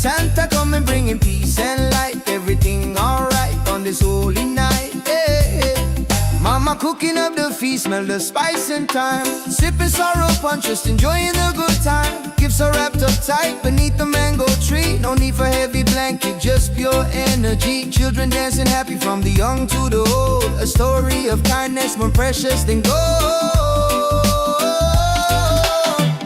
Santa coming bringing peace and light. Everything alright on this holy night. Mama cooking up the feast, smell the spice and thyme. Sipping sorrow punch, just enjoying the good time. Gifts are wrapped up tight beneath the mango tree. No need for heavy blanket, just pure energy. Children dancing happy from the young to the old. A story of kindness more precious than gold.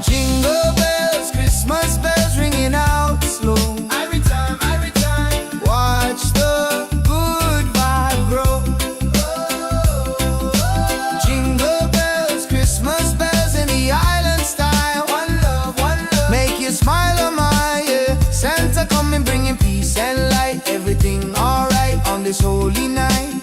Jingle bells, Christmas bells ringing out slow. Every time, watch the good vibe grow. Jingle bells, Christmas bells in the island style. One love, make you smile on my ear. Santa coming bringing peace and light. Everything alright on this holy night.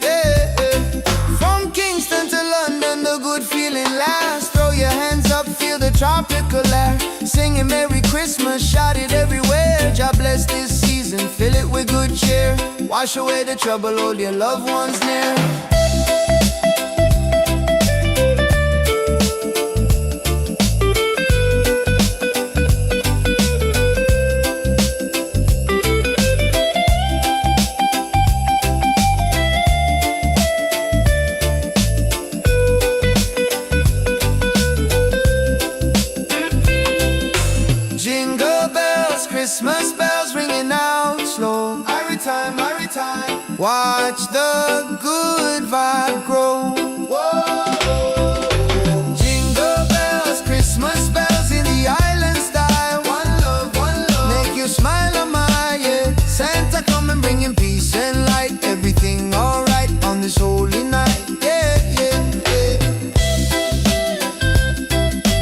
From Kingston to London, the good feeling lasts. Throw your hands up, feel the tropical air. Singing Merry Christmas, shout it everywhere. God bless this season, fill it with good cheer. Wash away the trouble, hold your loved ones near. Christmas bells ringing out slow. Every time, watch the good vibe grow. Whoa. Jingle bells, Christmas bells in the island style. One love, make you smile on my ear. Santa coming bringing peace and light. Everything alright on this holy night.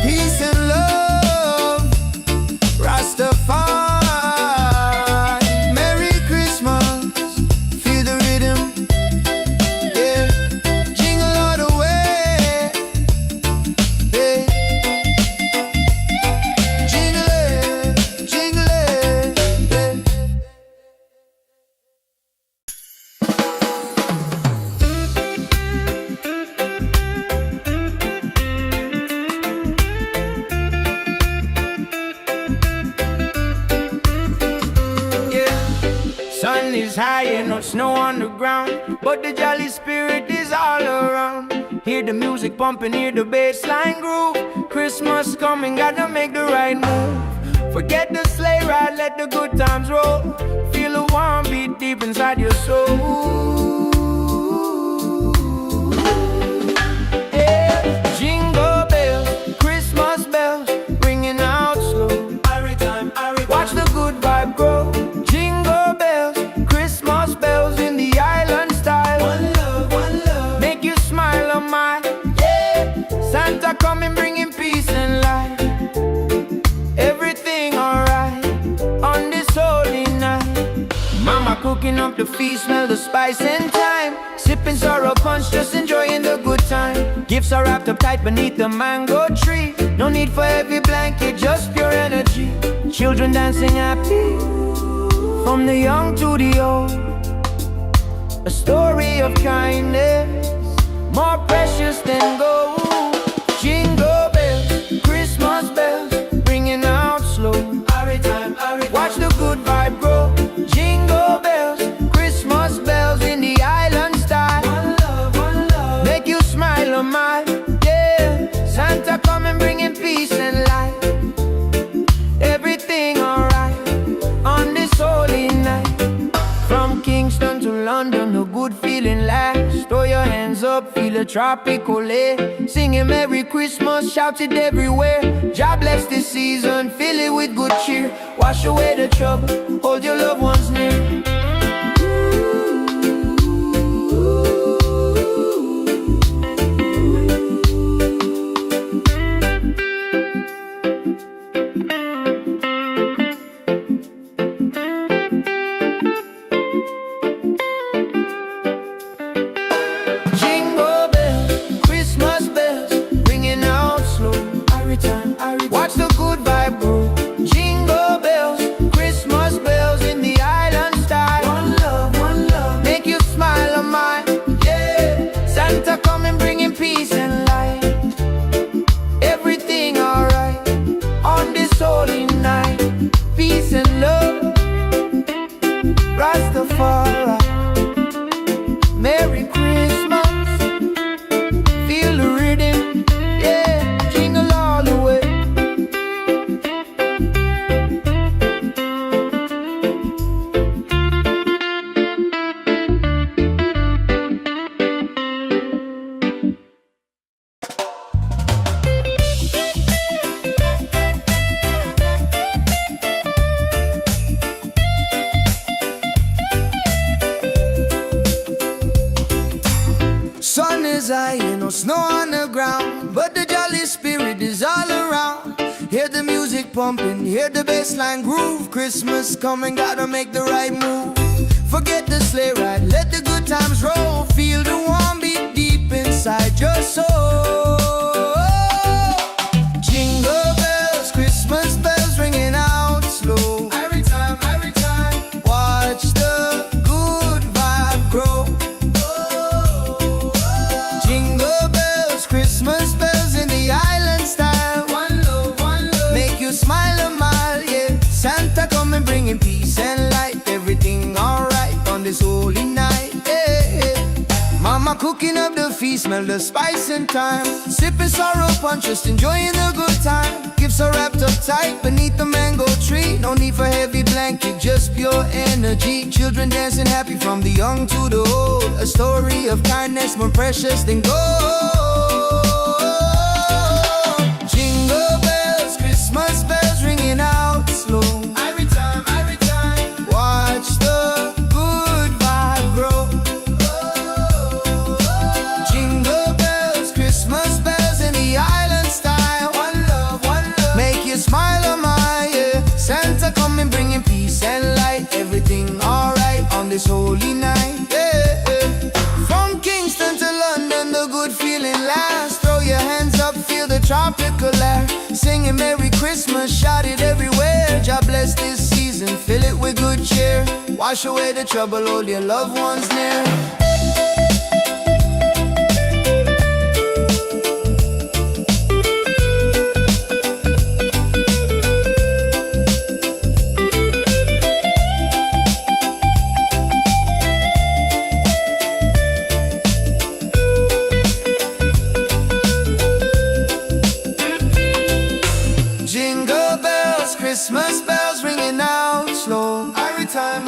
Peace and love, Rastafari. Sun is high and no snow on the ground, but the jolly spirit is all around. Hear the music pumping, hear the bass line groove. Christmas coming, gotta make the right move. Forget the sleigh ride, let the good times roll. Feel the warm beat deep inside your soul. Yeah. Jingle bells, Christmas bells, ringing out slow. Every time, watch the good vibe grow. Jingle bells, Christmas bells in the island style. One love, make you smile on my, yeah. Santa coming bringing peace and light. Everything alright on this holy night. Mama cooking up the feast, smell the spice and thyme. Sipping sorrow punch, just enjoying the good time. Gifts are wrapped up tight beneath the mango tree. No need for heavy blanket, just pure energy. Children dancing happy from the young to the old. A story of kindness more precious than gold. Jingle bells, Christmas bells, ringing out slow. Every time, watch the good vibe grow. Jingle bells, Christmas bells in the island style. One love, make you smile on my, yeah. Santa coming bringing peace and light. Everything alright on this holy night. From Kingston to London, a good feeling lasts. Throw your hands up, feel a tropical air. Singing Merry Christmas, shout it everywhere. God bless this season, fill it with good cheer. Wash away the trouble, hold your loved ones near. Watch the good vibe grow. Jingle bells, Christmas bells in the Rastafari. Merry Christmas, feel the rhythm, yeah, jingle all the way. Sun is high, no snow on the ground, but the jolly spirit is all around. Hear the music pumping, hear the bassline groove. Christmas coming, gotta make the right move. Forget the sleigh ride, let the good times roll. Feel the warm beat deep inside your soul. Jingle bells, Christmas bells ringing out slow. Every time, watch the good vibe grow. Christmas bells in the island style. One love, make you smile a mile, yeah. Santa coming bringing peace and light. Everything alright on this holy night, yeah. Mama cooking up the feast, smell the spice and thyme. Sipping sorrow punch, just enjoying the good time. Gifts are wrapped up tight beneath the mango tree. No need for heavy blanket, just pure energy. Children dancing happy from the young to the old. A story of kindness more precious than gold. Christmas bells ringing out slow. Every time, watch the good vibe grow. Jingle bells, Christmas bells in the island style. One love, make you smile a mile, yeah. Santa coming bringing peace and light. Everything alright on this holy night, yeah. From Kingston to London, the good feeling lasts. Throw your hands up, feel the tropical air. Singing Merry Christmas, shout it everywhere. God bless this season, fill it with good cheer. Wash away the trouble, hold your loved ones near. Christmas bells ringing out slow. Every time,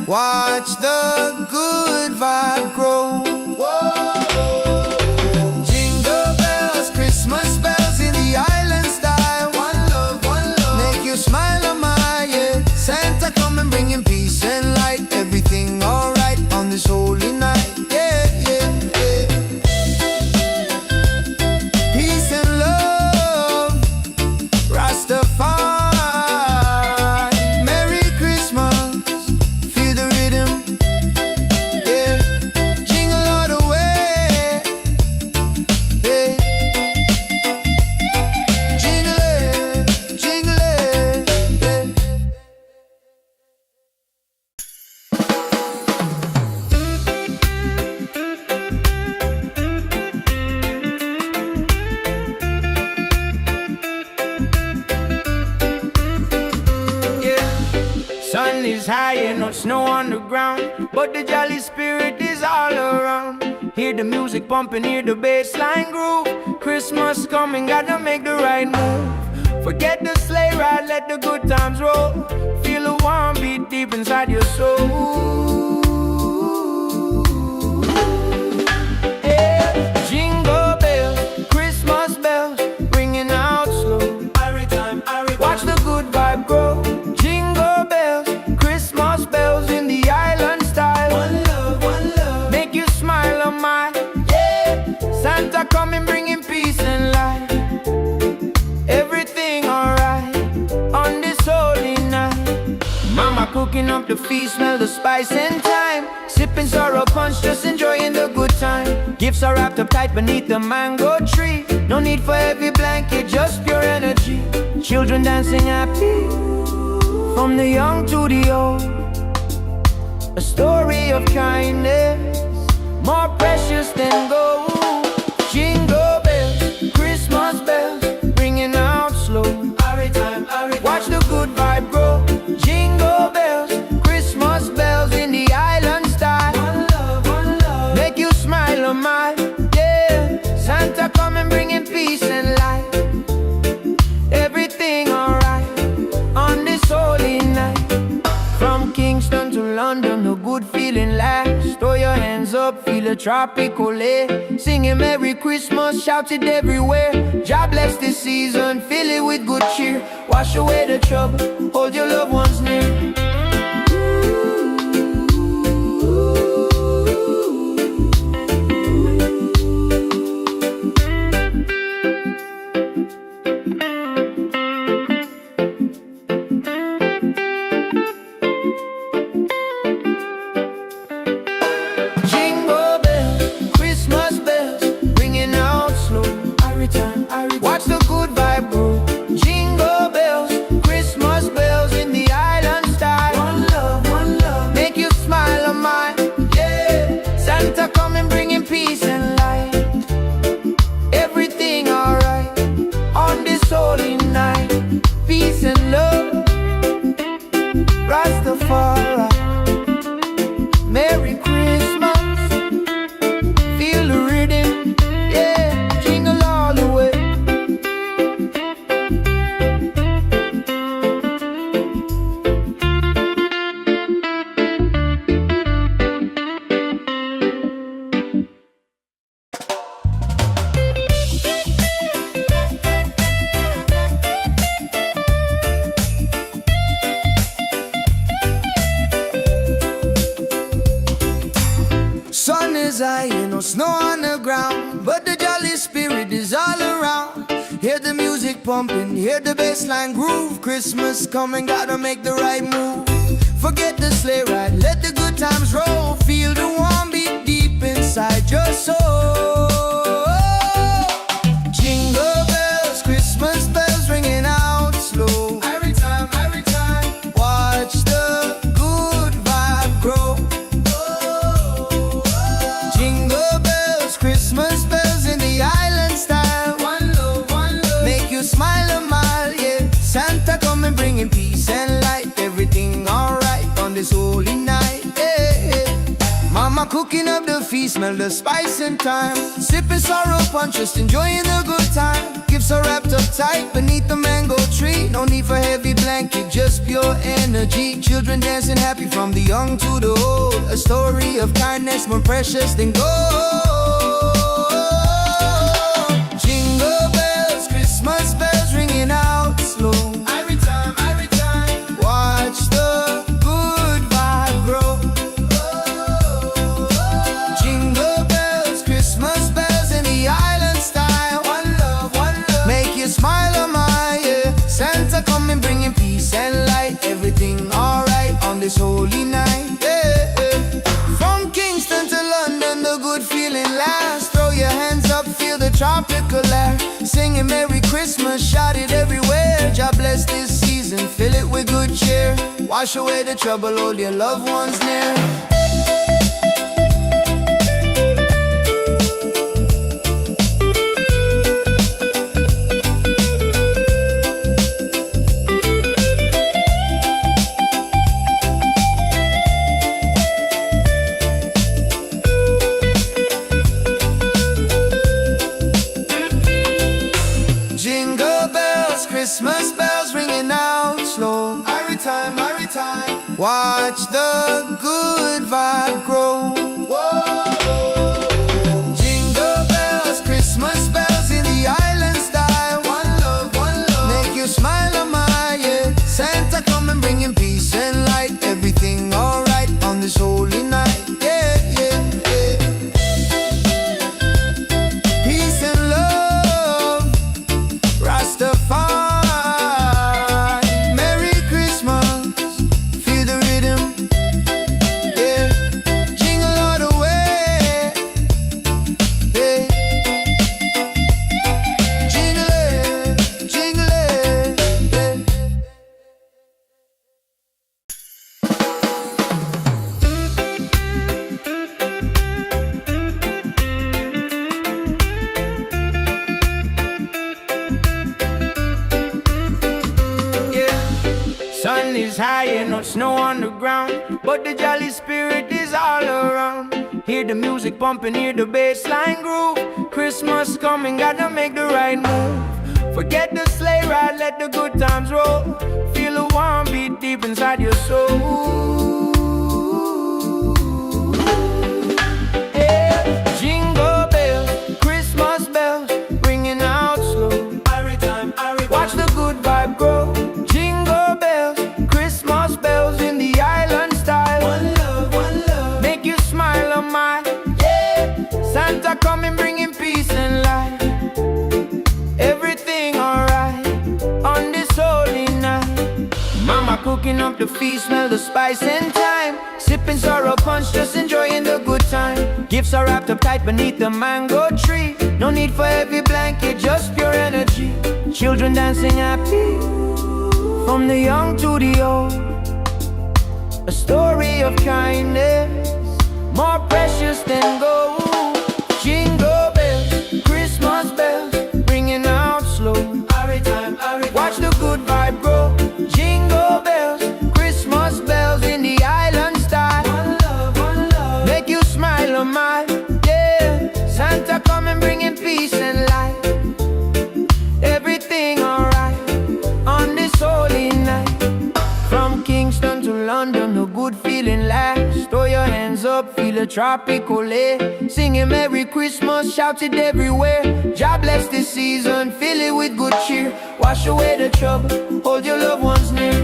watch the good vibe grow. Whoa. Jingle bells, Christmas bells in the island style. One love, make you smile a mile, yeah. Santa coming bringing peace and light. Everything alright on this holy night, yeah. Peace and love, Rastafari. Sun is high and no snow on the ground, but the jolly spirit is all around. Hear the music pumping, hear the bassline groove. Christmas coming, gotta make the right move. Forget the sleigh ride, let the good times roll. Feel the warm beat deep inside your soul. Yeah. Jingle bells, Christmas bells, ringing out slow. Watch the good vibe grow. Jingle bells, Christmas bells in the island style. One love, make you smile a mile, yeah. Santa coming bringing peace and light. Everything alright on this holy night. Mama cooking up the feast, smell the spice and thyme. Sipping sorrow punch, just enjoying the good time. Gifts are wrapped up tight beneath the mango tree. No need for heavy blanket, just pure energy. Children dancing happy, from the young to the old. A story of kindness, more precious than gold. Jingle bells, Christmas bells, ringing out slow. Watch the good vibe grow. Jingle bells, Christmas bells in the up, feel a tropical air. Singing Merry Christmas, shout it everywhere. God bless this season, fill it with good cheer. Wash away the trouble, hold your loved ones near. Watch the good vibe grow. Jingle bells, Christmas bells in the island style. One love, make you smile on mine. Yeah, Santa coming bringing peace and light. Everything alright on this holy night. Peace and love, Rastafari. Merry Christmas, feel the rhythm. Yeah, jingle all the way. Sun is high, no snow on the ground, but the jolly spirit is all around. Hear the music pumping, hear the bassline groove. Christmas coming, gotta make the right move. Forget the sleigh ride, let the good times roll. Feel the warm beat deep inside your soul. Jingle bells, Christmas bells ringing out slow. Every time, watch the good vibe grow. Christmas bells in the island style. One love, make you smile a mile, yeah. Santa coming bringing peace and light. Everything alright on this holy night, yeah. Mama cooking up the feast, smell the spice and thyme. Sipping sorrow punch, just enjoying the good time. Gifts are wrapped up tight beneath the mango tree. No need for heavy blanket, just pure energy. Children dancing happy from the young to the old. A story of kindness more precious than gold. Jingle bells, Christmas bells ringing out slow. Every time, watch the good vibe grow. Jingle bells, Christmas bells in the island style. One love, make you smile on my, yeah. Santa coming bringing peace and light. Everything alright on this holy night, yeah. From Kingston to London, the good feeling lasts. Throw your hands up, feel the tropical air. Singing Merry Christmas, shout it everywhere. God bless this season, fill it with good cheer. Wash away the trouble, hold your loved ones near. Christmas bells ringing out slow. Every time, watch the good vibe grow. Whoa. Jingle bells, Christmas bells in the island style. One love, make you smile on my, yeah. Santa coming bringing peace and light. Everything alright on this holy night, yeah. Peace and love, Rastafari. Sun is high and no snow on the ground, but the jolly spirit is all around. Hear the music pumping, hear the bassline groove. Christmas coming, gotta make the right move. Forget the sleigh ride, let the good times roll. Feel a warm beat deep inside your soul. Hey. cooking up the feast, smell the spice and thyme. Sipping sorrow punch, just enjoying the good time. Gifts are wrapped up tight beneath the mango tree. No need for heavy blanket, just pure energy. Children dancing happy, from the young to the old. A story of kindness, more precious than gold. Jingle bells, Christmas bells, ringing out slow. Watch the good vibe grow. Jingle bells, Christmas bells in the island style. One love, make you smile a mile. Yeah, Santa coming bringing peace and light. Everything alright on this holy night. From Kingston to London, a good feeling lasts. Throw your hands up, feel a tropical air. Singing Merry Christmas, shout it everywhere. God bless this season, fill it with good cheer. Wash away the trouble, hold your loved ones near.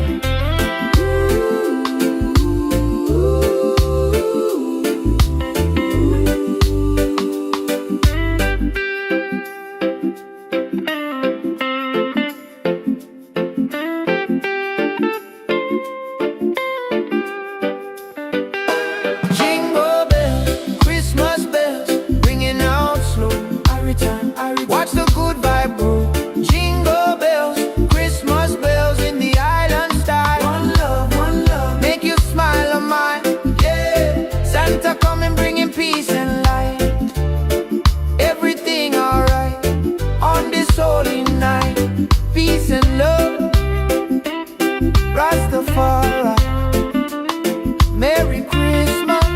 Watch the good vibe grow. Jingle bells, Christmas bells in the island style. One love, make you smile a mile. Yeah, Santa coming bringing peace and light. Everything alright on this holy night. Peace and love, Rastafari. Merry Christmas,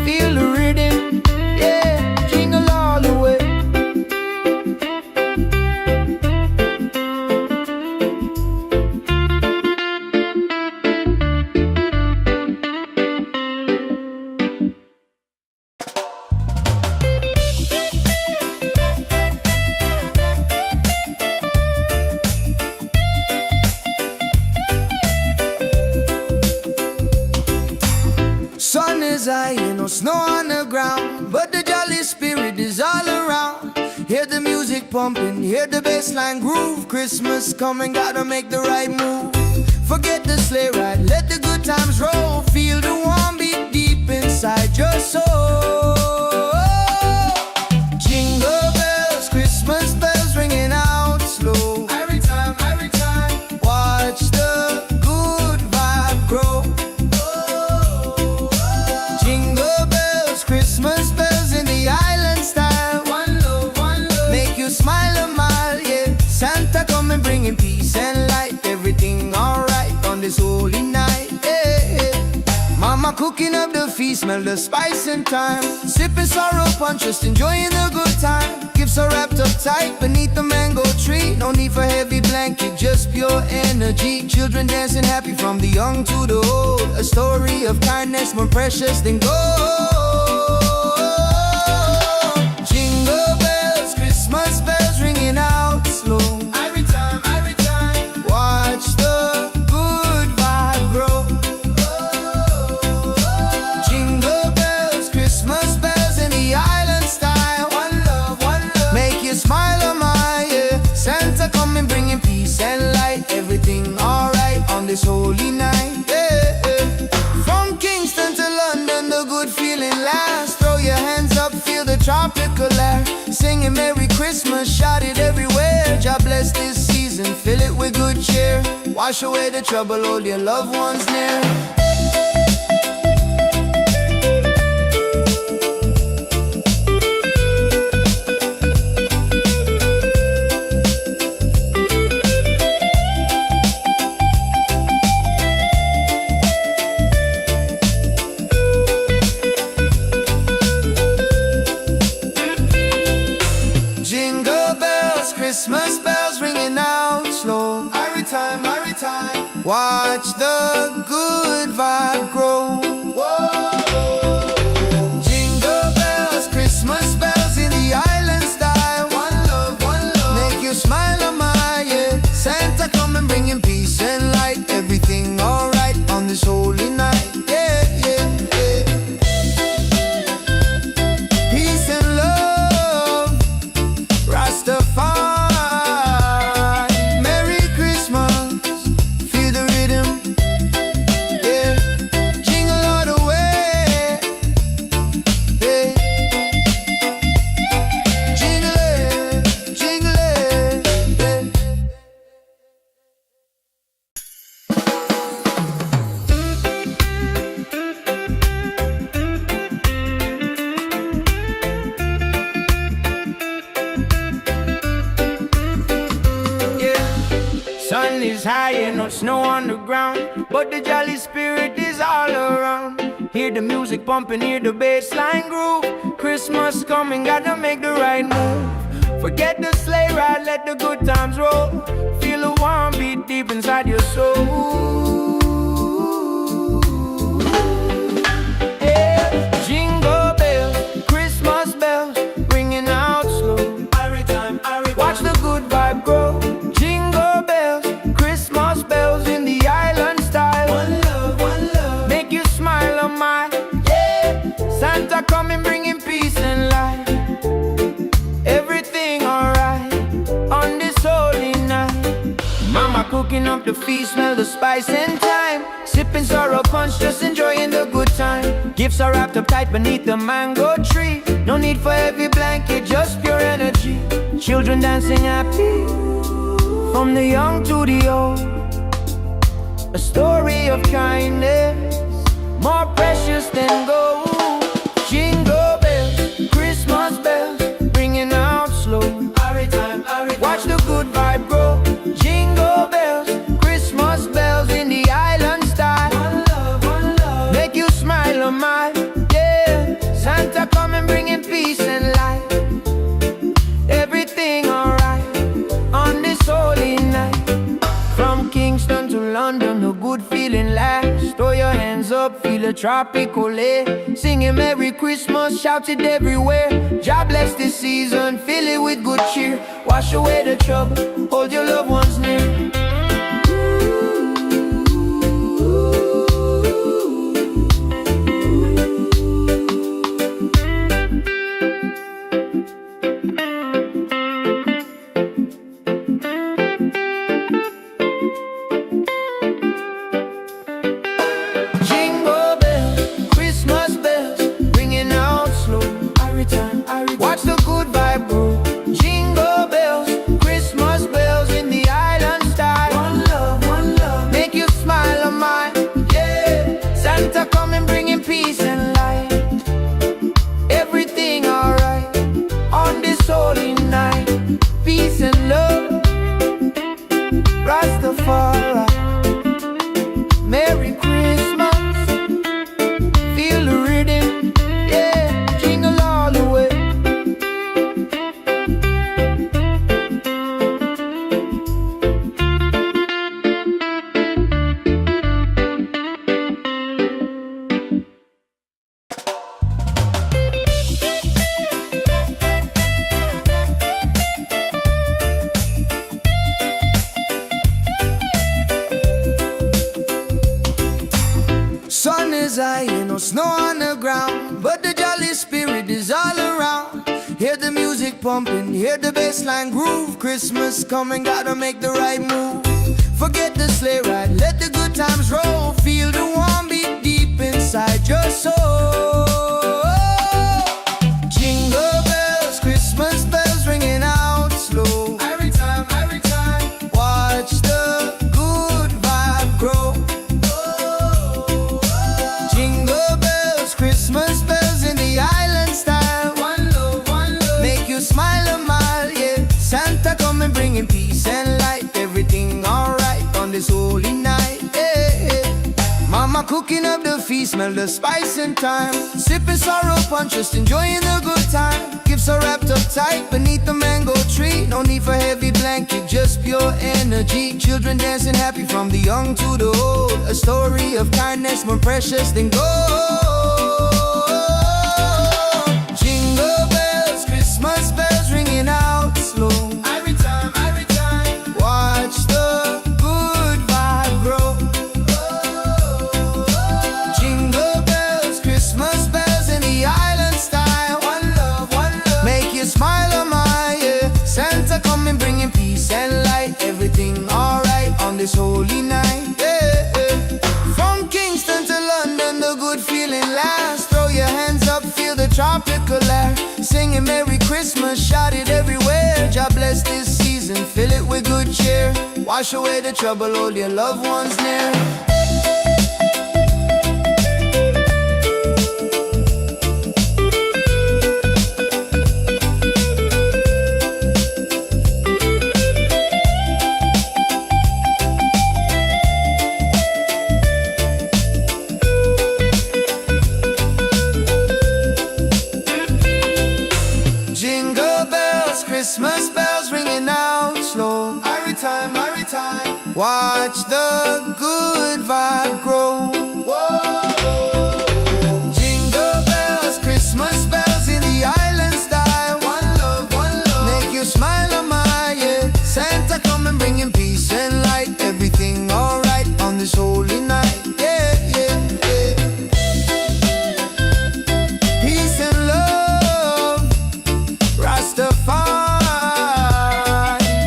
feel the rhythm. Yeah, jingle all the way. Sun is high, no snow on the ground, but the jolly spirit is all around. Hear the music pumping, hear the bassline groove. Christmas coming, gotta make the right move. Forget the sleigh ride, let the good times roll. Feel the warm beat deep inside your soul. Jingle bells, Christmas bells ringing out slow. Every time, watch the good vibe grow. Christmas bells in the island style. One love, make you smile a mile. Yeah, Santa coming bringing peace and light. Everything alright on this holy night. Yeah, Mama cooking up the feast, smell the spice and thyme. Sipping sorrow punch, just enjoying the good time. Gifts are wrapped up tight beneath the mango tree. No need for heavy blanket, just pure energy. Children dancing happy from the young to the old. A story of kindness more precious than gold. Jingle bells, Christmas bells ringing out slow. Every time, watch the good vibe grow. Jingle bells, Christmas bells in the island style. One love, make you smile a mile. Yeah, Santa coming bringing peace and light. Everything alright on this holy night. Yeah, from Kingston to London, the good feeling lasts. Throw your hands up, feel the tropical air. Singing Merry Christmas, shout it everywhere. God bless this season, fill it with good cheer. Wash away the trouble, hold your loved ones near. Christmas bells ringing out slow. Every time, watch the good vibe grow. Whoa. Jingle bells, Christmas bells in the island style. One love, make you smile a mile. Yeah, Santa coming bringing peace and light. Everything alright on this holy night. Yeah. Peace and love, Rastafari. Merry Christmas, feel the rhythm. snow on the ground, but the jolly spirit is all around. Hear the music pumping, hear the bass line groove. Christmas coming, gotta make the right move. Forget the sleigh ride, let the good times roll. Feel a warm beat deep inside your soul. Yeah. Jingle bells, Christmas bells, ringing out slow. Every time, watch the good vibe grow. Jingle bells, Christmas bells in the island style. One love, make you smile on my, yeah. Santa coming, bringing peace and light. Everything alright on this holy night. Mama cooking up the feast, smell the spice and thyme. Sipping sorrow punch, just enjoying the good time. Gifts are wrapped up tight beneath the mango tree. No need for heavy blanket, just pure energy. Children dancing happy, from the young to the old. A story of kindness, more precious than gold. Jingle bells, Christmas bells, ringing out slow. Watch the good vibe grow. Jingle bells, Christmas bells in the island style. One love, make you smile on my, yeah. Santa coming, bringing peace and light. Everything alright on this holy night. From Kingston to London, a good feeling lasts. Throw your hands up, feel a tropical air. Singing Merry Christmas, shout it everywhere. God bless this season, fill it with good cheer. Wash away the trouble, hold your loved ones near. Watch the good vibe grow. Jingle bells, Christmas bells in the island style. One love, make you smile on my, yeah. Santa coming, bringing peace and light. Everything alright on this holy night. Peace and love, Rastafari. Merry Christmas, feel the rhythm, yeah. Jingle all the way. Sun is high, no snow on the ground, but the jolly spirit is all around. Hear the music pumping, hear the bass line groove. Christmas coming, gotta make the right move. Forget the sleigh ride, let the good times roll. Feel the warm beat deep inside your soul. Jingle bells, Christmas bells ringing out slow. Every time, watch the good vibe grow. Jingle bells, Christmas bells in the island style. One love, make you smile a mile, yeah. Santa coming, bringing peace and light. Everything alright on this holy night, yeah. Mama cooking up the feast, smell the spice and thyme. Sipping sorrow punch, just enjoying the good time. Gifts are wrapped up tight beneath the mango tree. No need for heavy blanket, just pure energy. Children dancing happy, from the young to the old. A story of kindness, more precious than gold. Jingle bells, Christmas bells ringing out slow. Every time, watch the good vibe grow. Jingle bells, Christmas bells in the island style. One love, make you smile on my, yeah. Santa coming, bringing peace and light. Everything alright on this holy night, yeah. From Kingston to London, the good feeling lasts. Throw your hands up, feel the tropical air. Singing Merry Christmas, shout it everywhere. God bless this season, fill it with good cheer. Wash away the trouble, hold your loved ones near. Watch the good vibe grow. Jingle bells, Christmas bells in the island style. One love, make you smile on my, yeah. Santa come and bring him peace and light. Everything alright on this holy night, yeah, yeah, yeah. Peace and love, Rastafari.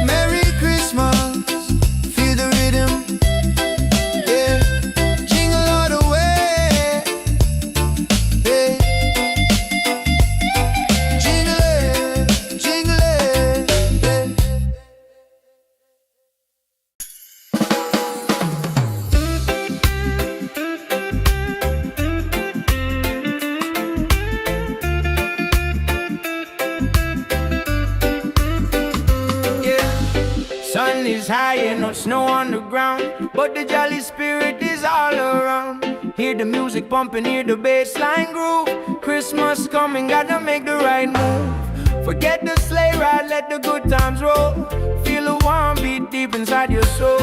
Merry Christmas, feel the rhythm, yeah. Jingle all the way, yeah. Jingle it, jingle it, yeah. Sun is high and no snow on the ground, but the jolly spirit is all around. Hear the music pumping, hear the bass line groove. Christmas coming, gotta make the right move. Forget the sleigh ride, let the good times roll. Feel a warm beat deep inside your soul.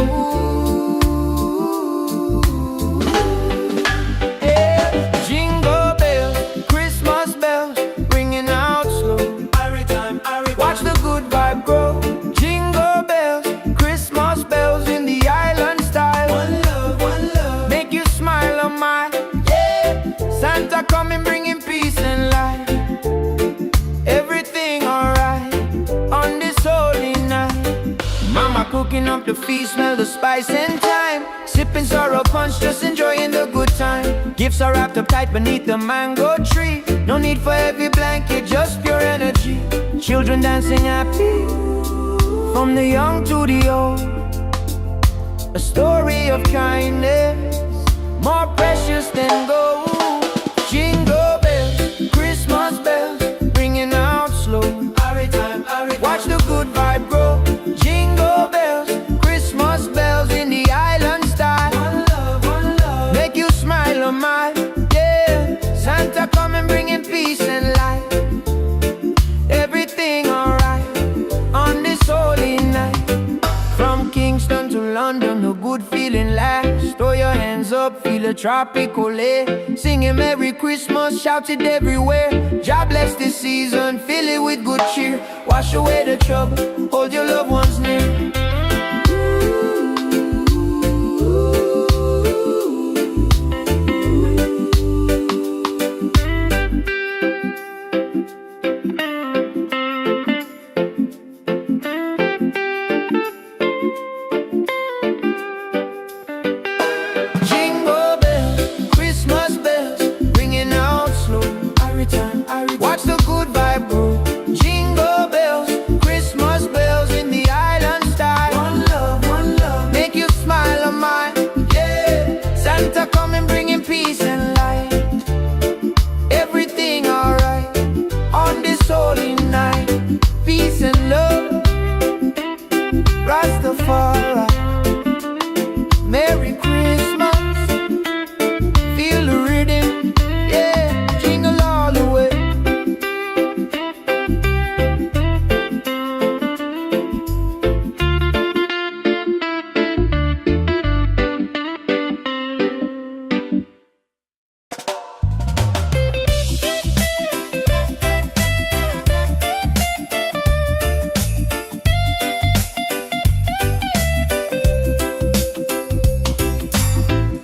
Yeah. Jingle bells, Christmas bells, ringing out slow. Watch the good vibe grow. Jingle bells, Christmas bells in the island style. One love, make you smile on my, yeah. Santa coming bringing peace and light. Everything alright on this holy night. Mama cooking up the feast, smell the spice and thyme. Sipping sorrow punch, just enjoying the good time. Gifts are wrapped up tight beneath the mango tree. No need for heavy blanket, just pure energy. Children dancing happy, from the young to the old. A story of kindness, more precious than gold. Jingle bells, Christmas bells, ringing out slow. Watch the good vibe grow. Jingle bells, Christmas bells in the island style. One love, make you smile on my, yeah. Santa come and bringing peace and light. Everything alright on this holy night. From Kingston to London, a good feeling lasts. Throw your hands up, feel a tropical air. Singing Merry Christmas, shout it everywhere. God bless this season, fill it with good cheer. Wash away the trouble, hold your loved ones near. Jingle bells, Christmas bells, ringing out slow. Watch the good vibe grow. Jingle bells, Christmas bells in the island style. One love, make you smile on my, yeah. Santa come and bringing peace and light. Everything alright on this holy night. Peace and love, Rastafari. Merry Christmas, feel the rhythm, yeah. Jingle all the way.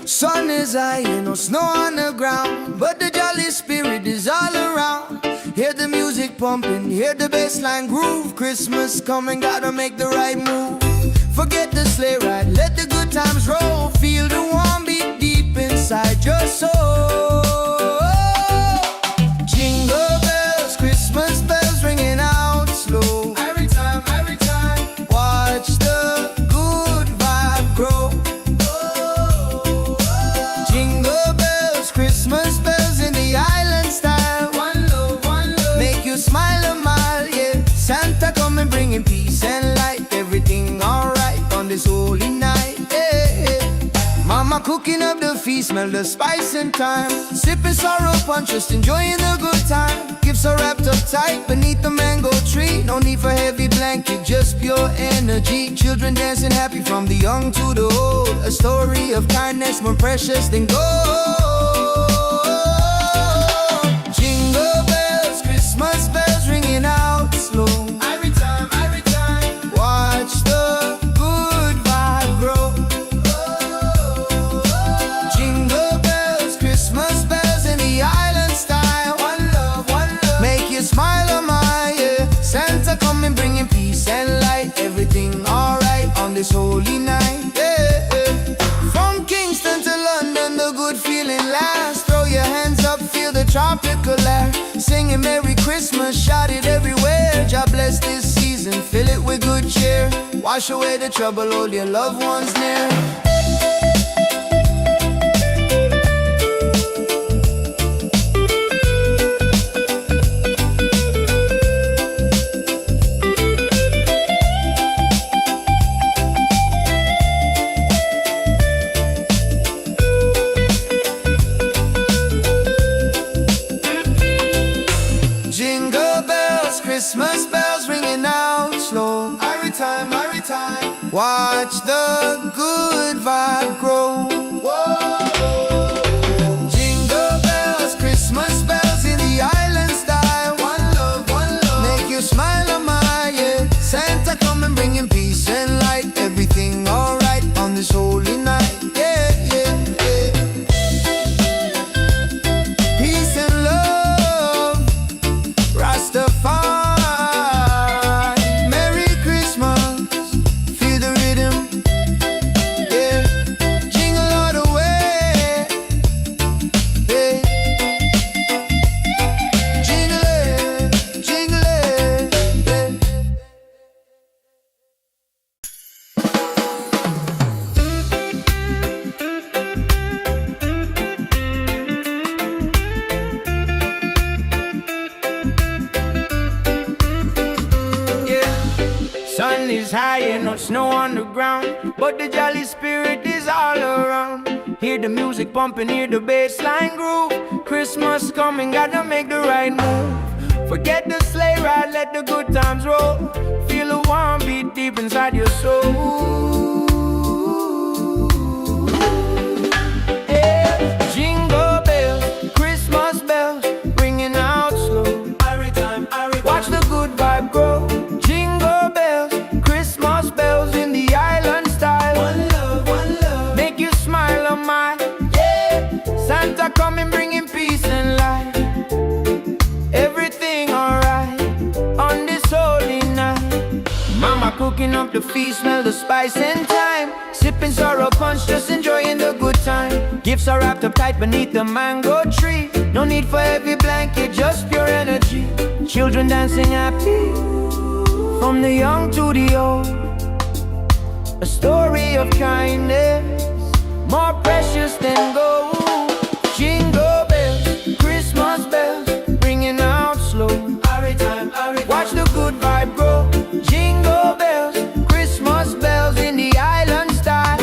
Sun is high and no snow on the ground, but the jolly spirit is all around. Hear the music pumping, hear the bass line groove. Christmas coming, gotta make the right move. Forget the sleigh ride, let the good times roll. Feel the warm beat deep inside your soul. Jingle bells, Christmas bells ringing out slow. Every time, watch the good vibe grow. Jingle bells, Christmas bells in the island style. One love, make you smile a mile, yeah. Santa come and bringing peace and light. Everything alright on this holy night, yeah, yeah. Mama cooking up the feast, smell the spice and thyme. Sipping sorrow punch, just enjoying the good time. Gifts are wrapped up tight beneath the mango tree. No need for heavy blanket, just pure energy. Children dancing happy from the young to the old. A story of kindness more precious than gold. Jingle bells, Christmas bells ringing out slow. Every time, watch the good vibe grow. Jingle bells, Christmas bells in the island style. One love, make you smile, oh my, yeah. Santa coming bringing peace and light. Everything alright on this holy night, yeah. From Kingston to London, the good feeling lasts. Throw your hands up, feel the tropical air. Singing Merry Christmas, shout it everywhere. God bless this season, fill it with good cheer. Wash away the trouble, hold your loved ones near. Jingle bells, Christmas bells ringing out slow. Every time, watch the good vibe grow. Whoa. Jingle bells, Christmas bells in the island style. One love, make you smile, oh my, yeah. Santa coming bringing peace and light. Everything alright on this holy night, yeah. Peace and love, Rastafari. Merry Christmas, feel the rhythm, yeah. Jingle all the way, yeah. Jingle it, yeah. Sun is high and no snow on the ground, but the jolly spirit is all around. Hear the music pumping, hear the bass line groove. Christmas coming, gotta make the right move. Forget the sleigh ride, let the good times roll. Feel a warm beat deep inside your soul. Yeah. Jingle bells, Christmas bells, ringing out slow. Watch the good vibe grow. Jingle bells, Christmas bells in the island style. One love, make you smile, oh my, yeah. Santa coming bringing peace and light. Everything alright on this holy night. Mama cooking up the feast, smell the spice and thyme. Sipping sorrow punch, just enjoying the good time. Gifts are wrapped up tight beneath the mango tree. No need for heavy blanket, just pure energy. Children dancing happy from the young to the old. A story of kindness more precious than gold. Jingle bells, Christmas bells, ringing out slow. Watch the good vibe grow. Jingle bells, Christmas bells in the island style.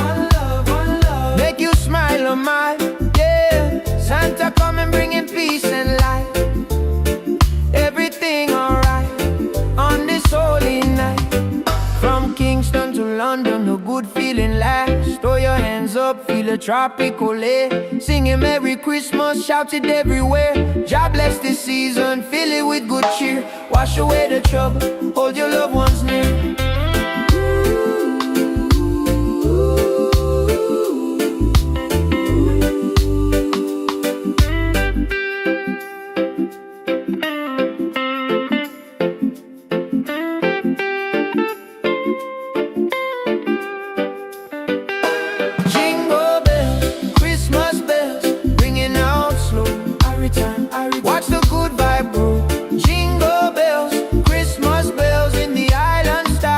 One love, make you smile, oh my, yeah. Santa coming bringing peace and light. Everything alright on this holy night. From Kingston to London, the good feeling lasts. Throw your hands up, feel a tropical air. Singing Merry Christmas, shout it everywhere. God bless this season, fill it with good cheer. Wash away the trouble, hold your loved ones near. Jingle bells, Christmas bells, ringing out slow. Watch the good vibe grow. Jingle bells, Christmas bells in the island style.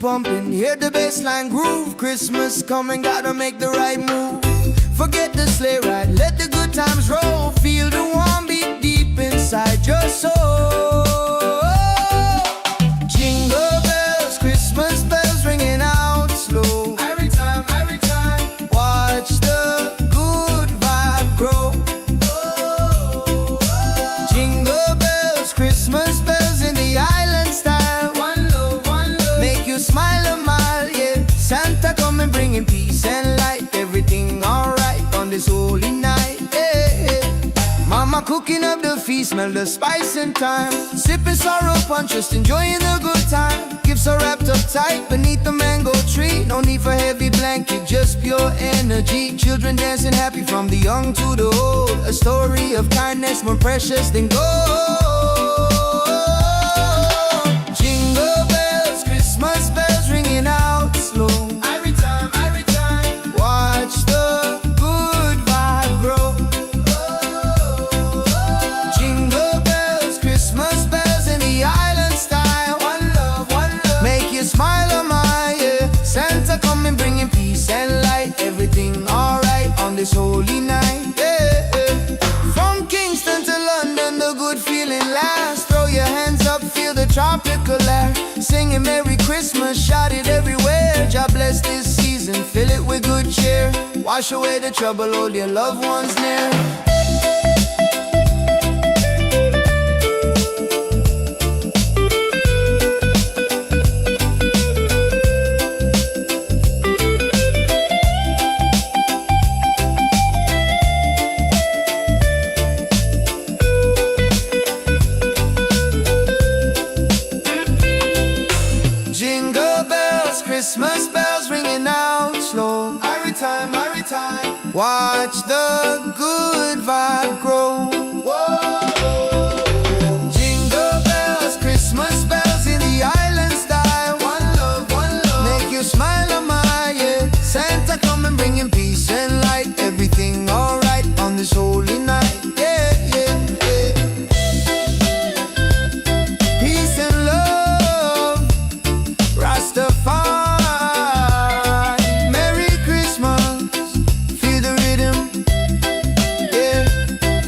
pumping, hear the bassline groove. Christmas coming, gotta make the right move. Forget the sleigh ride, let the good times roll. Feel the warm beat deep inside your soul. Jingle bells, Christmas bells ringing out slow. Every time, watch the good vibe grow. Jingle bells, Christmas bells in the island style. One love, make you smile a mile, yeah. Santa coming bringing peace and light. Everything alright on this holy night, yeah. Mama cooking up the feast, smell the spice and thyme. Sipping sorrow punch, just enjoying the good time. Gifts are wrapped up tight beneath the mango tree. No need for heavy blanket, just pure energy. Children dancing happy from the young to the old. A story of kindness more precious than gold. Jingle bells, Christmas bells ringing out slow. Every time, watch the good vibe grow. Jingle bells, Christmas bells in the island style. One love, make you smile a mile, yeah. Santa coming bringing peace and light. Everything alright on this holy night, yeah. From Kingston to London, the good feeling lasts. Throw your hands up, feel the tropical air. Singing Merry Christmas, shout it everywhere. God bless this season, fill it with good cheer. Wash away the trouble, hold your loved ones near. Jingle bells, Christmas bells ringing out slow. Every time, watch the good vibe grow. Jingle bells, Christmas bells in the island style. One love, make you smile a mile, yeah. Santa coming bringing peace and light. Everything alright on this holy night, yeah. Peace and love, Rastafari, Merry Christmas, feel the rhythm, yeah.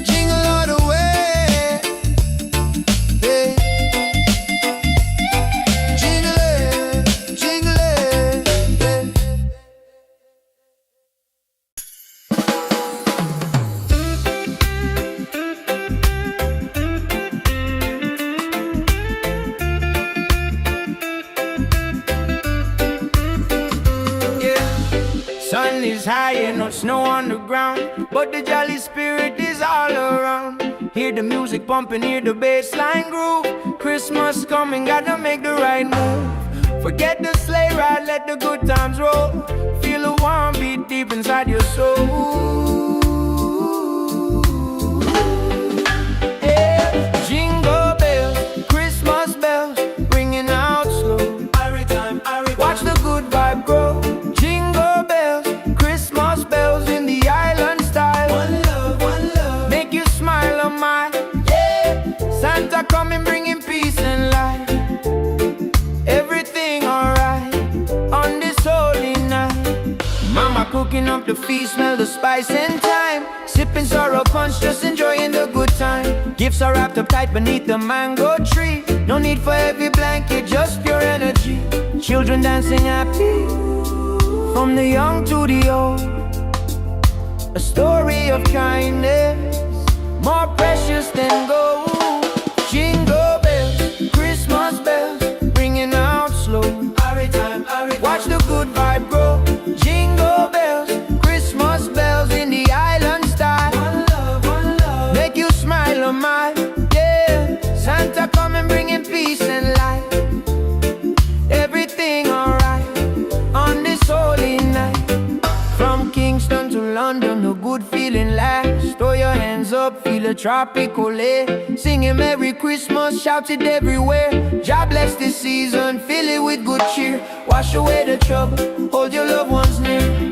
Jingle all the way, yeah. Jingle it, yeah. Sun is high and no snow on the ground, but the jolly spirit is all around. Hear the music pumping, hear the bassline groove. Christmas coming, gotta make the right move. Forget the sleigh ride, let the good times roll. Feel the warm beat deep inside your soul. Yeah. Jingle bells, Christmas bells, ringing out slow. Watch the good vibe grow. Jingle bells, Christmas bells in the island style. One love, make you smile a mile, yeah. Santa coming bringing peace and light. Everything alright on this holy night. Mama cooking up the feast, smell the spice and thyme. Sipping sorrow punch, just enjoying the good time. Gifts are wrapped up tight beneath the mango tree. No need for heavy blanket, just pure energy. Children dancing happy from the young to the old. A story of kindness more precious than gold. Jingle bells, Christmas bells, ringing out slow. Watch the good vibe grow. Jingle bells, Christmas bells in the island style. One love, make you smile a mile, yeah. Santa coming bringing peace and light. Everything alright on this holy night. From Kingston to London, the good feeling lasts. Throw your hands up, feel the tropical air. Singing Merry Christmas, shout it everywhere. God bless this season, fill it with good cheer. Wash away the trouble, hold your loved ones near.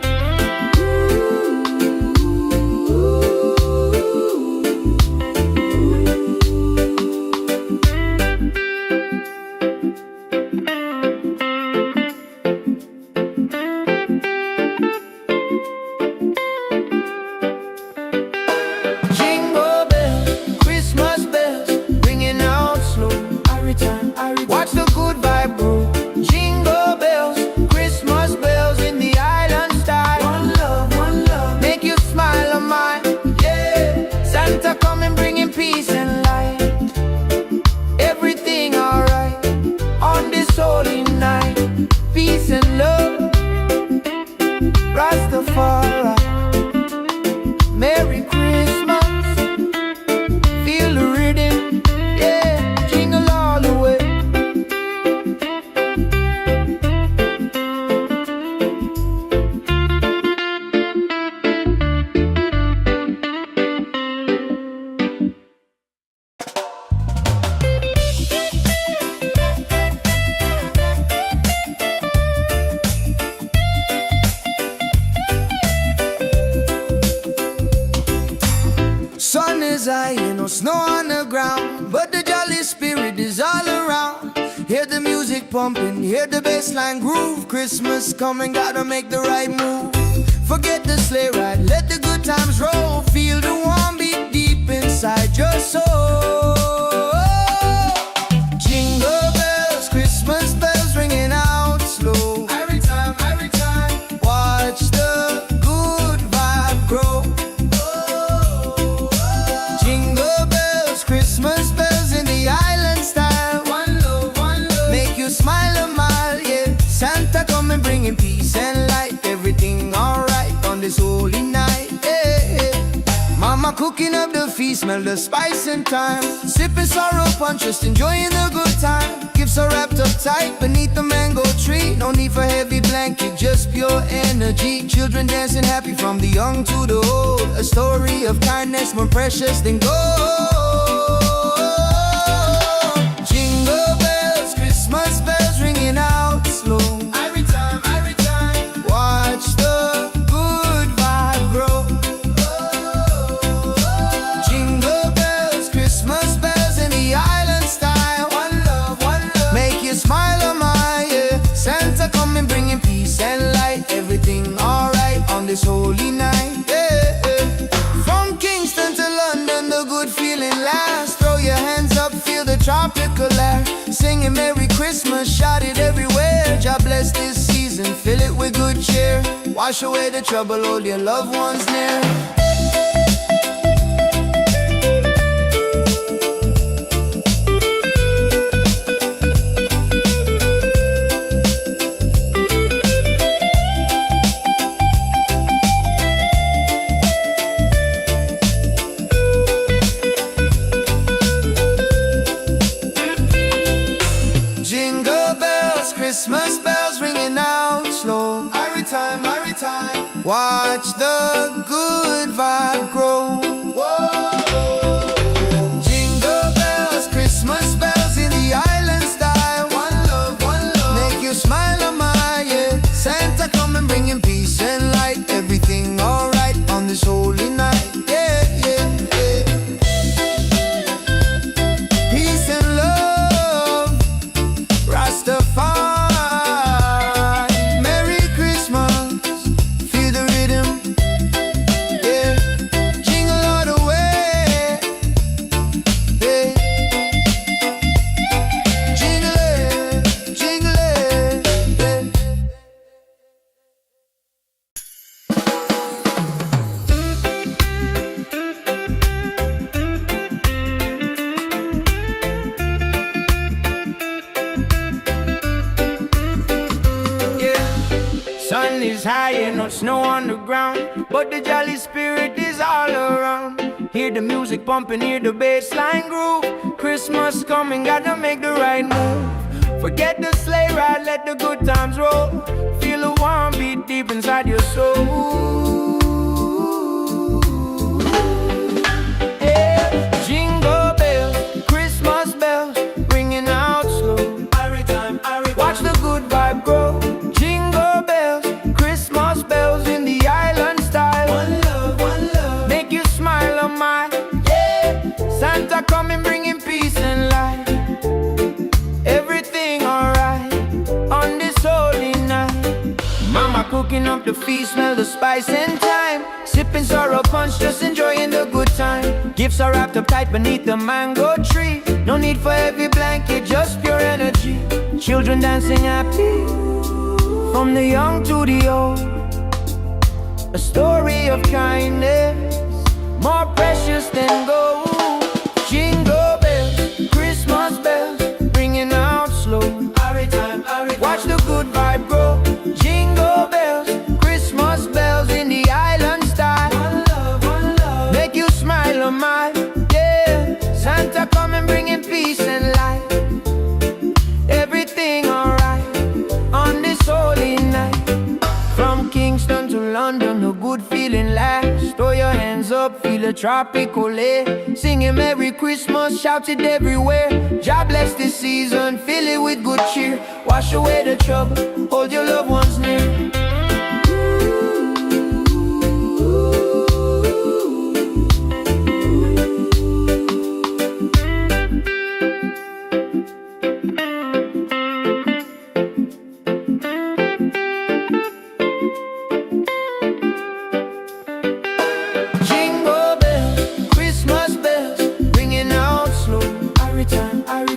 Watch the good vibe grow. Jingle bells, Christmas bells in the island style. One love, make you smile on mine. Yeah, Santa coming bringing peace and light. Everything alright on this holy night. Peace and love, Rastafari. Merry Christmas, feel the rhythm. Yeah, jingle all the way. Sun is high, ain't no snow on the ground, but the jolly spirit is all around. Hear the music pumping, hear the bassline groove. Christmas coming, gotta make the right move. Forget the sleigh ride, let the good times roll. Feel the warm beat deep inside your soul. Jingle bells, Christmas bells ringing out slow. Every time, watch the good vibe grow. Jingle bells, Christmas bells in the island style. One love, make you smile a mile, yeah. Santa coming bringing peace and light. Everything alright on this holy night, yeah. Mama cooking up the feast, smell the spice and thyme. Sipping sorrow punch, just enjoying the good time. Gifts are wrapped up tight beneath the mango tree. No need for heavy blanket, just pure energy. Children dancing happy from the young to the old. A story of kindness more precious than gold. Jingle bells, Christmas bells ringing out slow. Every time, watch the good vibe grow. Jingle bells, Christmas bells in the island style. One love, make you smile on my, yeah. Santa coming bringing peace and light. Everything alright on this holy night, yeah. From Kingston to London, the good feeling lasts. Throw your hands up, feel the tropical air. Singing Merry Christmas, shout it everywhere. God bless this season, fill it with good cheer. Wash away the trouble, hold your loved ones near. Jingle bells, Christmas bells ringing out slow. Every time, watch the good vibe grow. Jingle bells, Christmas bells in the island style. One love, make you smile on my, yeah. Santa coming bringing peace and light. Everything alright on this holy night, yeah, yeah, yeah. Peace and love, Rastafari. Merry Christmas, feel the rhythm, yeah. Jingle all the way, yeah. Jingle it, yeah. Sun is high and no snow on the ground, but the jolly spirit is all around. Hear the music pumping, hear the bassline groove. Christmas coming, gotta make the right move. Forget the sleigh ride, let the good times roll. Feel the warm beat deep inside your soul. Yeah. Jingle bells, Christmas bells ringing out slow. Watch the good vibe grow. Jingle bells, Christmas bells in the island style. One love, make you smile on my, yeah. Santa coming bringing peace and light. Everything alright on this holy night. Mama cooking up the feast, smell the spice and thyme. Sipping sorrow punch, just enjoying the good time. Gifts are wrapped up tight beneath the mango tree. No need for heavy blanket, just dancing happy, from the young to the old. A story of kindness, more precious than gold. Jingle bells, Christmas bells, ringing out slow. Watch the good vibe grow. Jingle bells, Christmas bells in the island style. One love, make you smile a mile. Yeah, Santa coming bringing peace and light. Everything alright on this holy night. From Kingston to London, the good feeling lasts. Throw your hands up, feel a tropical air. Singing Merry Christmas, shout it everywhere. God bless this season, fill it with good cheer. Wash away the trouble, hold your loved ones near.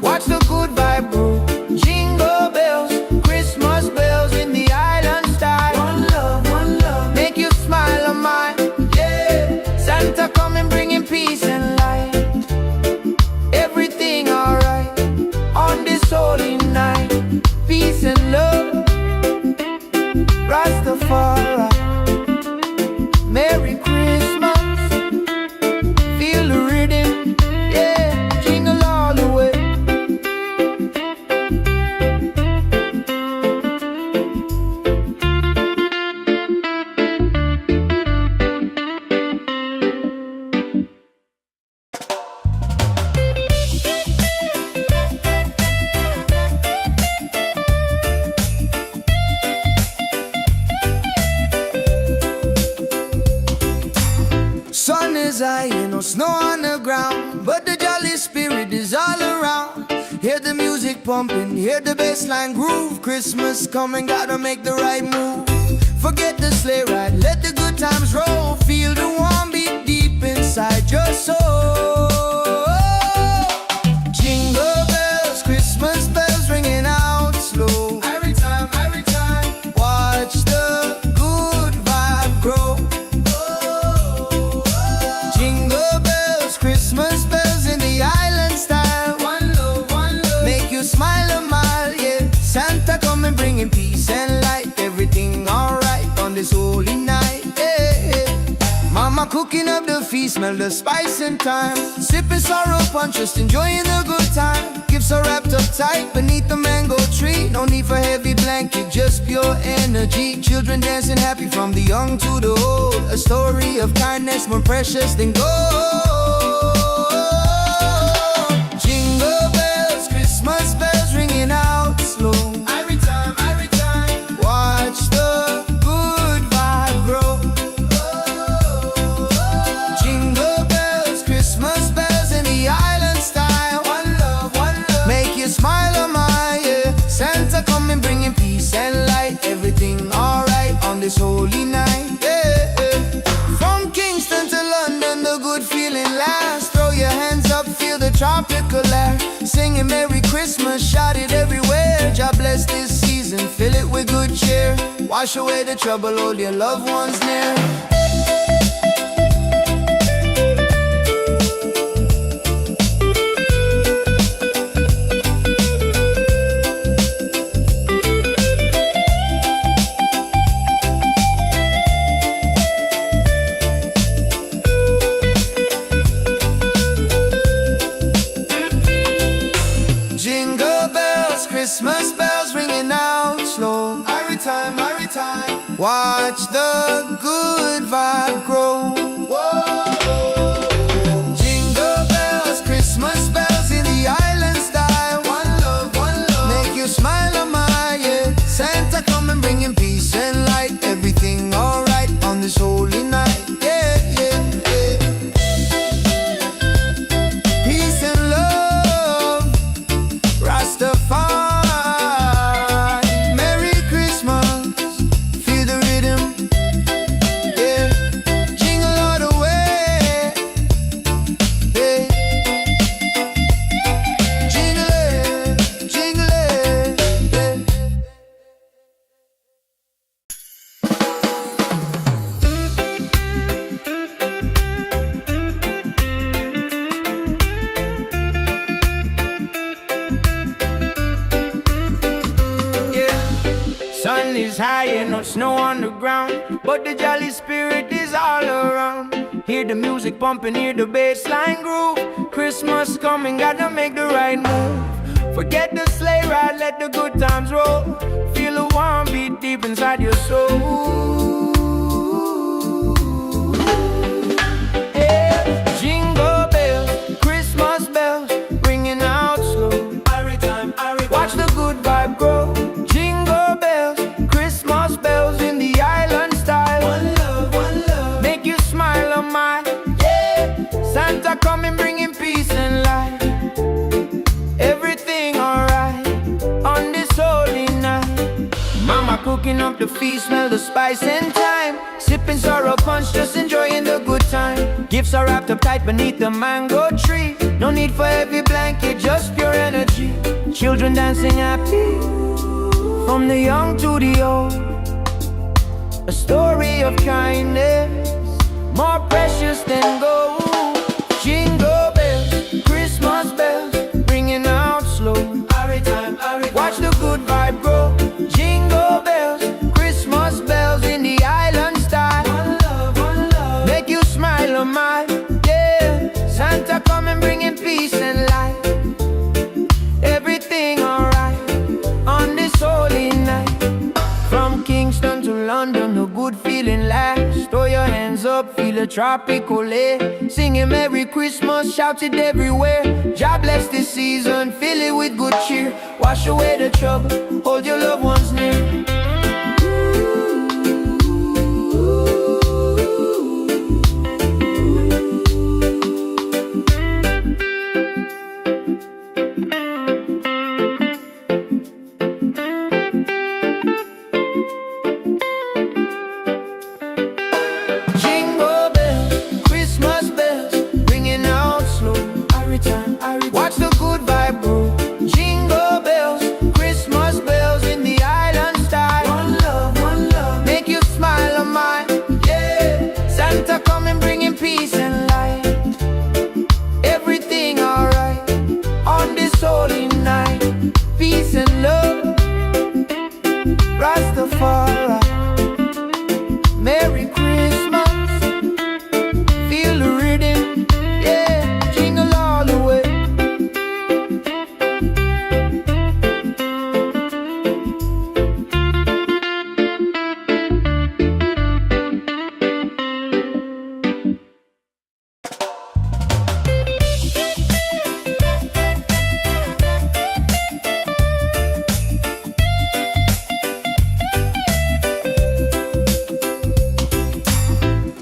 Watch the good vibe grow. Jingle bells, Christmas bells in the island style. One love, make you smile a mile. Yeah, Santa coming bringing peace and light. Everything alright on this holy night. Peace and love, Rastafari. Merry Christmas, feel the rhythm. Yeah, jingle all the way. Sun is high, no snow on the ground, but the jolly spirit is all around. Hear the music pumping, hear the bassline groove. Christmas coming, gotta make the right move. Forget the sleigh ride, let the good times roll. Feel the warm beat deep inside your soul. Jingle bells, Christmas bells ringing out slow. Every time, watch the good vibe grow. Jingle bells, Christmas bells in the island style. One love, make you smile a mile, yeah. Santa coming bringing peace and light. Everything alright on this holy night, yeah. Mama cooking up the feast, smell the spice and thyme. Sipping sorrow punch, just enjoying the good time. Gifts are wrapped up tight beneath the mango tree. No need for heavy blanket, just pure energy. Children dancing happy from the young to the old. A story of kindness more precious than gold. Jingle bells, Christmas bells ringing out slow. Every time, watch the good vibe grow. Jingle bells, Christmas bells in the island style. One love, make you smile a mile, yeah. Santa coming bringing peace and light. Everything alright on this holy night, yeah. From Kingston to London, the good feeling lasts. Throw your hands up, feel the tropical air. Singing Merry Christmas, shout it everywhere. God bless this season, fill it with good cheer. Wash away the trouble, hold your loved ones near. Jingle bells, Christmas bells ringing out slow. Every time, watch the good vibe grow. Whoa. Jingle bells, Christmas bells in the island style. One love, make you smile a mile, yeah. Santa coming bringing peace and light. Everything alright on this holy night, yeah, yeah, yeah. Peace and love, Rastafari. Merry Christmas, feel the rhythm, yeah. Jingle all sun is high and no snow on the ground, but the jolly spirit is all around. Hear the music pumping, hear the bass line groove. Christmas coming, gotta make the right move. Forget the sleigh ride, let the good times roll. Feel the warm beat deep inside your soul. Yeah. Jingle bells, Christmas bells, ringing out slow. Watch the good vibe grow. Jingle bells, Christmas bells in the island style. One love, make you smile on my, yeah. Santa coming bringing peace and light. Everything alright on this holy night. Mama cooking up the feast, smell the spice and thyme. Sipping sorrow punch, just enjoying the good time. Gifts are wrapped up tight beneath the mango tree. No need for heavy blanket, just pure energy. Children dancing happy, from the young to the old. A story of kindness, more precious than gold. Jingle bells, Christmas bells, ringing out slow. Watch the good vibe grow. Jingle bells, Christmas bells in the island style. One love, make you smile on my, yeah. Santa coming bringing peace and light. Everything alright on this holy night. From Kingston to London, the good feeling lasts. Throw your hands up, feel a tropical air. Singing Merry Christmas, shout it everywhere. God bless this season, fill it with good cheer. Wash away the trouble, hold your loved ones near. Watch the good vibe grow. Jingle bells, Christmas bells in the island style. One love, make you smile on mine, yeah. Santa coming bringing peace and light. Everything alright on this holy night. Peace and love, Rastafari. Merry Christmas, feel the rhythm, yeah. Jingle all the way.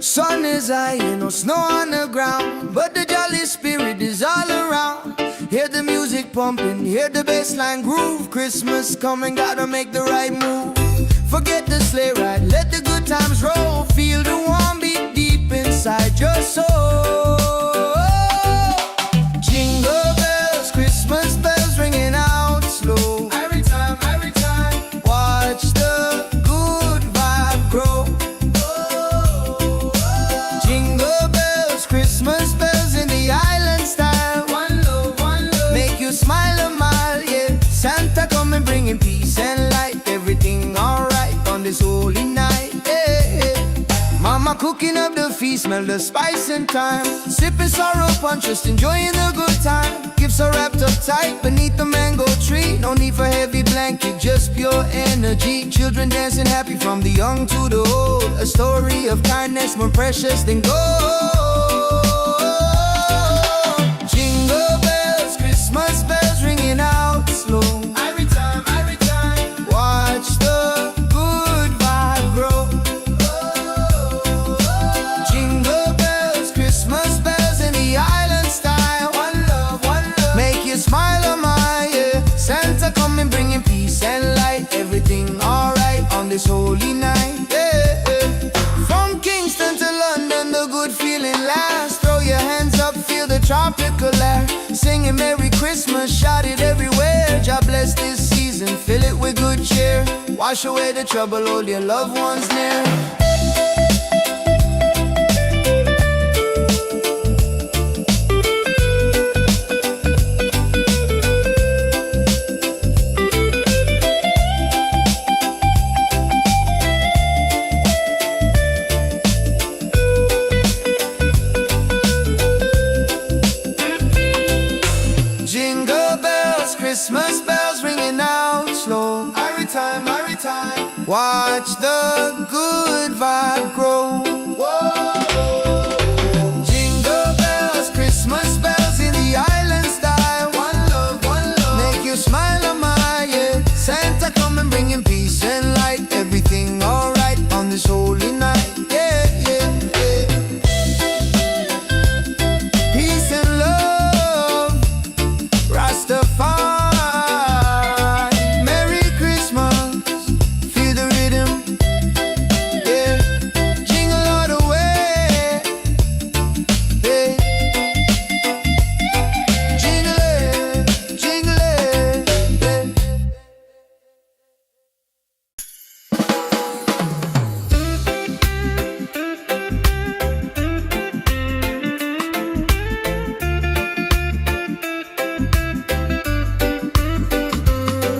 Sun is high, ain't no snow on the ground, but the jolly spirit is all around. Hear the music pumping, hear the bass line groove. Christmas coming, gotta make the right move. Forget the sleigh ride, let the good times roll. Feel the warm beat deep inside your soul. Jingle bells, Christmas bells ringing out slow. Every time, watch the good vibe grow. Jingle bells, Christmas bells in the island style. One love, make you smile a mile, yeah. Santa coming bringing peace and light. Everything alright on this holy night, yeah. Mama cooking up the feast, smell the spice and thyme. Sipping sorrow punch, just enjoying the good time. Gifts are wrapped up tight beneath the mango tree. No need for heavy blanket, just pure energy. Children dancing happy from the young to the old. A story of kindness more precious than gold. Jingle bells, Christmas bells ringing out slow. Every time, watch the good vibe grow. Jingle bells, Christmas bells in the island style. One love, make you smile on my, yeah. Santa coming bringing peace and light. Everything alright on this holy night, yeah. From Kingston to London, the good feeling lasts. Throw your hands up, feel the tropical air. Singing Merry Christmas, shout it everywhere. God bless this season, fill it with good cheer. Wash away the trouble, hold your loved ones near. Christmas bells ringing out slow. Every time, watch the good vibe grow. Whoa. Jingle bells, Christmas bells in the island style. One love, make you smile on my yeah. Santa come and bringing peace and light. Everything alright on this holy night. Yeah, yeah, yeah. Peace and love, Rastafari. Merry Christmas, feel the rhythm. Yeah, jingle all the way. Yeah, jingle it, jingle it.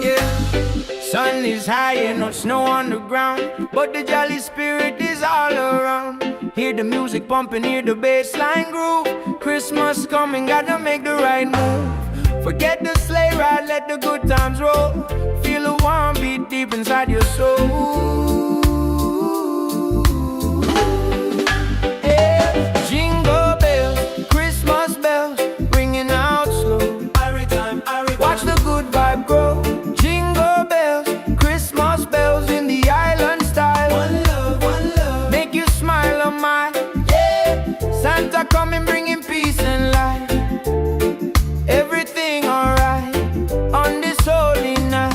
Yeah. Sun is high and no snow on the ground, but the jolly spirit is all around. Hear the music pumping, hear the bass line groove. Christmas coming, gotta make the right move. Forget the sleigh ride, let the good times roll. Feel a warm beat deep inside your soul. Yeah. Jingle bells, Christmas bells, ringing out slow. Watch the good vibe grow. Jingle bells, Christmas bells in the island style. One love, make you smile on my yeah. Santa coming bringing peace and light. Everything alright on this holy night.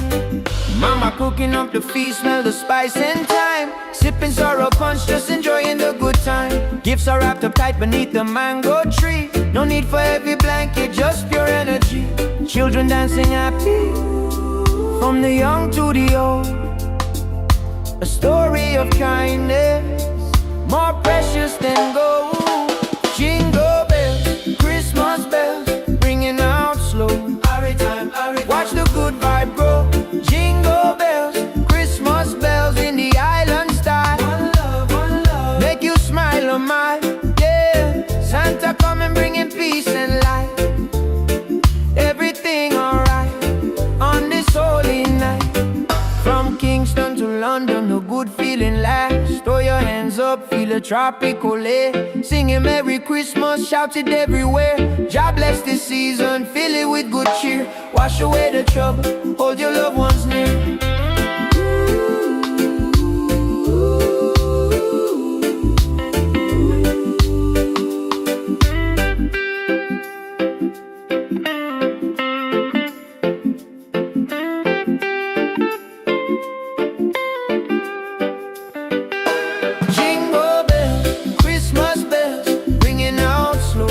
Mama cooking up the feast, smell the spice and thyme. Sipping sorrow punch, just enjoying the good time. Gifts are wrapped up tight beneath the mango tree. No need for heavy blanket, just pure energy. Children dancing happy, from the young to the old. A story of kindness, more precious than gold. Jingle bells, Christmas bells, ringing out slow. Watch the good vibe grow. Jingle bells, Christmas bells in the island style. One love, make you smile on my yeah. Santa come and bringing peace and light. Everything alright on this holy night. From Kingston to London, the good feeling lasts. Throw your hands up, feel a tropical air. Singing Merry Christmas, shout it everywhere. God bless this season, fill it with good cheer. Wash away the trouble, hold your loved ones near. Jingle bells, Christmas bells, ringing out slow.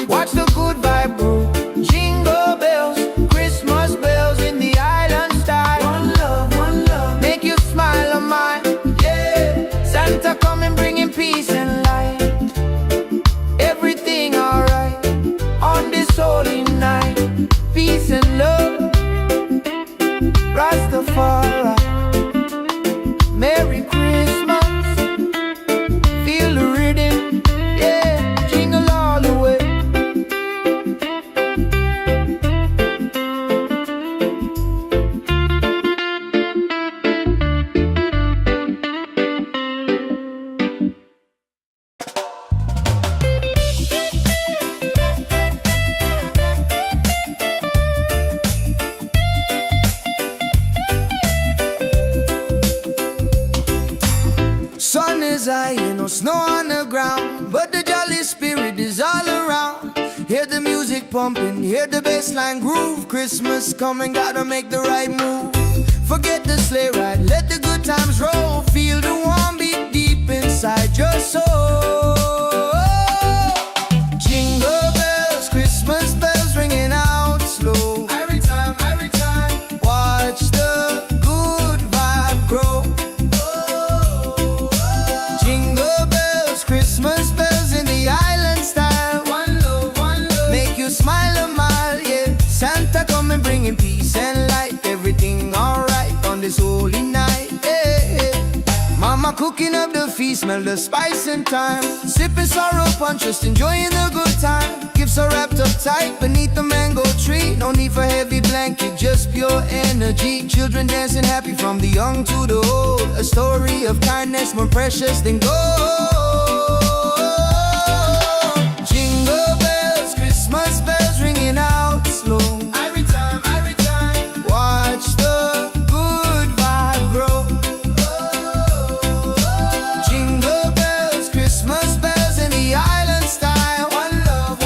Watch the good vibe grow. Jingle bells, Christmas bells in the island style. One love, make you smile on mine. Yeah, Santa coming bringing peace and light. Everything alright on this holy night. Peace and love, Rastafari. Merry Christmas, feel the rhythm, yeah, jingle all the way. Sun is high and no snow on the ground, but the jolly spirit is all around. Hear the music pumping, hear the bass line groove. Christmas coming, gotta make the right move. Forget the sleigh ride, let the good times roll. Feel the warm beat deep inside your soul. Jingle bells, Christmas bells ringing out slow. Every time, watch the good vibe grow. Jingle bells, Christmas bells in the island style. One love, make you smile a mile, yeah. Santa come and bringing peace and light. Everything alright on this holy night, yeah, yeah. Mama Mama cooking up the feast, smell the spice and thyme. Sipping sorrow punch, just enjoying the good time. Gifts are wrapped up tight beneath the mango tree. No need for heavy blanket, just pure energy. Children dancing happy from the young to the old. A story of kindness more precious than gold. Jingle bells, Christmas bells ringing out slow. Every time, watch the good vibe grow. Jingle bells, Christmas bells in the island style. One love,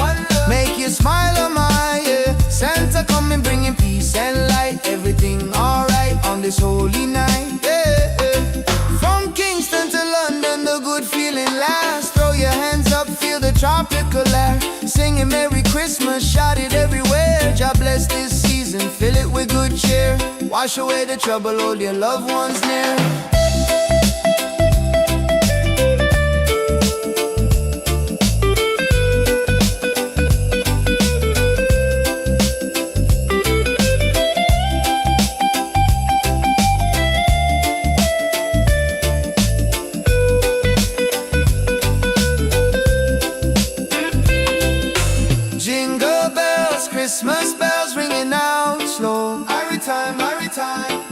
make you smile on my yeah. Santa coming bringing peace and light. Everything alright on this holy night, yeah, yeah. From Kingston to London, the good feeling lasts. Throw your hands up, feel the tropical air. Singing Merry Christmas, shout it everywhere. God bless this season, fill it with good cheer. Wash away the trouble, hold your loved ones near. Jingle bells, Christmas bells ringing out slow. Every time,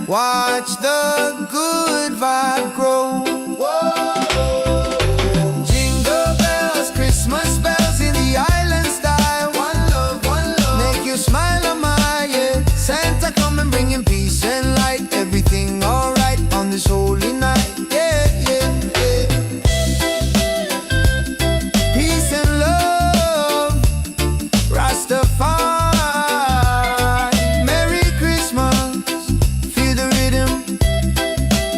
watch the good vibe grow. Whoa. Jingle bells, Christmas bells in the island style. One love, make you smile on my yeah. Santa coming bringing peace and light. Everything alright on this holy night, yeah, yeah, yeah. Peace and love, Rastafari, Merry Christmas, feel the rhythm,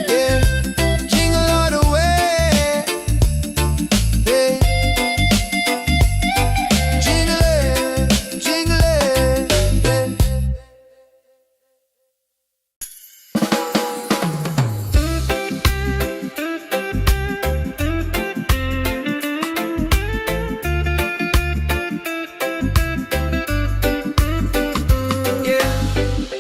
yeah. Jingle all the way, yeah. Jingle it, yeah.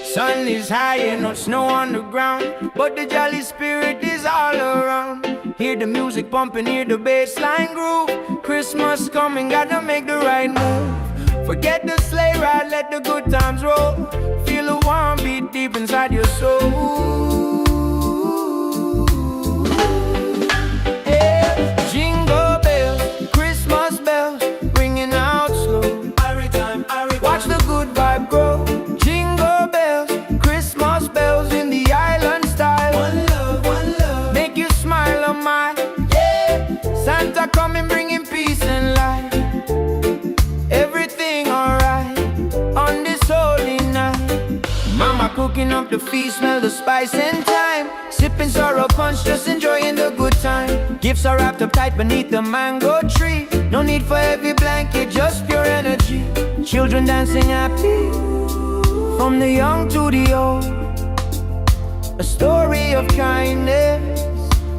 Sun is high and no snow on the ground, but the jolly spirit is all around. Hear the music pumping, hear the bass line groove. Christmas coming, gotta make the right move. Forget the sleigh ride, let the good times roll. Feel a warm beat deep inside your soul. Yeah. Jingle bells, Christmas bells, ringing out slow. Watch the good vibe grow. Jingle bells, Christmas bells in the island style. One love, make you smile on my yeah. Santa coming bringing peace and light. Everything alright on this holy night. Mama cooking up the feast, smell the spice and thyme. Sipping sorrow punch, just enjoying the good time. Gifts are wrapped up tight beneath the mango tree. No need for heavy blanket, just pure energy. Children dancing happy from the young to the old. A story of kindness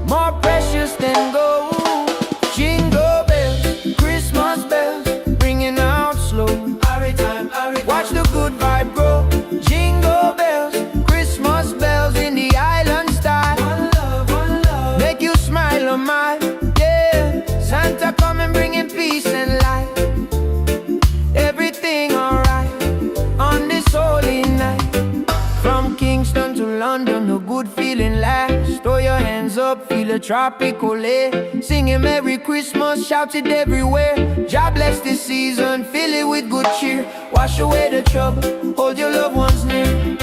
more precious than gold. Jingle bells, Christmas bells, ringing out slow. Watch the good vibe grow. Jingle bells, Christmas bells in the island style. One love, make you smile on my yeah. Santa coming bringing peace and light. Everything alright on this holy night. From Kingston to London, a good feeling lasts. Throw your hands up, feel a tropical air. Singing Merry Christmas, shout it everywhere. God bless this season, fill it with good cheer. Wash away the trouble, hold your loved ones near.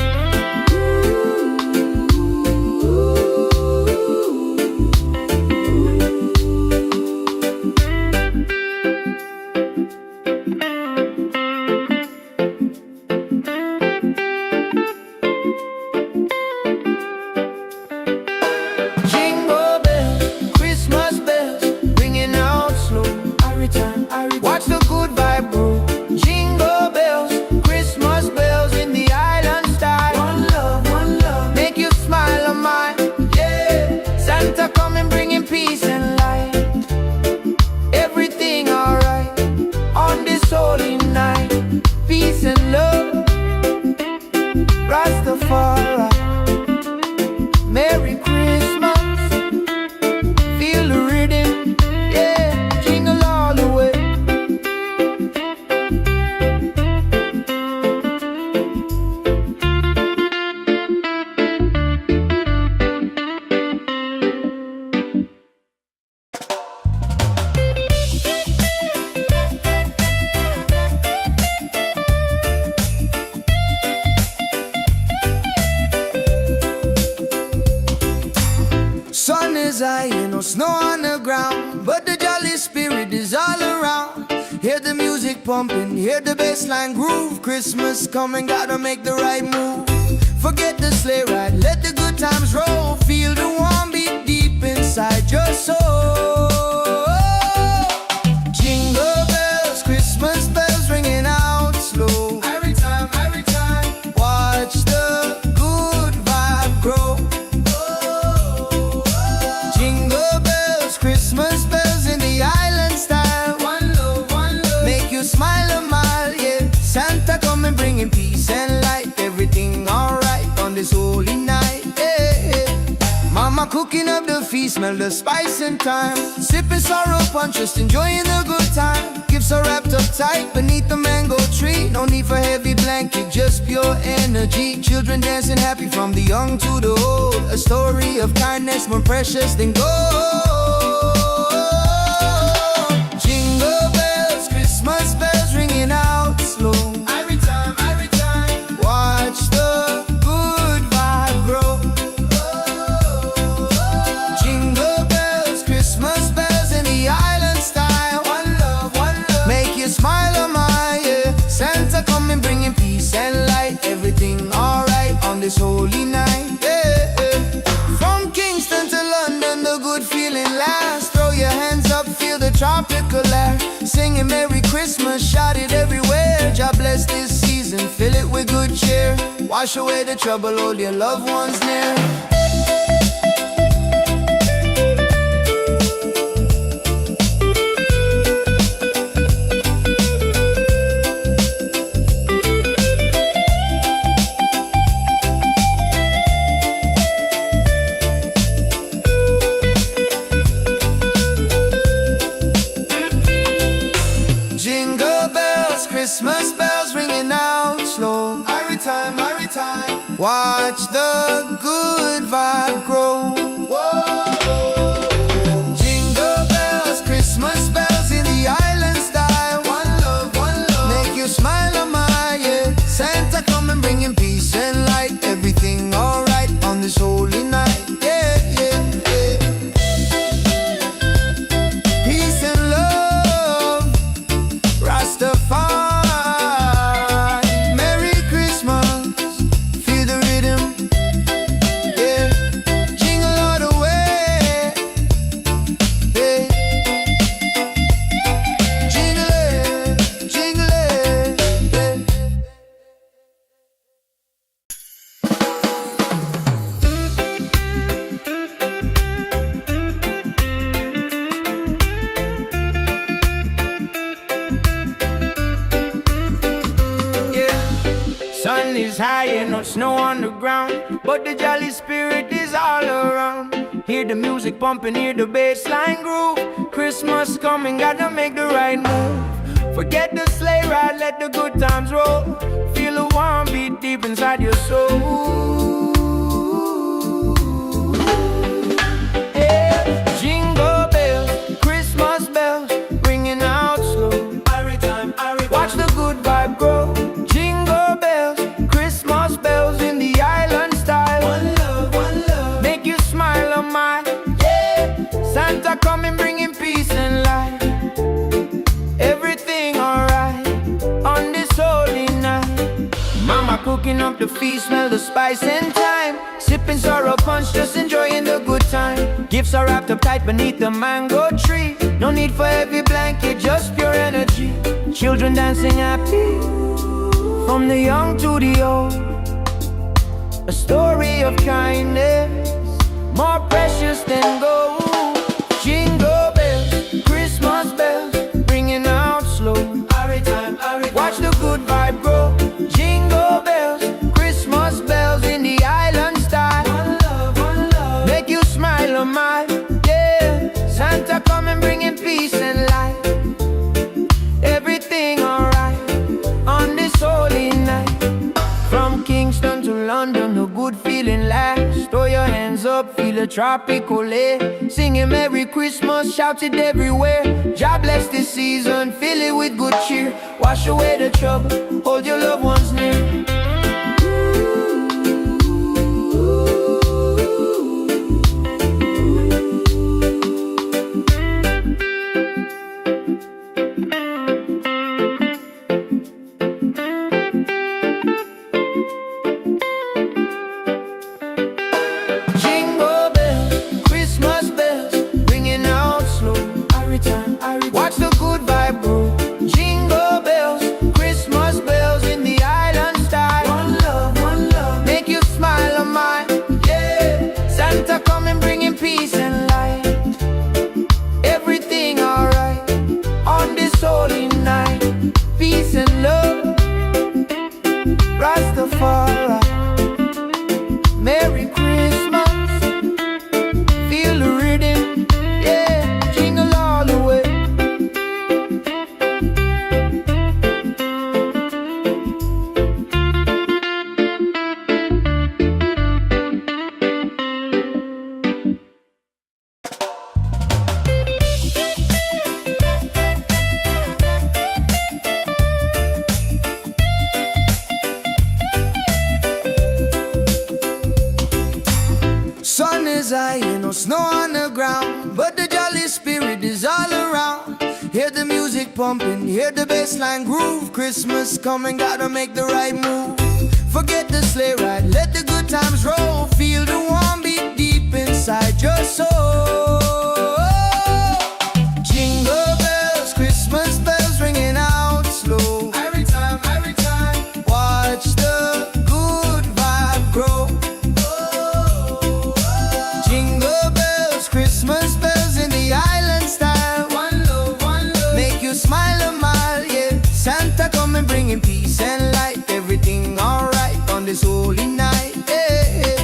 Jingle bells, Christmas bells, ringing out slow. Watch the good vibe grow. Jingle bells, Christmas bells in the island is high, ain't no snow on the ground, but the jolly spirit is all around. Hear the music pumping, hear the bassline groove. Christmas coming, gotta make the right move. Forget the sleigh ride, let the good times roll. Feel the warm beat deep inside your soul. Jingle bells, Christmas bells ringing out slow. Every time, watch the good vibe grow. Jingle bells, Christmas bells in the island style. One love, make you smile a mile, yeah. Santa coming bringing peace and light. Everything alright on this holy night, yeah. Mama cooking up the feast, smell the spice and thyme. Sipping sorrow punch, just enjoying the good time. Gifts are wrapped up tight beneath the mango tree. No need for heavy blanket, just pure energy. Children dancing happy from the young to the old. A story of kindness more precious than gold. Jingle bells, Christmas bells ringing out slow. Every time, watch the good vibe grow. Jingle bells, Christmas bells in the island style. One love, make you smile a mile, yeah. Santa coming bringing peace and light. Everything alright on this holy night, yeah. From Kingston to London, the good feeling lasts. Throw your hands up, feel the tropical air. Singing Merry Christmas, shout it everywhere. God bless this season, fill it with good cheer. Wash away the trouble, hold your loved ones near. Jingle bells, Christmas bells ringing out slow. Every time, watch the good vibe grow. Whoa. Jingle bells, Christmas bells in the island style. One love, make you smile a mile, yeah. Santa coming bringing peace and light. Everything alright on this holy night, yeah, yeah, yeah. Peace and love, Rastafari, Merry Christmas, feel the rhythm, yeah. Jingle all the way, yeah. Jingle it, yeah. Sun is high and no snow on the ground, but the jolly spirit is all around. Hear the music pumping, hear the bassline groove. Christmas coming, gotta make the right move. Forget the sleigh ride, let the good times roll. Feel the warm beat deep inside your soul. Yeah. Jingle bells, Christmas bells, ringing out slow. Watch the good vibe grow. Jingle bells, Christmas bells in the island style. One love, make you smile a mile, yeah. Santa coming bringing peace and light. Everything alright on this holy night. Mama cooking up the feast, smell the spice and thyme. Sipping sorrow punch, just enjoying the good time. Gifts are wrapped up tight beneath the mango tree. No need for heavy blanket, just pure energy. Children dancing happy from the young to the old. A story of kindness more precious than gold. Jingle bells, Christmas bells, ringing out slow. Watch the good vibe grow. Jingle bells, Christmas bells in the island style. One love, make you smile a mile, yeah. Santa coming bringing peace and light. Everything alright on this holy night. From Kingston to London, the good feeling lasts. Throw your hands up, feel the tropical air. Singing Merry Christmas, shout it everywhere. God bless this season, fill it with good cheer. Wash away the trouble, hold your loved ones near. is high, ain't no snow on the ground, but the jolly spirit is all around. Hear the music pumping, hear the bassline groove. Christmas coming, gotta make the right move. Forget the sleigh ride, let the good times roll. Feel the warm beat deep inside your soul. Jingle bells, Christmas bells ringing out slow. Every time, watch the good vibe grow. Jingle bells, Christmas bells in the island style. One love, make you smile a mile, yeah. Santa coming bringing peace and light. Everything alright on this holy night, yeah.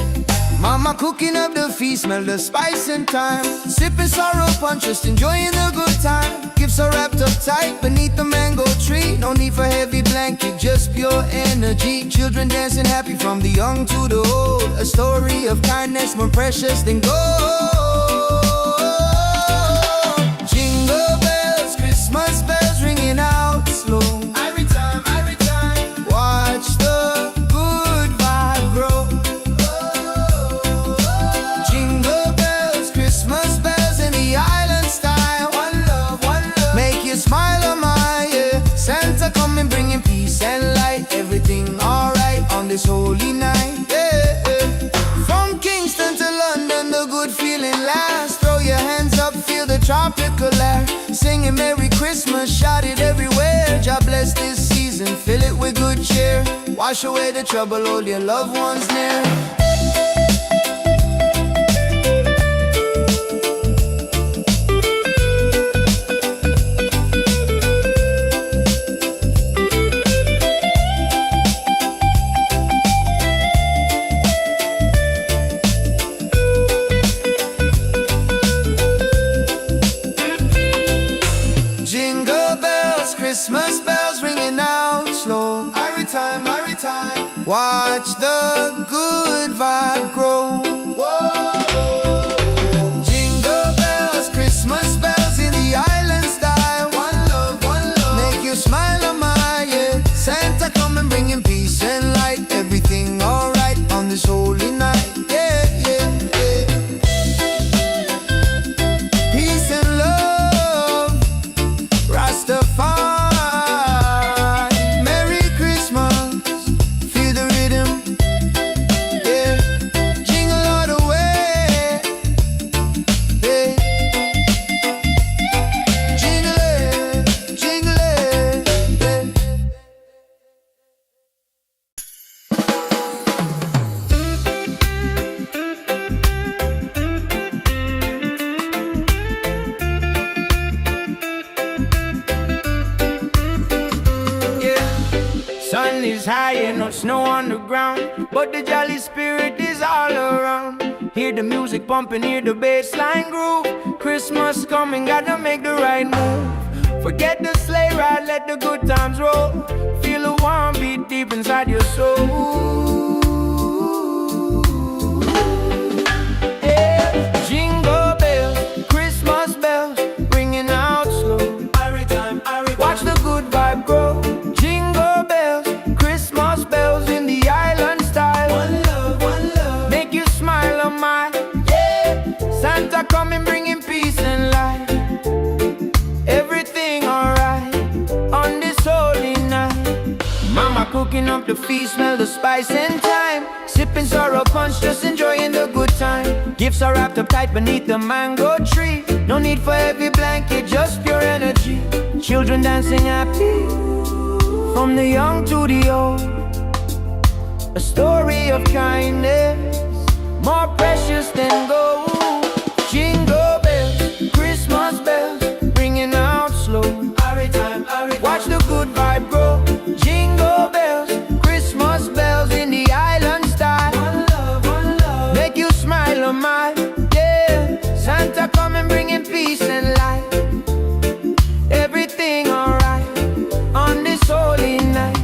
Mama cooking up the feast, smell the spice and thyme. Sipping sorrow punch, just enjoying the good time. Gifts are wrapped up tight beneath the mango tree. No need for heavy blanket, just pure energy. Children dancing happy from the young to the old. A story of kindness more precious than gold. Jingle bells, Christmas bells ringing out slow. Every time, watch the good vibe grow. Jingle bells, Christmas bells in the island style. One love, make you smile a mile, yeah. Santa coming bringing peace and light. Everything alright on this holy night, yeah. From Kingston to London, the good feeling lasts. Throw your hands up, feel the tropical air. Singing Merry Christmas, shout it everywhere. God bless this season, fill it with good cheer. Wash away the trouble, hold your loved ones near. Jingle bells, Christmas bells ringing out slow. Every time, watch the good vibe grow. Whoa. Jingle bells, Christmas bells in the island style. One love, make you smile a mile, yeah. Santa coming bringing peace and light. Everything alright on this holy night, yeah, yeah, yeah. Peace and love, Rastafari. Merry Christmas, feel the rhythm, yeah. Jingle all the way, yeah. Jingle it, yeah. Sun is high and no snow on the ground, but the jolly spirit is all around. Hear the music pumping, hear the bassline groove. Christmas coming, gotta make the right move. Forget the sleigh ride, let the good times roll. Feel the warm beat deep inside your soul. Yeah. Jingle bells, Christmas bells, ringing out slow. Watch the good vibe grow. Jingle bells, Christmas bells in the island style. One love, make you smile a mile, yeah. Santa coming bringing peace and light. Everything alright on this holy night. Mama cooking up the feast, smell the spice and thyme. Sipping sorrow punch, just enjoying the good time. Gifts are wrapped up tight beneath the mango tree. No need for heavy blanket, just pure energy. Children dancing happy from the young to the old. A story of kindness more precious than gold. Jingle bells, Christmas bells, ringing out slow. Watch the good vibe grow. Jingle bells, Christmas bells in the island style. One love, make you smile a mile, yeah. Santa coming bringing peace and light. Everything alright on this holy night.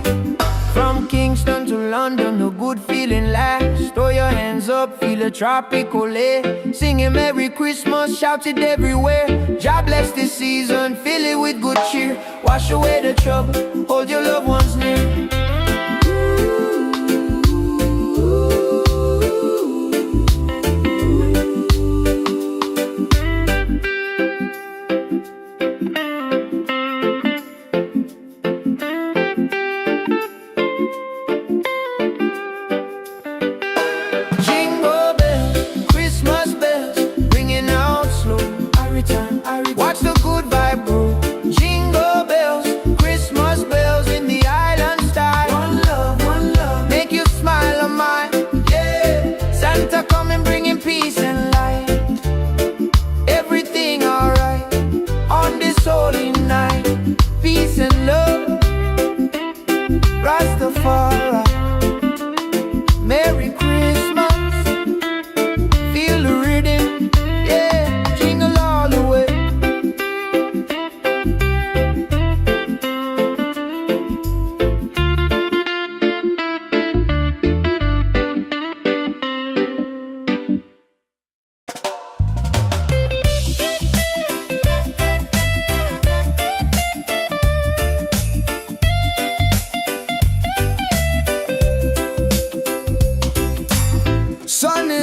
From Kingston to London, the good feeling lasts. Throw your hands up, feel a tropical air. Singing Merry Christmas, shout it everywhere. God bless this season, fill it with good cheer. Wash away the trouble, hold your loved ones near.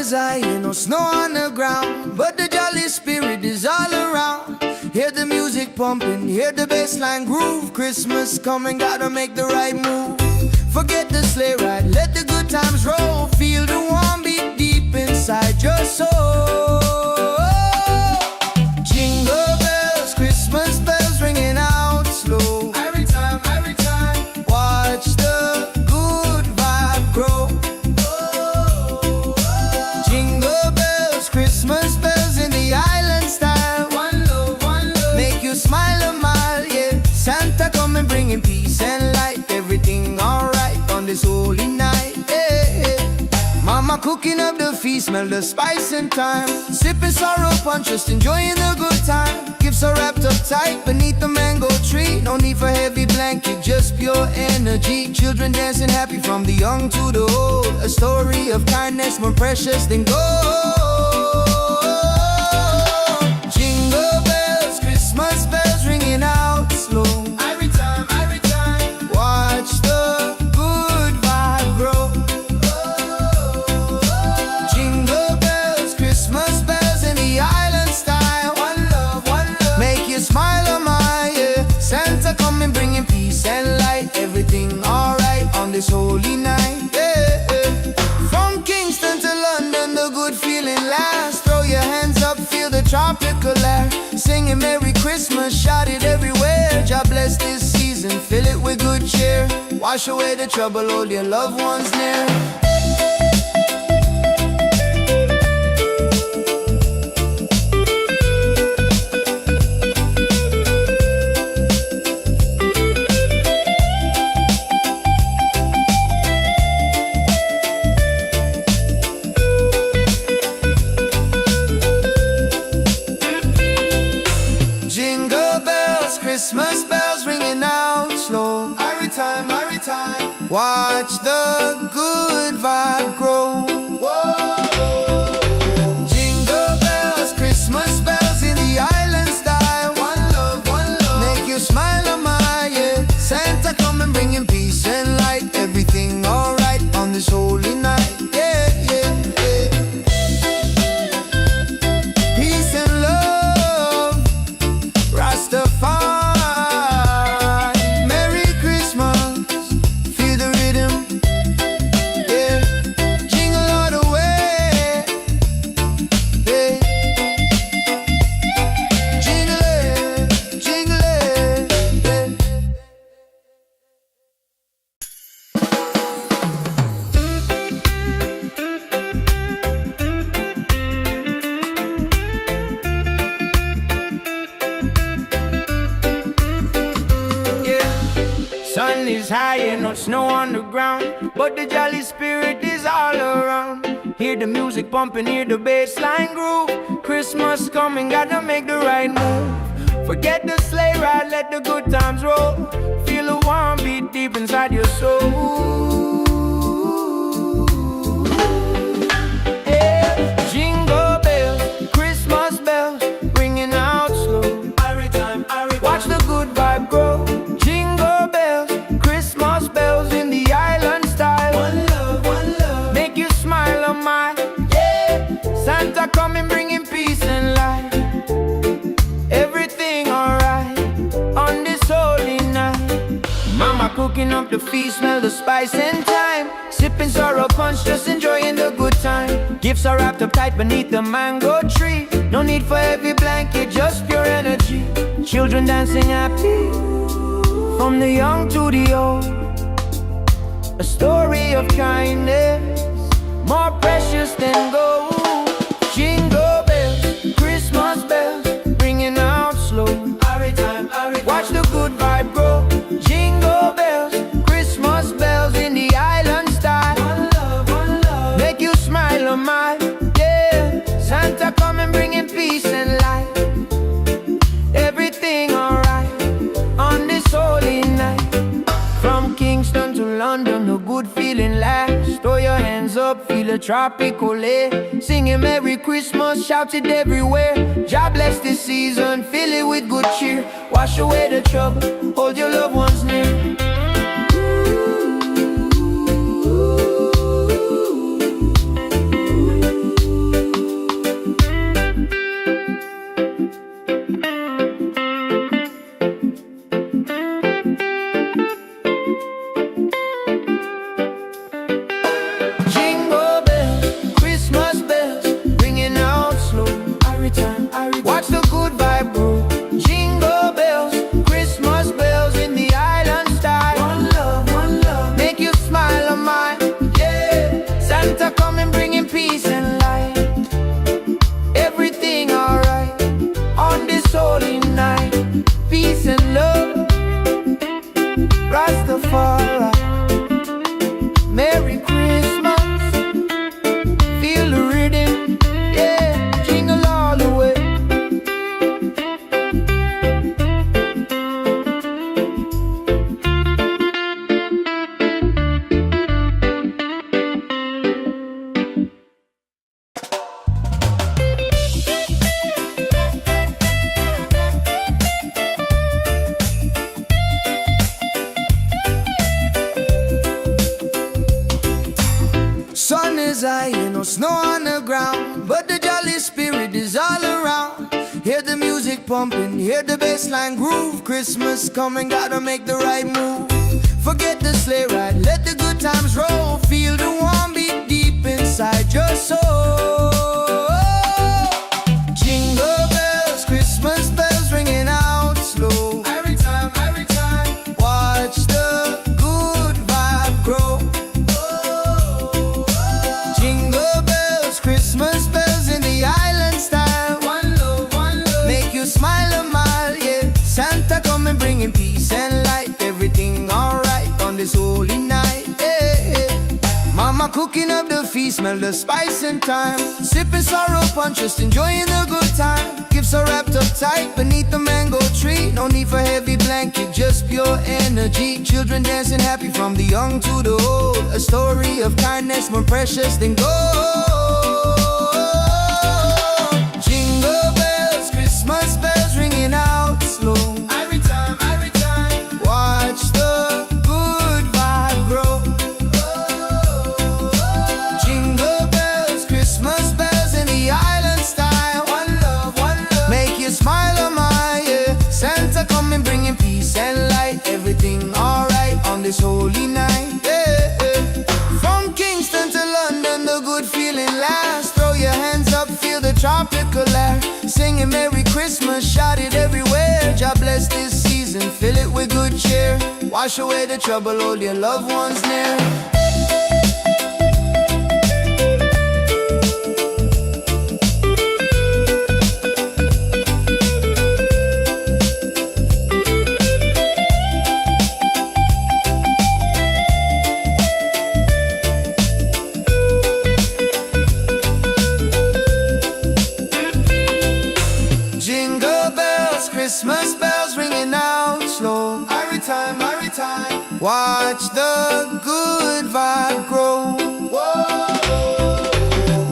is high, ain't no snow on the ground, but the jolly spirit is all around. Hear the music pumping, hear the bassline groove. Christmas coming, gotta make the right move. Forget the sleigh ride, let the good times roll. Feel the warm beat deep inside your soul. Jingle bells, Christmas bells ringing out slow. Every time, watch the good vibe grow. Jingle bells, Christmas bells in the island style. One love, make you smile a mile, yeah. Santa coming bringing peace and light. Everything alright on this holy night, yeah. Mama cooking up the feast, smell the spice and thyme. Sipping sorrow punch, just enjoying the good time. Gifts are wrapped up tight beneath the mango tree. No need for heavy blanket, just pure energy. Children dancing happy from the young to the old. A story of kindness more precious than gold. Jingle bells, Christmas bells ringing out slow. Every time, watch the good vibe grow. Jingle bells, Christmas bells in the island style. One love, make you smile a mile, yeah. Santa coming bringing peace and light. Everything alright on this holy night, yeah. From Kingston to London, the good feeling lasts. Throw your hands up, feel the tropical air. Singing Merry Christmas, shout it everywhere. God bless this season, fill it with good cheer. Wash away the trouble, hold your loved ones near. Jingle bells, Christmas bells ringing out slow. Every time, watch the good vibe grow. Whoa. Jingle bells, Christmas bells in the island style. One love, make you smile a mile, yeah. Santa coming bringing peace and light. Everything alright on this holy night, yeah, yeah, yeah. Peace and love, Rastafari. Merry Christmas, feel the rhythm, yeah. Jingle all the way, yeah. Jingle it, yeah. Sun is high and no snow on the ground, but the jolly spirit is all around. Hear the music pumping, hear the bassline groove. Christmas coming, gotta make the right move. Forget the sleigh ride, let the good times roll. Feel the warm beat deep inside your soul. Yeah. Jingle bells, Christmas bells, ringing out slow. Watch the good vibe grow. Jingle bells, Christmas bells in the island style. One love, make you smile a mile, yeah. Santa coming bringing peace and light. Everything alright on this holy night. Mama cooking up the feast, smell the spice and thyme. Sipping sorrow punch, just enjoying the good time. Gifts are wrapped up tight beneath the mango tree. No need for heavy blanket, just pure energy. Children dancing happy, from the young to the old. A story of kindness, more precious than gold. Jingle bells, Christmas bells, ringing out slow. Watch the good vibe grow. Jingle bells, Christmas bells in the island style. One love, make you smile a mile, yeah. Santa coming bringing peace and light. Everything alright on this holy night. From Kingston to London, a good feeling lasts. Throw your hands up, feel a tropical air. Singing Merry Christmas, shout it everywhere. God bless this season, fill it with good cheer. Wash away the trouble, hold your loved ones near. coming bringing peace and light. Everything alright on this holy night. Peace and love, Rastafari. Merry Christmas, feel the rhythm, yeah, jingle all the way. Sun is high, no snow on the ground, but the jolly spirit is all around. Hear the music pumping, hear the bassline groove. Christmas coming, gotta make the right move. Forget the sleigh ride, let the good times roll. Feel the warm beat deep inside your soul. Jingle bells, Christmas bells ringing out slow. Every time, watch the good vibe grow. Jingle bells, Christmas bells in the island style. One love, make you smile a mile, yeah. Santa coming bringing peace and light. Everything alright on this holy night, yeah. Mama cooking up the feast, smell the spice and thyme. Sipping sorrow punch, just enjoying the good time. Gifts are wrapped up tight beneath the mango tree. No need for heavy blanket, just pure energy. Children dancing happy from the young to the old. A story of kindness more precious than gold. Jingle bells, Christmas bells ringing out slow. Every time, watch the good vibe grow. Jingle bells, Christmas bells in the island style. One love, make you smile a mile, yeah. Santa coming bringing peace and light. Everything alright on this holy night, yeah. From Kingston to London, the good feeling lasts. Throw your hands up, feel the tropical air. Singing Merry Christmas, shout it everywhere. God bless this season, fill it with good cheer. Wash away the trouble, hold your loved ones near. Jingle bells, Christmas bells ringing out slow. Every time, watch the good vibe grow. Whoa.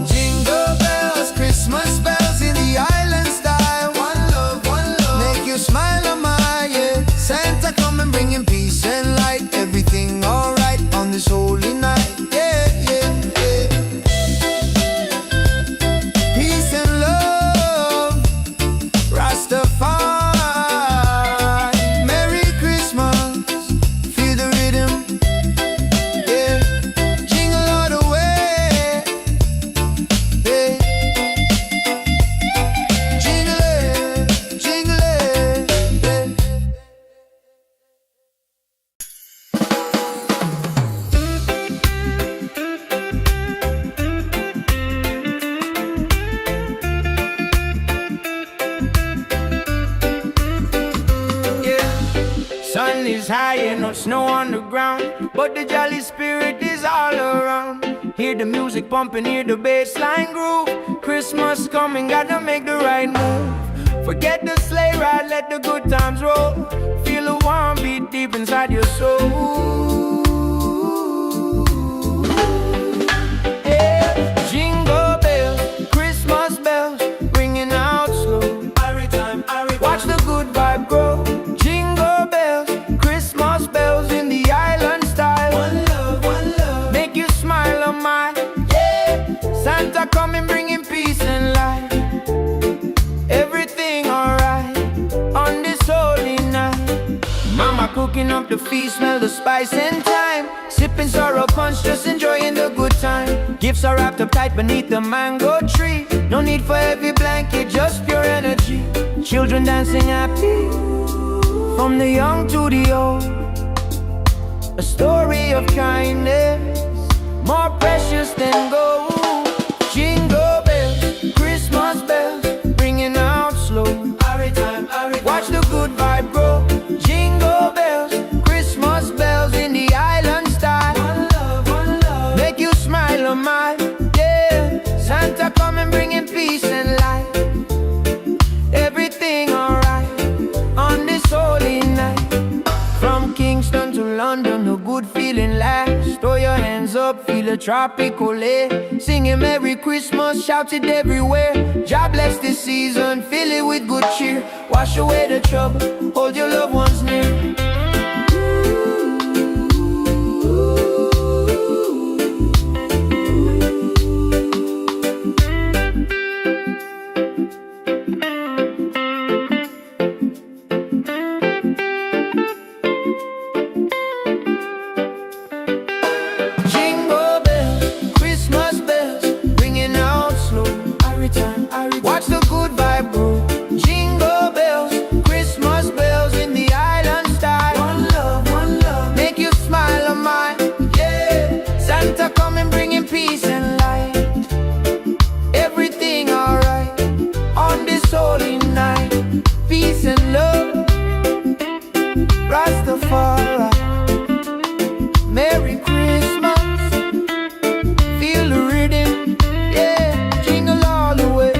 Jingle bells, Christmas bells in the island style. One love, make you smile a mile, yeah. Santa coming bringing peace and light. Everything alright on this holy night, yeah, yeah, yeah. Peace and love, Rastafari. Merry Christmas, feel the rhythm, yeah. Jingle all the way, yeah. Jingle it, yeah. Sun is high and no snow on the ground, but the jolly spirit is all around. Hear the music pumping, hear the bassline groove. Christmas coming, gotta make the right move. Forget the sleigh ride, let the good times roll. Feel the warm beat deep inside your soul. Yeah. Jingle bells, Christmas bells, ringing out slow. Watch the good vibe grow. Jingle bells, Christmas bells in the island style. One love, make you smile a mile, yeah. Santa coming bringing peace and light. Everything alright on this holy night. Mama cooking up the feast, smell the spice and thyme. Sipping sorrow punch, just enjoying the good time. Gifts are wrapped up tight beneath the mango tree. No need for heavy blanket, just pure energy. Children dancing happy, from the young to the old. A story of kindness, more precious than gold. tropically. Singing Merry Christmas, shout it everywhere. God bless this season, fill it with good cheer. Wash away the trouble, hold your loved ones near. Watch the good vibe grow. Jingle bells, Christmas bells in the island style. One love, make you smile on mine. Yeah, Santa coming bringing peace and light. Everything alright on this holy night. Peace and love, Rastafari. Merry Christmas, feel the rhythm. Yeah, jingle all the way.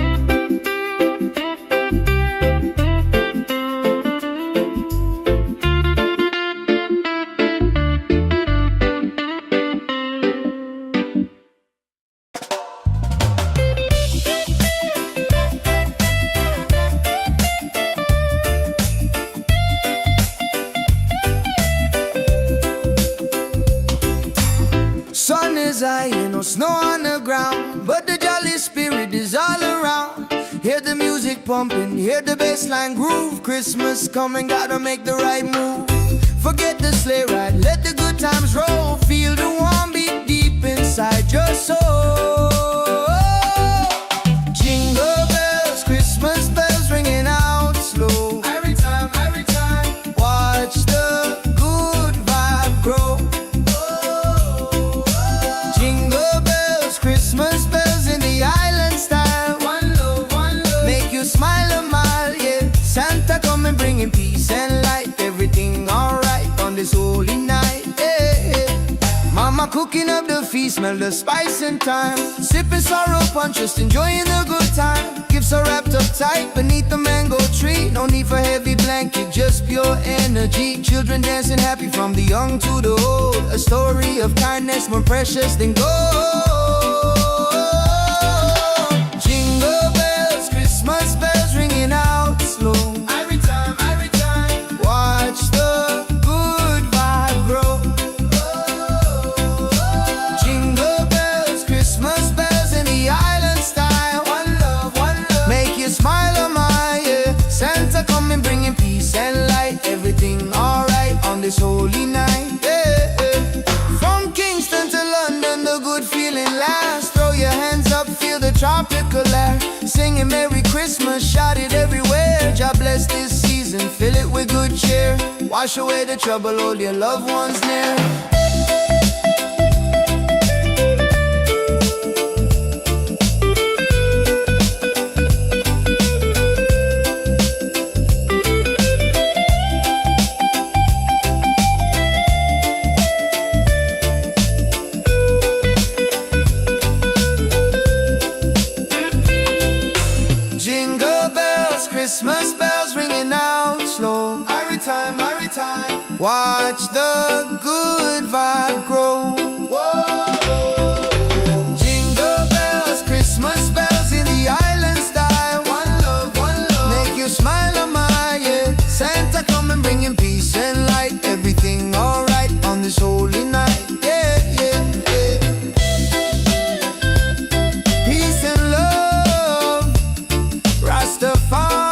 Sun is high, no snow on the ground, but the jolly spirit is all around. Hear the music pumping, hear the bassline groove. Christmas coming, gotta make the right move. Forget the sleigh ride, let the good times roll. Feel the warm beat deep inside your soul. Jingle bells, Christmas bells ringing out slow. Every time, watch the good vibe grow. Christmas bells in the island style. One love, make you smile a mile, yeah. Santa coming bringing peace and light. Everything alright on this holy night, yeah. Mama cooking up the feast, smell the spice and thyme. Sipping sorrow punch, just enjoying the good time. Gifts are wrapped up tight beneath the mango tree. No need for heavy blanket, just pure energy. Children dancing happy from the young to the old. A story of kindness more precious than gold. Jingle bells, Christmas bells ringing out slow. Every time, watch the good vibe grow. Jingle bells, Christmas bells in the island style. One love, make you smile on my, yeah. Santa coming bringing peace and light. Everything alright on this holy night, yeah. From Kingston to London, the good feeling lasts. Throw your hands up, feel the tropical air. Singing Merry Christmas, shout it everywhere. God bless this season, fill it with good cheer. Wash away the trouble, hold your loved ones near. Christmas bells ringing out slow. Every time, watch the good vibe grow. Whoa. Jingle bells, Christmas bells in the island style. One love, make you smile on my, yeah. Santa coming bringing peace and light. Everything alright on this holy night, yeah. Peace and love, Rastafari.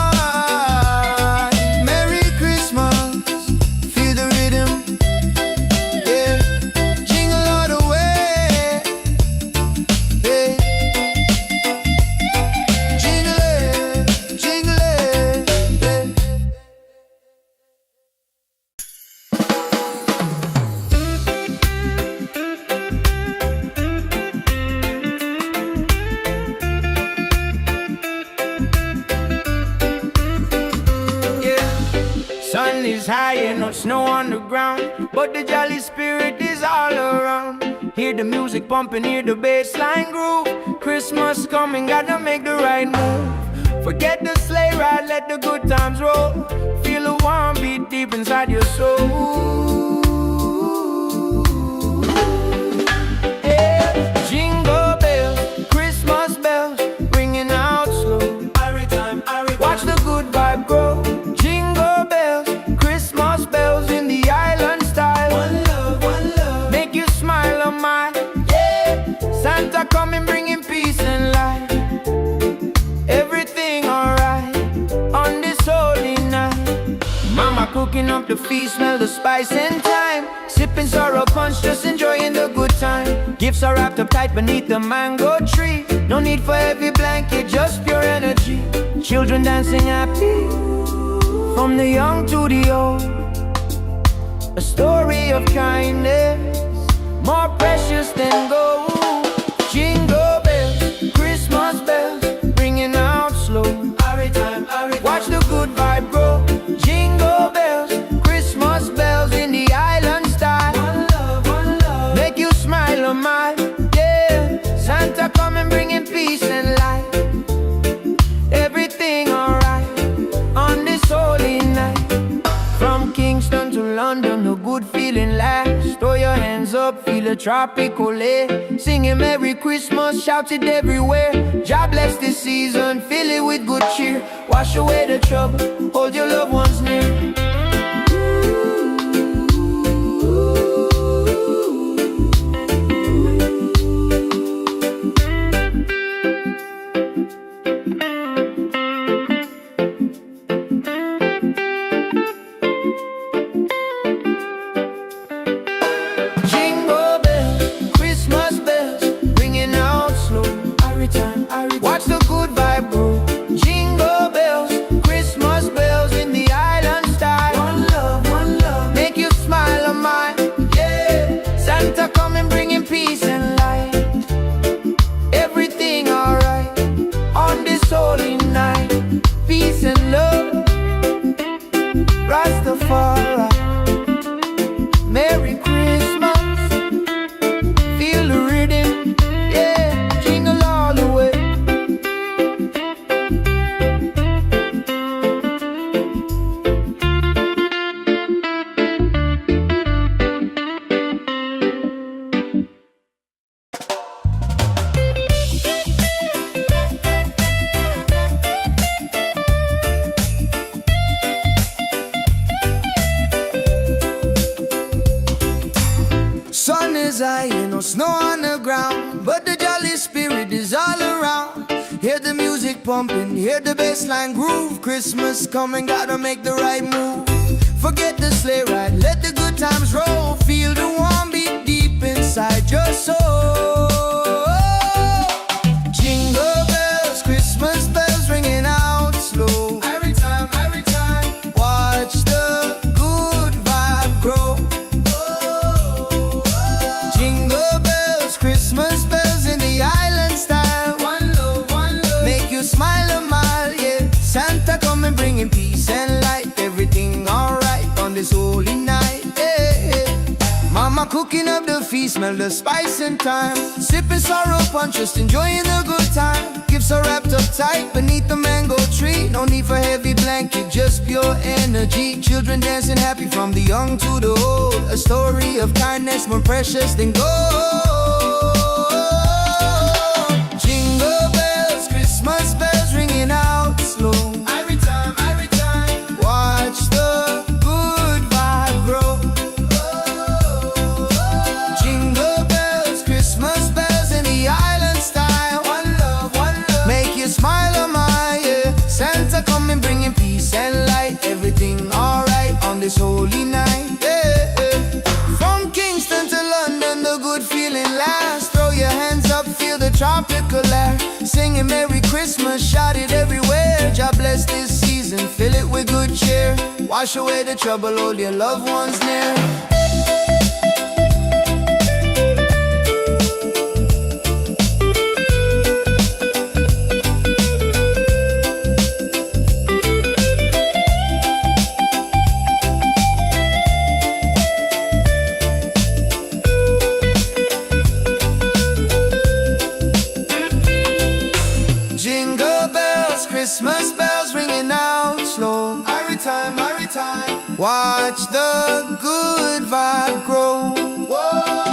Sun is high and no snow on the ground, but the jolly spirit is all around. Hear the music pumping, hear the bassline groove. Christmas coming, gotta make the right move. Forget the sleigh ride, let the good times roll. Feel the warm beat deep inside your soul. Yeah. feast, smell the spice and thyme. Sipping sorrow punch, just enjoying the good time. Gifts are wrapped up tight beneath the mango tree. No need for heavy blanket, just pure energy. Children dancing happy, from the young to the old. A story of kindness, more precious than gold. Jingle bells, Christmas bells, ringing out slow. Watch the good vibe grow. Jingle bells, Christmas bells in the island style. One love, make you smile a mile. Yeah, Santa coming bringing peace and light. Everything alright on this holy night. From Kingston to London, a good feeling lasts. Throw your hands up, feel a tropical air. Singing Merry Christmas, shout it everywhere. God bless this season, fill it with good cheer. Wash away the trouble, hold your loved ones near. Watch the good vibe grow. Jingle bells, Christmas bells in the island style. One love, make you smile a mile. Yeah, Santa coming bringing peace and light. Everything alright on this holy night. Peace and love, Rastafari. Merry Christmas, feel the rhythm. Yeah, jingle all the way. Sun is high, no snow on the ground, but the jolly spirit is all around. Hear the music pumping, hear the bassline groove. Christmas coming, gotta make the right move. Forget the sleigh ride, let the good times roll. Feel the warm beat deep inside your soul. Jingle bells, Christmas bells ringing out slow. Every time, watch the good vibe grow. Christmas bells in the island style. One love, make you smile a mile. Yeah, Santa coming bringing peace and light. Everything alright on this holy night. Yeah, Mama cooking up the feast, smell the spice and thyme. Sipping sorrow punch, just enjoying the good time. Gifts are wrapped up tight beneath the mango tree. No need for heavy blanket, just pure energy. Children dancing happy from the young to the old. A story of kindness more precious than gold. Jingle bells, Christmas bells ringing out slow. Every time, watch the good vibe grow. Jingle bells, Christmas bells in the island style. One love, make you smile a mile. Yeah, Santa coming bringing peace and light. Everything alright on this holy night. Yeah, from Kingston to London, the good feeling lasts. Throw your hands up, feel the tropical air. Singing Merry Christmas, shout it everywhere. God bless this season, fill it with good cheer. Wash away the trouble, hold your loved ones near. Christmas bells ringing out slow. Every time, watch the good vibe grow. Whoa.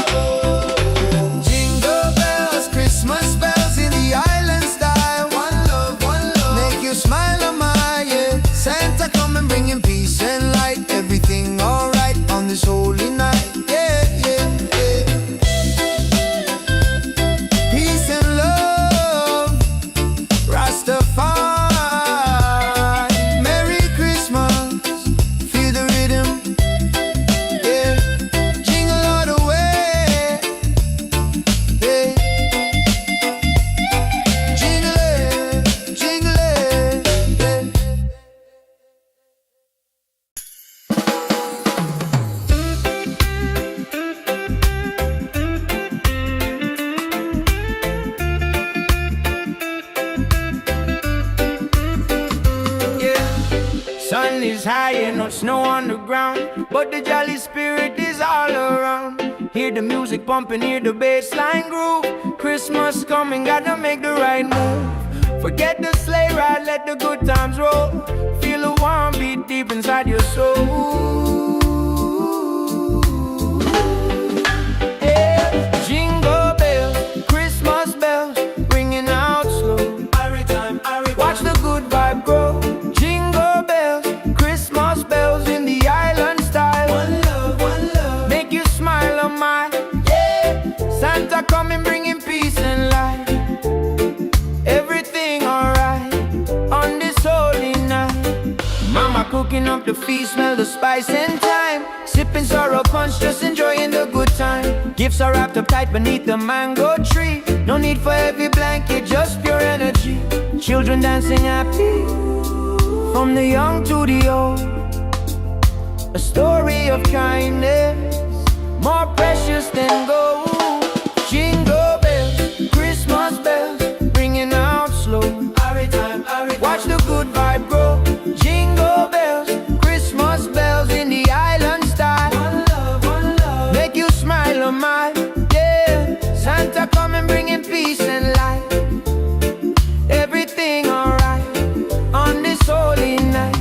Jingle bells, Christmas bells in the island style. One love, make you smile a mile. Yeah, Santa coming bringing peace and light. Everything alright on this holy night. Yeah. Peace and love, Rastafari. Merry Christmas, feel the rhythm. heaven is high and no snow on the ground, but the jolly spirit is all around. Hear the music pumping, hear the bass line groove. Christmas coming, gotta make the right move. Forget the sleigh ride, let the good times roll. Feel the warm beat deep inside your soul. Yeah. Jingle bells, Christmas bells, ringing out slow. Watch the good vibe grow. Jingle bells, Christmas bells in the island style. One love, make you smile on my, yeah. Santa coming bringing peace and light. Everything alright on this holy night. Mama cooking up the feast, smell the spice and thyme. Sipping sorrow punch, just enjoying the good time. Gifts are wrapped up tight beneath the mango tree. No need for heavy blanket, just pure energy. Children dancing happy, from the young to the old. A story of kindness, more precious than gold. Jingle bells, Christmas bells, ringing out slow. Watch the good vibe grow. Jingle bells, Christmas bells in the island style. One love, make you smile on my, yeah. Santa coming bringing peace and light. Everything alright on this holy night.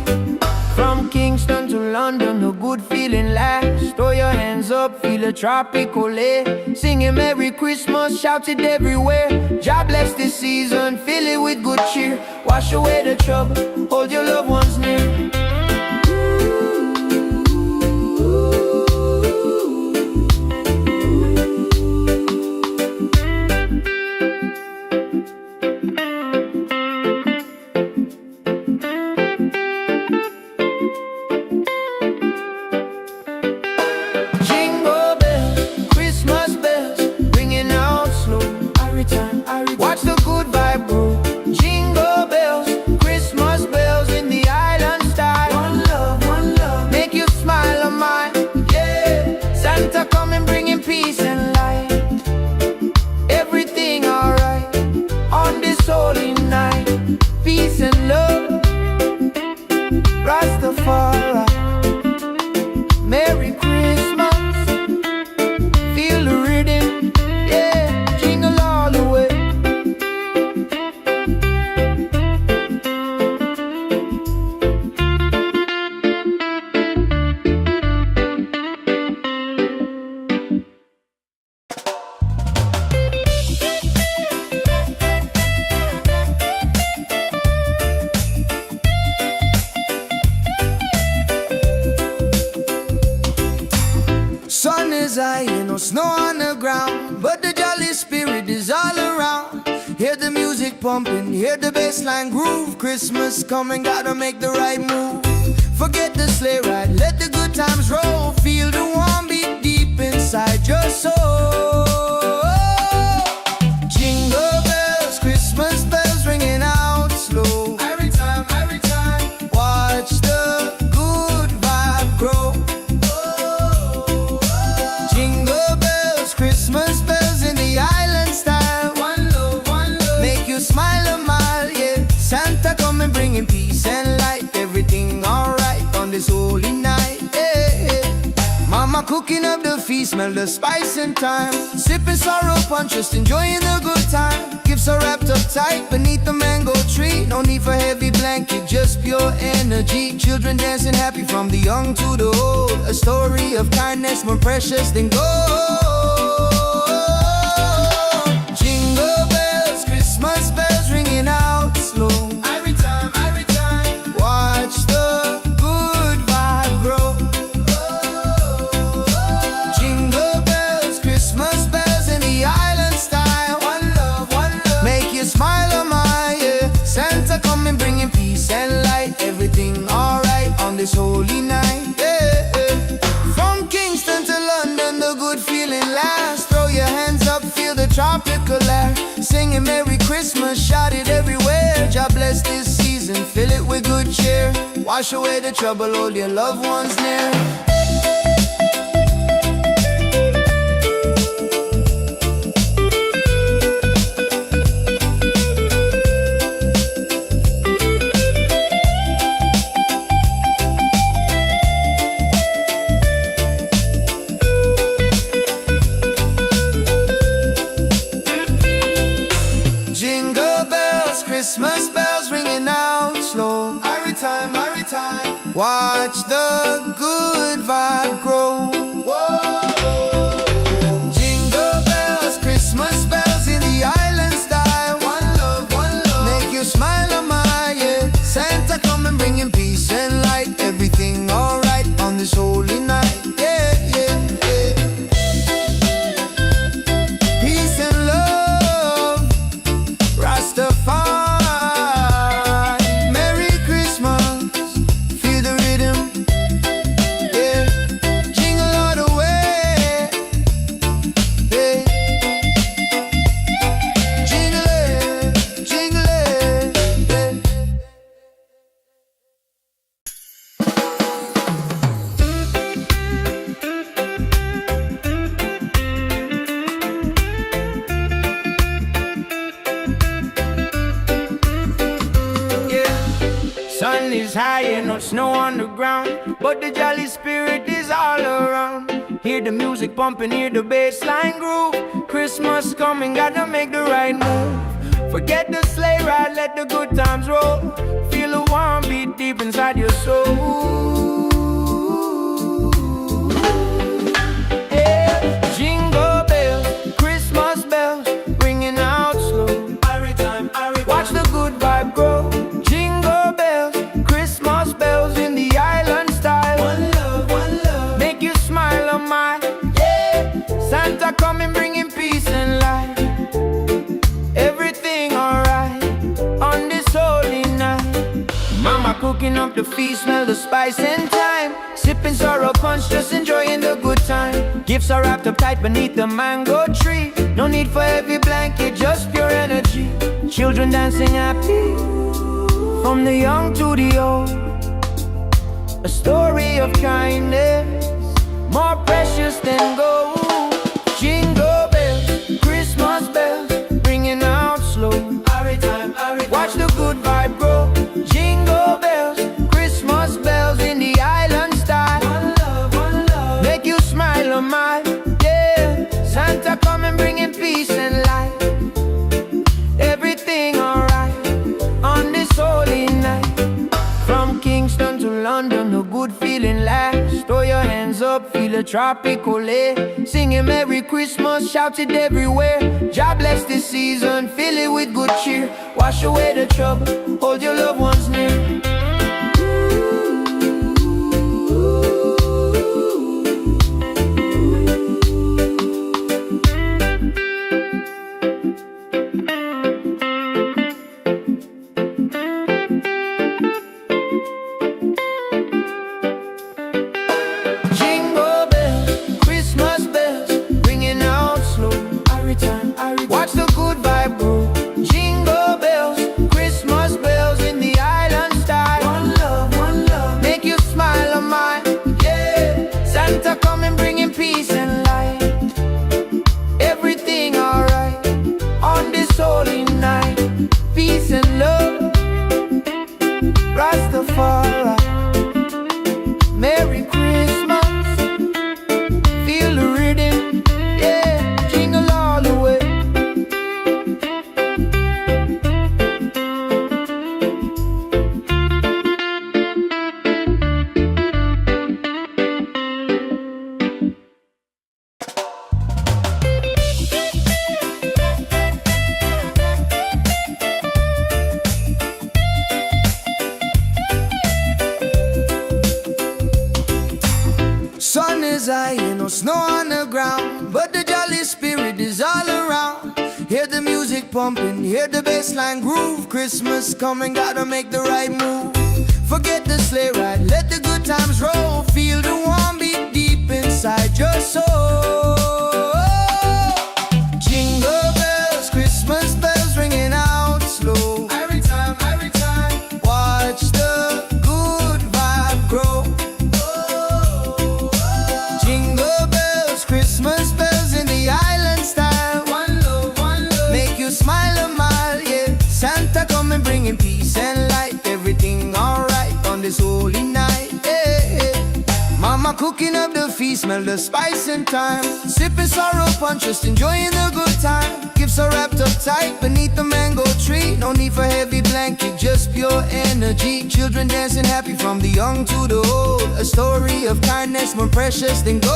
From Kingston to London, a good feeling lasts. Throw your hands up, feel a tropical air. Singing Merry Christmas, shout it everywhere. God bless this season, fill it with good cheer. Wash away the trouble, hold your loved ones near. Watch the good vibe grow. Jingle bells, Christmas bells in the island style. One love, make you smile on mine, yeah. Santa coming bringing peace and light. Everything alright on this holy night. Peace and love, Rastafari. Merry Christmas, feel the rhythm, yeah. Jingle all the way. Sun is high and no snow on the ground, but the jolly spirit is all around. Hear the music pumping, hear the bass line groove. Christmas coming, gotta make the right move. Forget the sleigh ride, let the good times roll. Feel the warm beat deep inside your soul. Jingle bells, Christmas bells ringing out slow. Every time, watch the good vibe grow. Jingle bells, Christmas bells in the island style. One love, make you smile a mile, yeah. Santa coming bringing peace and light. Everything alright on this holy night, yeah. Mama cooking up the feast, smell the spice and thyme. Sipping sorrow punch, just enjoying the good time. Gifts are wrapped up tight beneath the mango tree. No need for heavy blanket, just pure energy. Children dancing happy from the young to the old. A story of kindness more precious than gold. Jingle bells, Christmas bells ringing out slow. Every time, watch the good vibe grow. Jingle bells, Christmas bells in the island style. One love, make you smile on my, yeah. Santa coming bringing peace and light. Everything alright on this holy night, yeah. From Kingston to London, the good feeling lasts. Throw your hands up, feel the tropical air. Singing Merry Christmas, shout it everywhere. God bless this season, fill it with good cheer. Wash away the trouble, hold your loved ones near. Jingle bells, Christmas bells ringing out slow. Every time, watch the good vibe grow. Whoa. Jingle bells, Christmas bells in the island style. One love, make you smile on my yeah. Santa come and bringing peace and light. Everything alright on this holy night. Sun is high and no snow on the ground, but the jolly spirit is all around. Hear the music pumping, hear the bass line groove. Christmas coming, gotta make the right move. Forget the sleigh ride, let the good times roll. Feel a warm beat deep inside your soul. Yeah. Jingle bells, Christmas bells, ringing out slow. Watch the good vibe grow. Jingle bells, Christmas bells in the island style. One love, make you smile on my yeah. Santa coming bringing peace and light. Everything alright on this holy night. Mama cooking up the feast, smell the spice and thyme. Sipping sorrow punch, just enjoying the good time. Gifts are wrapped up tight beneath the mango tree. No need for heavy blanket, just pure energy. Children dancing happy, from the young to the old. A story of kindness, more precious than gold. Jingle bells, Christmas bells, ringing out slow. Watch the good vibe grow. Jingle bells, Christmas bells in the island style. One love, make you smile on my yeah. Santa coming bringing peace and light. Everything alright on this holy night. From Kingston to London, a good feeling lasts. Throw your hands up, feel a tropical air. Singing Merry Christmas, shout it everywhere. God bless this season, fill it with good cheer. Wash away the trouble, hold your loved ones near. Watch the good vibe grow. Jingle bells, Christmas bells in the island style. One love, make you smile on my yeah. Santa coming bringing peace and light. Everything alright on this holy night. Peace and love, Rastafari. Merry Christmas, feel the rhythm, yeah. Jingle all the way. Sun is high and no snow on the ground, but the jolly spirit is all around. Hear the music pumping, hear the bass line groove. Christmas coming, gotta make the right move. Forget the sleigh ride, let the good times roll. Feel the warm beat deep inside your soul. Jingle bells, Christmas bells ringing out slow. Every time, watch the good vibe grow. Jingle bells, Christmas bells in the island style. One love, make you smile a mile, yeah. Santa come and bringing peace and light. Everything alright on this holy night, yeah. Mama cooking up the feast, smell the spice and thyme. Sipping sorrow punch, just enjoying the good time. Gifts Gifts are wrapped up tight beneath the mango tree. No need for heavy blanket, just pure energy. Children dancing happy from the young to the old. A story of kindness more precious than gold.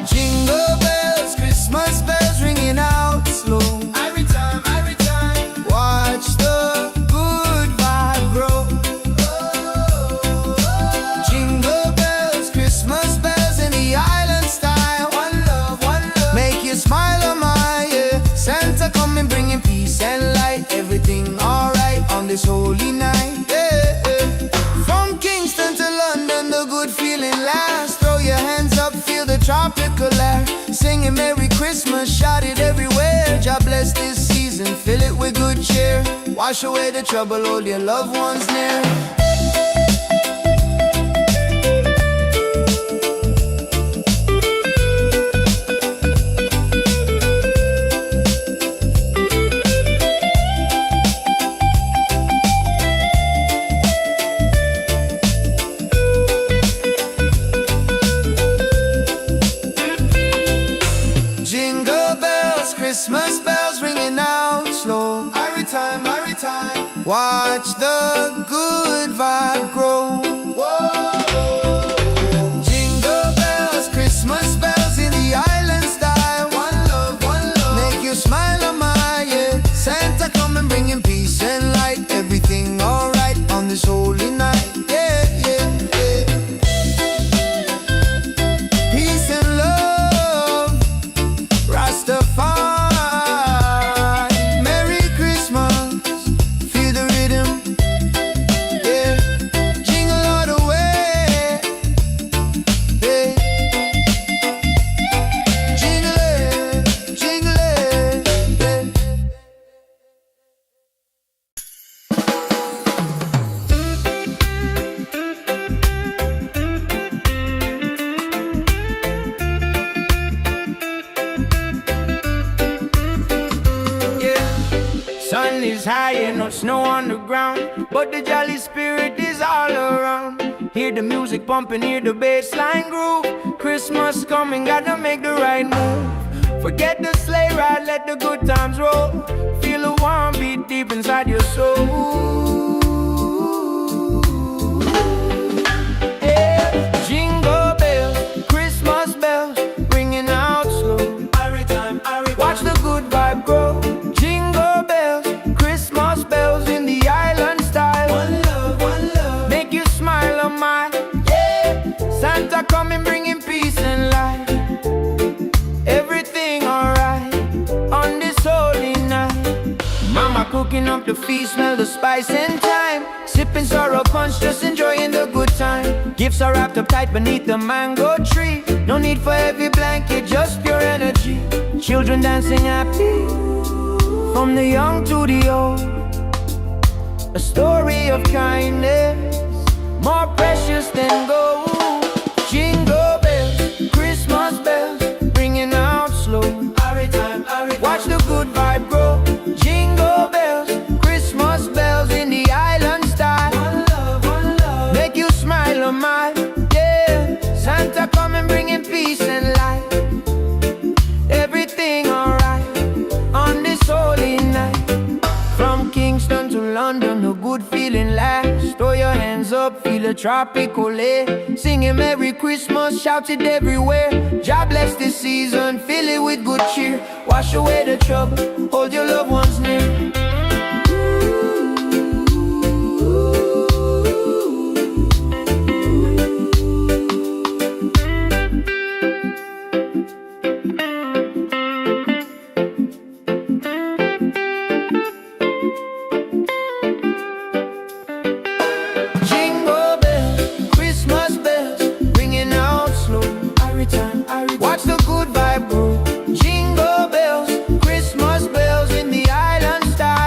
Jingle bells, Christmas bells ringing out slow. Every time, watch the good vibe grow. Jingle bells, Christmas bells in the island style. One love, make you smile on my yeah. Santa coming bringing peace and light. Everything alright on this holy night, yeah, yeah. From Kingston to London, the good feeling lasts. Throw your hands up, feel the tropical air. Singing Merry Christmas, shout it everywhere. God bless this season, fill it with good cheer. Wash away the trouble, hold your loved ones near. Christmas bells ringing out slow. Every time, watch the good vibe grow. Whoa. Jingle bells, Christmas bells in the island style. One love, make you smile on my yeah. Santa coming bringing peace and light. Everything alright on this holy night, yeah, yeah, yeah. Peace and love, Rastafari. Sun is high and no snow on the ground, but the jolly spirit is all around. Hear the music pumping, hear the bass line groove. Christmas coming, gotta make the right move. Forget the sleigh ride, let the good times roll. Feel a warm beat deep inside your soul. Yeah. Jingle bells, Christmas bells, ringing out slow. Watch the good vibe grow. Jingle bells, Christmas bells in the island style. One love, make you smile on my yeah. Santa coming bringing peace and light. Everything alright on this holy night. Mama cooking up the feast, smell the spice and thyme. Sipping sorrow punch, just enjoying the good time. Gifts are wrapped up tight beneath the mango tree. No need for heavy blanket, just pure energy. Children dancing happy from the young to the old. A story of kindness more precious than gold. Jingle bells, Christmas bells, ringing out slow. Watch the good vibe grow. Jingle bells, Christmas bells in the island style. One love, make you smile on my yeah. Santa coming bringing peace and light. Everything alright on this holy night. From Kingston to London, a good feeling lasts. Throw your hands up, feel a tropical air. Singing Merry Christmas, shout it everywhere. God bless this season, fill it with good cheer. Wash away the trouble, hold your loved ones near. Watch the good vibe grow. Jingle bells, Christmas bells in the island style.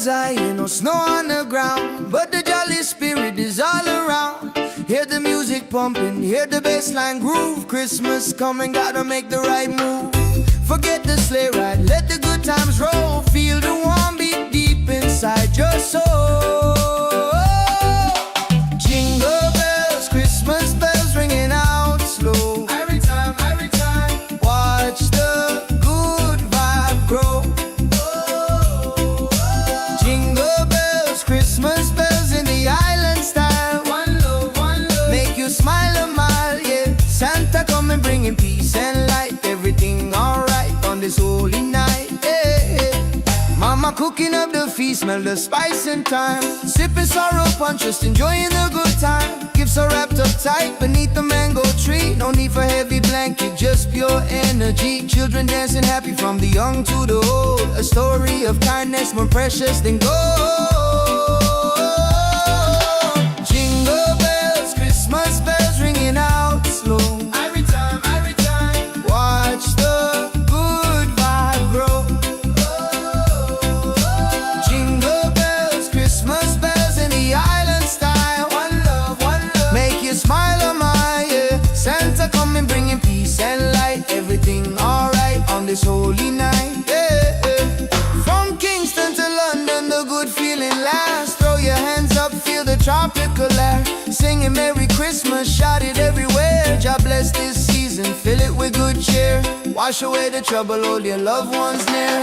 is high, ain't no snow on the ground, but the jolly spirit is all around. Hear the music pumping, hear the bassline groove. Christmas coming, gotta make the right move. Forget the sleigh ride, let the good times roll. Feel the warm beat deep inside your soul. Jingle bells, Christmas bells ringing out slow. Every time, watch the good vibe grow. Jingle bells, Christmas bells in the island style. One love, make you smile a mile, yeah. Santa coming bringing peace and light. Everything alright on this holy night, yeah. Mama cooking up the feast, smell the spice and thyme. Sipping sorrow punch, just enjoying the good time. Gifts are wrapped up tight beneath the mango tree. No need for heavy blanket, just pure energy. Children dancing happy from the young to the old. A story of kindness more precious than gold. Jingle bells, Christmas bells ringing out slow. Every time, watch the good vibe grow. Jingle bells, Christmas bells in the island style. One love, make you smile a mile, yeah. Santa coming bringing peace and light. Everything alright on this holy night, yeah. From Kingston to London, the good feeling lasts. Throw your hands up, feel the tropical air. Singing Merry Christmas, shout it everywhere. God bless this season, fill it with good cheer. Wash away the trouble, hold your loved ones near.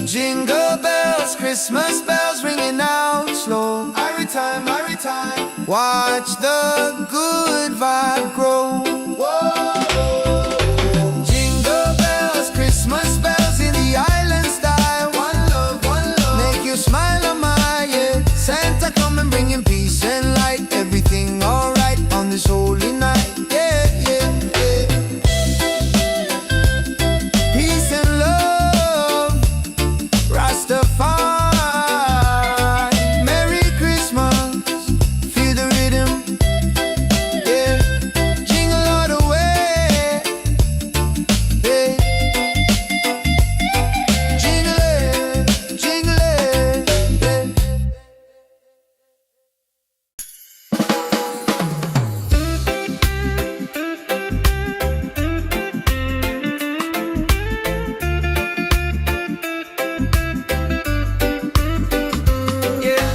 Jingle bells, Christmas bells ringing out slow. Every time, watch the good vibe grow. Jingle bells, Christmas bells in the island style. One love, make you smile a mile, yeah. Santa coming bringing peace and light. Everything alright on this holy night, yeah. Peace and love, Rastafari. Merry Christmas, feel the rhythm, yeah. Jingle all the way, yeah. Jingle it, yeah.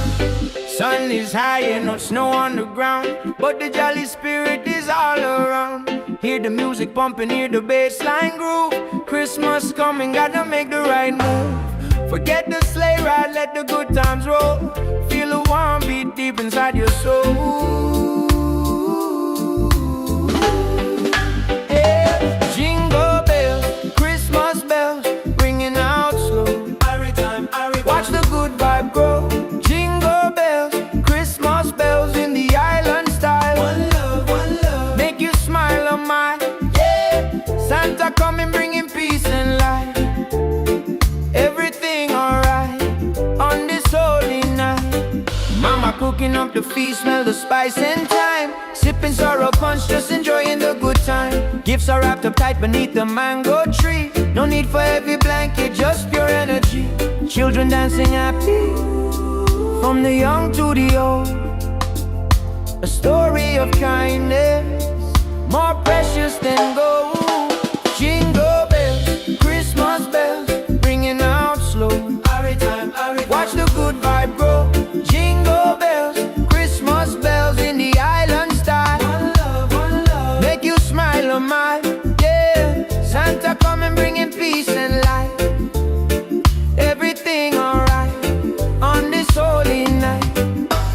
Sun is high and no snow on the ground, but the jolly spirit is all around. Hear the music pumping, hear the bassline groove. Christmas coming, gotta make the right move. Forget the sleigh ride, let the good times roll. Feel the warm beat deep inside your soul. Yeah. Jingle bells, Christmas bells, ringing out slow. Watch the good vibe grow. Jingle bells, Christmas bells in the island style. One love, make you smile a mile, yeah. Santa coming bringing peace and light. Everything alright on this holy night. Mama cooking up the feast, smell the spice and thyme. Sipping sorrow punch, just enjoying the good time. Gifts are wrapped up tight beneath the mango tree. No need for heavy blanket, just pure energy. Children dancing happy from the young to the old. A story of kindness more precious than gold. Jingle bells, Christmas bells, ringing out slow. Watch the good vibe grow. Jingle bells, Christmas bells in the island style. One love, make you smile a mile, yeah. Santa coming bringing peace and light. Everything alright on this holy night.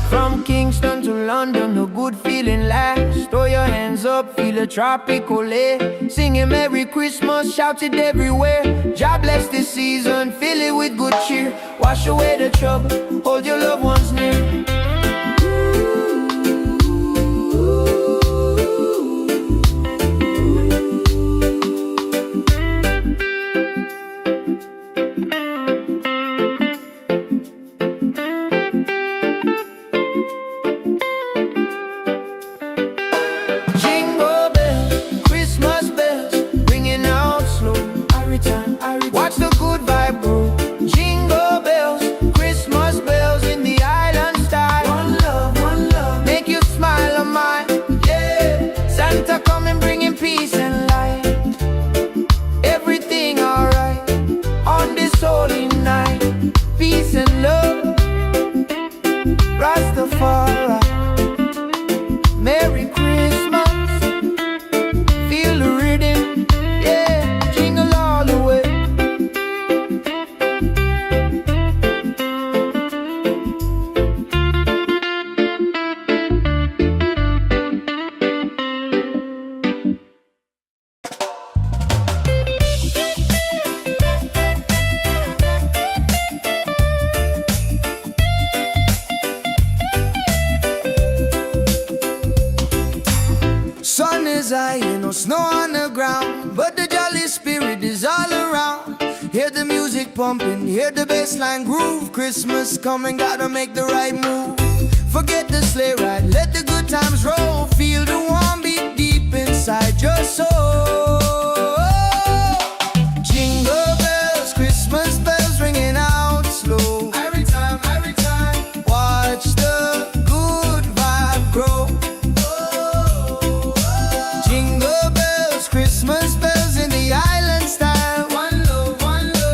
From Kingston to London, the good feeling lasts. Throw your hands up, feel the tropical air. Singing Merry Christmas, shout it everywhere. God bless this season, fill it with good cheer. Wash away the trouble, hold your loved ones near. Rastafari, Merry Christmas. Feel the rhythm, yeah, jingle all the way. Sun is high, ain't no snow on the ground, but the jolly spirit is all around. Hear the music pumping, hear the bassline groove. Christmas coming, gotta make the right move. Forget the sleigh ride, let the good times roll. Feel the warm beat deep inside your soul. Jingle bells, Christmas bells ringing out slow. Every time, watch the good vibe grow. Jingle bells, Christmas bells in the island style. One love,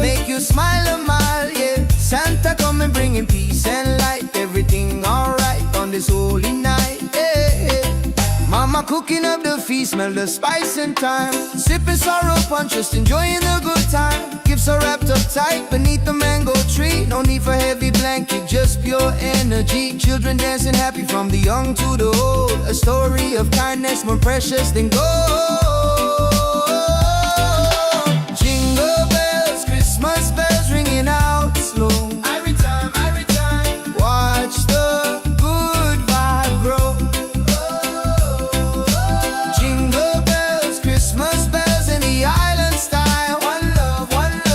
make you smile a mile, yeah. Santa coming bringing peace and light. Everything alright on this holy night, yeah. Mama cooking up the feast, smell the spice and thyme. Sipping sorrow punch, just enjoying the good time. Gifts are wrapped up tight beneath the mango tree. No need for heavy blanket, just pure energy. Children dancing happy from the young to the old. A story of kindness more precious than gold. Jingle bells, Christmas bells ringing out slow. Every time, watch the good vibe grow. Jingle bells, Christmas bells in the island style. One love,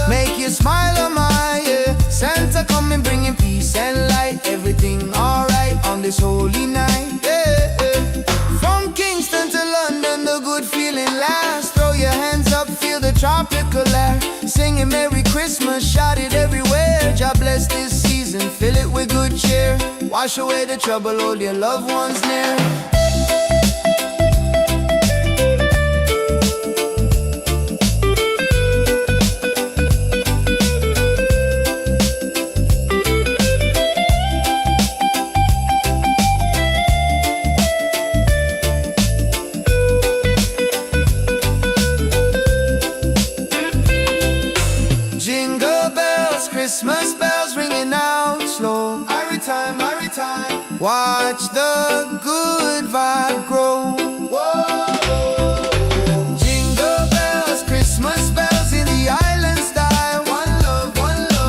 make you smile a mile, yeah. Santa coming bringing peace and light. Everything alright on this holy night, yeah. From Kingston to London, the good feeling lasts. Throw your hands up, feel the tropical air. Singing Merry Christmas, shout it everywhere. God bless this season, fill it with good cheer. Wash away the trouble, hold your loved ones near. Jingle bells, Christmas bells ringing out slow. Every time, watch the good vibe grow. Jingle bells, Christmas bells in the island style. One love,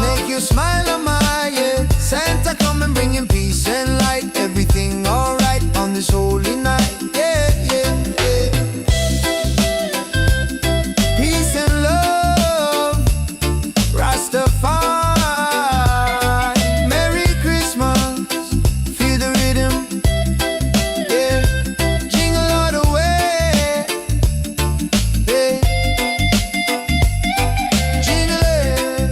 make you smile a mile, yeah. Santa coming bringing peace and light. Everything alright on this holy night, yeah, yeah, yeah. Peace and love, Rastafari, Merry Christmas, feel the rhythm, yeah. Jingle all the way, yeah. Jingle it,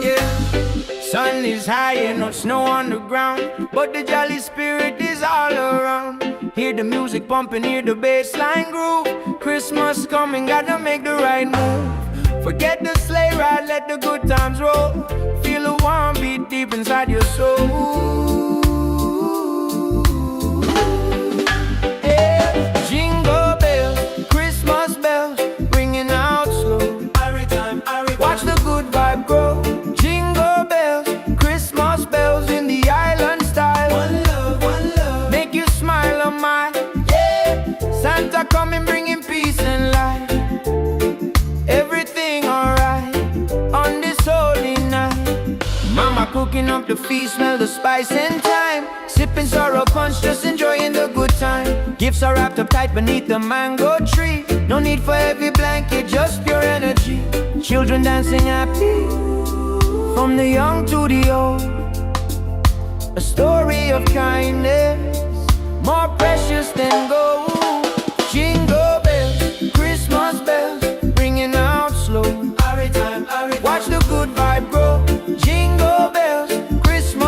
yeah. Sun is high and no snow on the ground, but the jolly spirit is all around. Hear the music pumping, hear the bassline groove. Christmas coming, gotta make the right move. Forget the sleigh ride, let the good times roll. Feel the warm beat deep inside your soul. Yeah. Jingle bells, Christmas bells, ringing out slow. Watch the good vibe grow. Jingle bells, Christmas bells in the island style. One love, make you smile a mile, yeah. Santa coming bringing peace and light. Everything alright on this holy night. Mama cooking up the feast, smell the spice and thyme. Sipping sorrow punch, just enjoying the good time. Gifts are wrapped up tight beneath the mango tree. No need for heavy blanket, just pure energy. Children dancing happy from the young to the old. A story of kindness more precious than gold. Jingle bells, Christmas bells, ringing out slow. Watch the good vibe grow. Jingle bells, Christmas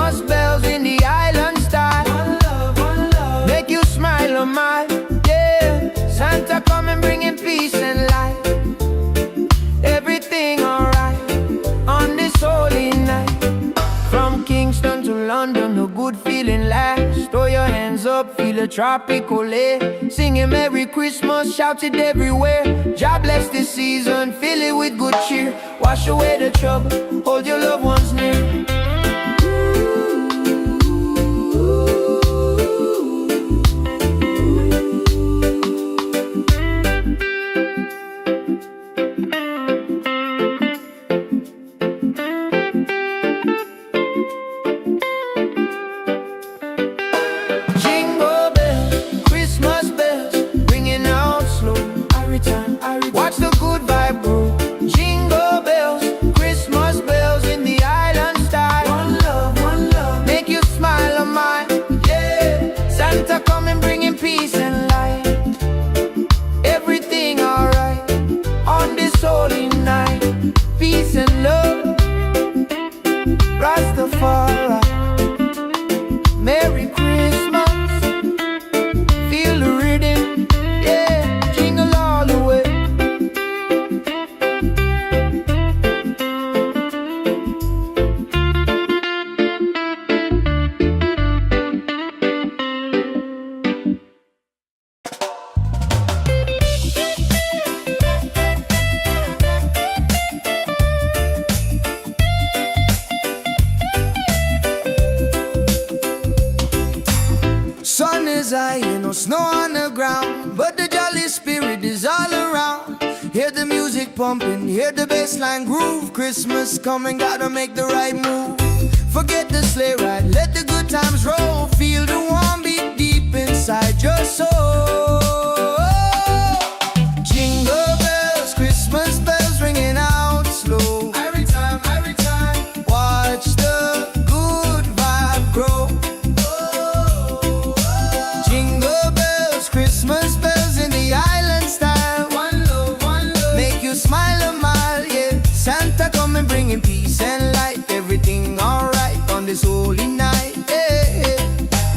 London, the good feeling lasts. Throw your hands up, feel a tropical air. Singing Merry Christmas, shout it everywhere. God bless this season, fill it with good cheer. Wash away the trouble, hold your loved ones near. Watch the good vibe grow. Jingle bells, Christmas bells in the island style. One love, make you smile on mine. Yeah, Santa coming bringing peace and light. Everything alright on this holy night. Peace and love, Rastafari. Merry Christmas, feel the rhythm. Yeah, jingle all the way. Sun is high, no snow on the ground, but the jolly spirit is all around. Hear the music pumping, hear the bassline groove. Christmas coming, gotta make the right move. Forget the sleigh ride, let the good times roll. Feel the warm beat deep inside your soul. Jingle bells, Christmas bells ringing out slow. Every time, watch the good vibe grow. Christmas bells in the island style. One love, make you smile a mile, yeah. Santa coming bringing peace and light. Everything alright on this holy night, yeah.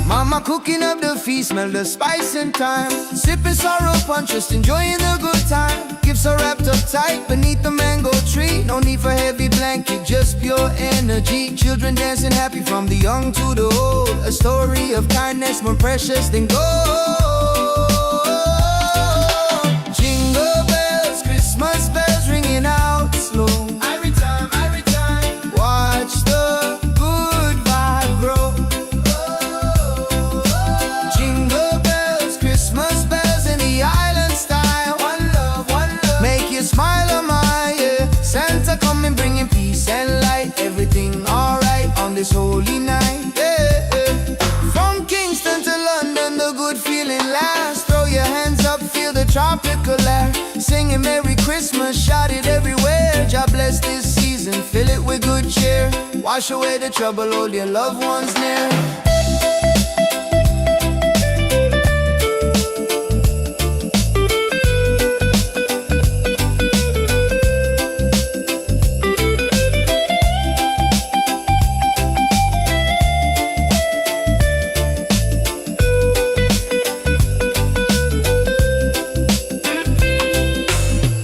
Mama cooking up the feast, smell the spice and thyme. Sipping sorrow punch, just enjoying the good time. Gifts are wrapped up tight beneath the mango tree. No need for heavy blanket, just pure energy. Children dancing happy from the young to the old. A story of kindness more precious than gold. Jingle bells, Christmas bells ringing out slow. Every time, watch the good vibe grow. Jingle bells, Christmas bells in the island style. One love, make you smile on my, yeah. Santa coming bringing peace and light. Everything alright on this holy night, yeah. From Kingston to London, the good feeling lasts. Throw your hands up, feel the tropical air. Singing Merry Christmas, shout it everywhere. God bless this season, fill it with good cheer. Wash away the trouble, hold your loved ones near.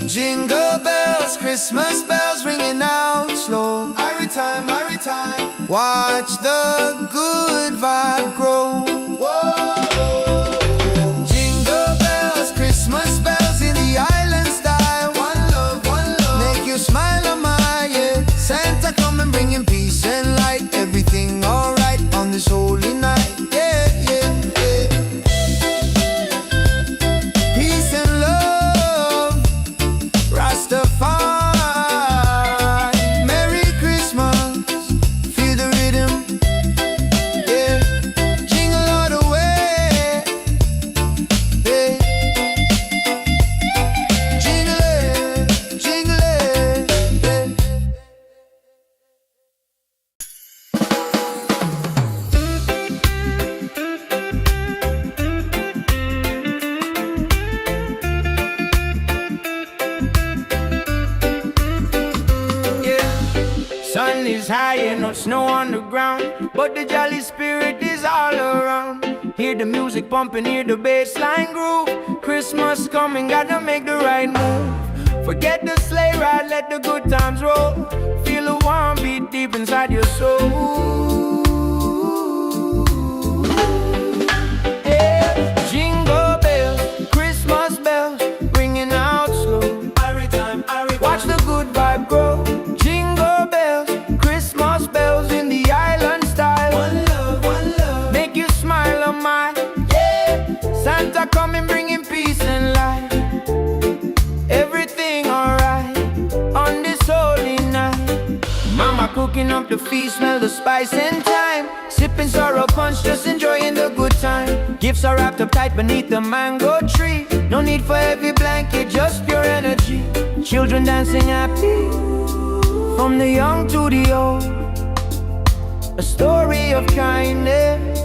Jingle bells, Christmas bells ringing out slow. Every time, watch the good vibe grow. Whoa. Jingle bells, Christmas bells in the island style. One love, make you smile on my, yeah. Santa coming bringing peace and light. Everything alright on this holy night, yeah, yeah, yeah. Peace and love, Rastafari. Merry Christmas, feel the rhythm, yeah. Jingle all the way, yeah. Jingle it, yeah. Sun is high and no snow on the ground, but the jolly spirit is all around. Hear the music pumping, hear the bassline groove. Christmas coming, gotta make the right move. Forget the sleigh ride, let the good times roll. Feel a warm beat deep inside your soul. coming bringing peace and light. Everything alright on this holy night. Mama cooking up the feast, smell the spice and thyme. Sipping sorrow punch, just enjoying the good time. Gifts are wrapped up tight beneath the mango tree. No need for heavy blanket, just pure energy. Children dancing happy, from the young to the old. A story of kindness,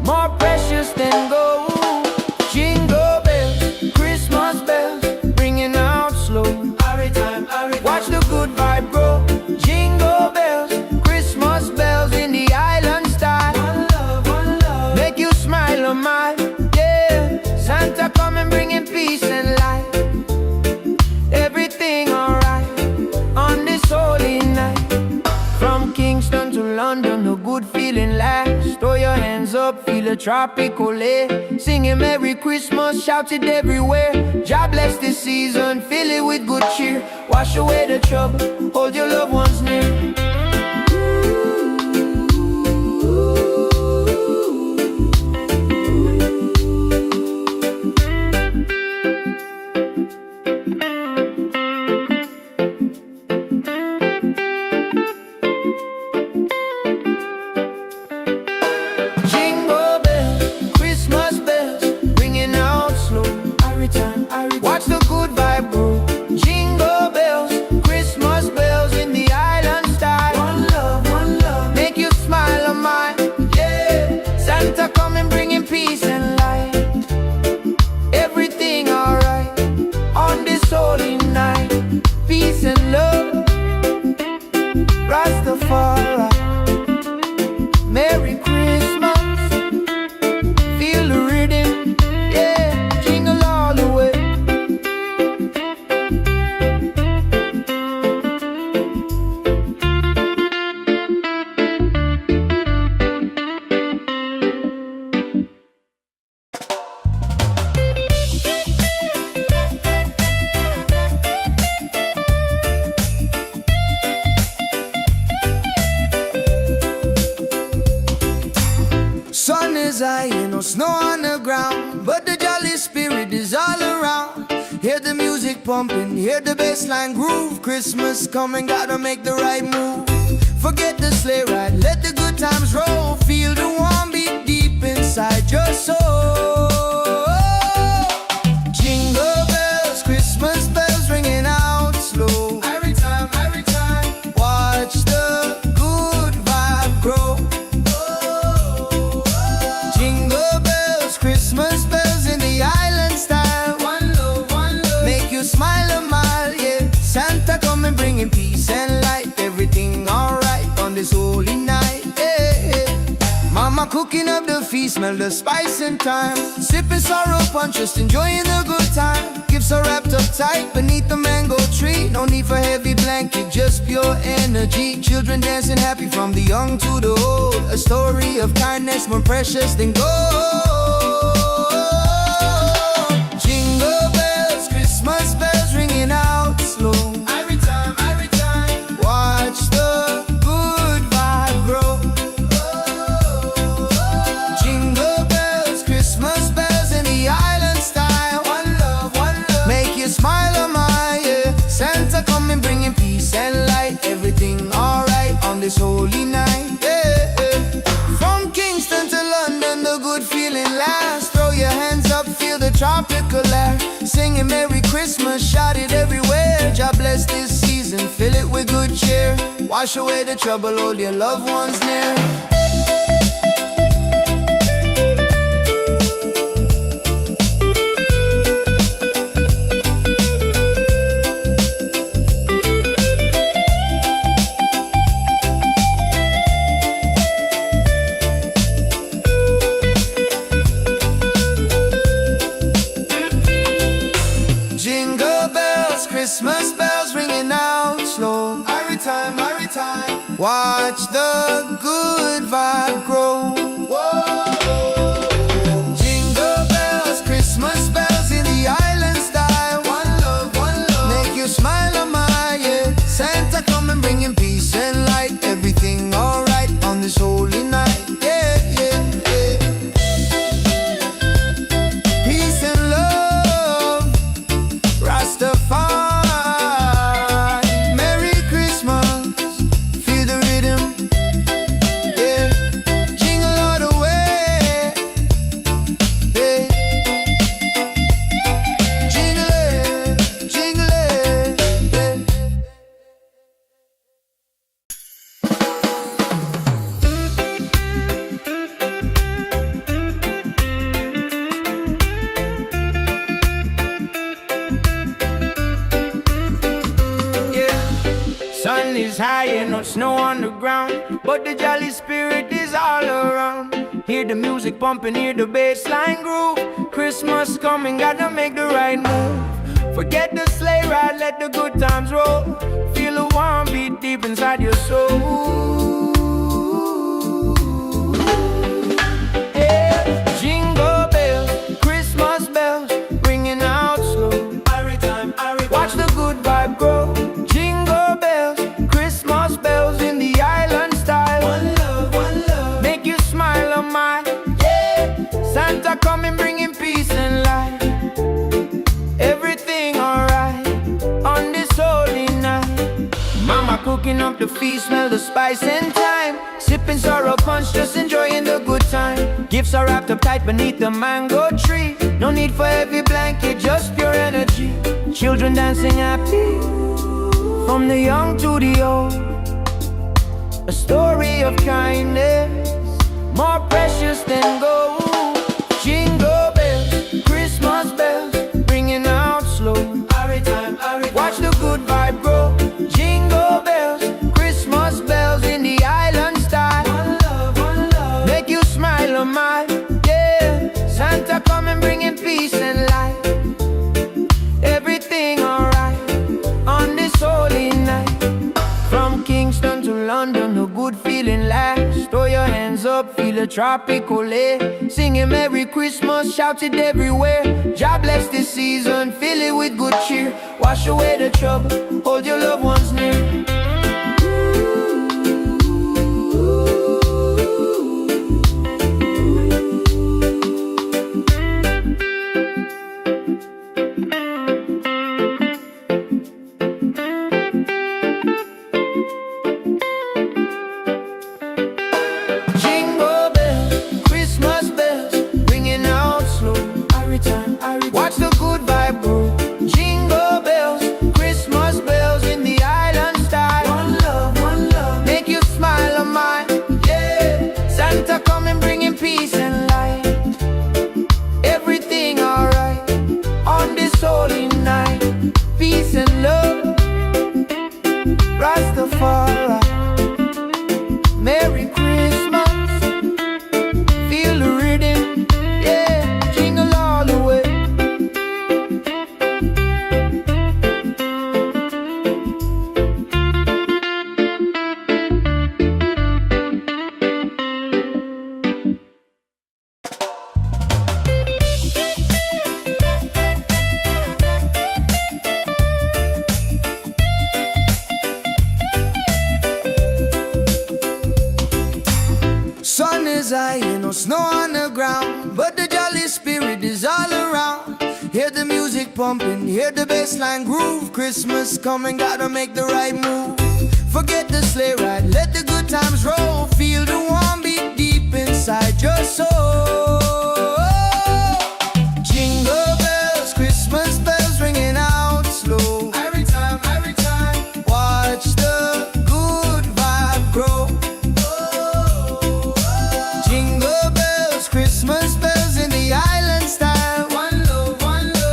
more precious than gold. Jingle bells, Christmas bells, ringing out slow. Watch the good vibe grow. Jingle bells, Christmas bells in the island style. One love, make you smile a mile. Yeah, Santa coming bringing peace and light. Everything alright on this holy night. From Kingston to London, the good feeling lasts. Throw your hands up, feel a tropical air. Singing Merry Christmas, shout it everywhere. God bless this season, fill it with good cheer. Wash away the trouble, hold your loved ones near. Watch the good vibe grow. Jingle bells, Christmas bells in the island style. One love, make you smile a mile. Yeah, Santa coming bringing peace and light. Everything alright on this holy night. Peace and love, Rastafari. Merry Christmas, feel the rhythm. Yeah, jingle all the way. Sun is high, no snow on the ground, but the jolly spirit is all around. Hear the music pumping, hear the bassline groove. Christmas coming, gotta make the right move. Forget the sleigh ride, let the good times roll. Feel the warm beat deep inside your soul. Jingle bells, Christmas bells ringing out slow. Every time, watch the good vibe grow. Christmas bells in the island style. One love, make you smile a mile. Yeah, Santa coming bringing peace and light. Everything alright on this holy night. Yeah. Mama cooking up the feast, smell the spice and thyme. Sipping sorrow punch, just enjoying the good time. Gifts are wrapped up tight beneath the mango tree. No need for heavy blanket, just pure energy. Children dancing happy from the young to the old. A story of kindness more precious than gold. Jingle bells, Christmas bells ringing out slow. Every time, watch the good vibe grow. Jingle bells, Christmas bells in the island style. One love, make you smile a mile. Yeah. Santa coming bringing peace and light. Everything alright on this holy night. Yeah. From Kingston to London, the good feeling lasts. Throw your hands up, feel the tropical air. Singing Merry Christmas, shout it everywhere. God bless this season, fill it with good cheer. Wash away the trouble, hold your loved ones near. Christmas bells ringing out slow. Every time, watch the good vibe grow. Whoa. Jingle bells, Christmas bells in the island style. One love, make you smile a mile. Yeah. Santa coming bringing peace and light. Everything alright on this holy night. Yeah. Peace snow on the ground, but the jolly spirit is all around. Hear the music pumping, hear the bass line groove. Christmas coming, gotta make the right move. Forget the sleigh ride, let the good times roll. Feel the warm beat deep inside your soul. Yeah. Jingle bells, Christmas bells, ringing out slow. Watch the good vibe grow. Jingle bells, Christmas bells in the island style. One love, make you smile on my, yeah. Santa coming, bringing peace and light. Everything alright on this holy night. Mama cooking up the feast, smell the spice and thyme. Sipping sorrow punch, just enjoying the good time. Gifts are wrapped up tight beneath the mango tree. No need for heavy blanket, just pure energy. Children dancing happy, from the young to the old. A story of kindness, more precious than gold. Jingle bells, Christmas bells, ringing out slow. Watch the good vibe grow. Jingle bells, Christmas bells in the island style. One love, make you smile on my, yeah. Santa coming, bringing peace and light. Everything alright on this holy night. From Kingston to London, the good feeling lasts. Throw your hands up, feel a tropical air. Singing Merry Christmas, shout it everywhere. God bless this season, fill it with good cheer. Wash away the trouble, hold your loved ones near. Watch the good vibe grow. Jingle bells, Christmas bells in the island style. One love, make you smile on mine, yeah. Santa coming, bringing peace and light. Everything alright on this holy night. Peace and love, Rastafari. Merry Christmas, feel the rhythm, yeah. Jingle all the way. Sun is high, no snow on the ground, but the jolly spirit is all around. Hear the music pumping, hear the bass line groove. Christmas coming, gotta make the right move. Forget the sleigh ride, let the good times roll. Feel the warm beat deep inside your soul. Jingle bells, Christmas bells ringing out slow. Every time, watch the good vibe grow. Jingle bells, Christmas bells in the island style. One love,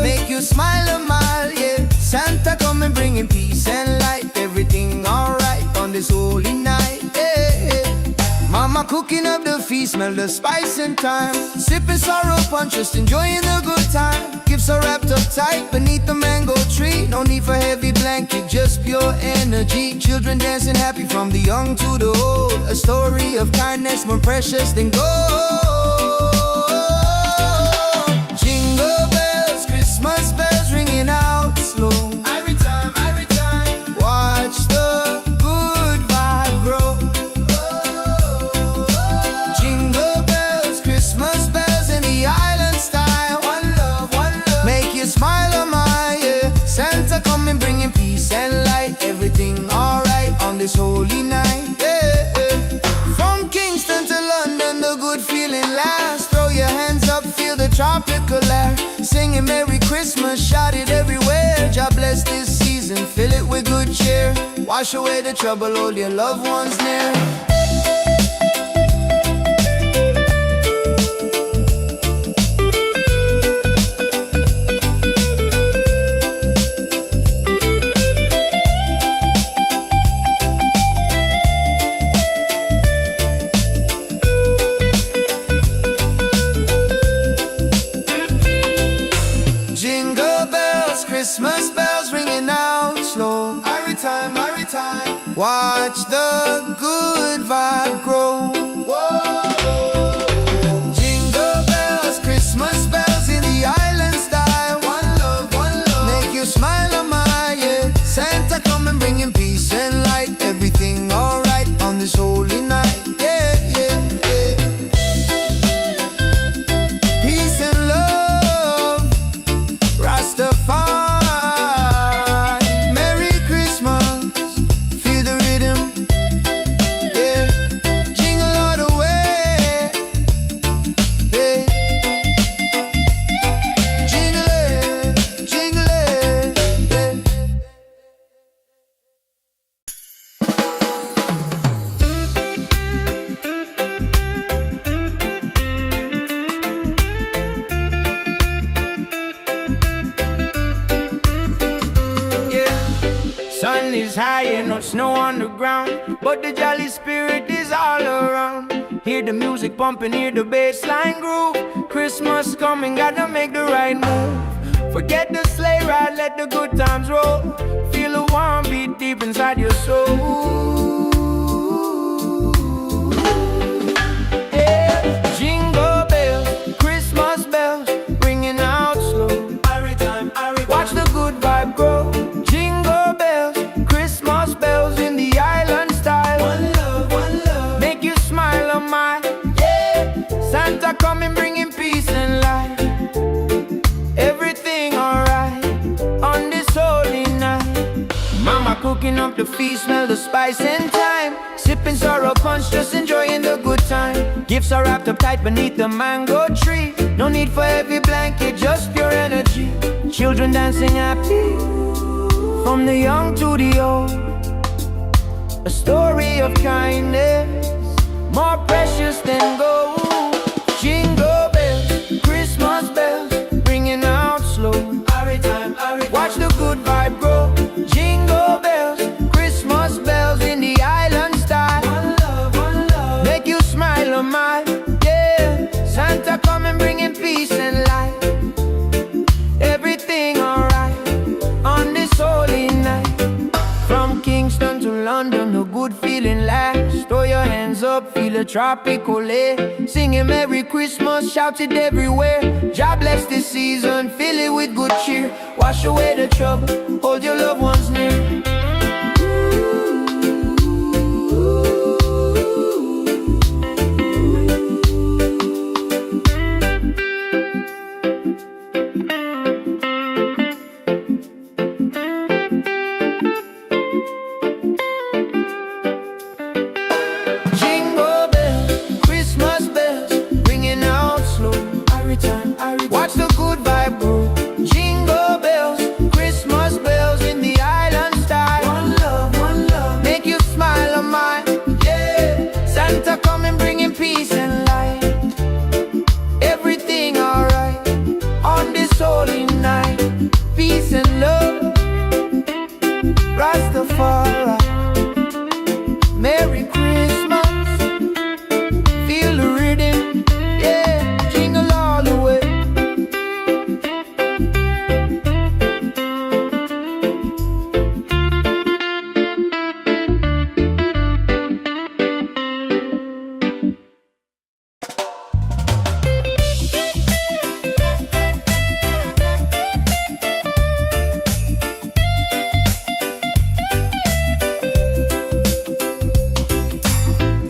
make you smile a mile, yeah. Santa coming, bringing peace and light. Everything alright on this holy night, yeah. Mama cooking up the feast, smell the spice and thyme. Sipping sorrow punch, just enjoying the good time. Gifts are wrapped up tight beneath the mango tree. No need for heavy blanket, just pure energy. Children dancing happy, from the young to the old. A story of kindness, more precious than gold. Jingle bells, Christmas bells ringing out slow. Every time, watch the good vibe grow. Jingle bells, Christmas bells in the island style. One love, make you smile on my, yeah. Santa coming, bringing peace and light. Everything alright on this holy night, yeah. From Kingston to London, the good feeling lasts. Throw your hands up, feel the tropical air. Singing Merry Christmas, shout it everywhere. God bless this season, fill it with good cheer. Wash away the trouble, hold your loved ones near. time. Watch the good vibe grow. Jingle bells, Christmas bells in the island style. One love, make you smile on my yeah. Santa come and bring him peace and light. Everything alright on this holy night. Yeah, yeah, yeah. Peace and love, Rastafari. Merry Christmas, feel the rhythm. Yeah, jingle all the way. Yeah, jingle it, jingle it. Yeah. Sun is high and no snow on the ground, but the jolly spirit is all around. Hear the music pumping, hear the bass line groove. Christmas coming, gotta make the right move. Forget the sleigh ride, let the good times roll. Feel a warm beat deep inside your soul. Yeah. Jingle bells, Christmas bells, ringing out slow. Watch the good vibe grow. Jingle bells, Christmas bells in the island style. One love, make you smile on my yeah. Santa coming, bringing peace and light. Everything alright on this holy night. Mama cooking up the feast, smell the spice and thyme. Sipping sorrow punch, just enjoying the good time. Gifts are wrapped up tight beneath the mango tree. No need for heavy blanket, just pure energy. Children dancing happy, from the young to the old. A story of kindness, more precious than gold. Jingle bells, Christmas bells, ringing out slow. Watch the good vibe grow. Jingle bells, Christmas bells in the island style. One love, make you smile on my yeah. Santa come and bringing peace and light. Everything alright on this holy night. From Kingston to London, the good feeling lasts. Throw your hands up, feel a tropical air. Singing Merry Christmas, shout it everywhere. God bless this season, fill it with good cheer. Wash away the trouble, hold your loved ones near. Jingle bells, Christmas bells, ringing out slow. Watch the good vibe grow. Jingle bells, Christmas bells in the island style. One love, make you smile on my yeah. Santa coming, bringing peace and light. Everything alright on this holy night. Peace and love, Rastafari. Merry Christmas, feel the rhythm, yeah, jingle all the way.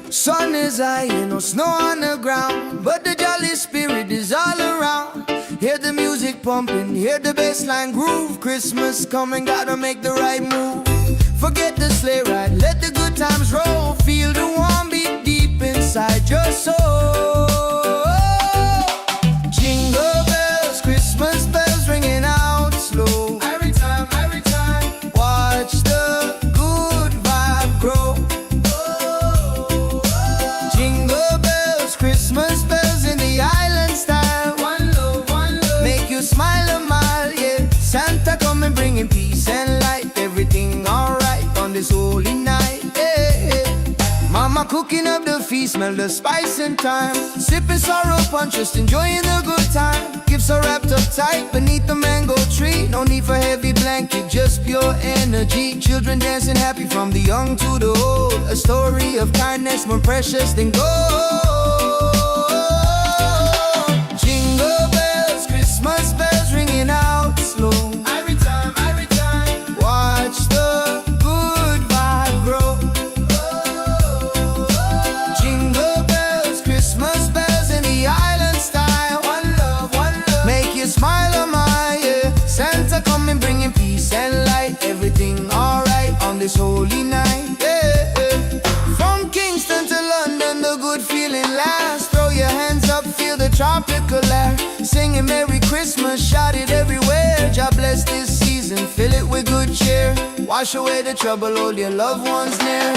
Sun is high and no snow on the ground, but the jolly spirit is all around. Hear the music pumping, hear the bass line groove. Christmas coming, gotta make the right move. Forget the sleigh ride, let the good times roll. Feel the warm beat deep inside your soul. Jingle bells, Christmas bells ringing out slow. Every time, watch the good vibe grow. Jingle bells, Christmas bells in the island style. One love, make you smile a mile, yeah. Santa come and bringing peace and light. Everything alright on this holy night, yeah, yeah. Mama cooking up the feast, smell the spice and thyme. Sipping sorrow punch, just enjoying the good time. Gifts are wrapped up tight beneath the mango tree. No need for heavy blanket, just pure energy. Children dancing happy from the young to the old. A story of kindness more precious than gold. Jingle bells, Christmas bells ringing out slow. Every time, watch the good vibe grow. Jingle bells, Christmas bells in the island style. One love, make you smile on my yeah. Santa coming bringing peace and light. Everything alright on this holy night, yeah, yeah. From Kingston to London, the good feeling lasts. Throw your hands up, feel the tropical air. Singing Merry Christmas, shout it everywhere. God bless this season, fill it with good cheer. Wash away the trouble, hold your loved ones near.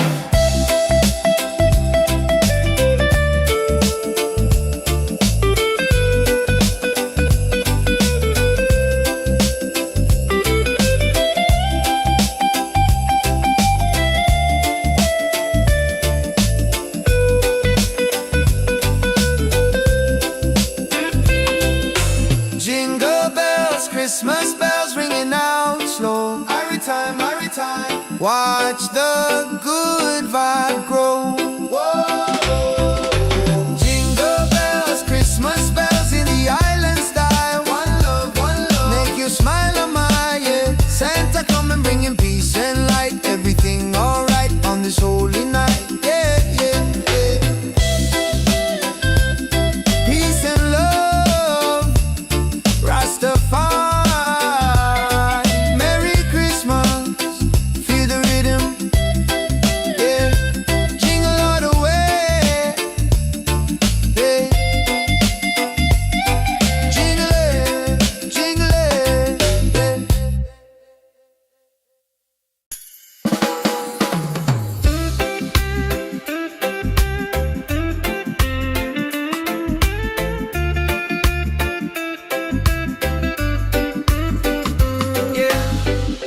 Jingle bells, Christmas bells ringing out slow. Every time, watch the good vibe grow. Whoa. Jingle bells, Christmas bells in the island style. One love, make you smile on my yeah. Santa coming bringing peace and light. Everything alright on this holy night, yeah, yeah, yeah. Peace and love, Rastafari. Merry Christmas, feel the rhythm, yeah. Jingle all the way, yeah. Jingle it, yeah.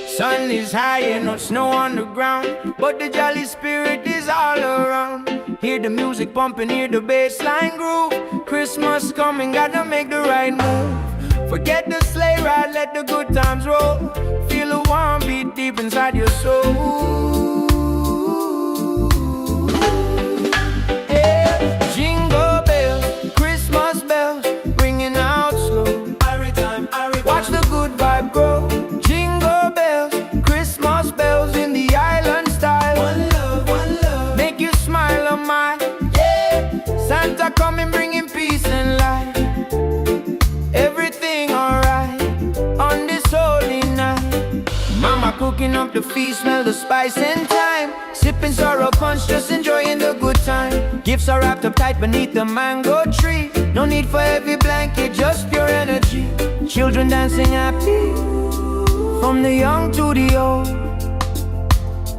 Sun is high and no snow on the ground, but the jolly spirit is all around. Hear the music pumping, hear the bass line groove. Christmas coming, gotta make the right move. Forget the sleigh ride, let the good times roll. Feel a warm beat deep inside your soul. Yeah. Jingle bells, Christmas bells, ringing out slow. Watch the good vibe grow. Jingle bells, Christmas bells in the island style. One love, make you smile on my yeah. Santa coming bringing peace and light. Everything alright on this holy night. Mama cooking up the feast, smell the spice and thyme. Sipping sorrow punch, just enjoying the good time. Gifts are wrapped up tight beneath the mango tree. No need for heavy blanket, just pure energy. Children dancing happy, from the young to the old.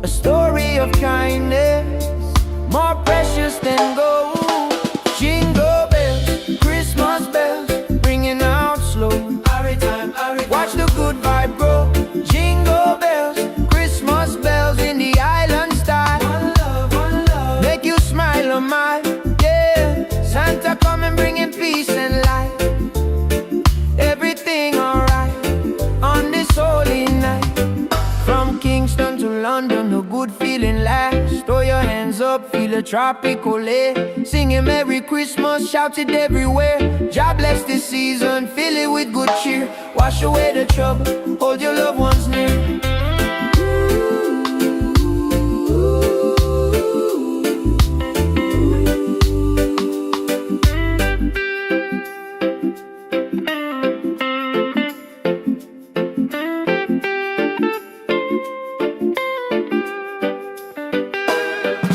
A story of kindness, more precious than gold. Jingle bells, Christmas bells, ringing out slow. Watch the good vibe grow. Jingle bells, Christmas bells in the island style. One love, make you smile on my yeah. Santa coming bringing peace and light. Everything alright on this holy night. From Kingston to London, a good feeling lasts. Throw your hands up, feel a tropical air. Singing Merry Christmas, shout it everywhere. God bless this season, fill it with good cheer. Wash away the trouble, hold your loved ones near.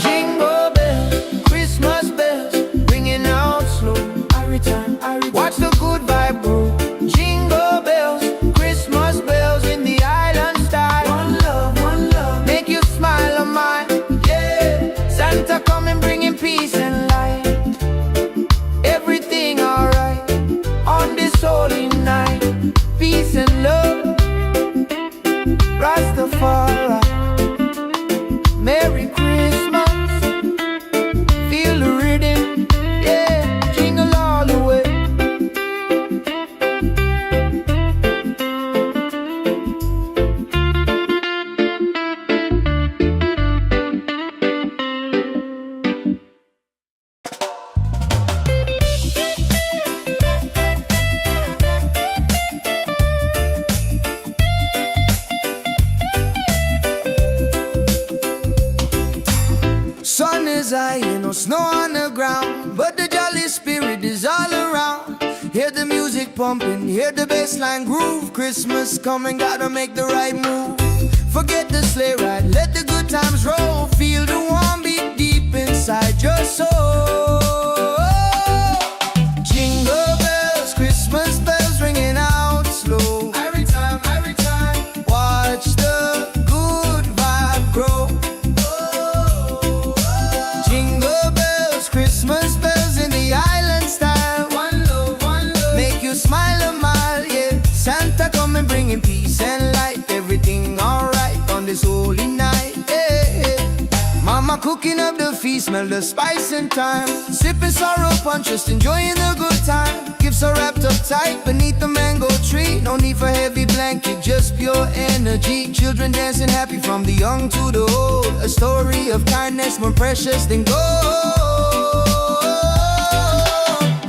Jingle bells, Christmas bells, ringing out slow. Watch the good vibe grow. Jingle bells, Christmas bells in the island style. One love, make you smile on mine, yeah. Santa coming bringing peace and light. Everything alright on this holy night. Peace and love, Rastafari. Merry Christmas, pumping, hear the bassline groove. Christmas coming, gotta make the right move. Forget the sleigh ride, let the good times roll. Feel the warm beat deep inside your soul. Jingle bells, Christmas bells ringing out slow. Every time, watch the good vibe grow. Jingle bells, Christmas bells in the island style. One love, make you smile a mile, yeah. Santa coming bringing peace and light. Everything alright on this holy night, yeah. Mama cooking up the feast, smell the spice and thyme. Sipping sorrow punch, just enjoying the good time. Gifts are wrapped up tight beneath the mango tree. No need for heavy blanket, just pure energy. Children dancing happy from the young to the old. A story of kindness more precious than gold.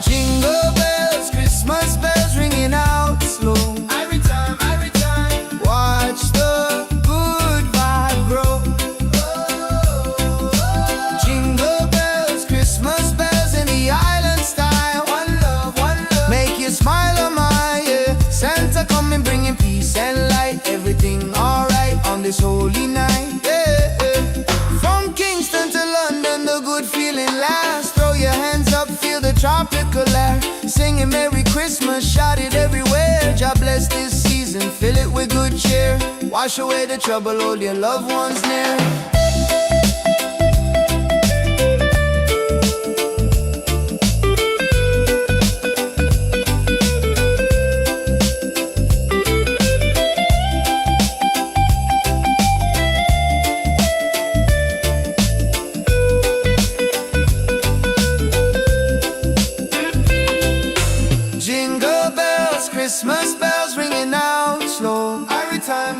Jingle bells, Christmas bells ringing out slow. Every time, watch the good vibe grow. Jingle bells, Christmas bells in the island style. One love, make you smile a mile, yeah. Santa coming bringing peace and light. Everything alright on this holy night, yeah. From Kingston to London, the good feeling lasts. Throw your hands up, feel the tropical air. Singing Merry Christmas, shout it everywhere. God bless this season, fill it with good cheer. Wash away the trouble, hold your loved ones near. Jingle bells, Christmas bells ringing out slow. Every time,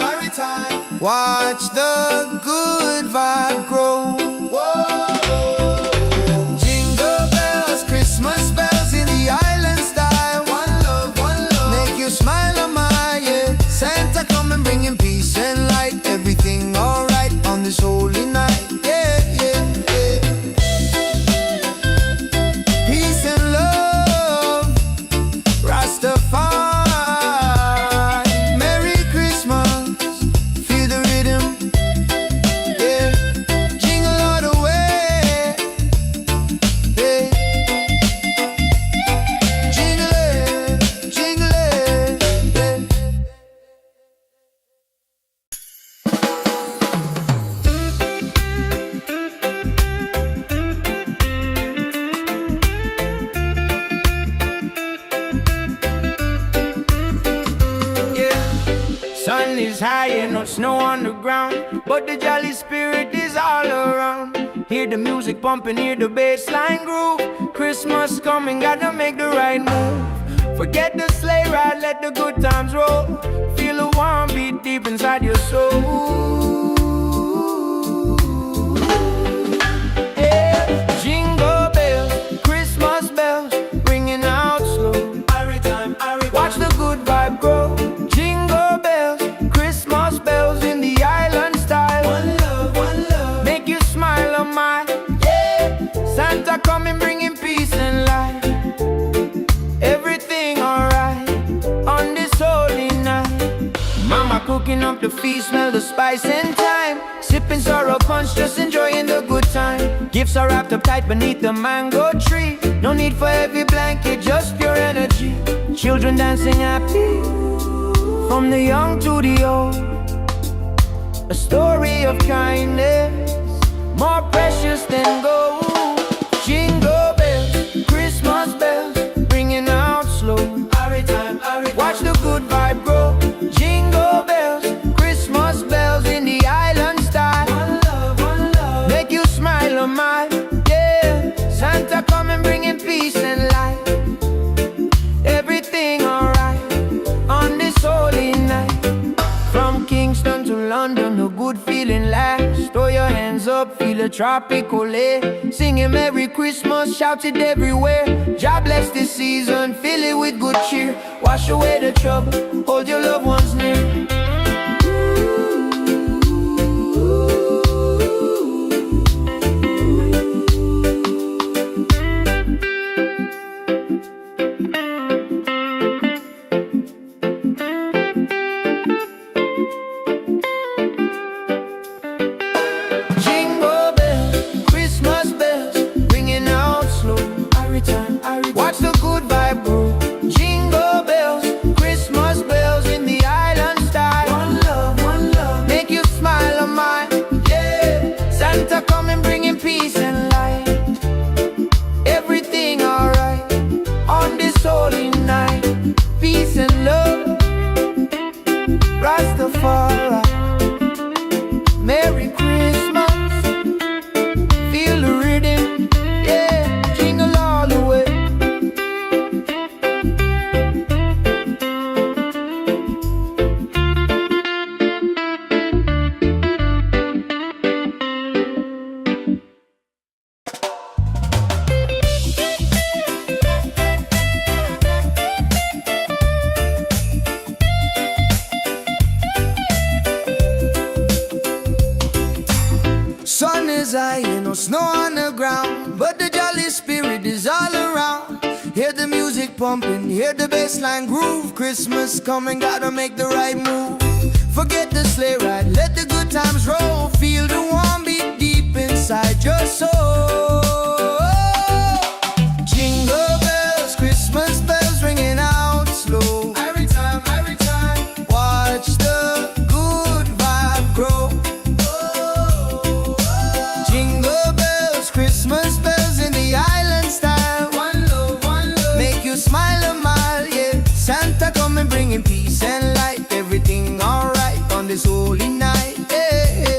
watch the good vibe grow. Whoa. Jingle bells, Christmas bells in the island style. One love, make you smile a mile, yeah. Santa coming bringing peace and light. Everything alright on this holy night, yeah, yeah, yeah. Peace and love, Rastafari. Merry Christmas, feel the rhythm, yeah. Jingle all the way, yeah. Jingle it, yeah. Sun is high and no snow on the ground, but the jolly spirit is all around. Hear the music pumping, hear the bassline groove. Christmas coming, gotta make the right move. Forget the sleigh ride, let the good times roll. Feel the warm beat deep inside your soul. Yeah. Jingle bells, Christmas bells, ringing out slow. Watch the good vibe grow. Jingle bells, Christmas bells in the island style. One love, make you smile a mile, yeah. Santa coming bringing peace and light. Everything alright on this holy night. Mama cooking up the feast, smell the spice and thyme. Sipping sorrow punch, just enjoying the good time. Gifts are wrapped up tight beneath the mango tree. No need for heavy blanket, just pure energy. Children dancing happy from the young to the old. A story of kindness more precious than gold. Jingle bells, Christmas bells, ringing out slow. Watch the good vibe grow. Jingle bells, Christmas bells in the island style. One love, make you smile a mile, yeah. Santa coming bringing peace and light. Everything alright on this holy night. From Kingston to London, a good feeling lasts. Throw your hands up, feel a tropical air. Singing Merry Christmas, shout it everywhere. God bless this season, fill it with good cheer. Wash away the trouble, hold your loved ones near. the good vibe grow. Jingle bells, Christmas bells in the island style. One love, make you smile on mine. Yeah, Santa coming bringing peace and light. Everything alright on this holy night. Peace and love, Rastafari. Merry Christmas, feel the rhythm, yeah, jingle all the way. Sun is high and no snow on the ground, but the jolly spirit is all around. Hear the music pumping, hear the bassline groove. Christmas coming, gotta make the right move. Forget the sleigh ride, let the good times roll. Feel the warm beat deep inside your soul. Jingle bells, Christmas bells ringing out slow. Every time, watch the good vibe grow. Jingle bells, Christmas bells in the island style. One love, make you smile a mile, yeah. Santa coming bringing peace and light. Everything alright on this holy night, yeah.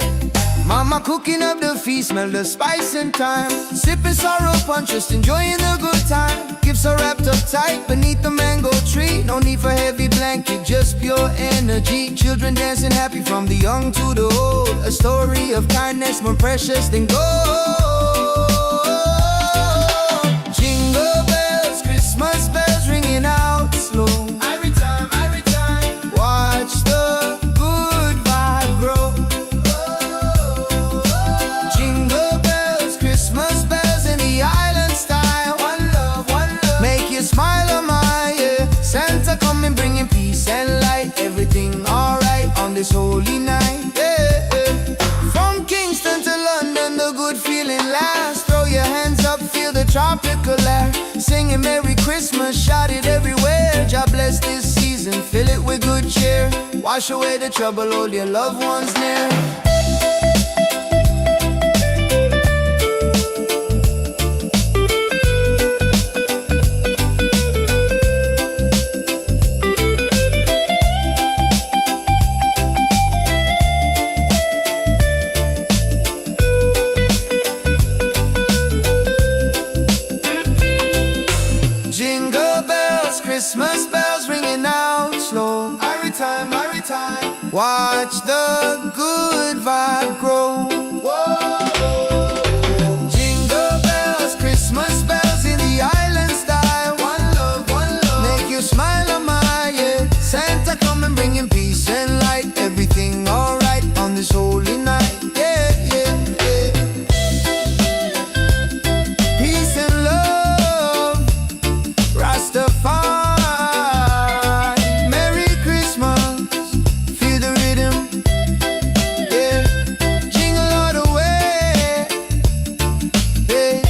Mama cooking up the feast, smell the spice and thyme. Sipping sorrow punch, just enjoying the good time. Gifts are wrapped up tight beneath the mango tree. No need for heavy blanket, just pure energy. Children dancing happy from the young to the old. A story of kindness more precious than gold. Jingle bells, Christmas bells ringing out slow. Every time, watch the good vibe grow. Jingle bells, Christmas bells in the island style. One love, make you smile on my, yeah. Santa coming bringing peace and light. Everything alright on this holy night, yeah. From Kingston to London, the good feeling lasts. Throw your hands up, feel the tropical air. Singing Merry Christmas, shout it everywhere. God bless this season, fill it with good cheer. Wash away the trouble, hold your loved ones near. Jingle bells, Christmas bells ringing out slow. Every time, watch the good vibe grow. Whoa. Jingle bells, Christmas bells in the island style. One love, make you smile on my, yeah. Santa coming bringing peace and light. Everything alright on this holy night, yeah, yeah, yeah. Peace and love, Rastafari. Merry Christmas, feel the rhythm, yeah. Jingle all the way, yeah.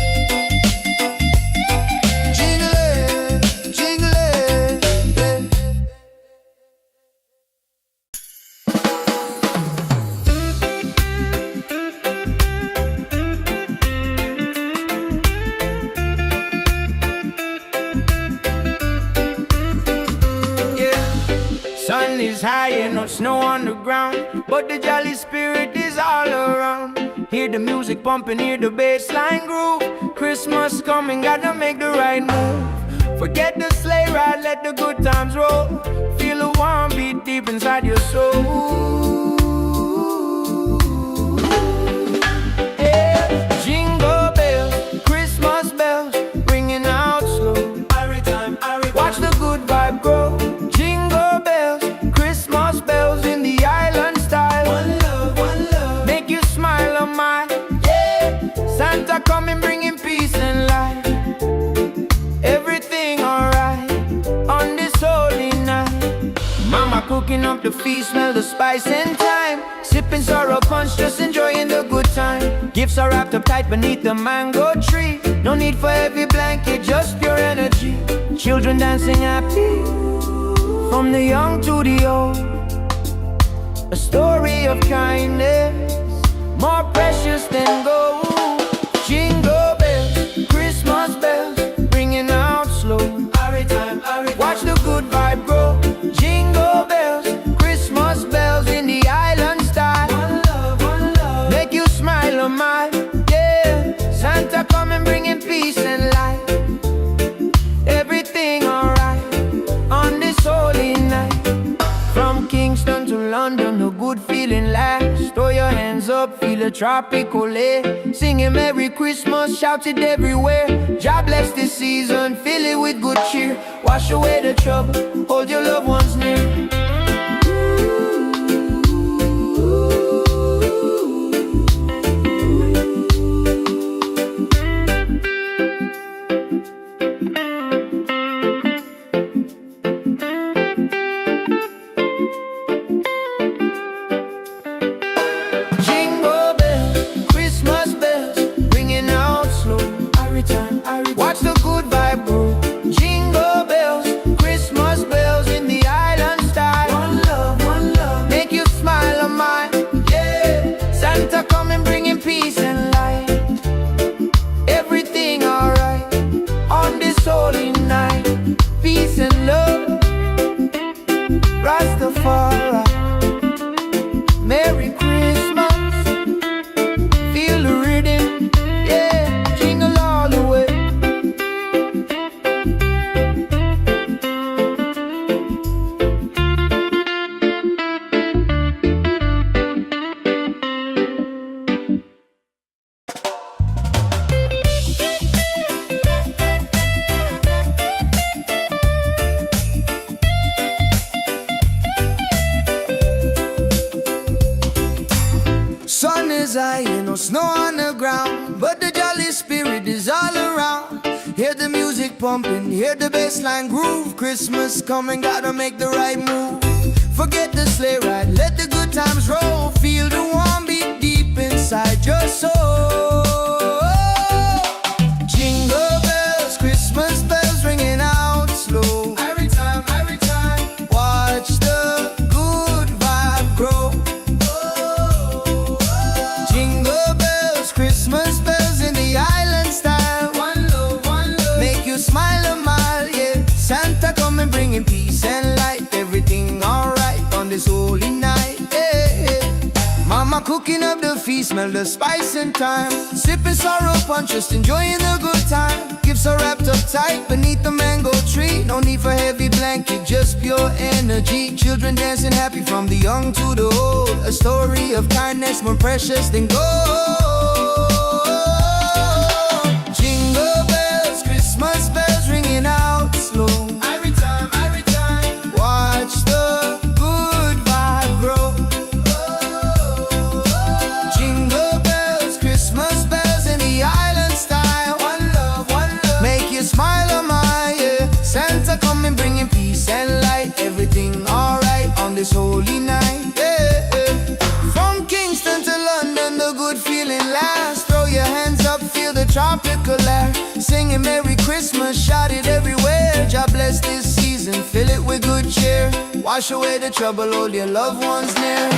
Jingle it, yeah. Sun is high and no snow on the ground, but the jolly spirit is all around. Hear the music pumping, hear the bassline groove. Christmas coming, gotta make the right move. Forget the sleigh ride, let the good times roll. Feel the warm beat deep inside your soul. Yeah. Jingle bells, Christmas bells, ringing out slow. Watch the good vibe grow. Jingle bells, Christmas bells in the island style. One love, make you smile on my, yeah. Santa coming bringing peace and light. Everything alright on this holy night. Mama cooking up the feast, smell the spice and thyme. Sipping sorrow punch, just enjoying the good time. Gifts are wrapped up tight beneath the mango tree. No need for heavy blanket, just pure energy. Children dancing happy, from the young to the old. A story of kindness, more precious than gold. Jingle bells, Christmas bells, ringing out slow. Every time, watch the good vibe grow. Jingle bells, Christmas bells in the island style. One love, make you smile on my, yeah. Santa coming bringing peace and light. Everything alright on this holy night. From Kingston to London, a good feeling lasts. Throw your hands up, feel a tropical air. Singing Merry Christmas, shout it everywhere. God bless this season, fill it with good cheer. Wash away the trouble, hold your loved ones near. Watch the good vibe grow. Jingle bells, Christmas bells in the island style. One love, make you smile on mine, yeah. Santa coming bringing peace and light. Everything alright on this holy night. Peace and love, Rastafari. Merry Christmas, feel the rhythm, yeah. Jingle all the way. Sun is high, no snow on the ground, but the jolly spirit is all around. Hear the music pumping, hear the bassline groove. Christmas coming, gotta make the right move. Forget the sleigh ride, let the good times roll. Feel the warm beat deep inside your soul. Jingle bells, Christmas bells ringing out slow. Every time, watch the good vibe grow. Jingle bells, Christmas bells in the island style. One love, make you smile a mile, yeah. Santa coming bringing peace and light. Everything alright on this holy night, yeah. Mama cooking up the feast, smell the spice and thyme. Sipping sorrow punch, just enjoying the good time. Gifts are wrapped up tight beneath the mango tree. No need for heavy blanket, just pure energy. Children dancing happy from the young to the old. A story of kindness more precious than gold. Jingle bells, Christmas bells ringing out slow. Every time, watch the good vibe grow. Jingle bells, Christmas bells in the island style. One love, make you smile on my, yeah. Santa coming bringing peace and light. Everything alright on this holy night, yeah. From Kingston to London, the good feeling lasts. Throw your hands up, feel the tropical air. Singing Merry Christmas, shout it everywhere. God bless this season, fill it with good cheer. Wash away the trouble, hold your loved ones near.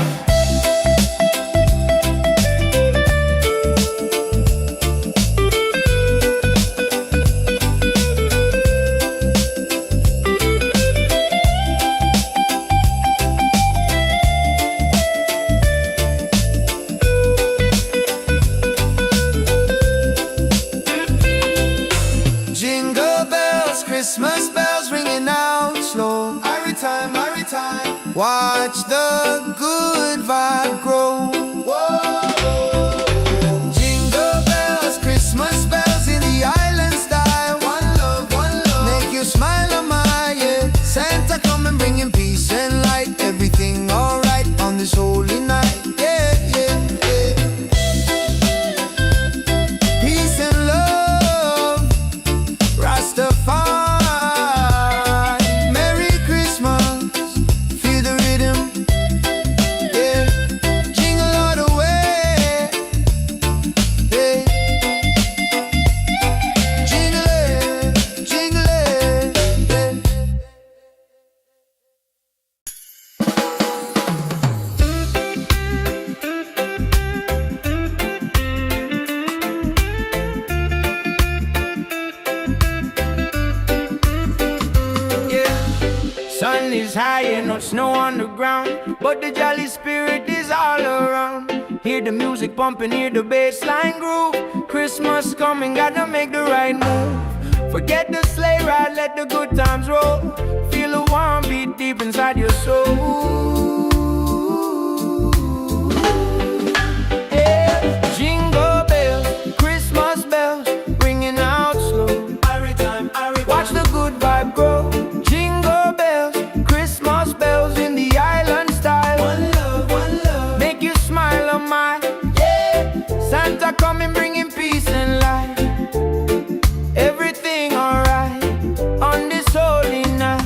Jingle bells, Christmas bells ringing out slow. Every time, watch the good vibe grow. Whoa. Jingle bells, Christmas bells in the island style. One love, make you smile on my, yeah. Santa coming bringing peace and light. Everything alright on this holy night, yeah, yeah, yeah. Peace and love, Rastafari. Merry Christmas, feel the rhythm, yeah. Sun is high and no snow on the ground, but the jolly spirit is all around. Hear the music pumping, hear the bass line groove. Christmas coming, gotta make the right move. Forget the sleigh ride, let the good times roll. Feel the warm beat deep inside your soul. Yeah. Jingle bells, Christmas bells, ringing out slow. Every time, watch the good vibe grow. Jingle bells, Christmas bells in the island style. One love, make you smile on mine. Yeah, Santa coming, bringing peace and light. Everything alright on this holy night.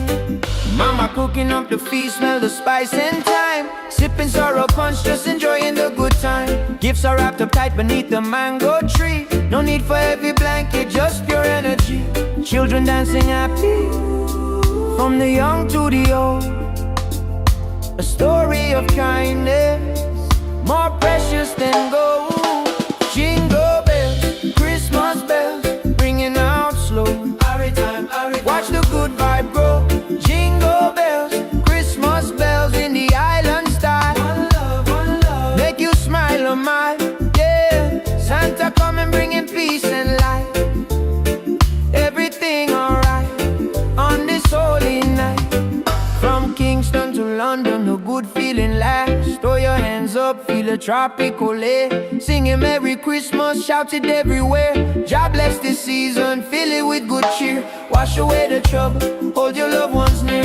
Mama cooking up the feast, smell the spice and thyme. Sipping sorrow punch, just enjoying the good time. Gifts are wrapped up tight beneath the mango tree. No need for heavy blanket, just pure energy. Children dancing happy, from the young to the old. A story of kindness, more precious than gold. Jingle bells, Christmas bells, ringing out slow. Watch the good vibe grow. Jingle bells, Christmas bells in the island style. One love, make you smile on mine. Yeah, Santa coming, bringing peace and light. Everything alright on this holy night. From Kingston to London, a good feeling lasts. Throw your hands up, feel a tropical air. Singing Merry Christmas, shout it everywhere. God bless this season, fill it with good cheer. Wash away the trouble, hold your loved ones near.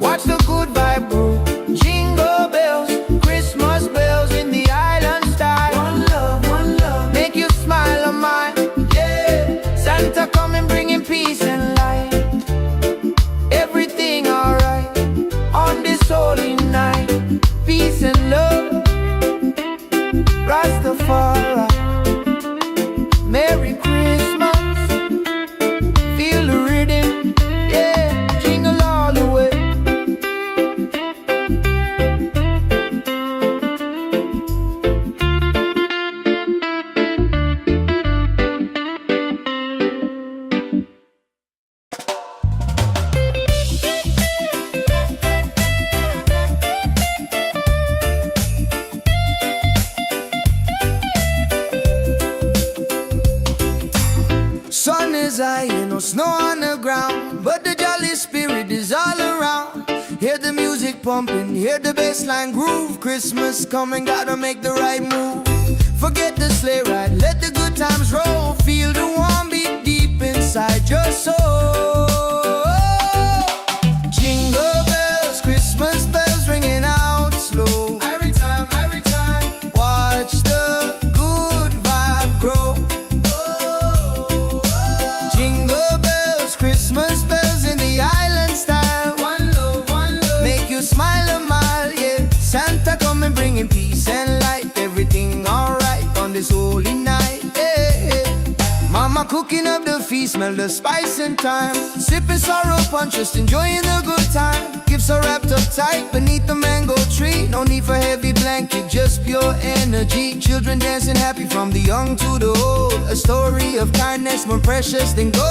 Watch the good vibe grow. Jingle bells, Christmas bells in the island style. One love, make you smile on mine. Yeah, Santa coming, bringing peace and light. Everything alright on this holy night. Peace and love, Rastafari. Merry Christmas, feel the rhythm. Yeah, jingle all the way. Sun is high and no snow on the ground, but the jolly spirit is all around. Hear the music pumping, hear the bass line groove. Christmas coming, gotta make the right move. Forget the sleigh ride, let the good times roll. Feel the warm beat deep inside your soul. Jingle bells, Christmas bells ringing out slow. Every time, watch the good vibe grow. Jingle bells, Christmas bells in the island style. One love, make you smile a mile, yeah. Santa coming, bringing peace and light. Everything alright on this holy night, yeah. Mama cooking up the feast, smell the spice and thyme. Sipping sorrow punch, just enjoying the good time. Gifts are wrapped up tight beneath the mango tree. No need for heavy blanket, just pure energy. Children dancing happy, from the young to the old. A story of kindness, more precious than gold.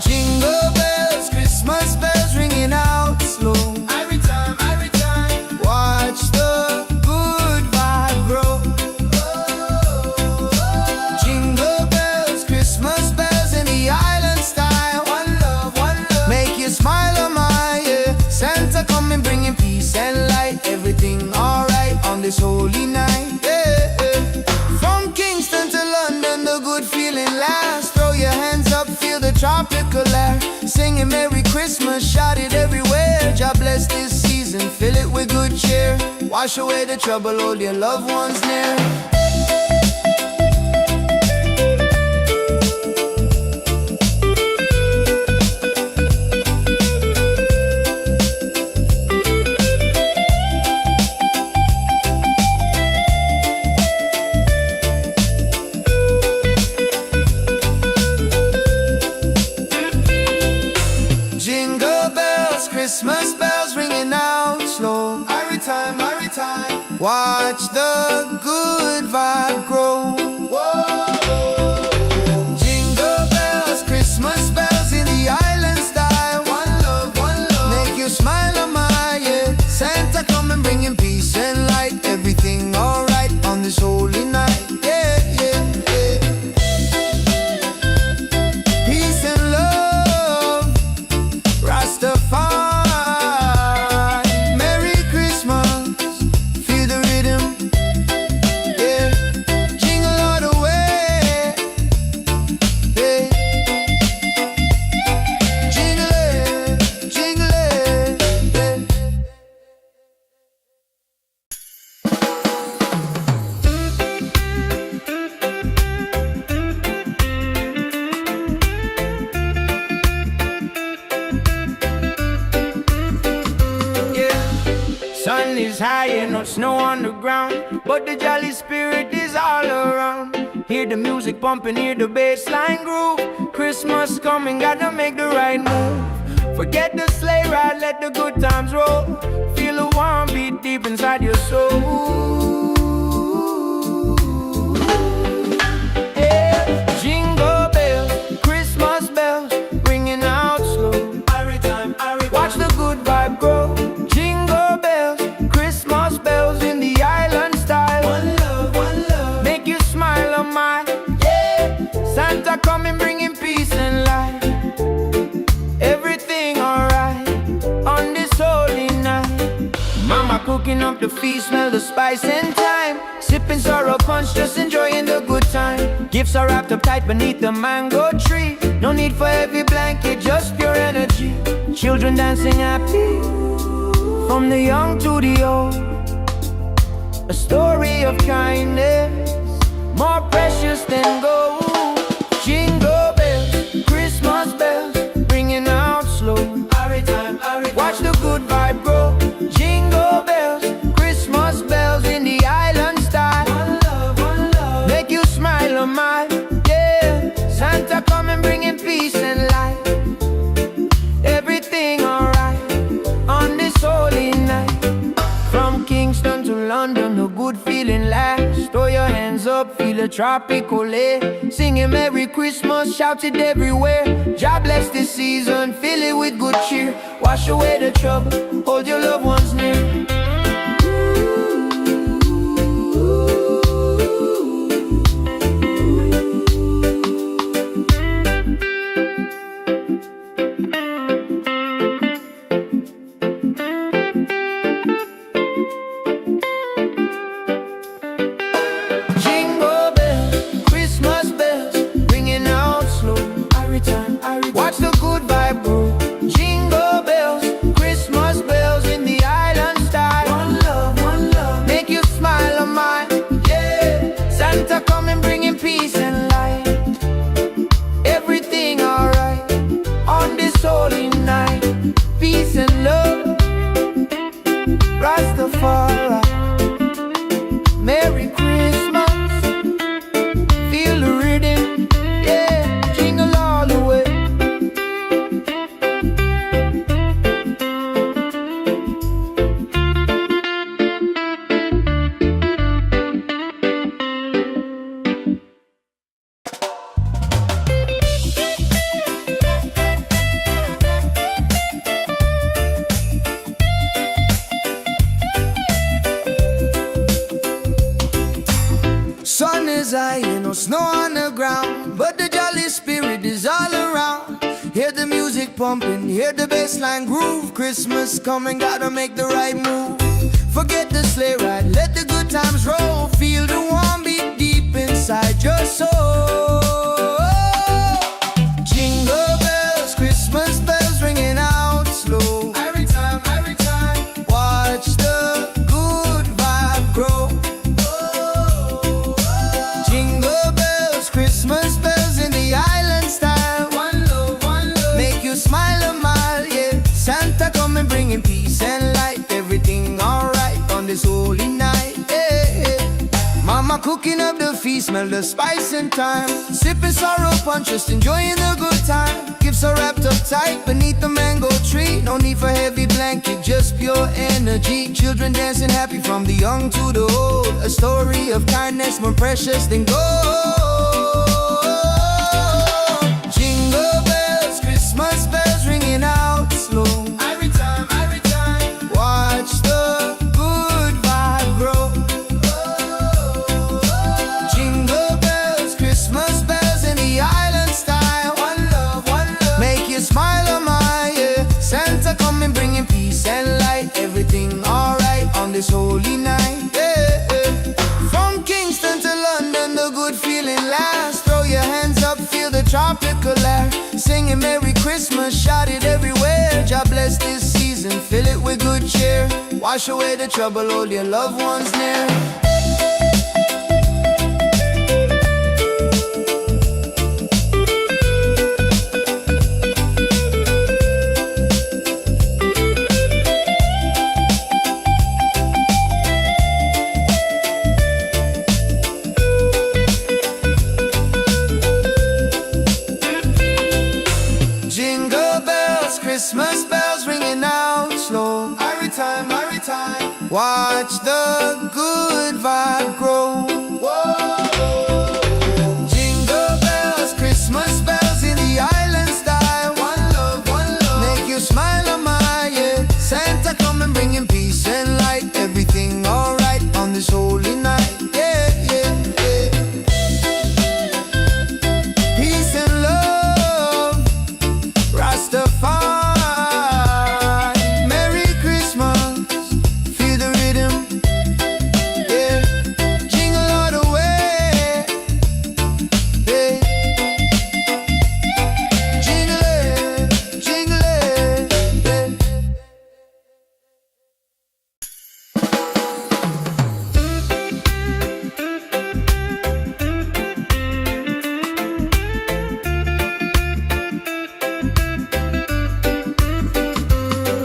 Jingle bells, Christmas bells ringing out slow. Every time, watch the good vibe grow. Jingle bells, Christmas bells in the island style. One love, make you smile on my, yeah. Santa coming, bringing peace and light. Everything alright on this holy night, yeah. From Kingston to London, the good feeling lasts. Throw your hands up, feel the tropical air. Singing Merry Christmas, shout it everywhere. God bless this season, fill it with good cheer. Wash away the trouble, hold your loved ones near. maritime, maritime. Watch the good vibe grow. Whoa. Jingle bells, Christmas bells in the island style. One love, make you smile on my, yeah. Santa come and bring him peace and light. Everything alright on this holy night, yeah, yeah, yeah. Peace and love, Rastafari. Merry Christmas, feel the rhythm, yeah. Jingle all the way, yeah. Jingle it, jingle it, yeah. Sun is high and no snow on the ground, but the jolly spirit is all around. Hear the music pumping, hear the bass line groove. Christmas coming, gotta make the right move. Forget the sleigh ride, let the good times roll. Feel the warm beat deep inside your soul. Yeah. Jingle bells, Christmas bells, ringing out slow. Watch the good vibe grow. Jingle bells, Christmas bells in the island style. One love, make you smile on my, yeah. Santa coming bringing peace and light. Everything alright on this holy night. Mama cooking up the feast, smell the spice and thyme. Sipping sorrow punch, just enjoying the good time. Gifts are wrapped up tight beneath the mango tree. No need for heavy blanket, just pure energy. Children dancing happy, from the young to the old. A story of kindness, more precious than gold. Jingle bells, Christmas bells, ringing out slow. Watch the good vibe grow. Jingle bells, Christmas bells in the island style. One love, make you smile on my, yeah. Santa come and bringing peace and light. Everything alright on this holy night. From Kingston to London, a good feeling lasts. Throw your hands up, feel a tropical air. Singing Merry Christmas, shout it everywhere. God bless this season, fill it with good cheer. Wash away the trouble, hold your loved ones near. Watch the good vibe grow. Jingle bells, Christmas bells in the island style. One love, make you smile on my, yeah. Santa come and bringing peace and light. Everything alright on this holy night. Peace and love, Rastafari. Merry Christmas, feel the rhythm, yeah. Jingle all the way. Sun is high and no snow on the ground, but the jolly spirit is all around. Hear the music pumping, hear the bass line groove. Christmas coming, gotta make the right move. Forget the sleigh ride, let the good times roll. Feel the warm beat deep inside your soul. Jingle bells, Christmas bells ringing out slow. Every time, watch the good vibe grow. Jingle bells, Christmas bells in the island style. One love, make you smile a mile, yeah. Santa come and bringing peace and light. Everything alright on this holy night, yeah. Mama Mama cooking up the feast, smell the spice and thyme. Sipping sorrow punch, just enjoying the good time. Gifts are wrapped up tight beneath the mango tree. No need for heavy blanket, just pure energy. Children dancing happy from the young to the old. A story of kindness more precious than gold. Jingle bells, Christmas bells ringing out slow. Every time, watch the good vibe grow. Jingle bells, Christmas bells in the island style. One love, make you smile, oh my, yeah. Santa coming bringing peace and light. Everything alright on this holy night, yeah, yeah. From Kingston to London, the good feeling lasts. Throw your hands up, feel the tropical air. Singing Merry Christmas, shout it everywhere. God bless this season, fill it with good cheer. Wash away the trouble, hold your loved ones near. Jingle bells, Christmas bells ringing out slow. Every time, watch the good vibe grow. Whoa. Jingle bells, Christmas bells in the island style. One love, make you smile, oh my, yeah. Santa coming bringing peace and light. Everything alright on this holy night, yeah, yeah, yeah. Peace and love, Rastafari, Merry Christmas, feel the rhythm, yeah. Jingle all the way, yeah. Jingle it,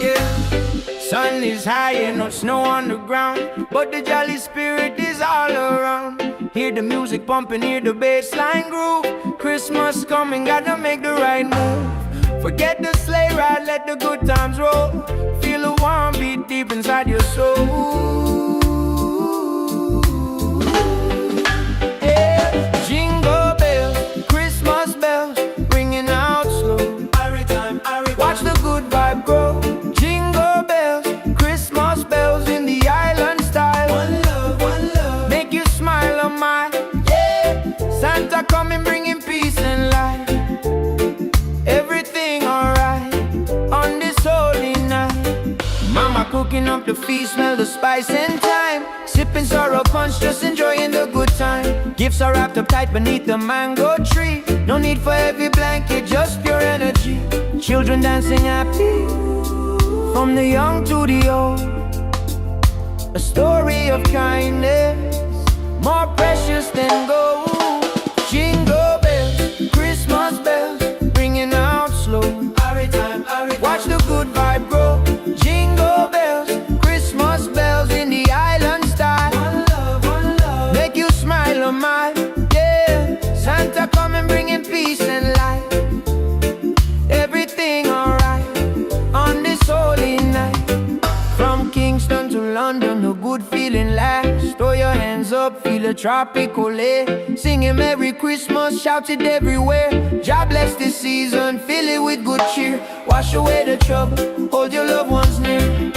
yeah. Sun is high and no snow on the ground, but the jolly spirit is all around. Hear the music pumping, hear the bass line groove. Christmas coming, gotta make the right move. Forget the sleigh ride, let the good times roll. Feel a warm beat deep inside your soul. Yeah. Jingle bells, Christmas bells, ringing out slow. Watch the good vibe grow. Jingle bells, Christmas bells in the island style. One love, make you smile, oh my, yeah. Santa coming bringing peace and light. Everything alright on this holy night. Mama cooking up the feast, smell the spice and thyme. Sipping sorrow punch, just enjoying the good time. Gifts are wrapped up tight beneath the mango tree. No need for heavy blanket, just pure energy. Children dancing happy from the young to the old. A story of kindness more precious than gold. Jingle bells, Christmas bells, ringing out slow. Watch the good vibe grow. Jingle bells, Christmas bells in the island style. One love, make you smile, oh my, yeah. Santa coming bringing peace and light. Everything alright on this holy night. From Kingston to London, a good feeling lasts. Throw your hands up, feel a tropical air. Singing Merry Christmas, shout it everywhere. God bless this season, fill it with good cheer. Wash away the trouble, hold your loved ones near.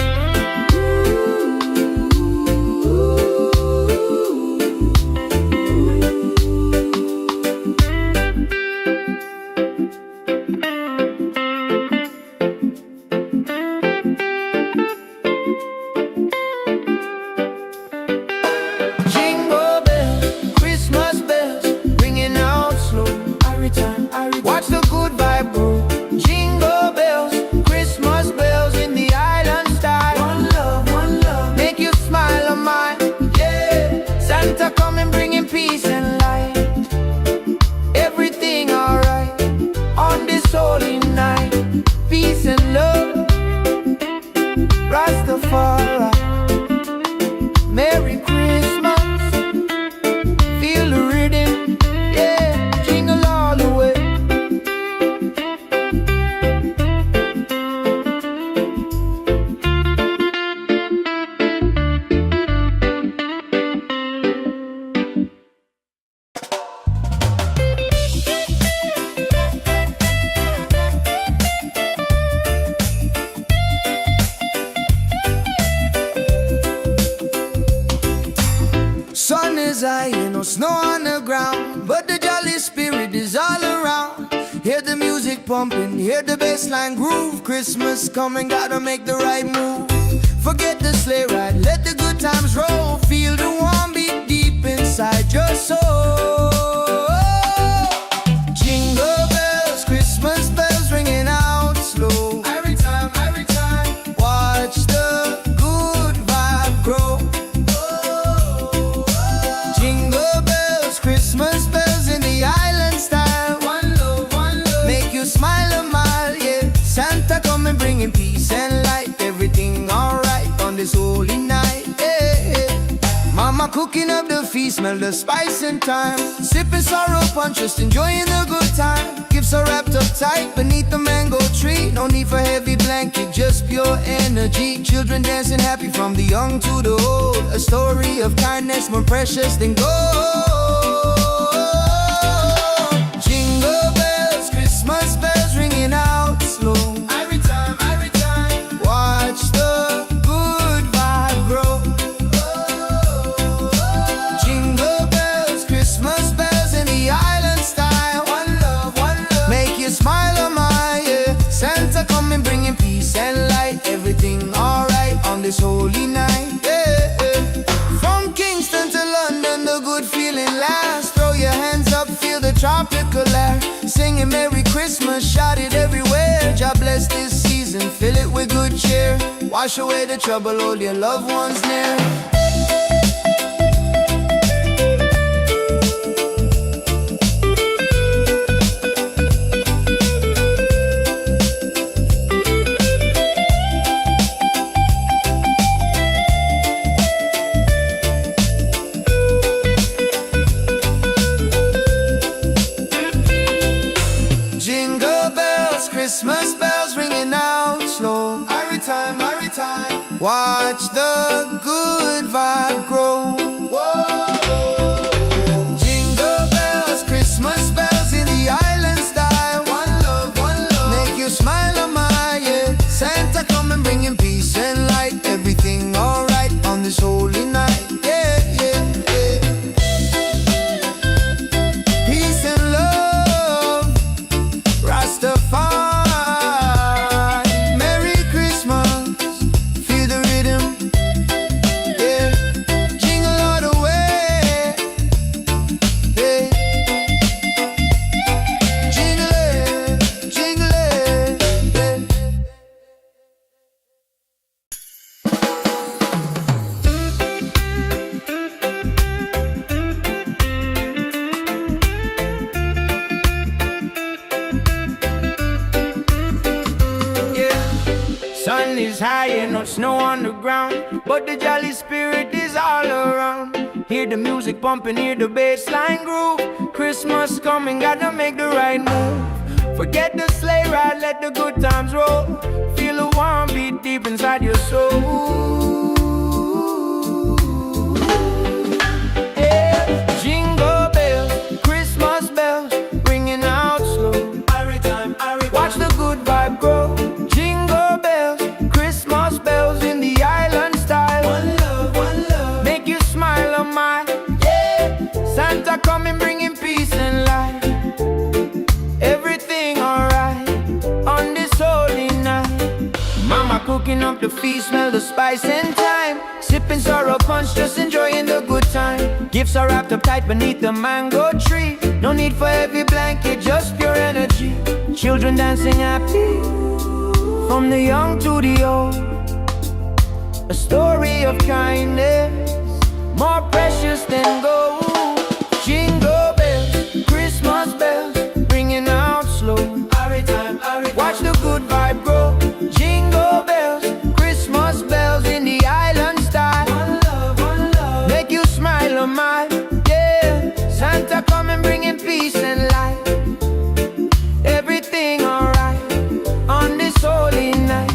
Watch the good vibe grow. Jingle bells, Christmas bells in the island style. is high and no snow on the ground, but the jolly spirit is all around. Hear the music pumping, hear the bassline groove. Christmas coming, gotta make the right move. Forget the sleigh ride, let the good times roll. Feel the warm beat deep inside your soul. Jingle bells, Christmas bells ringing out slow. Every time, watch the good vibe grow. Jingle bells, Christmas bells in the island style. One love, make you smile a mile, yeah. Santa coming bringing peace and light. Everything alright on this holy night, yeah. Mama cooking up the feast, smell the spice and thyme. Sipping sorrow punch, just enjoying the good time. Gifts are wrapped up tight beneath the mango tree. No need for heavy blanket, just pure energy. Children dancing happy from the young to the old. A story of kindness more precious than gold. Jingle bells, Christmas bells ringing out slow. Every time, watch the good vibe grow. Jingle bells, Christmas bells in the island style. One love, make you smile a mile, yeah. Santa coming bringing peace and light. Everything alright on this holy night, yeah. From Kingston to London, the good feeling lasts. Throw your hands up, feel the tropical air. Singing Merry Christmas, shout it everywhere. God bless this season, fill it with good cheer. Wash away the trouble, hold your loved ones near. Jingle bells, Christmas bells ringing out slow. Every time, watch the good vibe grow. Jingle bells, Christmas bells in the island style. One love, make you smile a mile, yeah. Santa coming bringing peace and light. Everything alright on this holy night, yeah. Peace and love, Rastafari. Merry Christmas, feel the rhythm, yeah. Jingle all the way, yeah. Jingle it, yeah. Sun is high and no snow on the ground, but the jolly spirit is all around. Hear the music pumping, hear the bassline groove. Christmas coming, gotta make the right move. Forget the sleigh ride, let the good times roll. Feel the warm beat deep inside your soul. Yeah. Jingle bells, Christmas bells, ringing out slow. Watch the good vibe grow. Jingle bells, Christmas bells in the island style. One love, make you smile a mile, yeah. Santa coming bringing peace and light. Everything alright on this holy night. Mama cooking up the feast, smell the spice and thyme. Sipping sorrow punch, just enjoying the good time. Gifts are wrapped up tight beneath the mango tree. No need for heavy blanket, just pure energy. Children dancing happy from the young to the old. A story of kindness more precious than gold. Jingle bells, Christmas bells, ringing out slow. Watch the good vibe grow. Jingle bells, Christmas bells in the island style. One love, make you smile a mile, yeah. Santa coming bringing peace and light. Everything alright on this holy night.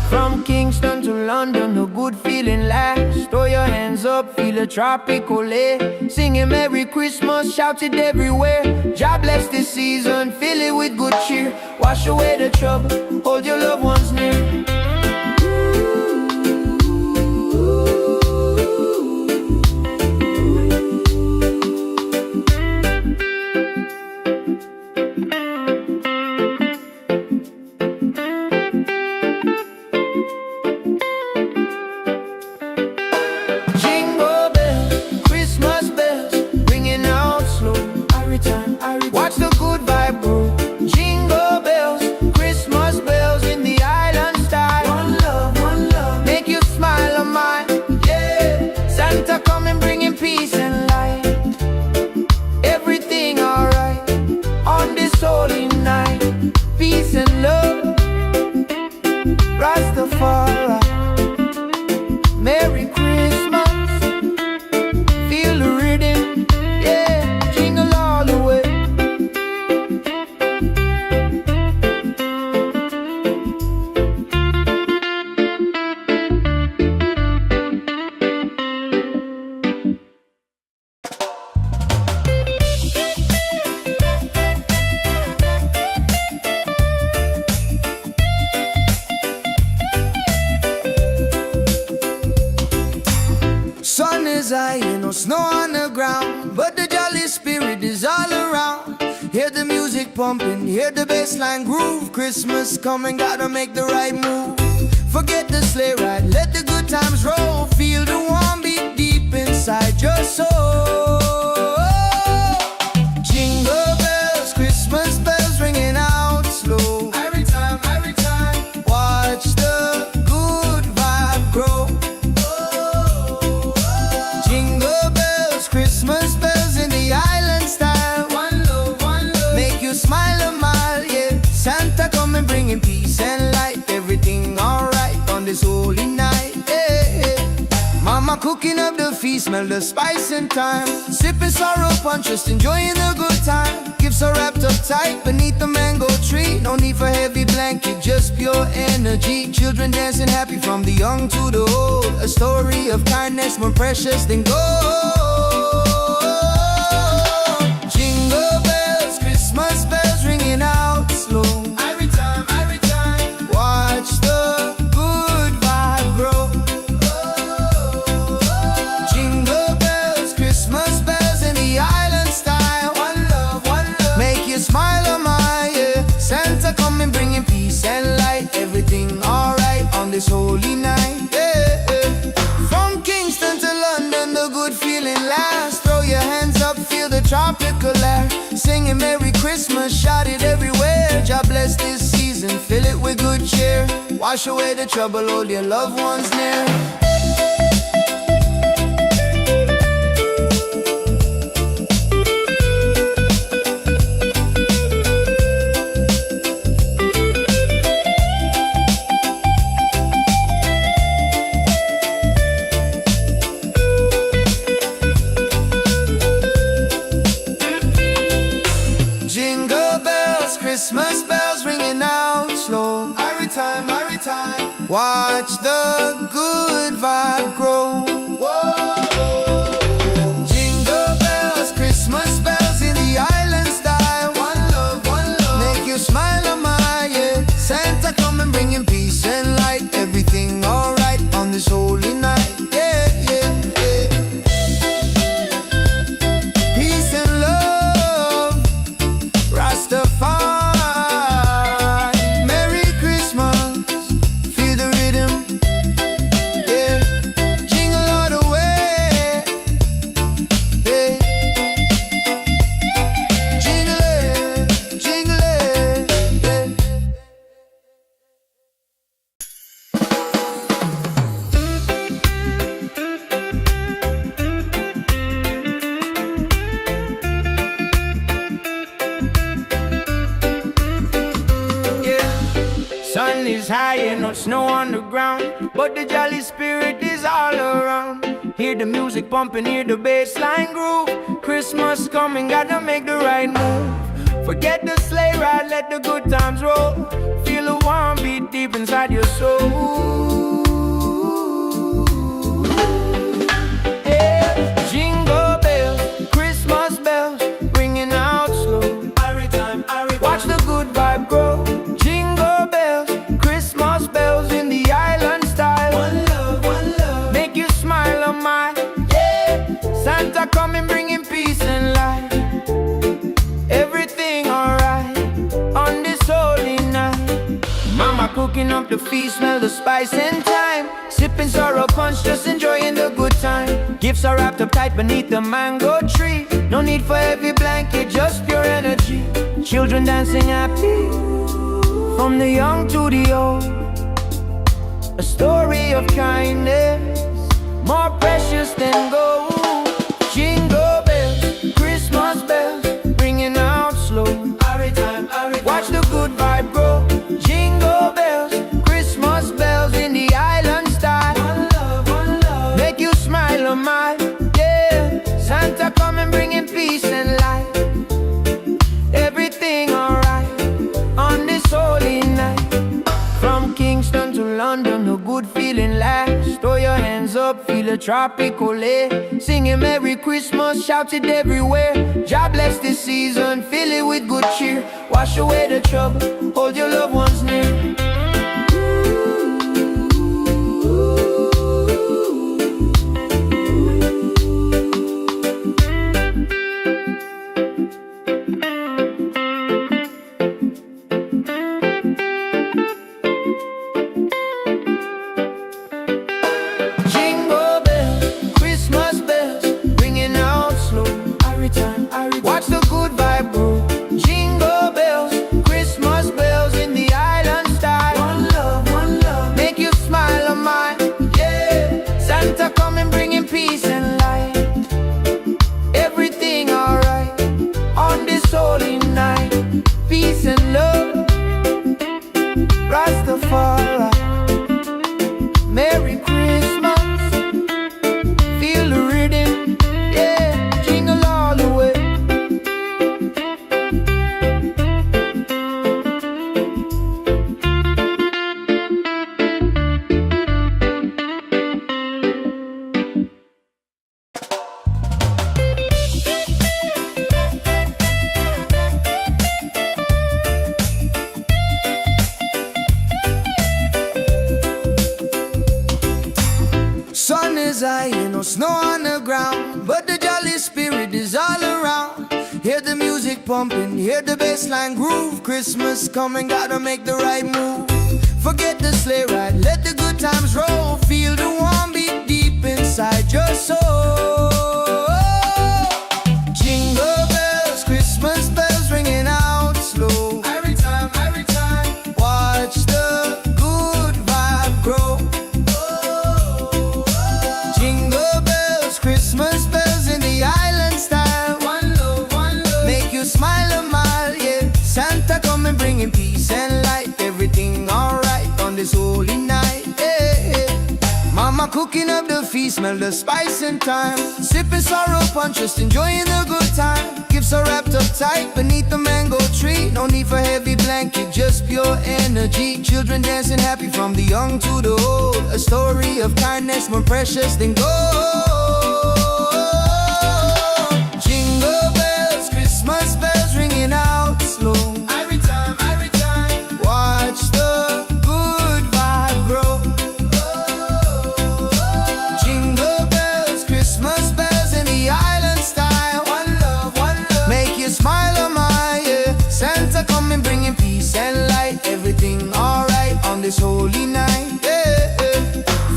From Kingston to London, a good feeling lasts. Throw your hands up, feel a tropical air. Singing Merry Christmas, shout it everywhere. God bless this season, fill it with good cheer. Wash away the trouble, hold your loved ones near. is high, ain't no snow on the ground, but the jolly spirit is all around. Hear the music pumping, hear the bassline groove. Christmas coming, gotta make the right move. Forget the sleigh ride, let the good times roll. Feel the warm beat deep inside your soul. Jingle bells, Christmas bells ringing out slow. Every time, watch the good vibe grow. Jingle bells, Christmas bells in the island style. One love, make you smile a mile, yeah. Santa coming bringing peace and light. Everything alright on this holy night, yeah. Mama cooking up the feast, smell the spice and thyme. Sipping sorrow punch, just enjoying the good time. Gifts are wrapped up tight beneath the mango tree. No need for heavy blanket, just pure energy. Children dancing happy from the young to the old. A story of kindness more precious than gold. Jingle bells, Christmas bells ringing out slow. Every time, watch the good vibe grow. Jingle bells, Christmas bells in the island style. One love, make you smile a mile, yeah. Santa coming bringing peace and light. Everything alright on this holy night, yeah. From Kingston to London, the good feeling lasts. Throw your hands up, feel the tropical air. Singing Merry Christmas, shout it everywhere. God bless this season, fill it with good cheer. Wash away the trouble, hold your loved ones near. Jingle bells, Christmas bells ringing out slow. Every time, watch the good vibe grow. Jingle bells, Christmas bells in the island style. One love, make you smile a mile, yeah. Santa coming bringing peace and light. Everything alright on this holy night, yeah. Peace and love, Rastafari. Merry Christmas, feel the rhythm, yeah. Jingle all the way, yeah. Jingle it, yeah. Sun is high and no snow on the ground, but the jolly spirit is all around. Hear the music pumping, hear the bassline groove. Christmas coming, gotta make the right move. Forget the sleigh ride, let the good times roll. Feel a warm beat deep inside your soul. Yeah. Jingle bells, Christmas bells, ringing out slow. Watch the good vibe grow. Jingle bells, Christmas bells in the island style. One love, make you smile a mile, yeah. Santa coming bringing peace and light. Everything alright on this holy night. Mama cooking up the feast, smell the spice and thyme. Sipping sorrow punch, just enjoying the good time. Gifts are wrapped up tight beneath the mango tree. No need for heavy blanket, just pure energy. Children dancing happy from the young to the old. A story of kindness more precious than gold. Jingle bells, Christmas bells, ringing out slow. Watch the good vibe grow. Jingle bells, Christmas bells in the island style. One love, make you smile a mile, yeah. Santa coming bringing peace and light. Everything alright on this holy night. From Kingston to London, a good feeling lasts. Throw your hands up, feel a tropical air. Singing Merry Christmas, shout it everywhere. God bless this season, fill it with good cheer. Wash away the trouble, hold your loved ones near. Ain't no snow on the ground, but the jolly spirit is all around. Hear the music pumping, hear the bassline groove. Christmas coming, gotta make the right move. Forget the sleigh ride, let the good times roll. Feel the warm beat deep inside your soul. Jingle bells, Christmas bells ringing out slow. Every time, watch the good vibe grow. Jingle bells, Christmas bells in the island style. One love, make you smile a mile, yeah. Santa coming bringing peace and light. Everything alright on this holy night, yeah. Mama cooking up the feast, smell the spice and thyme. Sipping sorrow punch, just enjoying the good time. Gifts are wrapped up tight beneath the mango tree. No need for heavy blanket, just pure energy. Children dancing happy from the young to the old. A story of kindness more precious than gold. Jingle bells, Christmas bells ringing out slow. Every time, watch the good vibe grow. Jingle bells, Christmas bells in the island style. One love, make you smile a mile, yeah. Santa coming bringing peace and light. Everything alright on this holy night, yeah.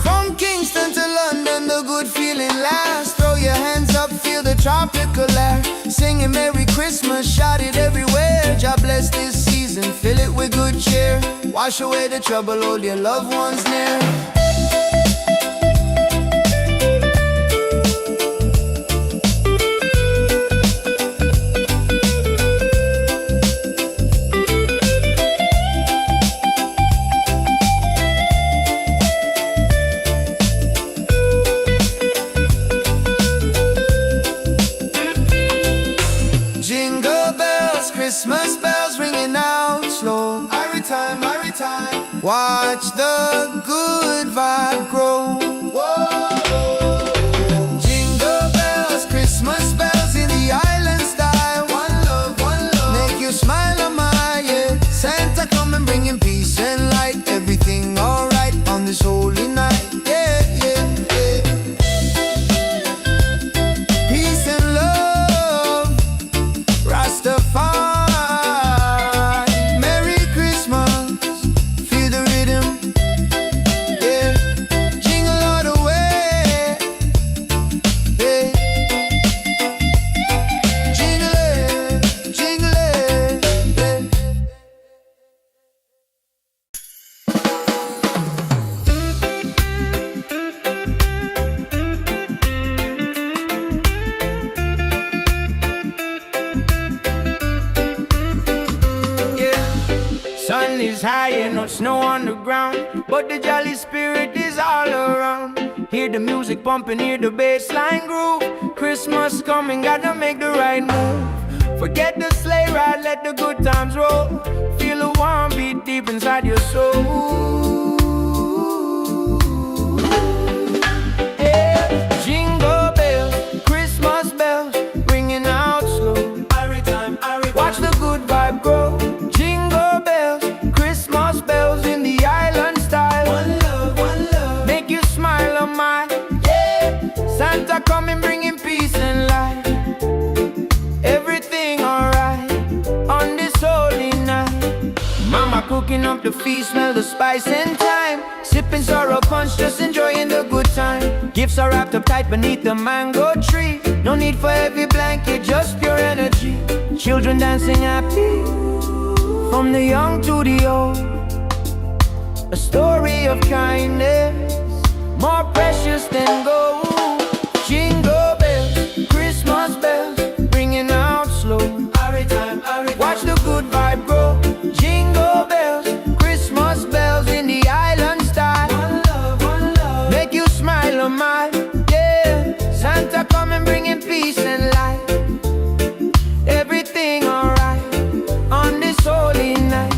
From Kingston to London, the good feeling lasts. Throw your hands up, feel the tropical air. Singing Merry Christmas, shout it everywhere. God bless this season, fill it with good cheer. Wash away the trouble, hold your loved ones near. Jingle bells, Christmas bells ringing out slow. Every time, watch the good vibe grow. Jingle bells, Christmas bells in the island style. One love, make you smile a mile, yeah. Santa coming bringing peace and light. Everything alright on this holy night, yeah. Peace and love, Rastafari. Merry Christmas, feel the rhythm, yeah. Jingle all the way, yeah. Jingle it, yeah. Sun is high and no snow on the ground, but the jolly spirit is all around. Hear the music pumping, hear the bassline groove. Christmas coming, gotta make the right move. Forget the sleigh ride, let the good times roll. Feel a warm beat deep inside your soul. Yeah. Jingle bells, Christmas bells, ringing out slow. Watch the good vibe grow. Jingle bells, Christmas bells in the island style. One love, make you smile a mile, yeah. Santa coming bringing peace and light. Everything alright on this holy night. Mama cooking up the feast, smell the spice and thyme. Sipping sorrow punch, just enjoying the good time. Gifts are wrapped up tight beneath the mango tree. No need for heavy blanket, just pure energy. Children dancing happy from the young to the old. A story of kindness more precious than gold. Jingle bells, Christmas bells, ringing out slow. Watch the good vibe grow. Jingle bells, Christmas bells in the island style. One love, make you smile a mile, yeah. Santa coming bringing peace and light. Everything alright on this holy night.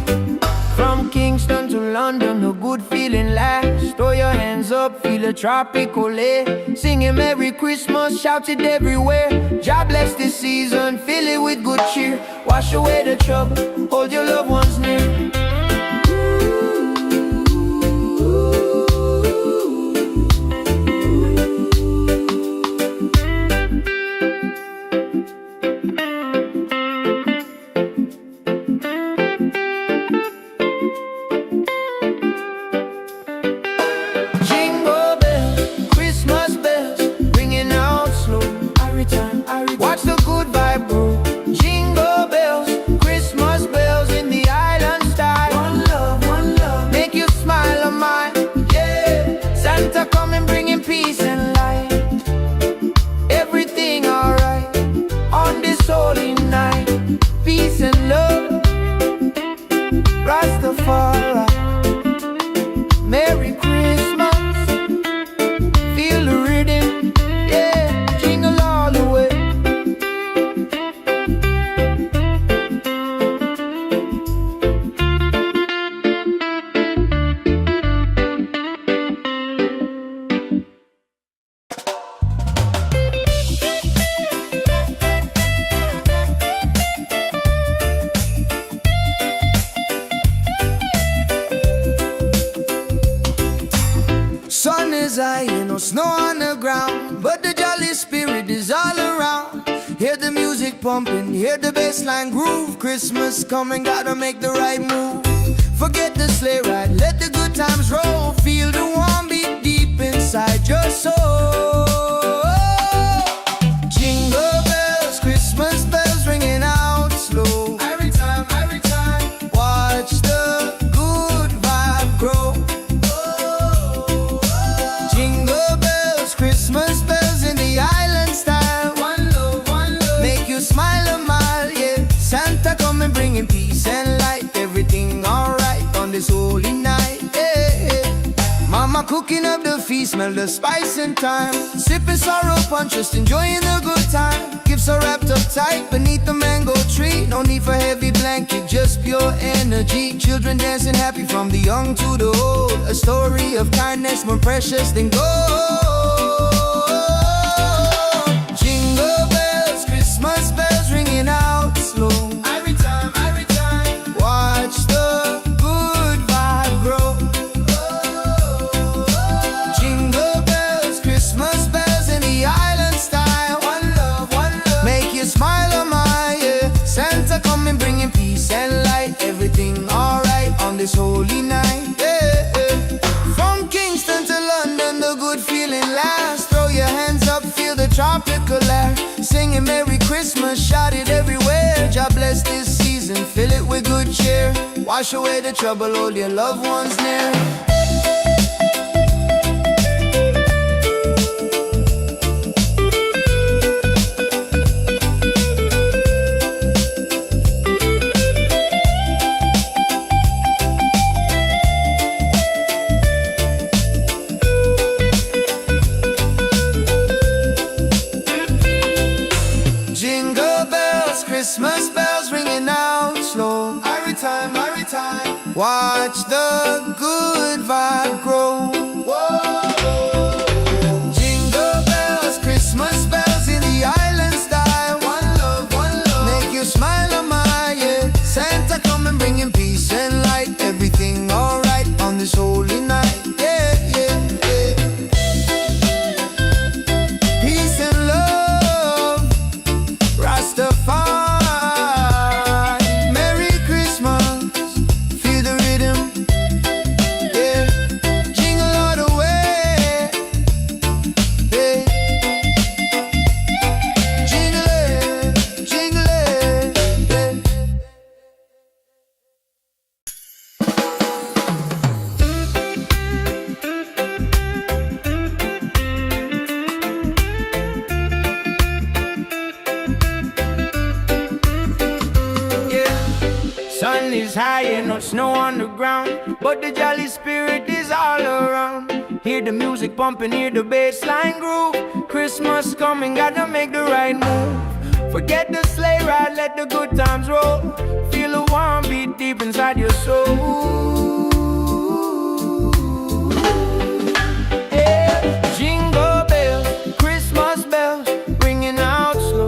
From Kingston to London, a good feeling lasts. Throw your hands up, feel a tropical air. Singing Merry Christmas, shout it everywhere. God bless this season, fill it with good cheer. Wash away the trouble, hold your loved ones near. snow on the ground, but the jolly spirit is all around. Hear the music pumping, hear the bassline groove. Christmas coming, gotta make the right move. Forget the sleigh ride, let the good times roll. Feel the warm beat deep inside your soul. Jingle bells, Christmas bells ringing out slow. Every time, watch the good vibe grow. Jingle bells, Christmas bells in the island style. One love, make you smile a mile, yeah. Santa coming bringing peace and light. Everything alright on this holy night, yeah. Mama cooking up the feast, smell the spice and thyme. Sipping sorrow punch, just enjoying the good time. Gifts are wrapped up tight beneath the mango tree. No need for heavy blanket, just pure energy. Children dancing happy from the young to the old. A story of kindness more precious than gold. Jingle bells, Christmas bells ringing out slow. Every time, watch the good vibe grow. Jingle bells, Christmas bells in the island style. One love, make you smile a mile, yeah. Santa coming bringing peace and light. Everything alright on this holy night, yeah. From Kingston to London, the good feeling lasts. Throw your hands up, feel the tropical air. Singing Merry Christmas, shout it everywhere. God bless this season, fill it with good cheer. Wash away the trouble, hold your loved ones near. Jingle bells, Christmas bells ringing out slow. Every time, watch the good vibe grow. Jingle bells, Christmas bells in the island style. One love, make you smile a mile, yeah. Santa coming bringing peace and light. Everything alright on this holy night, yeah, yeah, yeah. Peace and love, Rastafari. Merry Christmas, feel the rhythm, yeah. Jingle all the way, yeah. Jingle it, yeah. Sun is high and no snow on the ground, but the jolly spirit is all around. Hear the music pumping, hear the bassline groove. Christmas coming, gotta make the right move. Forget the sleigh ride, let the good times roll. Feel the warm beat deep inside your soul. Yeah. Jingle bells, Christmas bells, ringing out slow.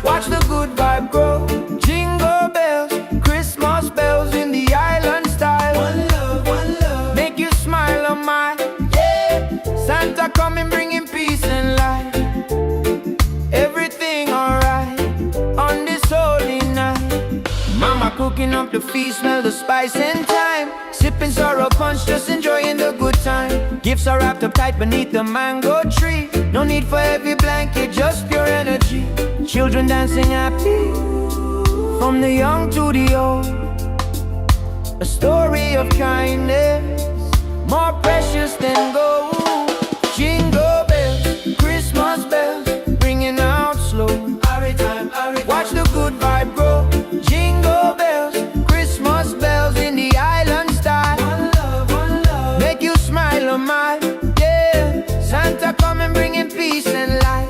Watch the good vibe grow. Jingle bells, Christmas bells in the island style. One love, make you smile a mile, yeah. Santa coming bringing peace and light. Everything alright on this holy night. Mama cooking up the feast, smell the spice and thyme. Sipping sorrow punch, just enjoying the good time. Gifts are wrapped up tight beneath the mango tree. No need for heavy blanket, just pure energy. Children dancing happy from the young to the old. A story of kindness more precious than gold. Jingle bells, Christmas bells, ringing out slow. Watch the good vibe grow. Jingle bells, Christmas bells in the island style. One love, make you smile a mile, yeah. Santa coming bringing peace and light.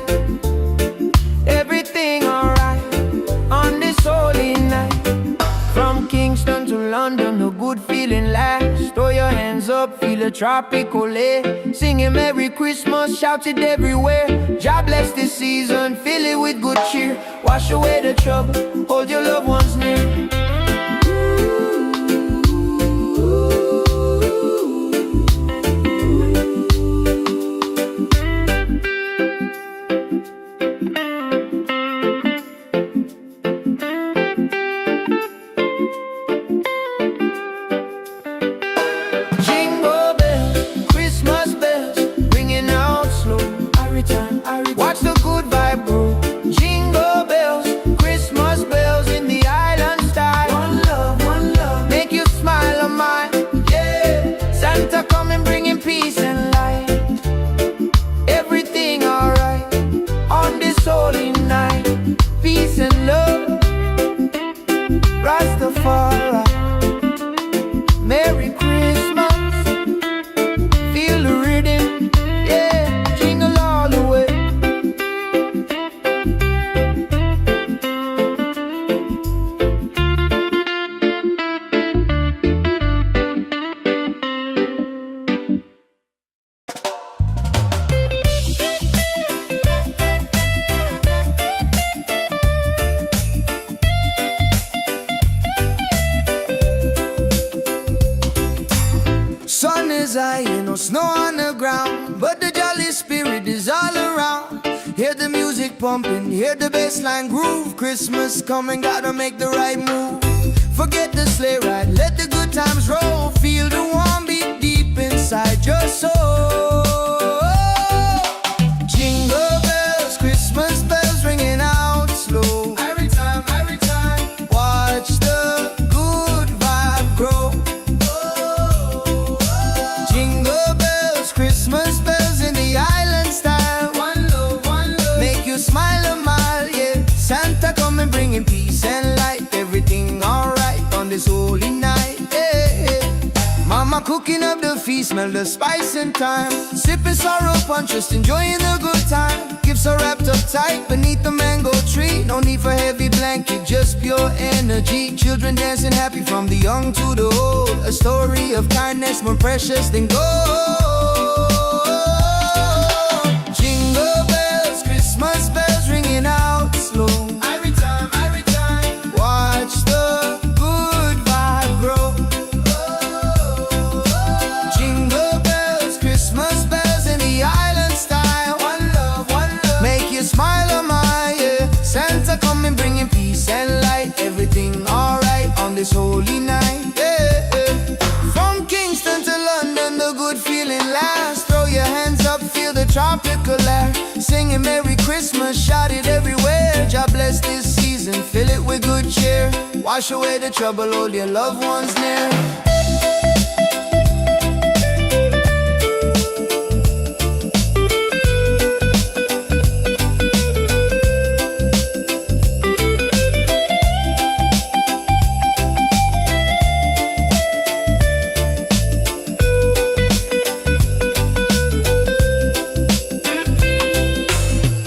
Everything alright on this holy night. From Kingston to London, the good feeling lasts. Throw your hands up, feel the tropical air. Singing Merry Christmas, shout it everywhere. God bless this season, fill it with good cheer. Wash away the trouble, hold your loved ones near. Watch the good vibe grow. Jingle bells, Christmas bells in the island style. One love, make you smile on mine. Yeah, Santa coming bringing peace and light. Everything alright on this holy night. Peace and love, Rastafari. Merry Christmas, feel the rhythm, yeah, jingle all the way. Sun is high, ain't no snow on the ground, but the jolly spirit is all around. Hear the music pumping, hear the bassline groove. Christmas coming, gotta make the right move. Forget the sleigh ride, let the good times roll. Feel the warm beat deep inside your soul. Jingle bells, Christmas bells ringing out slow. Every time, watch the good vibe grow. Jingle bells, Christmas bells in the island style. One love, make you smile a mile, yeah. Santa coming bringing peace and light. Everything alright on this holy night, yeah. Mama cooking up the feast, smell the spice and thyme. Sipping sorrow punch, just enjoying the good time. Gifts are wrapped up tight beneath the mango tree. No need for heavy blanket, just pure energy. Children dancing happy from the young to the old. A story of kindness more precious than gold. Jingle bells, Christmas bells ringing out slow. Every time, watch the good vibe grow. Jingle bells, Christmas bells in the island style. One love, make you smile on my, yeah. Santa coming bringing peace and light. Everything alright on this holy night, yeah. From Kingston to London, the good feeling lasts. Throw your hands up, feel the tropical air. Singing Merry Christmas, shout it everywhere. God bless this season, fill it with good cheer. Wash away the trouble, hold your loved ones near.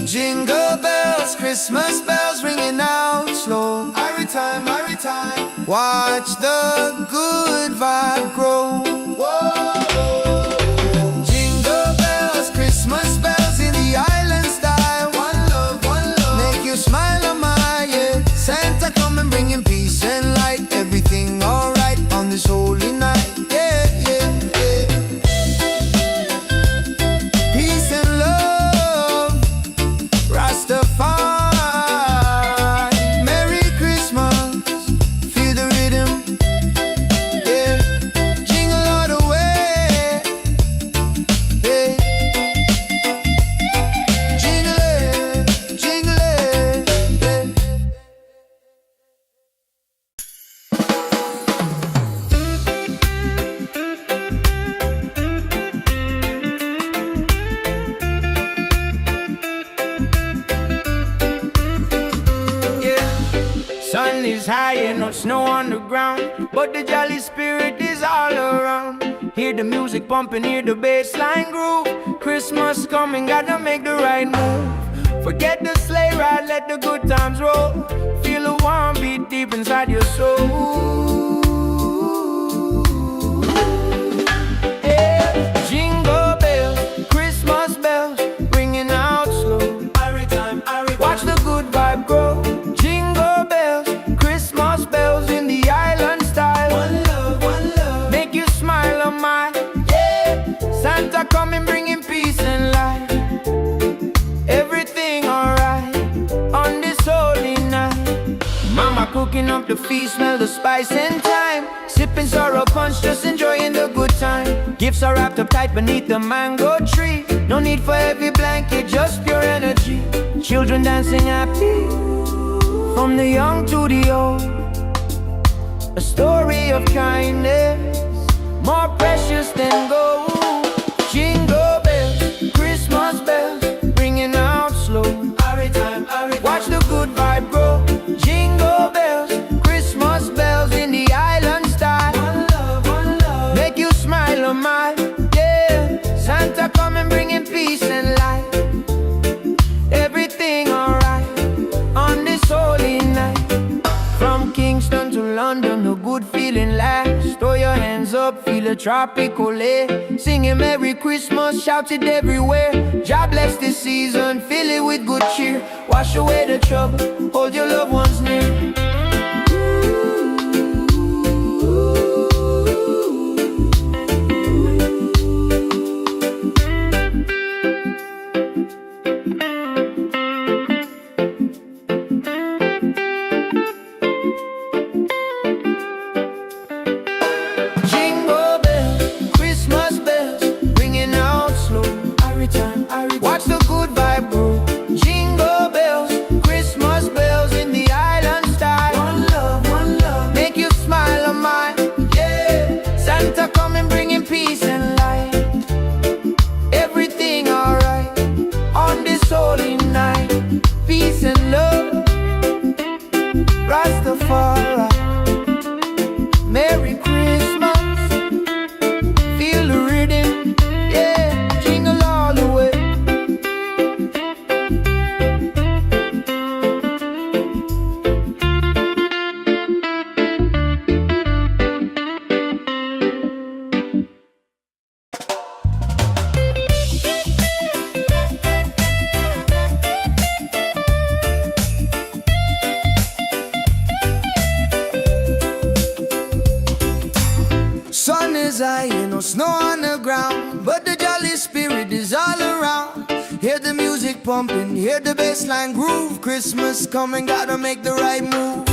Jingle bells, Christmas bells ringing out slow. Every time, watch the good vibe grow. Jingle bells, Christmas bells in the island style. One love, make you smile on my, yeah. Santa coming bringing peace and light. Everything alright on this holy night, yeah, yeah, yeah. Peace and love, Rastafari. Merry Christmas, feel the rhythm, yeah. Jingle all the way, yeah. Jingle it, yeah. Sun is high and no snow on the ground, but the jolly spirit is all around. Hear the music pumping, hear the bassline groove. Christmas coming, gotta make the right move. Forget the sleigh ride, let the good times roll. Feel the warm beat deep inside your soul. Yeah. Jingle bells, Christmas bells ringing out slow. Watch the good vibe grow. Jingle bells, Christmas bells in the island style. One love, make you smile on my, yeah. Santa coming bringing peace and light. Everything alright on this holy night. Mama cooking up the feast, smell the spice and thyme. Sipping sorrow punch, just enjoying the good time. Gifts are wrapped up tight beneath the mango tree. No need for heavy blanket, just pure energy. Children dancing happy, from the young to the old. A story of kindness, more precious than gold. Jingle bells, Christmas bells, ringing out slow. Watch the good vibe grow. Jingle bells, Christmas bells in the island style. One love, make you smile a mile. Yeah, Santa coming bringing peace and light. Everything alright on this holy night. From Kingston to London, the good feeling lasts. Throw your hands up, feel a tropical air. Singing Merry Christmas, shout it everywhere. God bless this season, fill it with good cheer. Wash away the trouble, hold your loved ones near. Watch the good vibe grow. Jingle bells, Christmas bells in the island style. One love, make you smile a mile. Yeah, Santa coming bringing peace and light. Everything alright on this holy night. Peace and love, Rastafari. Merry Christmas, feel the rhythm. Yeah, jingle all the way. Sun is high, no snow on the ground, but the jolly spirit is all around. Hear the music pumping, hear the bassline groove. Christmas coming, gotta make the right move.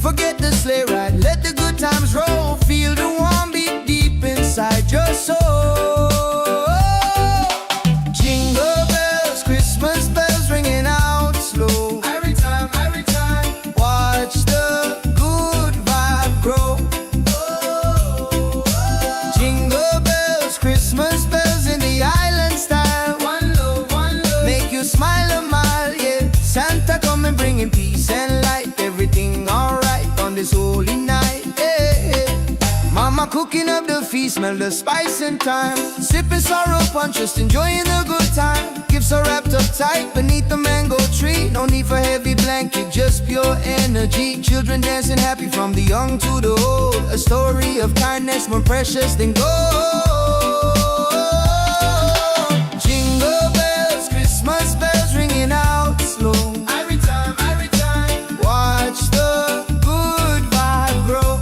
Forget the sleigh ride, let the good times roll. Feel the warm beat deep inside your soul. Jingle bells, Christmas bells ringing out slow. Every time, watch the good vibe grow. Christmas bells in the island style. One love, make you smile a mile. Yeah, Santa coming bringing peace and light. Everything alright on this holy night. Yeah, Mama cooking up the feast, smell the spice and thyme. Sipping sorrow punch, just enjoying the good time. Gifts are wrapped up tight beneath the mango tree. No need for heavy blanket, just pure energy. Children dancing happy from the young to the old. A story of kindness more precious than gold. Jingle bells, Christmas bells ringing out slow. Every time, watch the good vibe grow.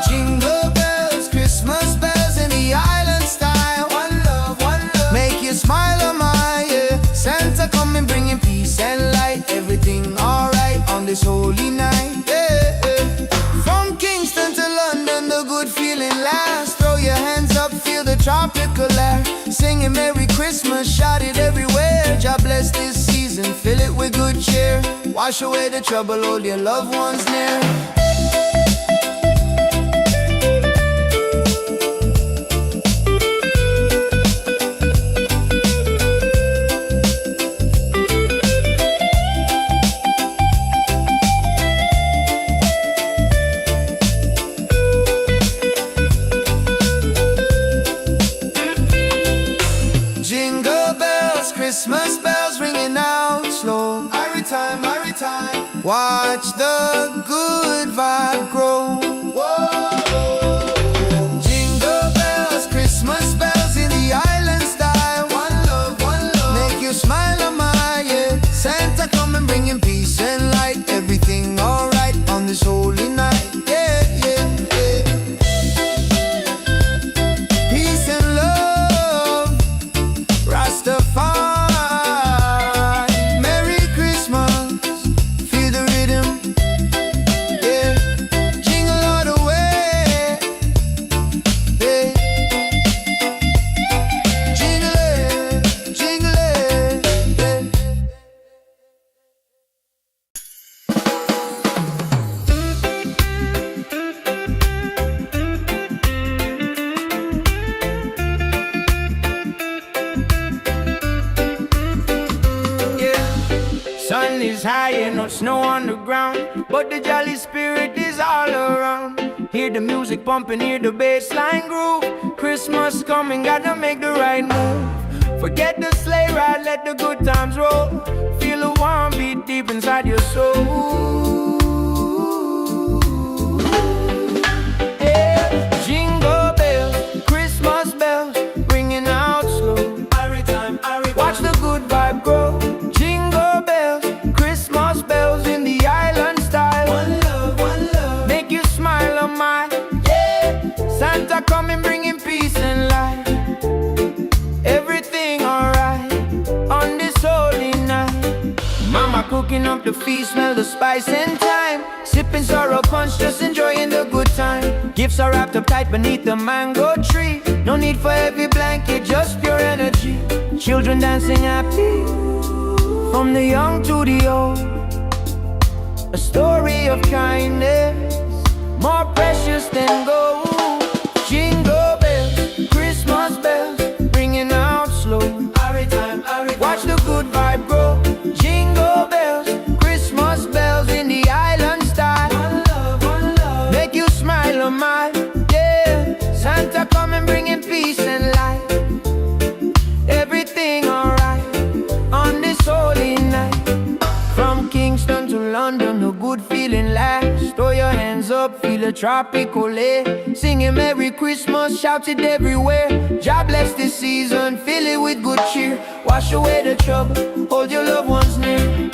Jingle bells, Christmas bells in the island style. One love, make you smile a mile. Yeah, Santa coming bringing peace and light. Everything alright on this holy night. Yeah, from Kingston to London, the good feeling lasts. Throw your hands up, feel the tropical air. Singing Merry Christmas, shout it everywhere. God bless this season, fill it with good cheer. Wash away the trouble, hold your loved ones near. Jingle bells, Christmas bells ringing out slow. Every time, watch the good vibe grow. Jingle bells, Christmas bells in the island style. One love, make you smile a mile. Yeah, Santa coming bringing peace and light. Everything alright on this holy night. Yeah, peace and love, Rastafari. Merry Christmas, feel the rhythm. Yeah, jingle all sun is high and no snow on the ground, but the jolly spirit is all around. Hear the music pumping, hear the bass line groove. Christmas coming, gotta make the right move. Forget the sleigh ride, let the good times roll. Feel the warm beat deep inside your soul. Yeah. Jingle bells, Christmas bells, ringing out slow. Watch the good vibe grow. Jingle bells, Christmas bells in the island style. One love, make you smile on mine. Yeah, Santa coming, bringing peace and light. Everything alright on this holy night. Mama cooking up the feast, smell the spice and thyme. Sipping sorrow punch, just enjoying the good time. Gifts are wrapped up tight beneath the mango tree. No need for heavy blanket, just pure energy. Children dancing happy, from the young to the old. A story of kindness, more precious than gold. Jingle bells, Christmas bells, ringing out slow. Watch the good vibe grow. Jingle bells, Christmas bells in the island style. One love, make you smile on mine. Yeah, Santa coming, bringing peace and light. Everything alright on this holy night. From Kingston to London, the good feeling lasts. Throw your hands up, feel a tropical air. Singing Merry Christmas, shout it everywhere. God bless this season, fill it with good cheer. Wash away the trouble, hold your loved ones near.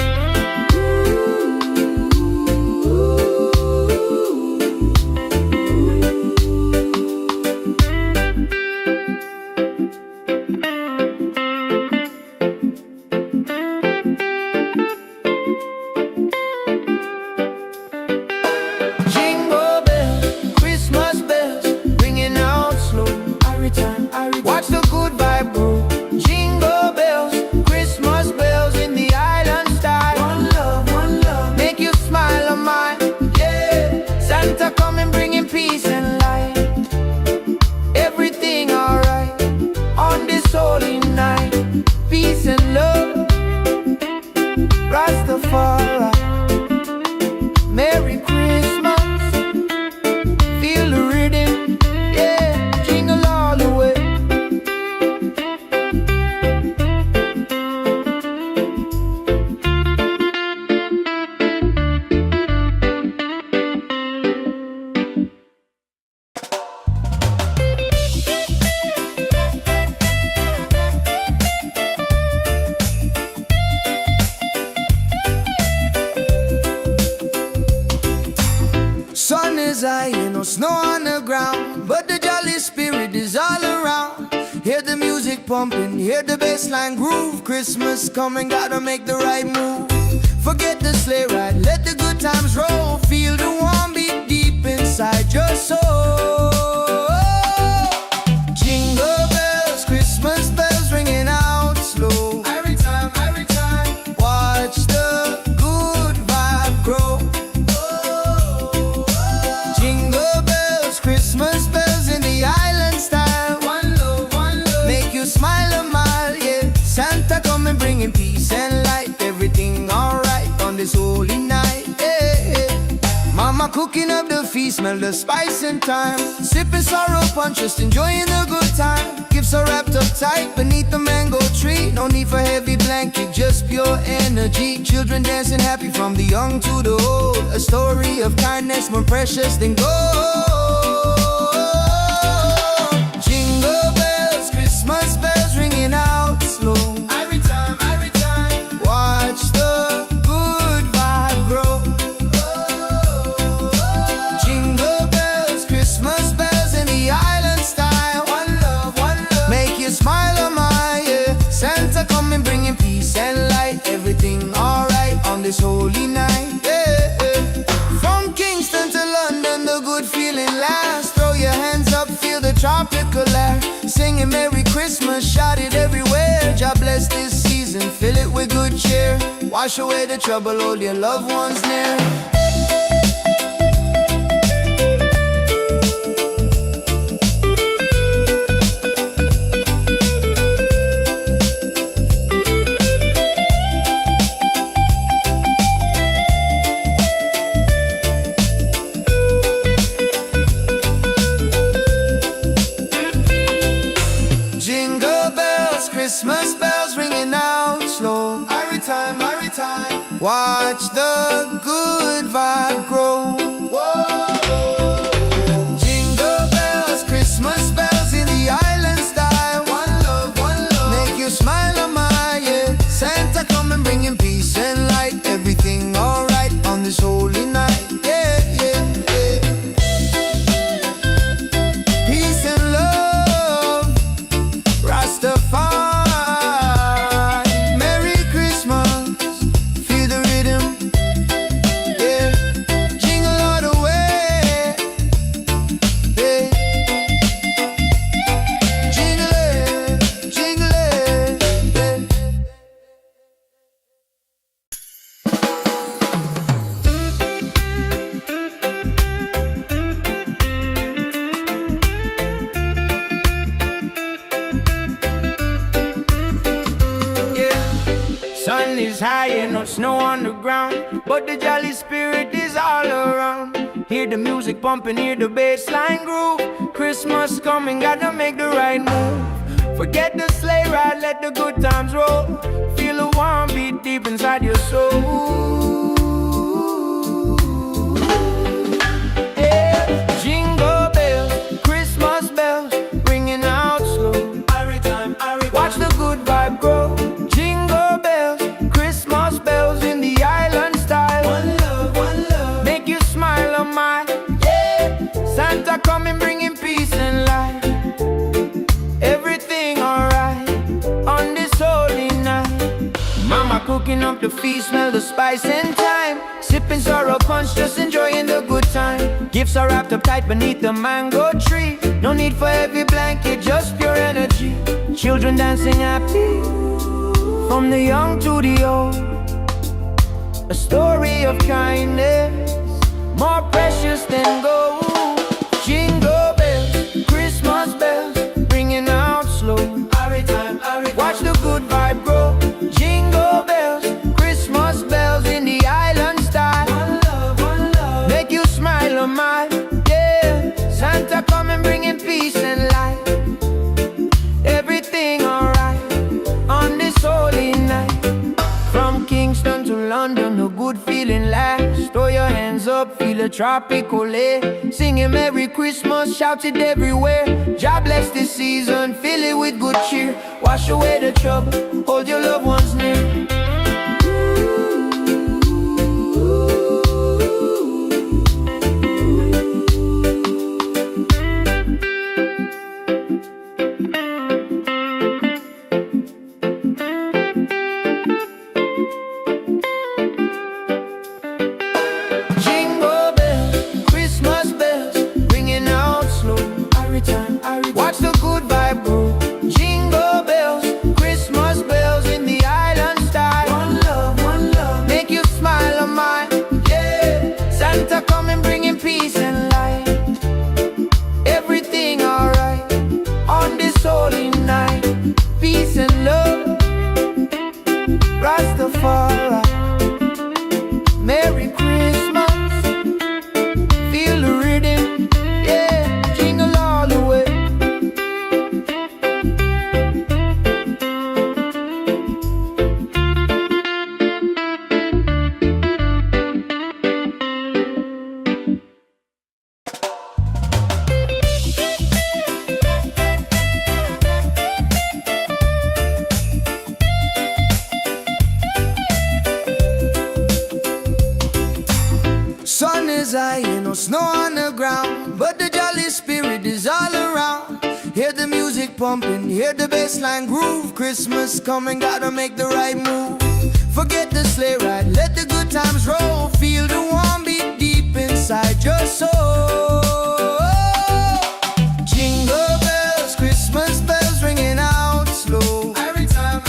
Watch the good vibe grow. Jingle bells, Christmas bells in the island style. One love, make you smile on mine. Yeah, Santa coming, bringing peace and light. Everything alright on this holy night. Peace and love, Rastafari. Merry Christmas, feel the rhythm. Yeah, jingle all the way. Sun is high, no snow on the ground, but the jolly spirit is all around. Hear the music pumping, hear the bass line groove. Christmas coming, gotta make the right move. Forget the sleigh ride, let the good times roll. Feel the warm beat deep inside your soul. Jingle bells, Christmas bells ringing out slow. Every time, watch the good vibe grow. Jingle bells, Christmas bells in the island style. One love, make you smile a mile, yeah. Santa coming, bringing peace and light. Everything alright on this holy night, yeah. Mama cooking up the feast, smell the spice and thyme. Sipping sorrow punch, just enjoying the good time. Gifts are wrapped up tight beneath the mango tree. No need for heavy blanket, just pure energy. Children dancing happy, from the young to the old. A story of kindness, more precious than gold. Jingle bells, Christmas bells ringing out slow. Every time, watch the good vibe grow. Jingle bells, Christmas bells in the island style. One love, make you smile on my, yeah. Santa coming, bringing peace and light. Everything alright on this holy night, yeah. From Kingston to London, the good feeling lasts. Throw your hands up, feel the tropical air. Singing Merry Christmas, shout it everywhere. God bless this season, fill it with good cheer. Wash away the trouble, hold your loved ones near. ringing out slow. Every time, watch the good vibe grow. Whoa. Jingle bells, Christmas bells in the island style. One love, make you smile on my, yeah. Santa come and bringing peace and light. Everything alright on this holy night, yeah, yeah, yeah. Peace and love, Rastafari. Merry Christmas, feel the rhythm, yeah. Jingle all the way, yeah. Jingle it, yeah. Sun is high and no snow on the ground, but the jolly spirit is all around. Hear the music pumping, hear the bass line groove. Christmas coming, gotta make the right move. Forget the sleigh ride, let the good times roll. Feel a warm beat deep inside your soul. Yeah. Jingle bells, Christmas bells, ringing out slow. Watch the good vibe grow. Jingle bells, Christmas bells in the island style. One love, make you smile on my, yeah. Santa coming bringing peace and light. Everything alright on this holy night. Mama cooking up the feast, smell the spice and thyme. Sipping sorrow punch, just enjoying the good time. Gifts are wrapped up tight beneath the mango tree. No need for heavy blanket, just pure energy. Children dancing happy, from the young to the old. A story of kindness, more precious than gold. Jingle bells, Christmas bells, ringing out slow. Watch the good vibe grow. Jingle bells, Christmas bells in the island style. One love, make you smile on my, yeah. Santa coming bringing peace and light. Everything alright on this holy night. From Kingston to London, the good feeling lasts. Throw your hands up, feel a tropical air. Singing Merry Christmas, shout it everywhere. God bless this season, fill it with good cheer. Wash away the trouble, hold your loved ones near. Jingle bells, Christmas bells, ringing out slow. Watch the good vibe grow. Jingle bells, Christmas bells in the island style. One love, make you smile on mine, yeah. Santa coming bringing peace and light. Everything alright on this holy night. Peace and love, Rastafari. Merry Christmas, feel the rhythm, yeah. Jingle all the way. Sun is high and no snow on the ground, but the jolly spirit is all around. Hear the music pumping, hear the bass line groove. Christmas coming, gotta make the right move. Forget the sleigh ride, let the good times roll. Feel the warm beat deep inside your soul. Jingle bells, Christmas bells ringing out slow. Every time,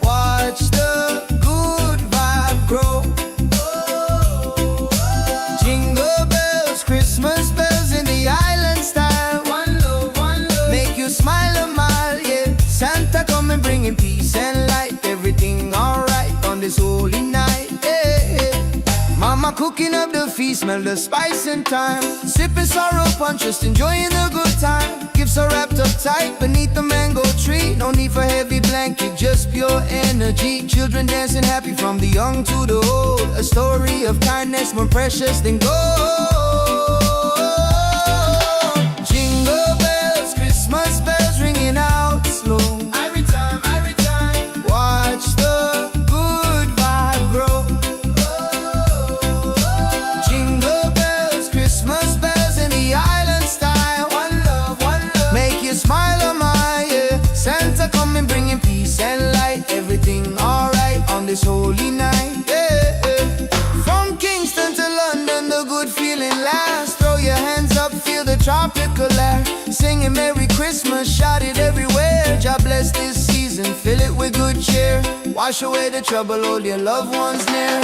watch the good vibe grow. Jingle bells, Christmas bells in the island style. One love, make you smile a mile, yeah. Santa come and bringing peace and light. Everything alright on this holy night, yeah, yeah. Mama cook cooking up the feast, smell the spice and thyme. Sipping sorrow punch, just enjoying the good time. Gifts are wrapped up tight beneath the mango tree. No need for heavy blanket, just pure energy. Children dancing happy from the young to the old. A story of kindness more precious than gold. Jingle bells, Christmas bells ringing out slow. Every time, watch the good vibe grow. Jingle bells, Christmas bells in the island style. One love, make you smile on my yeah. Santa coming bringing peace and light. Everything alright on this holy night, yeah, yeah. From Kingston to London, the good feeling lasts. Throw your hands up, feel the tropical air. Singing Merry Christmas, shout it everywhere. God bless this season, fill it with good cheer. Wash away the trouble, hold your loved ones near.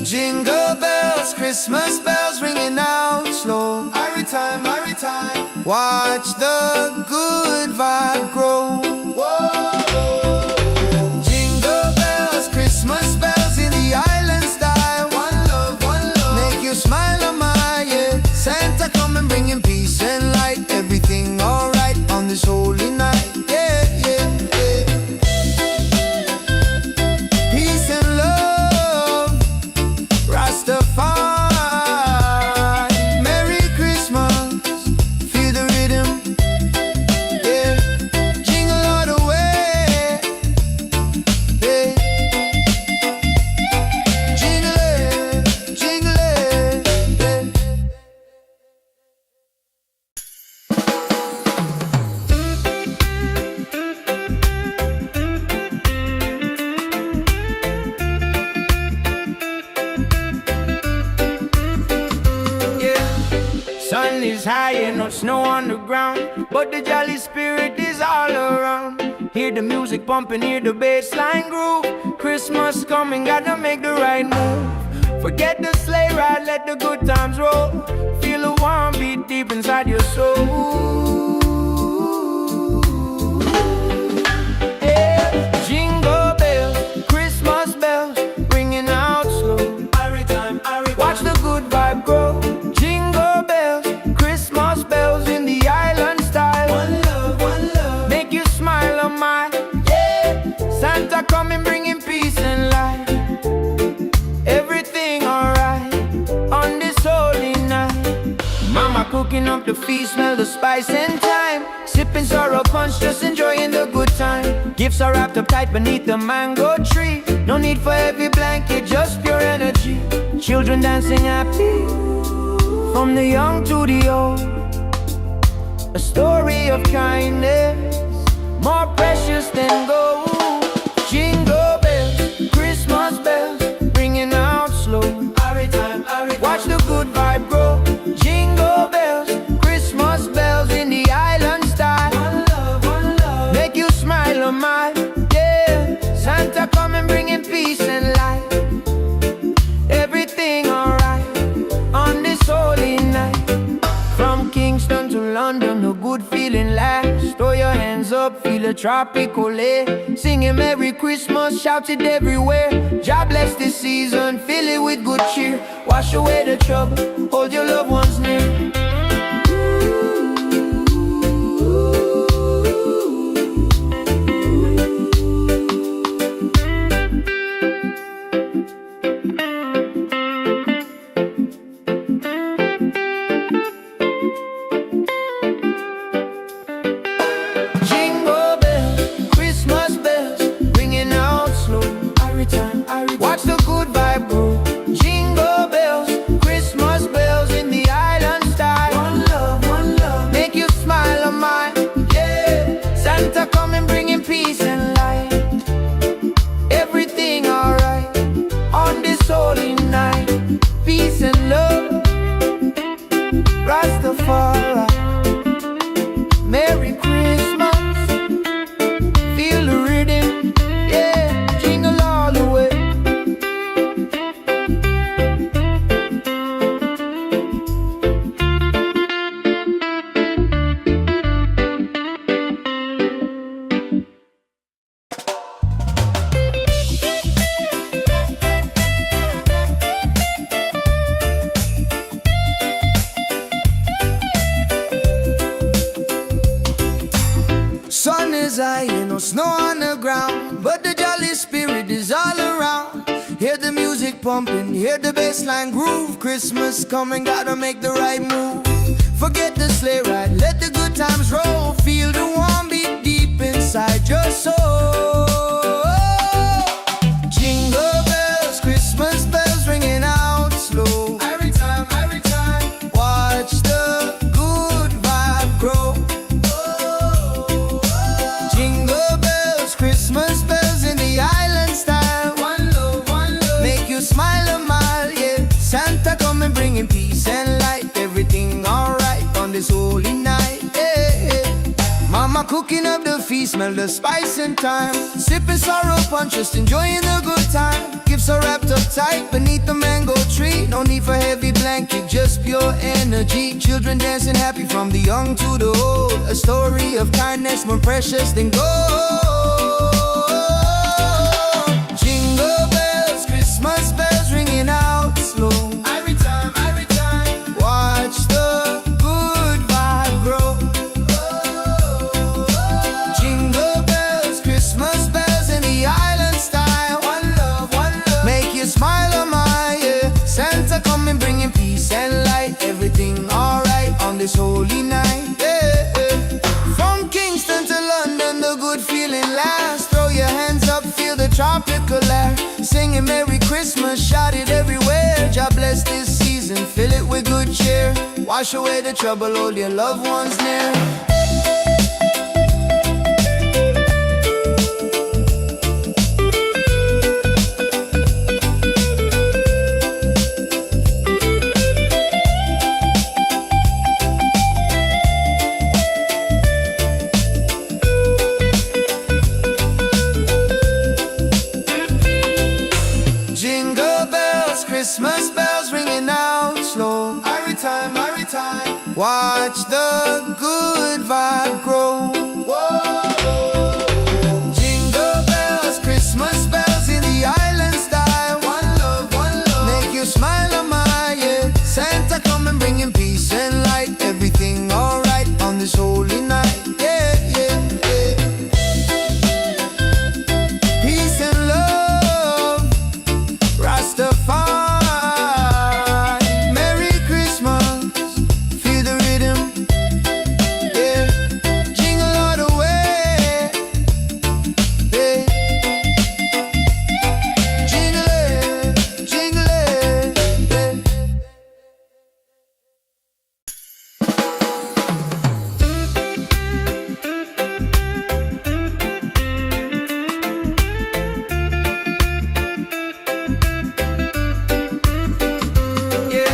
Jingle bells, Christmas bells ringing out slow. Every time, watch the good vibe grow. Whoa. Jingle bells, Christmas bells in the island style. One love, make you smile on my yeah. Santa coming bringing peace and light. Everything alright on this holy night, yeah, yeah, yeah. Peace and love, Rastafari. Merry Christmas, feel the rhythm, yeah. Jingle all the way, yeah. Jingle it, yeah. Sun is high and no snow on the ground, but the jolly spirit is all around. Hear the music pumping, hear the bass line groove. Christmas coming, gotta make the right move. Forget the sleigh ride, let the good times roll. Feel a warm beat deep inside your soul. Yeah. Jingle bells, Christmas bells, ringing out slow. Watch the good vibe grow. Jingle bells, Christmas bells in the island style. One love, make you smile on my yeah. Santa coming bringing peace and light. Everything alright on this holy night. Mama cooking up the feast, smell the spice and thyme. Sipping sorrow punch, just enjoying the good time. Gifts are wrapped up tight beneath the mango tree. No need for heavy blanket, just pure energy. Children dancing happy, from the young to the old. A story of kindness, more precious than gold. Jingle bells, Christmas bells, ringing out slow. Watch the good vibe grow. Jingle bells, Christmas bells in the island style. One love, make you smile on my yeah. Santa coming bringing peace and light. Everything alright on this holy night. From Kingston to London, the good feeling lasts. Throw your hands up, feel a tropical air. Singing Merry Christmas, shout it everywhere. God bless this season, fill it with good cheer. Wash away the trouble, hold your loved ones near. Jingle bells, Christmas bells, ringing out slow. Watch the good vibe grow. Jingle bells, Christmas bells in the island style. One love, make you smile on my yeah. Santa coming bringing peace and light. Everything alright on this holy night. Peace and love, Rastafari. Merry Christmas, is high, ain't no snow on the ground, but the jolly spirit is all around. Hear the music pumping, hear the bassline groove. Christmas coming, gotta make the right move. Forget the sleigh ride, let the good times roll. Feel the warm beat deep inside your soul. Jingle bells, Christmas bells ringing out slow. Every time, watch the good vibe grow. Jingle bells, Christmas bells in the island style. One love, make you smile a mile, yeah. Santa coming bringing peace and light. Everything alright on this holy night, yeah. Mama cooking up the feast, smell the spice and thyme. Sipping sorrow punch, just enjoying the good time. Gifts are wrapped up tight beneath the mango tree. No need for heavy blanket, just pure energy. Children dancing happy from the young to the old. A story of kindness more precious than gold. Jingle bells, Christmas bells ringing out slow. Every time, watch the good vibe grow. Jingle bells, Christmas bells in the island style. One love, make you smile a mile, yeah. Santa coming bringing peace and light. Everything alright on this holy night, yeah. From Kingston to London, the good feeling lasts. Throw your hands up, feel the tropical air. Singing Merry Christmas, shout it everywhere. God bless this season, fill it with good cheer. Wash away the trouble, hold your loved ones near. Jingle bells, Christmas bells ringing out slow. Every time, watch the good vibe grow. Whoa. Jingle bells, Christmas bells in the island style. One love, make you smile a mile, yeah. Santa coming bringing peace and light. Everything alright on this holy night, yeah, yeah, yeah. Peace and love, Rastafari. Merry Christmas, feel the rhythm, yeah. Jingle all the way, yeah. Jingle it, yeah.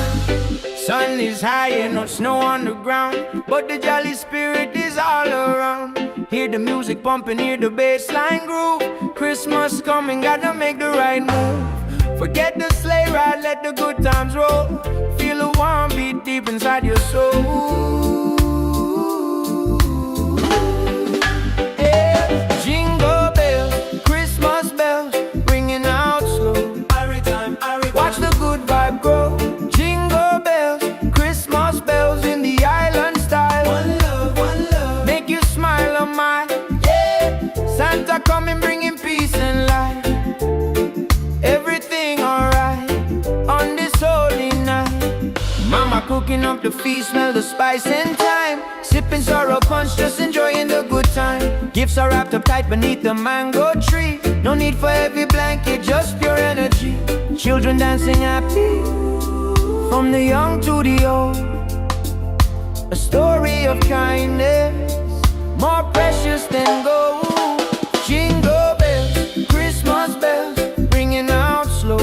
Sun is high and no snow on the ground, but the jolly spirit is all around. Hear the music pumping, hear the bassline groove. Christmas coming, gotta make the right move. Forget the sleigh ride, let the good times roll. Feel the warm beat deep inside your soul. Yeah. Jingle bells, Christmas bells, ringing out slow. Watch the good vibe grow. Jingle bells, Christmas bells in the island style. One love, make you smile a mile, yeah. Santa coming bringing peace and light. Everything alright on this holy night. Mama cooking up the feast, smell the spice and thyme. Sipping sorrow punch, just enjoying the good time. Gifts are wrapped up tight beneath the mango tree. No need for heavy blanket, just pure energy. Children dancing happy from the young to the old. A story of kindness more precious than gold. Jingle bells, Christmas bells, ringing out slow.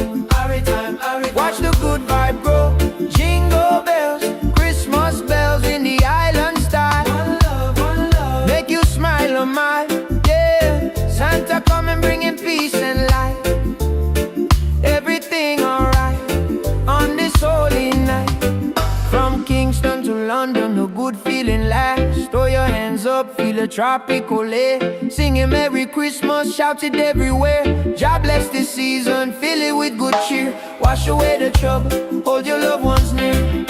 Watch the good vibe grow. Jingle bells, Christmas bells in the island style. One love, make you smile a mile, yeah. Santa coming bringing peace and light. Everything alright on this holy night. From Kingston to London, a good feeling lasts. Throw your hands up, feel a tropical air. Singing Merry Christmas, shout it everywhere. God bless this season, fill it with good cheer. Wash away the trouble, hold your loved ones near.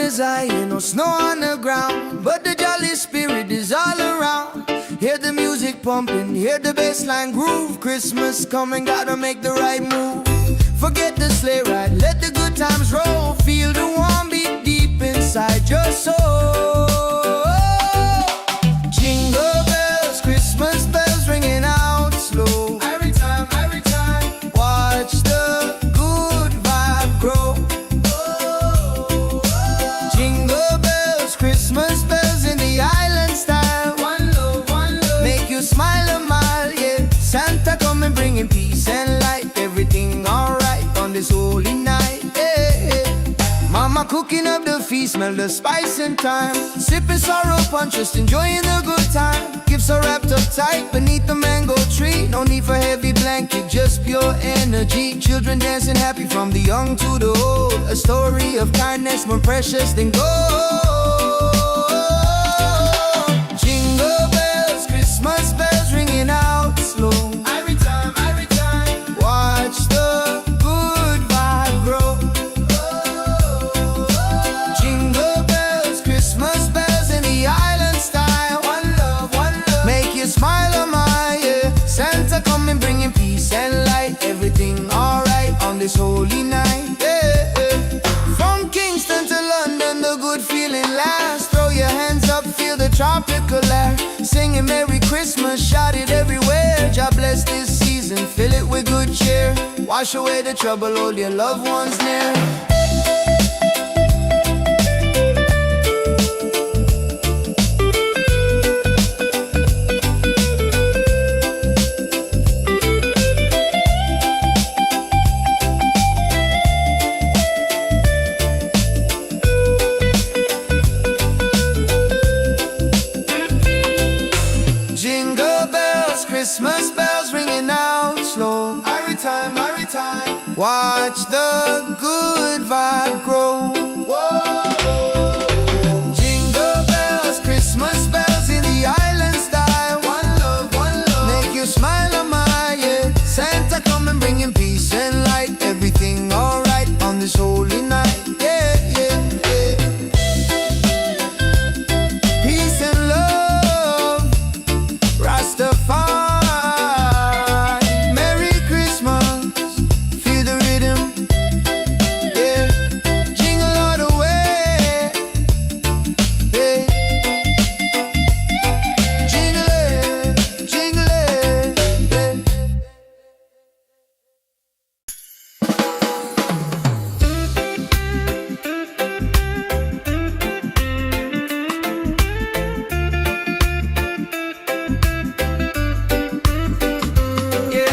is high, ain't no snow on the ground, but the jolly spirit is all around. Hear the music pumping, hear the bassline groove. Christmas coming, gotta make the right move. Forget the sleigh ride, let the good times roll. Feel the warm beat deep inside your soul. Jingle bells, Christmas bells ringing out slow. Every time, watch the good vibe grow. Jingle bells, Christmas bells in the island style. One love, make you smile a mile, yeah. Santa coming bringing peace and light. Everything alright on this holy night, yeah. Mama cooking up the feast, smell the spice and thyme. Sipping sorrow punch, just enjoying the good time. Gifts are wrapped up tight beneath the mango tree. No need for heavy blanket, just pure energy. Children dancing happy from the young to the old. A story of kindness more precious than gold. Jingle bells, Christmas bells ringing out slow. Every time, watch the good vibe grow. Jingle bells, Christmas bells in the island style. One love, make you smile a mile, yeah. Santa coming bringing peace and light. Everything alright on this holy night, yeah. From Kingston to London, the good feeling lasts. Throw your hands up, feel the tropical air. Singing Merry Christmas, shout it everywhere. God bless this season, fill it with good cheer. Wash away the trouble, hold your loved ones near. Jingle bells, Christmas bells ringing out slow. Every time, watch the good vibe grow. Whoa. Jingle bells, Christmas bells in the island style. One love, make you smile a mile, yeah. Santa coming bringing peace and light. Everything alright on this holy night, yeah, yeah, yeah. Peace and love, Rastafari. Merry Christmas, feel the rhythm, yeah. Jingle all the way, yeah. Jingle it, yeah.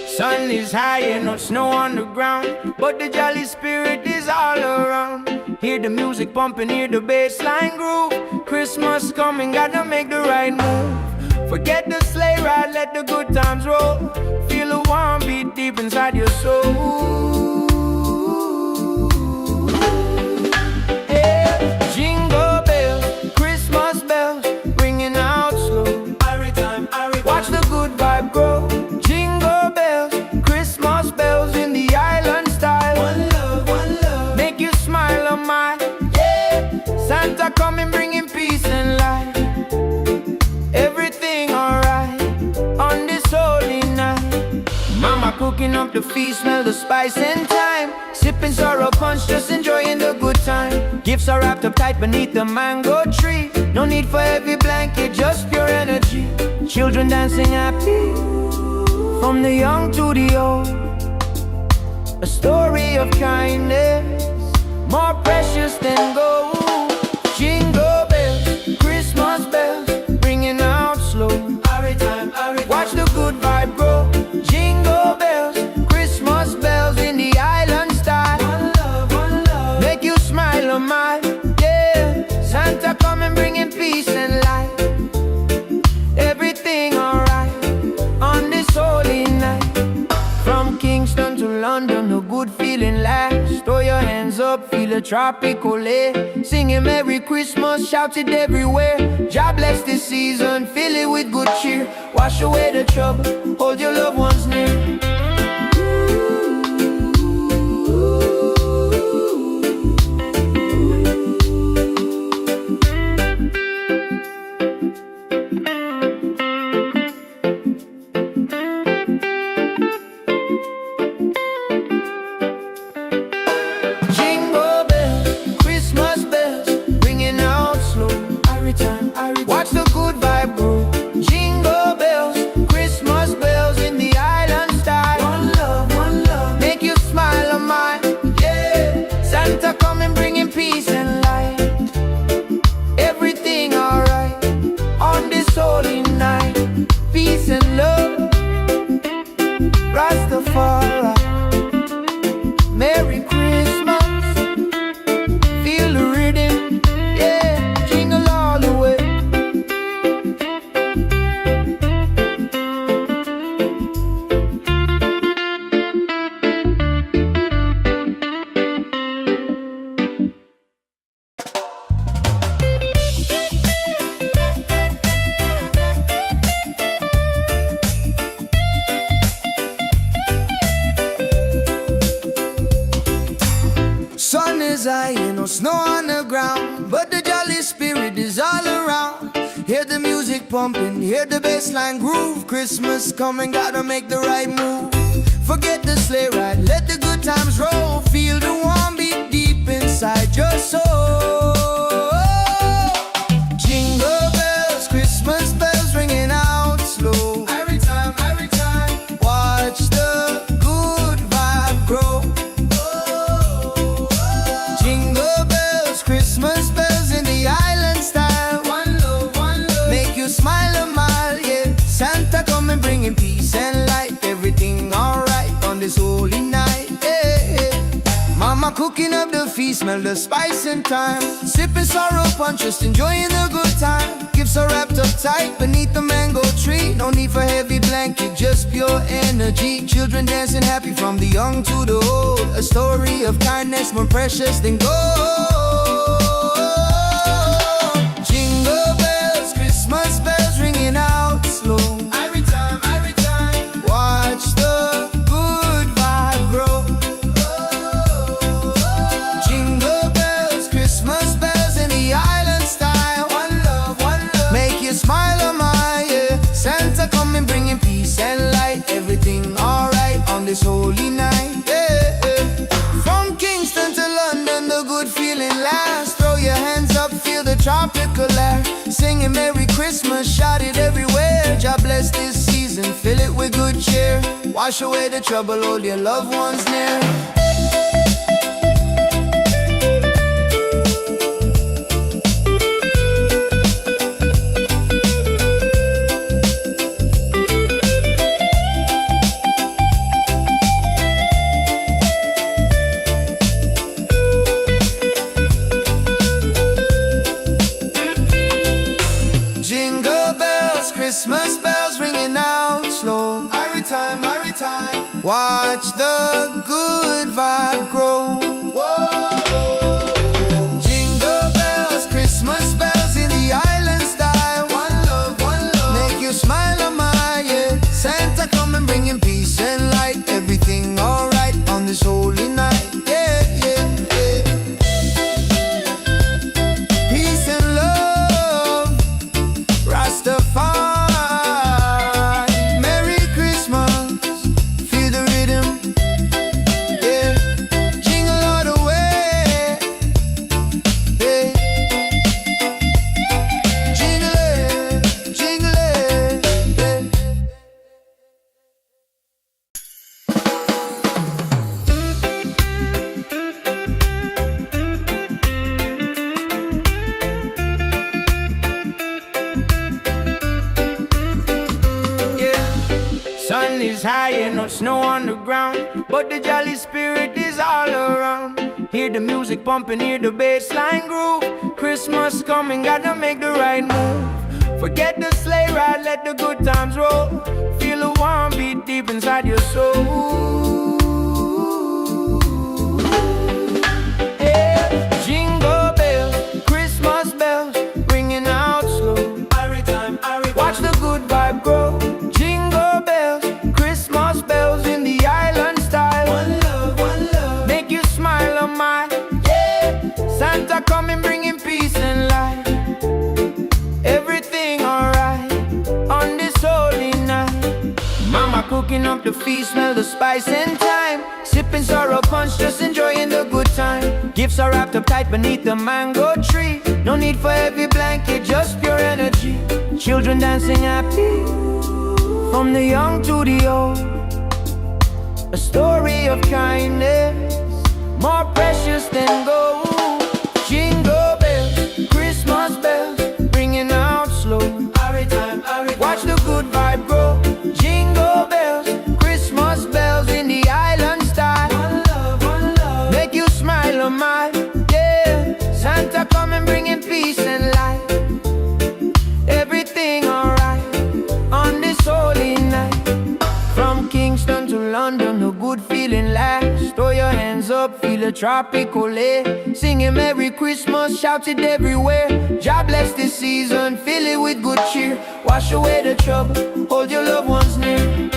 Sun is high and no snow on the ground, but the jolly spirit is all around. Hear the music pumping, hear the bassline groove. Christmas coming, gotta make the right move. Forget the sleigh ride, let the good times roll. Feel the warm beat deep inside your soul. Yeah. Jingle bells, Christmas bells, ringing out slow. Watch the good vibe grow. Jingle bells, Christmas bells in the island style. One love, make you smile a mile, yeah. Santa coming bringing peace and light. Everything alright on this holy night. Mama cooking up the feast, smell the spice and thyme. Sipping sorrow punch, just enjoying the good time. Gifts are wrapped up tight beneath the mango tree. No need for heavy blanket, just pure energy. Children dancing happy from the young to the old. A story of kindness more precious than gold. Jingle bells, Christmas bells, ringing out slow. Watch the good vibe grow. Jingle bells, Christmas bells in the island style. One love, make you smile a mile, yeah. Santa coming bringing peace and light. Everything alright on this holy night. From Kingston to London, a good feeling lasts. Throw your hands up, feel a tropical air. Singing Merry Christmas, shout it everywhere. God bless this season, fill it with good cheer. Wash away the trouble, hold your loved ones near. sun is high and no snow on the ground, but the jolly spirit is all around. Hear the music pumping, hear the bassline groove. Christmas coming, gotta make the right move. Forget the sleigh ride, let the good times roll. Feel the warm beat deep inside your soul. Jingle bells, Christmas bells ringing out slow. Every time, watch the good vibe grow. Jingle bells, Christmas bells in the island style. One love, make you smile a mile, yeah. Santa coming bringing peace and light. Everything alright on this holy night, yeah. Mama cooking up the feast, smell the spice and thyme. Sipping sorrow punch, just enjoying the good time. Gifts are wrapped up tight beneath the mango tree. No need for heavy blanket, just pure energy. Children dancing happy from the young to the old. A story of kindness more precious than gold. Jingle bells, Christmas bells ringing out slow. Every time, watch the good vibe grow. Jingle bells, Christmas bells in the island style. One love, make you smile a mile, yeah. Santa coming bringing peace and light. Everything alright on this holy night, yeah. From Kingston to London, the good feeling lasts. Throw your hands up, feel the tropical air. Singing Merry Christmas, shout it everywhere. God bless this season, fill it with good cheer. Wash away the trouble, hold your loved ones near. Jingle bells, Christmas bells ringing out slow. Every time, watch the good vibe grow. Jingle bells, Christmas bells in the island style. One love, make you smile a mile, yeah. Santa coming bringing peace and light. Everything alright on this holy night, yeah, yeah, yeah. Peace and love, Rastafari, Merry Christmas, feel the rhythm, yeah. Jingle all the way, yeah. Jingle it, yeah. Sun is high and no snow on the ground, but the jolly spirit is all around. Hear the music pumping, hear the bassline groove. Christmas coming, gotta make the right move. Forget the sleigh ride, let the good times roll. Feel the warm beat deep inside your soul. Yeah. Jingle bells, Christmas bells, ringing out slow. Watch the good vibe grow. Jingle bells, Christmas bells in the island style. One love, make you smile a mile, yeah. Santa coming bringing peace and light. Everything alright on this holy night. Mama cooking up the feast, smell the spice and thyme. Sipping sorrow punch, just enjoying the good time. Gifts are wrapped up tight beneath the mango tree. No need for heavy blanket, just pure energy. Children dancing happy, from the young to the old. A story of kindness, more precious than gold. Jingle bells, Christmas bells, ringing out slow. Watch the good vibe grow. Jingle bells, Christmas bells in the island style. One love, make you smile a mile, yeah. Santa coming bringing peace and light. Everything alright on this holy night. From Kingston to London, a good feeling lasts. Throw your hands up, feel a tropical air. Singing Merry Christmas, shout it everywhere. God bless this season, fill it with good cheer. Wash away the trouble, hold your loved ones near.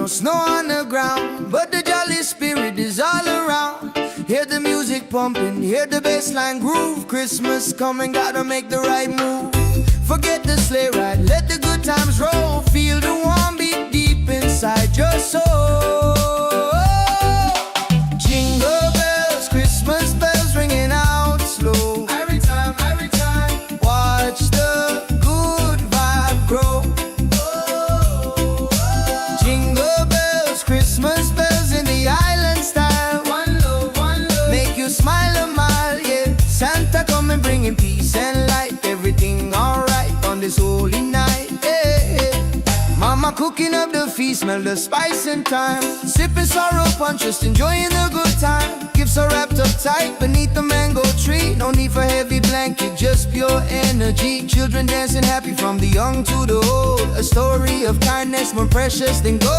snow on the ground, but the jolly spirit is all around. Hear the music pumping, hear the bassline groove. Christmas coming, gotta make the right move. Forget the sleigh ride, let the good times roll. Feel the warm beat deep inside your soul. Jingle bells, Christmas bells ringing out slow. Every time, watch the good vibe grow. Jingle bells, Christmas bells in the island style. One love, make you smile a mile, yeah. Santa coming bringing peace and light. Everything alright on this holy night, yeah. Mama cooking up the feast, smell the spice and thyme. Sipping sorrow punch, just enjoying the good time. Gifts are wrapped up tight beneath the mango tree. No need for heavy blanket, just pure energy. Children dancing happy from the young to the old. A story of kindness more precious than gold.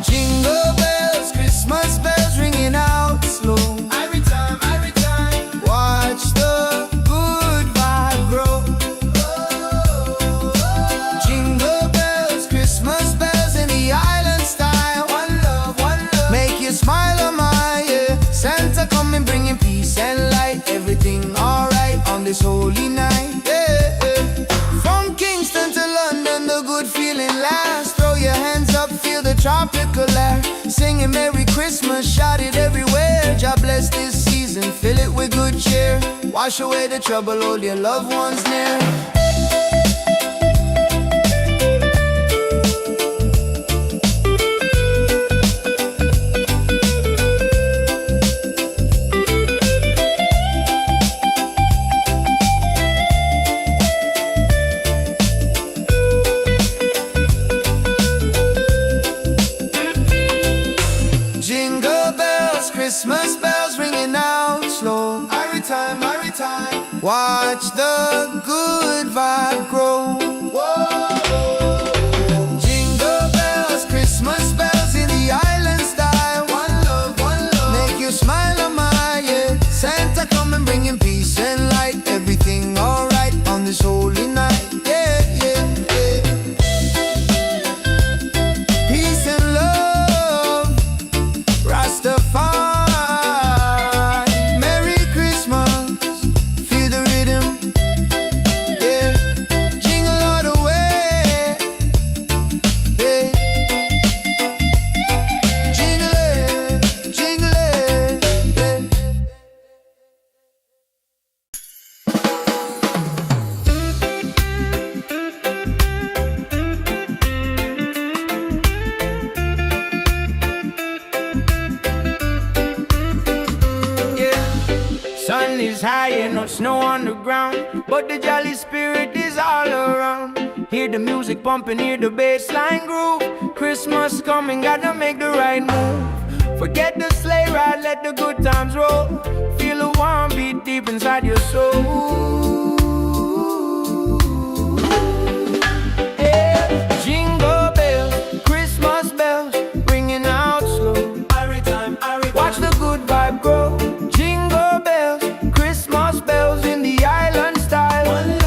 Jingle bells, Christmas bells ringing out slow. Every time, watch the good vibe grow. Jingle bells, Christmas bells in the island style. One love, make you smile a mile, yeah. Santa coming bringing peace and light. Everything alright on this holy night, yeah. From Kingston to London, the good feeling lasts. Throw your hands up, feel the tropical air. Singing Merry Christmas, shout it everywhere. God bless this season, fill it with good cheer. Wash away the trouble, hold your loved ones near. Jingle bells, Christmas bells ringing out slow. Every time, watch the good vibe grow. Jingle bells, Christmas bells in the island style. One love, make you smile a mile, yeah. Santa coming bringing peace and light. Everything alright on this holy night, yeah, yeah, yeah. Peace and love, Rastafari, Merry Christmas, feel the rhythm, yeah. Jingle all the way, yeah. Jingle it, yeah. Sun is high and no snow on the ground, but the jolly spirit is all around. Hear the music pumping, hear the bassline groove. Christmas coming, gotta make the right move. Forget the sleigh ride, let the good times roll. Feel the warm beat deep inside your soul. Yeah. Jingle bells, Christmas bells, ringing out slow. Watch the good vibe grow. Jingle bells, Christmas bells in the island style. One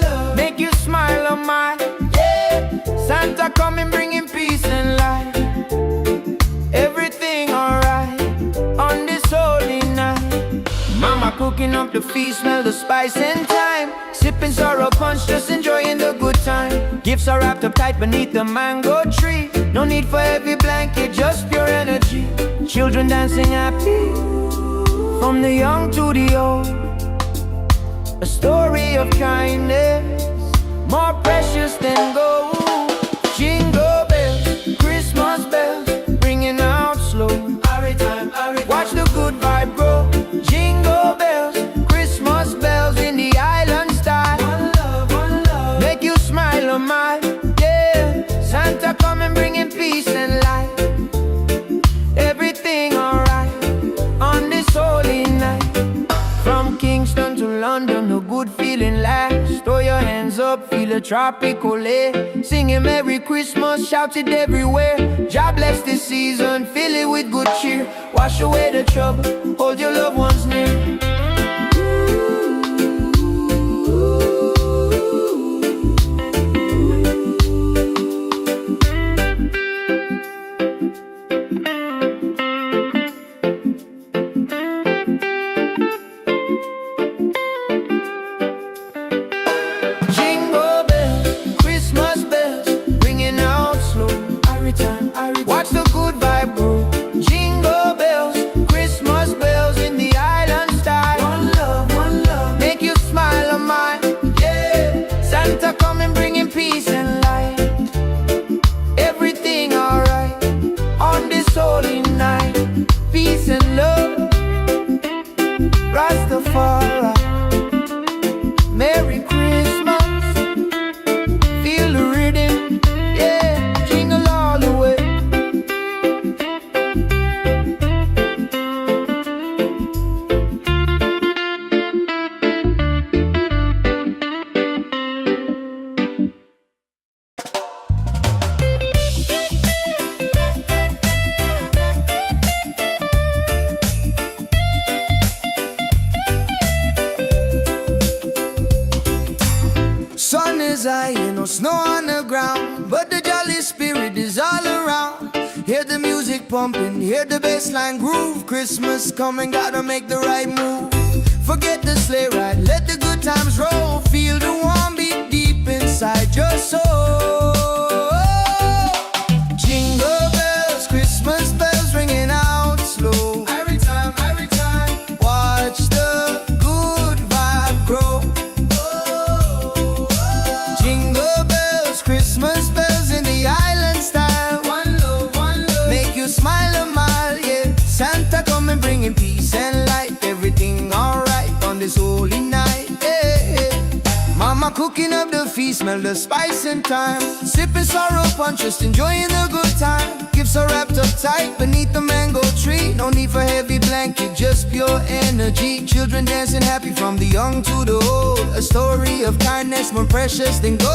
love, make you smile a mile, yeah. Santa coming bringing peace and light. Everything alright on this holy night. Mama cooking up the feast, smell the spice and thyme. Sipping sorrow punch, just enjoying the good time. Gifts are wrapped up tight beneath the mango tree. No need for heavy blanket, just pure energy. Children dancing happy from the young to the old. A story of kindness more precious than gold. Jingle bells, Christmas bells, ringing out slow. Watch the good vibe grow. Jingle bells, Christmas bells in the island style. One love, make you smile a mile, yeah. Santa coming bringing peace and light. Everything alright on this holy night. From Kingston to London, a good feeling lasts. Throw your hands up, feel a tropical air. Singing Merry Christmas, shout it everywhere. God bless this season, fill it with good cheer. Wash away the trouble, hold your loved ones near. high and no snow on the ground, but the jolly spirit is all around. Hear the music pumping, hear the bassline groove. Christmas coming, gotta make the right move. Forget the sleigh ride, let the good times roll. Feel the warm beat deep inside your soul. Jingle bells, Christmas bells ringing out slow. Every time, watch the good vibe grow. Jingle bells, Christmas bells in the island style. One love, make you smile a mile, yeah. Santa coming bringing peace and light. Everything alright on this holy night, yeah. Mama cooking up the feast, smell the spice and thyme. Sipping sorrow punch, just enjoying the good time. Gifts are wrapped up tight beneath the mango tree. No need for heavy blanket, just pure energy. Children dancing happy from the young to the old. A story of kindness more precious than gold.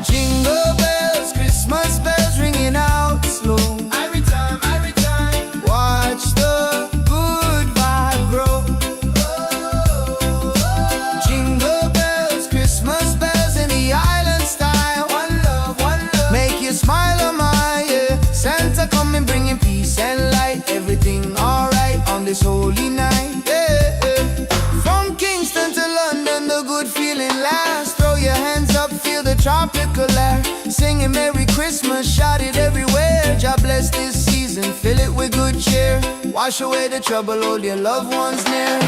Jingle bells, Christmas bells ringing out slow. Every time, watch the good vibe grow. Jingle bells, Christmas bells in the island style. One love, make you smile a mile, yeah. Santa coming bringing peace and light. Everything alright on this holy night, yeah. From Kingston to London, the good feeling lasts. Throw your hands up, feel the tropical air. Singing Merry Christmas, shout it everywhere. God bless this season, fill it with good cheer. Wash away the trouble, hold your loved ones near.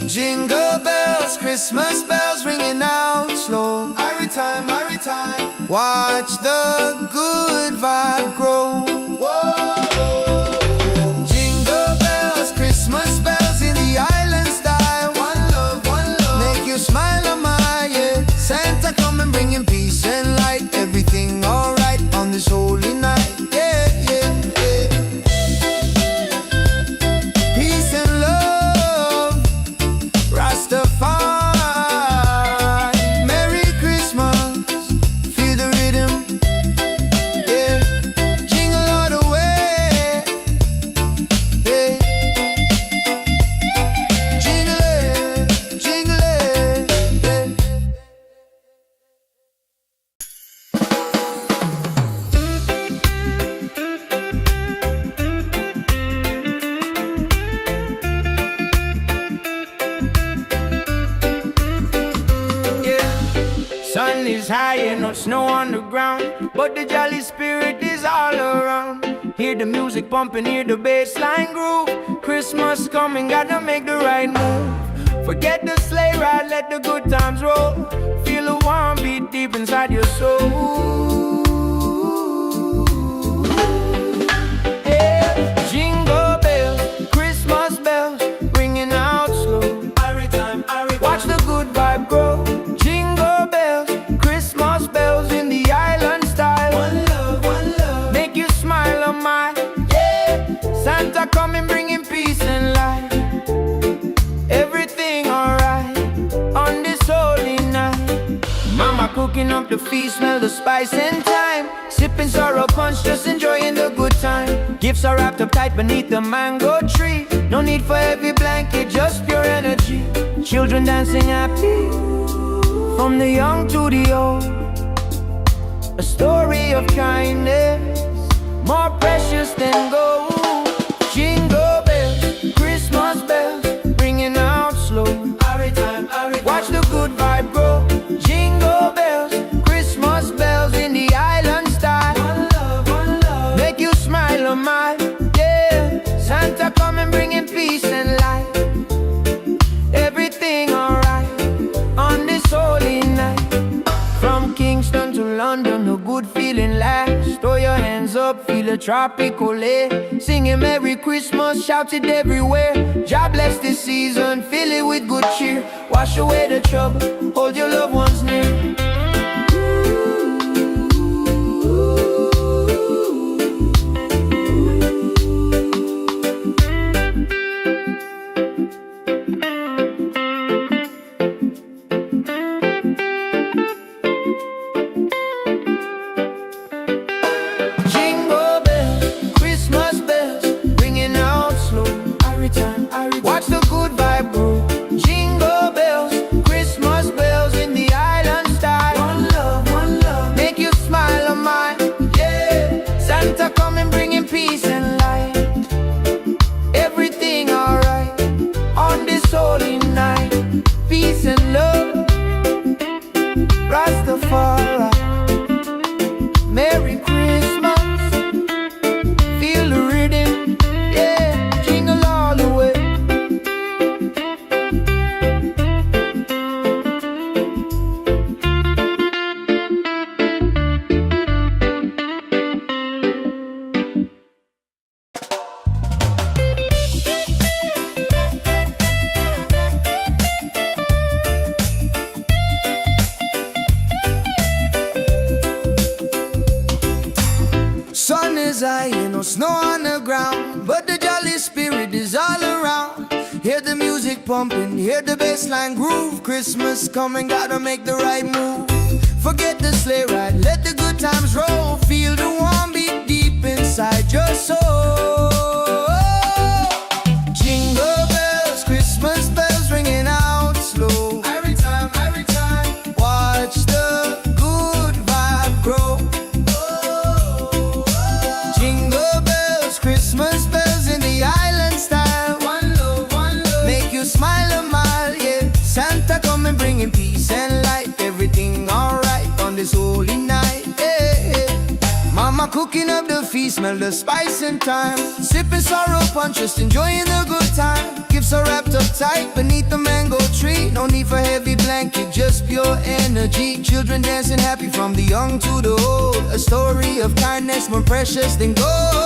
Jingle bells, Christmas bells ringing out slow. Every time, watch the good vibe grow. Whoa. Jingle bells, Christmas bells in the island style. One love, make you smile a mile, yeah. Santa coming bringing peace and light. Everything alright on this holy night, yeah. Peace and love, Rastafari. Merry Christmas, feel the rhythm, yeah. Jingle all the way, yeah. Jingle it, yeah. Sun is high and no snow on the ground, but the jolly spirit is all around. Hear the music pumping, hear the bassline groove. Christmas coming, gotta make the right move. Forget the sleigh ride, let the good times roll. Feel the warm beat deep inside your soul. Yeah. Jingle bells, Christmas bells, ringing out slow. Watch the good vibe grow. Jingle bells, Christmas bells in the island style. One love, make you smile a mile, yeah. Santa coming bringing peace and light. Everything alright on this holy night. Mama cooking up the feast, smell the spice and thyme. Sipping sorrow punch, just enjoying the good time. Gifts are wrapped up tight beneath the mango tree. No need for heavy blanket, just pure energy. Children dancing happy from the young to the old. A story of kindness more precious than gold. Jingle bells, Christmas bells, ringing out slow. Watch the good vibe grow. Jingle bells, Christmas bells in the island style. One love, make you smile a mile, yeah. Santa coming bringing peace and light. Everything alright on this holy night. From Kingston to London, a good feeling lasts. Throw your hands up, feel a tropical air. Singing Merry Christmas, shout it everywhere. God bless this season, fill it with good cheer. Wash away the trouble, hold your loved ones near. Watch the good vibe grow. Jingle bells, Christmas bells in the island style. One love, make you smile on mine. Yeah, Santa coming bringing peace and light. Everything alright on this holy night. Peace and love, Rastafari. Merry Christmas, feel the rhythm, yeah, jingle all the way. Sun is high, no snow on the ground, but the jolly spirit is all around. Hear the music pumping, hear the bassline groove. Christmas coming, gotta make the right move. Forget the sleigh ride, let the good times roll. Feel the warm beat deep inside your soul. Jingle bells, Christmas bells ringing out slow. Every time, watch the good vibe grow. Christmas bells in the island style. One love, make you smile a mile, yeah. Santa coming bringing peace and light. Everything alright on this holy night, yeah. Mama cooking up the feast, smell the spice and thyme. Sipping sorrow punch, just enjoying the good time. Gifts are wrapped up tight beneath the mango tree. No need for heavy blanket, just pure energy. Children dancing happy from the young to the old. A story of kindness more precious than gold.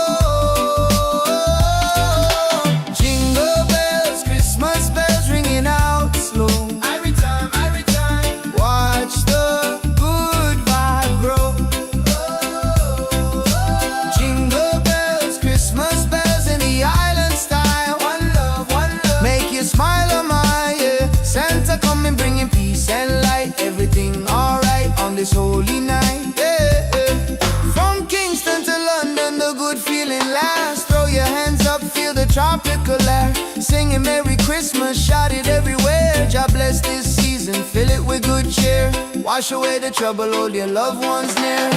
Christmas bells ringing out slow. Every time, watch the good vibe grow. Jingle bells, Christmas bells in the island style. One love, make you smile on my, yeah. Santa coming bringing peace and light. Everything alright on this holy night, yeah. From Kingston to London, the good feeling lasts. Throw your hands up, feel the tropical air. Singing Merry Christmas, shout it everywhere. God bless this season, fill it with good cheer. Wash away the trouble, hold your loved ones near.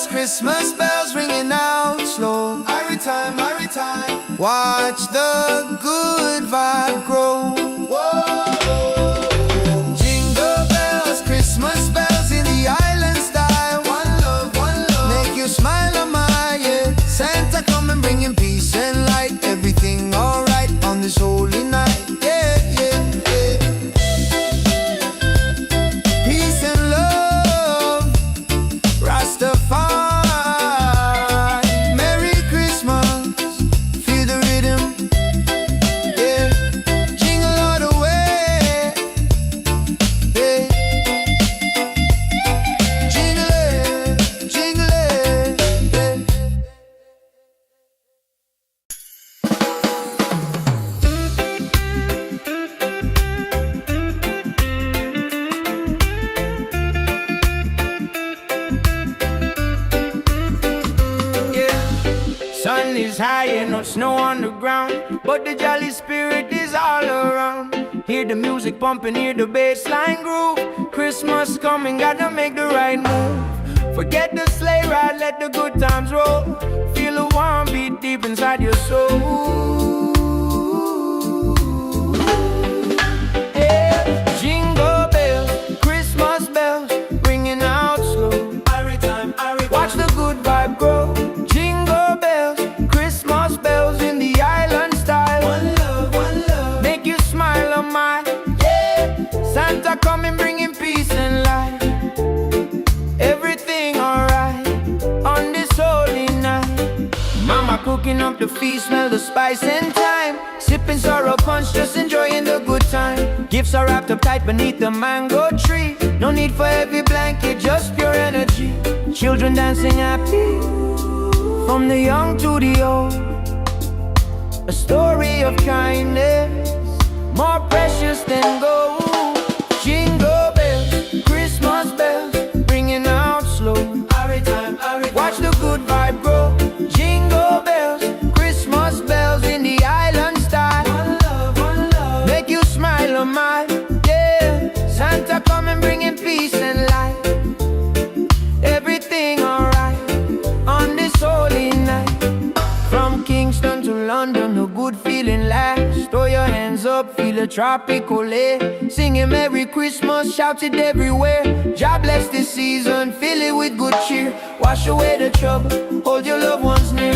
Christmas bells ringing out slow. Every time, watch the good vibe grow. Whoa. Jingle bells, Christmas bells in the island style. One love, make you smile on my, yeah. Santa coming bringing peace and light. Everything alright on this holy night, yeah. Peace and love, Rastafari. Sun is high and no snow on the ground, but the jolly spirit is all around. Hear the music pumping, hear the bassline groove. Christmas coming, gotta make the right move. Forget the sleigh ride, let the good times roll. Feel the warm beat deep inside your soul. Yeah. Jingle bells, Christmas bells, ringing out slow. Watch the good vibe grow. Jingle bells, Christmas bells in the island style. One love, make you smile on my, yeah. Santa coming bringing peace and light. Everything alright on this holy night. Mama cooking up the feast, smell the spice and thyme. Sipping sorrow punch, just enjoying the good time. Gifts are wrapped up tight beneath the mango tree. No need for heavy blanket, just pure energy. Children dancing happy, from the young to the old. A story of kindness, more precious than gold. Jingle bells, Christmas bells, ringing out slow. Watch the good vibe grow. Jingle bells, Christmas bells in the island style. One love, make you smile a mile. Yeah, Santa coming bringing peace and light. Everything alright on this holy night. From Kingston to London, a good feeling lasts. Throw your hands up, feel a tropical air. Singing Merry Christmas, shout it everywhere. God bless this season, fill it with good cheer. Wash away the trouble, hold your loved ones near.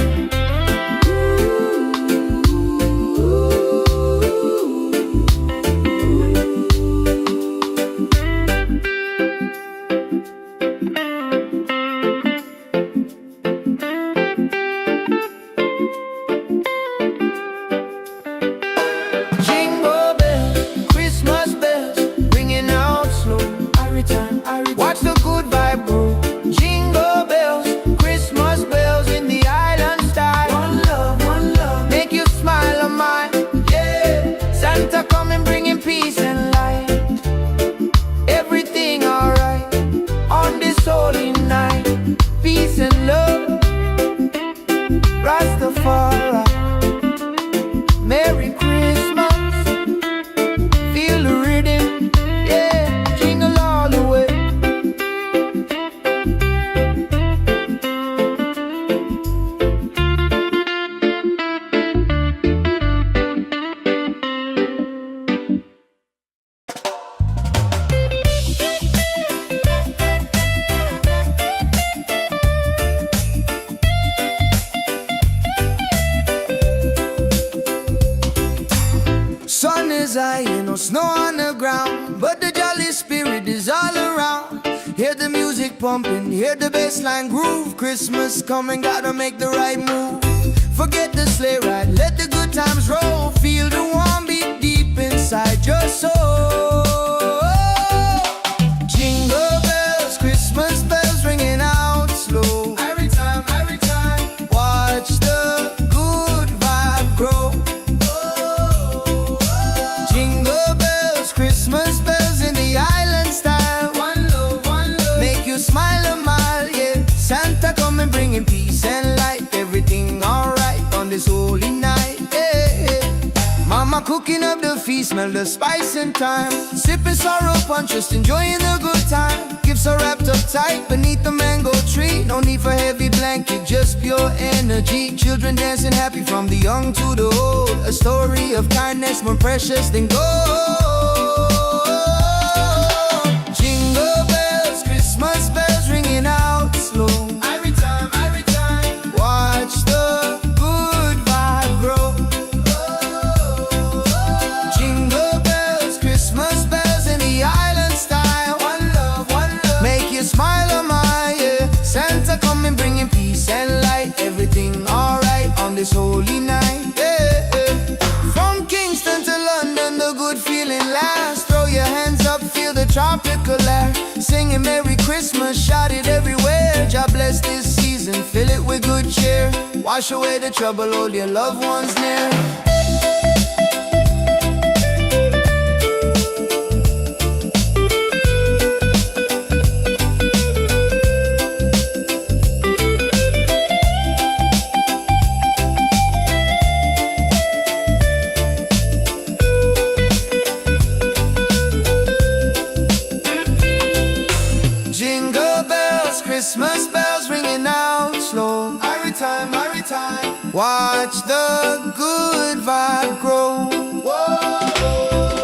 Watch the good vibe grow. Jingle bells, Christmas bells in the island style. One love, make you smile a mile. Yeah, Santa coming bringing peace and light. Everything alright on this holy night. Peace and love, Rastafari. Merry Christmas, feel the rhythm. Yeah, jingle all the way. Sun is high, no snow on the ground, but the jolly spirit is all around. Hear the music pumping, hear the bassline groove. Christmas coming, gotta make the right move. Forget the sleigh ride, let the good times roll. Feel the warm beat deep inside your soul. Jingle bells, Christmas bells ringing out slow. Every time, watch the good vibe grow. Christmas bells in the island style. One love, make you smile a mile. Yeah, Santa coming bringing peace and light. Everything alright on this holy night. Yeah, Mama cooking up the feast, smell the spice and thyme. Sipping sorrow punch, just enjoying the good time. Gifts are wrapped up tight beneath the mango tree. No need for heavy blanket, just pure energy. Children dancing happy from the young to the old. A story of kindness more precious than gold. Jingle bells, Christmas bells ringing out slow. Every time, watch the good vibe grow. Jingle bells, Christmas bells in the island style. One love, make you smile a mile. Yeah, Santa coming bringing peace and light. Everything alright on this holy night. Yeah, from Kingston to London, the good feeling lasts. Throw your hands up, feel the tropical air. Singing Merry Christmas, shout it everywhere. God bless this season, fill it with good cheer. Wash away the trouble, hold your loved ones near. Christmas bells ringing out slow. Every time, watch the good vibe grow. Whoa.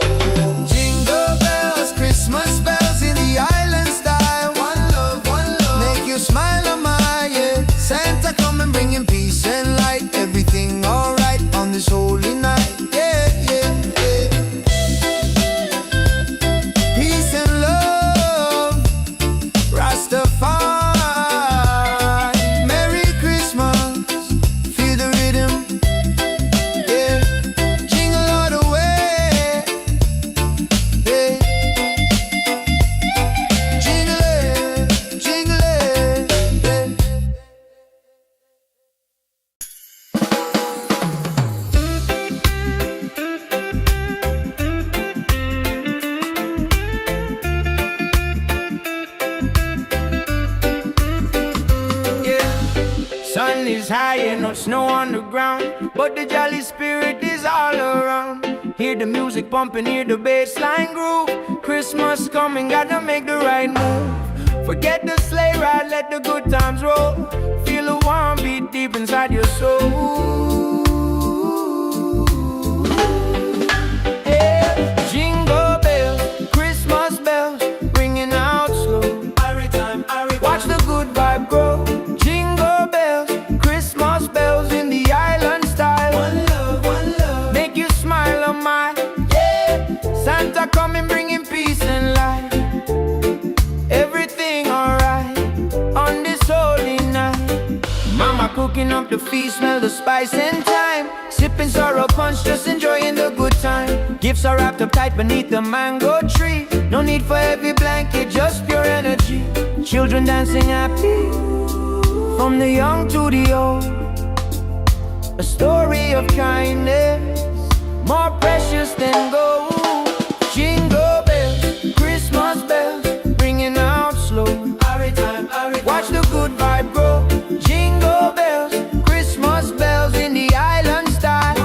Jingle bells, Christmas bells in the island style. One love, make you smile a mile. Yeah, Santa coming bringing peace and light. Everything alright on this holy night. Yeah. Peace and love, Rastafari. Feel the rhythm, yeah. Jingle all the sun is high and no snow on the ground, but the jolly spirit is all around. Hear the music pumping, hear the bass line groove. Christmas coming, gotta make the right move. Forget the sleigh ride, let the good times roll. Feel a warm beat deep inside your soul. Yeah. Jingle bells, Christmas bells, ringing out slow. Watch the good vibe grow. Jingle bells, Christmas bells in the island style. One love, make you smile on mine. Yeah, Santa coming bringing peace and light. Everything alright on this holy night. Mama cooking up the feast, smell the spice and thyme. Sipping sorrow punch, just enjoying the good time. Gifts are wrapped up tight beneath the mango tree. No need for heavy blanket, just pure energy. Children dancing happy, from the young to the old. A story of kindness, more precious than gold. Jingle bells, Christmas bells, ringing out slow. Watch the good vibe grow. Jingle bells, Christmas bells in the island style.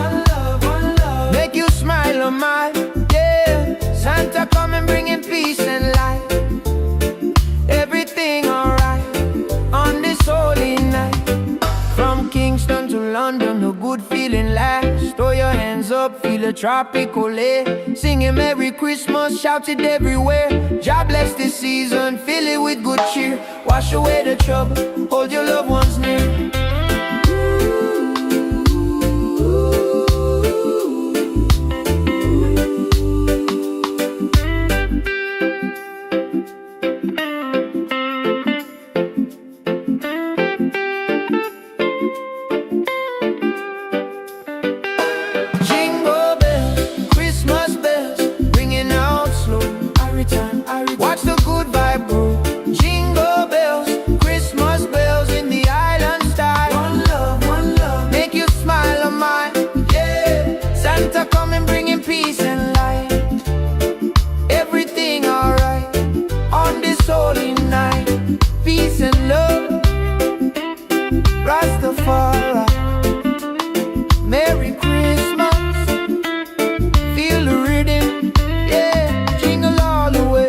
One love, make you smile on mine. Yeah, Santa coming bringing peace and light. Everything alright on this holy night. From Kingston to London, a good feeling lasts. Throw your hands up, feel a tropical air. Singing Merry Christmas, shout it everywhere. God bless this season, fill it with good cheer. Wash away the trouble, hold your loved ones near. Watch the good vibe grow. Jingle bells, Christmas bells in the island style. One love, make you smile on mine. Yeah, Santa coming bringing peace and light. Everything alright on this holy night. Peace and love, Rastafari. Merry Christmas, feel the rhythm. Yeah, jingle all the way.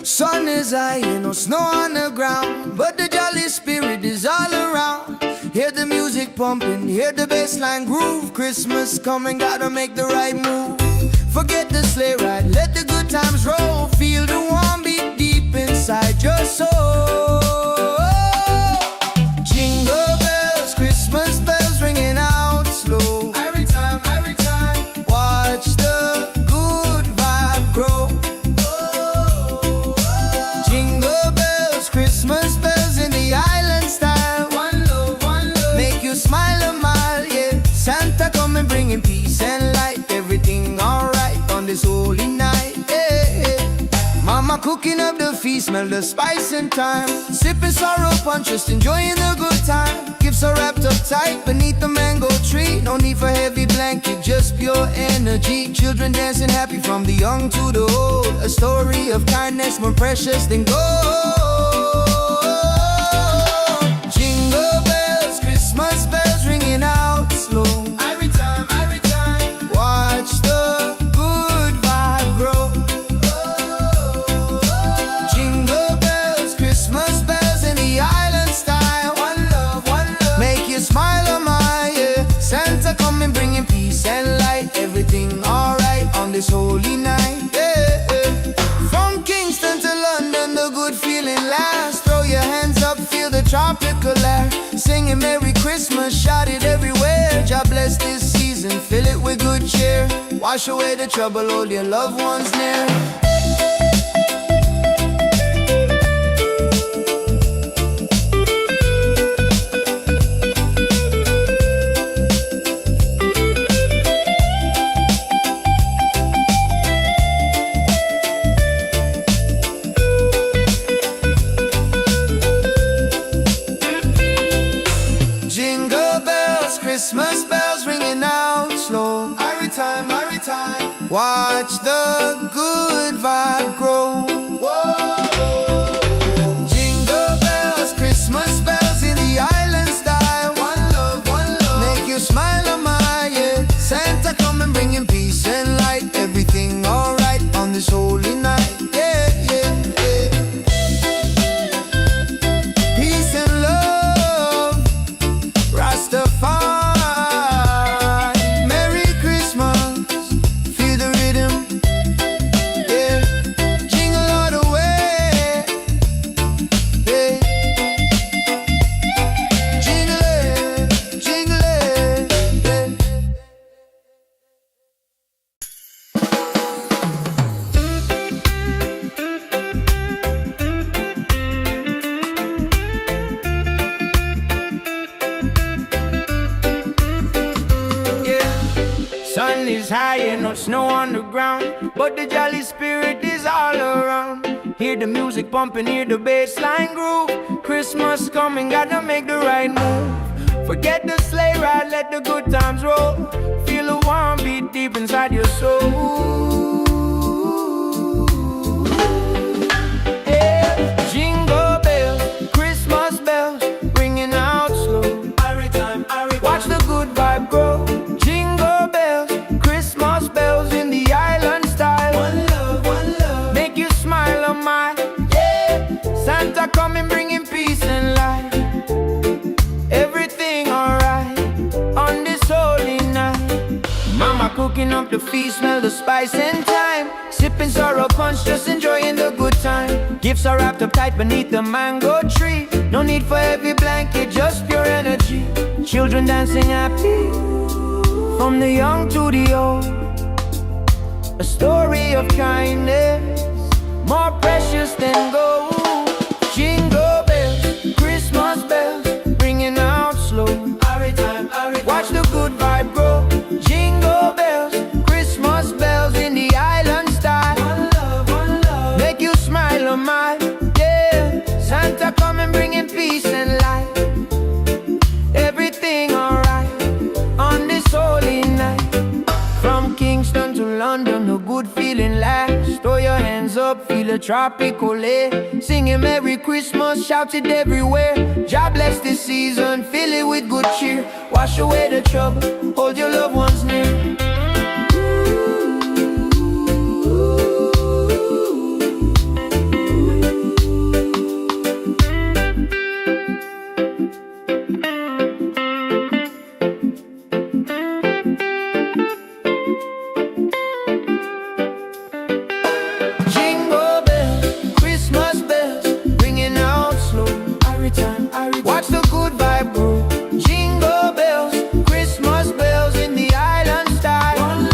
Sun is high and no snow on the ground, but the jolly spirit is all around. Hear the music pumping, hear the bass line groove. Christmas coming, gotta make the right move. Forget the sleigh ride, let the good times roll. Feel the warm beat deep inside your soul. Jingle bells, Christmas bells ringing out slow. Every time, watch the good vibe grow. Jingle bells, Christmas bells in the island style. One love, make you smile a mile, yeah. Santa coming bringing peace and light. Everything alright on this holy night, yeah. Mama cooking up the feast, smell the spice and thyme. Sipping sorrow punch, just enjoying the good time. Gifts are wrapped up tight beneath the mango tree. No need for heavy blanket, just pure energy. Children dancing happy from the young to the old. A story of kindness more precious than gold. Jingle bells, Christmas bells ringing out slow. Every time, watch the good vibe grow. Jingle bells, Christmas bells in the island style. One love, make you smile on my, yeah. Santa coming bringing peace and light. Everything alright on this holy night, yeah. From Kingston to London, the good feeling lasts. Throw your hands up, feel the tropical air. Singing Merry Christmas, shout it everywhere. God bless this season, fill it with good cheer. Wash away the trouble, hold your loved ones near. time, every time. Watch the good vibe grow. Whoa. Jingle bells, Christmas bells in the island style. One love, make you smile on my, yeah. Santa come and bring him peace and light. Everything alright on this holy night, yeah, yeah, yeah. Peace and love, Rastafari. Merry Christmas, feel the rhythm, yeah. Jingle all the way, yeah. Jingle it, jingle it, yeah. Sun is high and no snow on the ground, but the jolly spirit is all around. Hear the music pumping, hear the bass line groove. Christmas coming, gotta make the right move. Forget the sleigh ride, let the good times roll. Feel a warm beat deep inside your soul. Yeah. Jingle bells, Christmas bells, ringing out slow. Watch the good vibe grow. Jingle bells, Christmas bells in the island style. One love, make you smile on my, yeah. Santa coming bringing peace and light. Everything alright on this holy night. Mama cooking up the feast, smell the spice and thyme. Sipping sorrow punch, just enjoying the good time. Gifts are wrapped up tight beneath the mango tree. No need for heavy blanket, just pure energy. Children dancing happy, from the young to the old. A story of kindness, more precious than gold. Jingle bells, Christmas bells, ringing out slow. Watch the good vibe grow. Jingle bells, Christmas bells in the island style. One love, make you smile on my, yeah. Santa come and bringing peace and light. Everything alright on this holy night. From Kingston to London, a good feeling lasts. Throw your hands up, feel a tropical air. Singing Merry Christmas, shout it everywhere. God bless this season, fill it with good cheer. Wash away the trouble, hold your loved ones near. Jingle bells, Christmas bells, ringing out slow. Watch the good vibe grow. Jingle bells, Christmas bells in the island style. One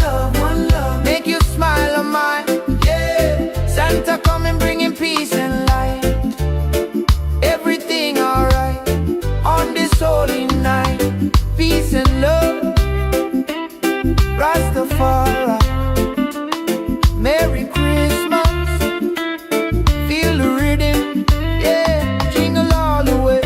love, make you smile on my, yeah. Santa come and bringing peace and light. Everything alright on this holy night. Peace and love, Rastafari. Merry Christmas, feel the rhythm, yeah. Jingle all the way.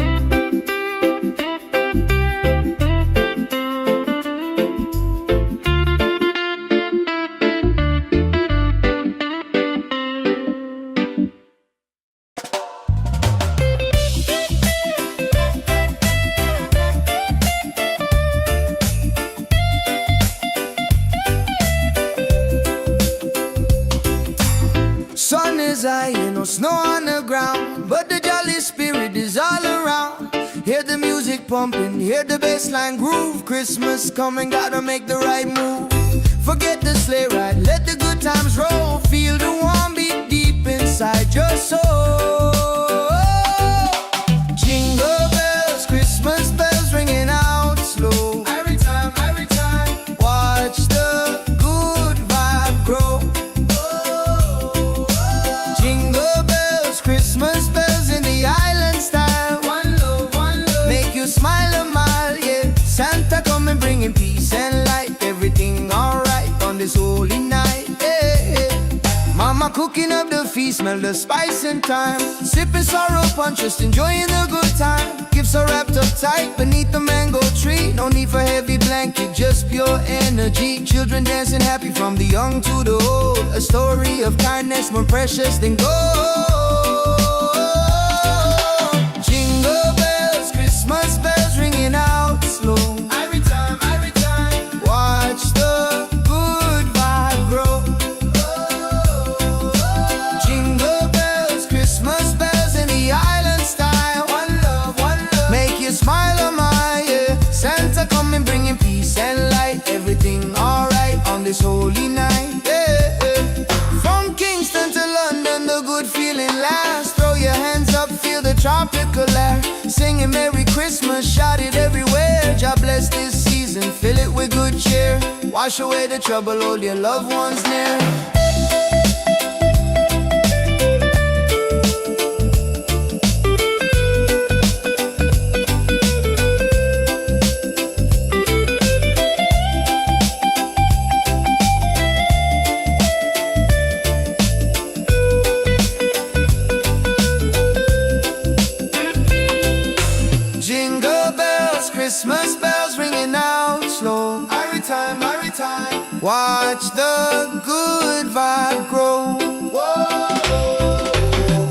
Sun is high and no snow on the ground, but the jolly spirit is all around. Hear the music pumping, hear the bass line groove. Christmas coming, gotta make the right move. Forget the sleigh ride, let the good times roll. Feel the warm beat deep inside your soul. Jingle bells, Christmas bells ringing out slow. Every time, watch the good vibe grow. Jingle bells, Christmas bells in the island style. One love, make you smile a mile, yeah. Santa come and bringing peace and light. Everything alright on this holy night, yeah, yeah. Mama cooking up the feast, smell the spice and thyme. Sipping sorrow punch, just enjoying the good time. Gifts Gifts are wrapped up tight beneath the mango tree. No need for heavy blanket, just pure energy. Children dancing happy from the young to the old. A story of kindness more precious than gold. Jingle bells, Christmas bells ringing out slow. Every time, watch the good vibe grow. Jingle bells, Christmas bells in the island style. One love, make you smile, oh my, yeah. Santa coming bringing peace and light. Everything alright on this holy night, yeah, yeah. From Kingston to London, the good feeling lasts. Throw your hands up, feel the tropical air. Singing Merry Christmas, shout it everywhere. God bless this season, fill it with good cheer. Wash away the trouble, hold your loved ones near. Jingle bells, Christmas bells ringing out slow. Every time, watch the good vibe grow. Whoa.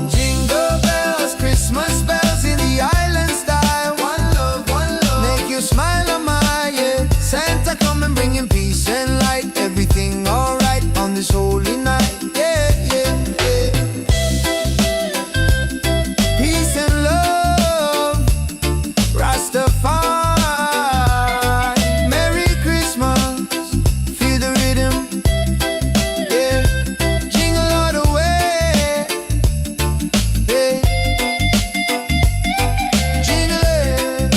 Jingle bells, Christmas bells in the island style. One love, make you smile, oh my, yeah. Santa coming bringing peace and light. Everything alright on this holy night, yeah, yeah, yeah. Peace and love, Rastafari. Merry Christmas, feel the rhythm, yeah. Jingle all the way, yeah. Jingle it,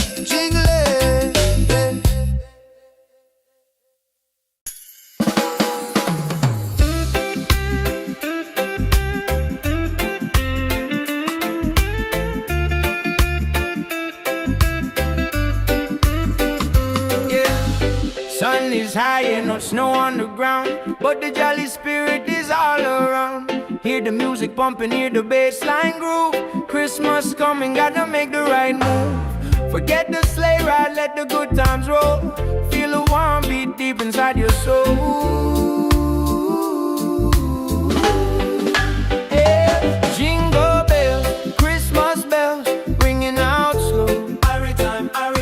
yeah. Sun is high and no snow on the ground, but the jolly spirit is all around. Hear the music pumping, hear the bass line groove. Christmas coming, gotta make the right move. Forget the sleigh ride, let the good times roll. Feel a warm beat deep inside your soul. Yeah. Jingle bells, Christmas bells, ringing out slow.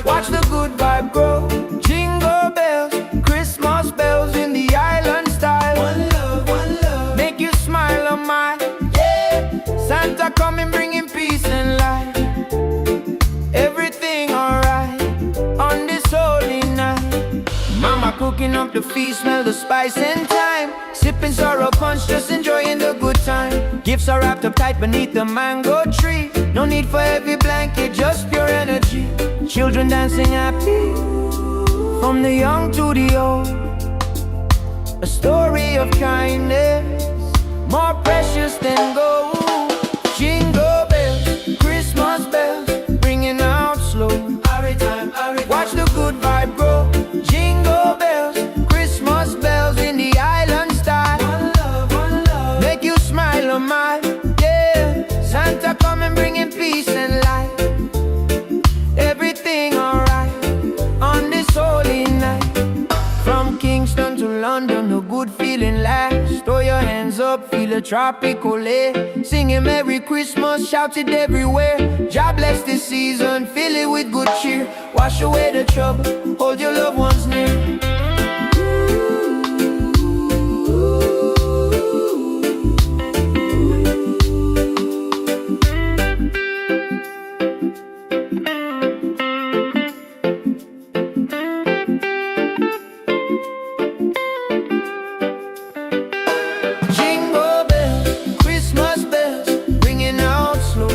Watch the good vibe grow. Jingle bells, Christmas bells in the island style. One love, make you smile, oh my, yeah. Santa coming bringing peace and light. Everything alright on this holy night. Mama cooking up the feast, smell the spice and thyme. Sipping sorrow punch, just enjoying the good time. Gifts are wrapped up tight beneath the mango tree. No need for heavy blanket, just pure energy. Children dancing happy from the young to the old. A story of kindness more precious than gold. Jingle bells, Christmas bells, ringing out slow. Watch the good vibe grow. Jingle bells, Christmas bells in the island style. One love, make you smile, oh my, yeah. Santa coming bringing peace and light. Everything alright on this holy night. From Kingston to London, a good feeling lasts. Throw your hands up, feel a tropical air. Singing Merry Christmas, shout it everywhere. God bless this season, fill it with good cheer. Wash away the trouble, hold your loved ones near. Jingle bells, Christmas bells, ringing out slow.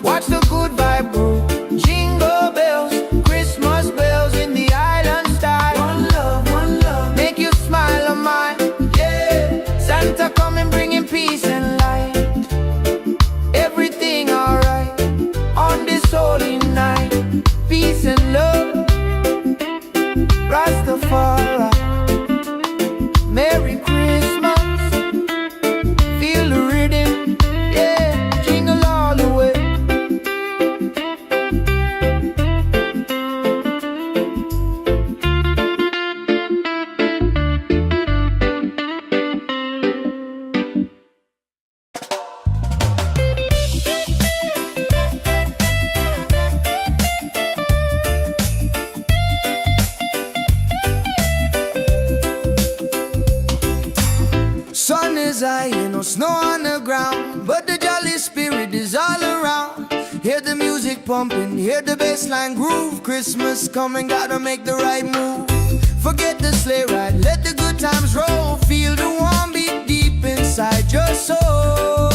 Watch the good vibe grow. Jingle bells, Christmas bells in the island style. One love, make you smile, oh my, yeah. Santa coming bringing peace and light. Everything alright on this holy night. Peace and love, Rastafari. Merry Christmas, feel the rhythm, yeah. Jingle all the way. is high, ain't no snow on the ground, but the jolly spirit is all around. Hear the music pumping, hear the bassline groove. Christmas coming, gotta make the right move. Forget the sleigh ride, let the good times roll. Feel the warm beat deep inside your soul.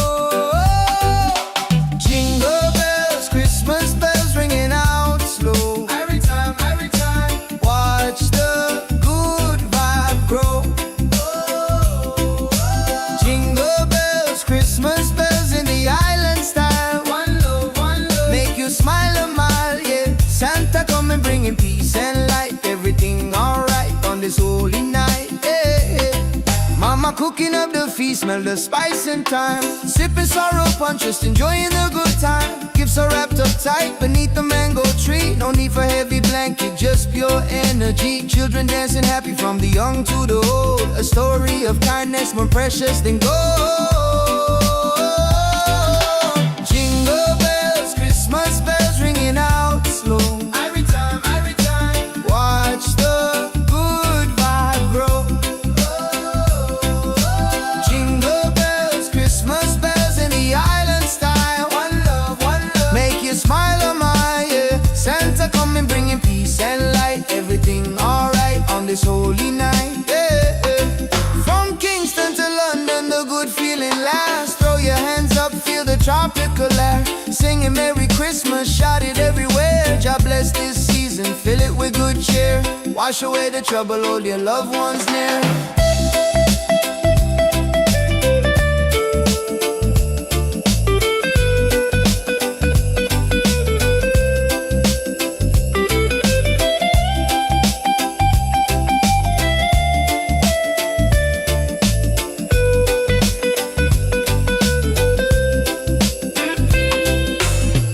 Jingle bells, Christmas bells ringing out slow. Every time, watch the good vibe grow. Jingle bells, Christmas bells in the island style. One love, make you smile a mile, yeah. Santa coming bringing peace and light. Everything alright on this holy night, yeah. Mama cooking up the feast, smell the spice and thyme. Sipping sorrow punch, just enjoying the good time. Gifts are wrapped up tight beneath the mango tree. No need for heavy blanket, just pure energy. Children dancing happy from the young to the old. A story of kindness more precious than gold. Jingle bells, Christmas bells ringing out slow. Every time, watch the good vibe grow. Jingle bells, Christmas bells in the island style. One love, make you smile a mile, yeah. Santa coming bringing peace and light. Everything alright on this holy night, yeah. From Kingston to London, the good feeling lasts. Throw your hands up, feel the tropical air. Singing Merry Christmas, shout it everywhere. God bless this season, fill it with good cheer. Wash away the trouble, hold your loved ones near.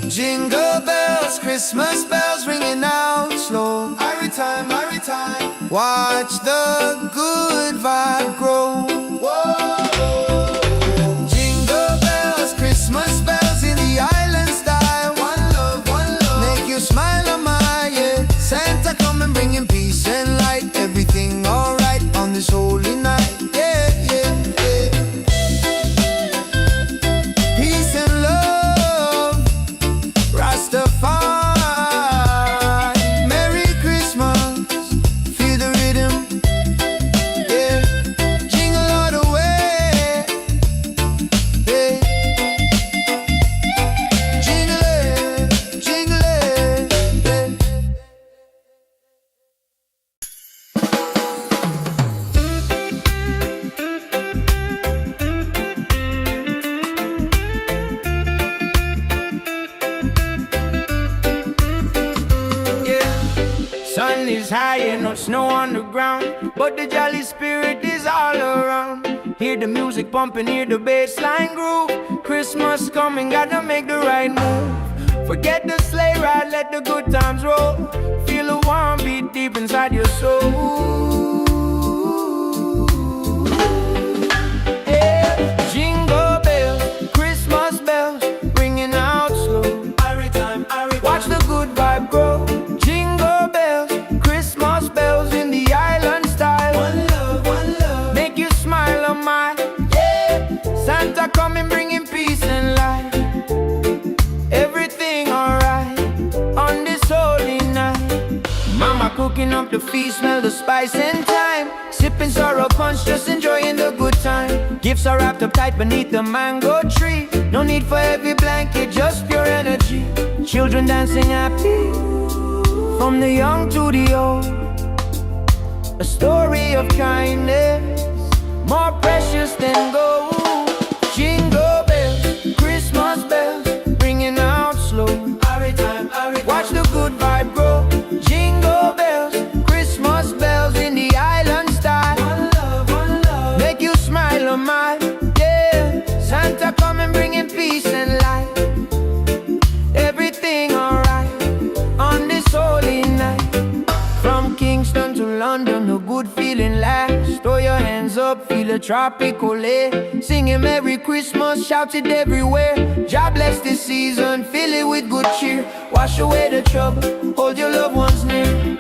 Jingle bells, Christmas bells ringing out slow. Every time, watch the good vibe grow. Jingle bells, Christmas bells in the island style. One love, make you smile a mile, yeah. Santa coming bringing peace and light. Everything alright on this holy night, yeah. Peace and love, Rastafari. Merry Christmas, feel the rhythm, yeah. Jingle all the way, yeah. Jingle it, yeah. Sun is high and no snow on the ground, but the jolly spirit is all around. Hear the music pumping, hear the bassline groove. Christmas coming, gotta make the right move. Forget the sleigh ride, let the good times roll. Feel the warm beat deep inside your soul. Yeah. Jingle bells, Christmas bells, ringing out slow. Watch the good vibe grow. Jingle bells, Christmas bells in the island style. One love, make you smile a mile, yeah. Santa coming bringing peace and light. Everything alright on this holy night. Mama cooking up the feast, smell the spice and thyme. Sipping sorrow punch, just enjoying the good time. Gifts are wrapped up tight beneath the mango tree. No need for heavy blanket, just pure energy. Children dancing happy from the young to the old. A story of kindness more precious than gold. Jingle bells, Christmas bells, ringing out slow. Watch the good vibe grow. Jingle bells, Christmas bells in the island style. One love, make you smile a mile, yeah. Santa coming bringing peace and light. Everything alright on this holy night. From Kingston to London, the good feeling lasts. Throw your hands up, feel the tropical air. Singing Merry Christmas, shout it everywhere. God bless this season, fill it with good cheer. Wash away the trouble, hold your loved ones near.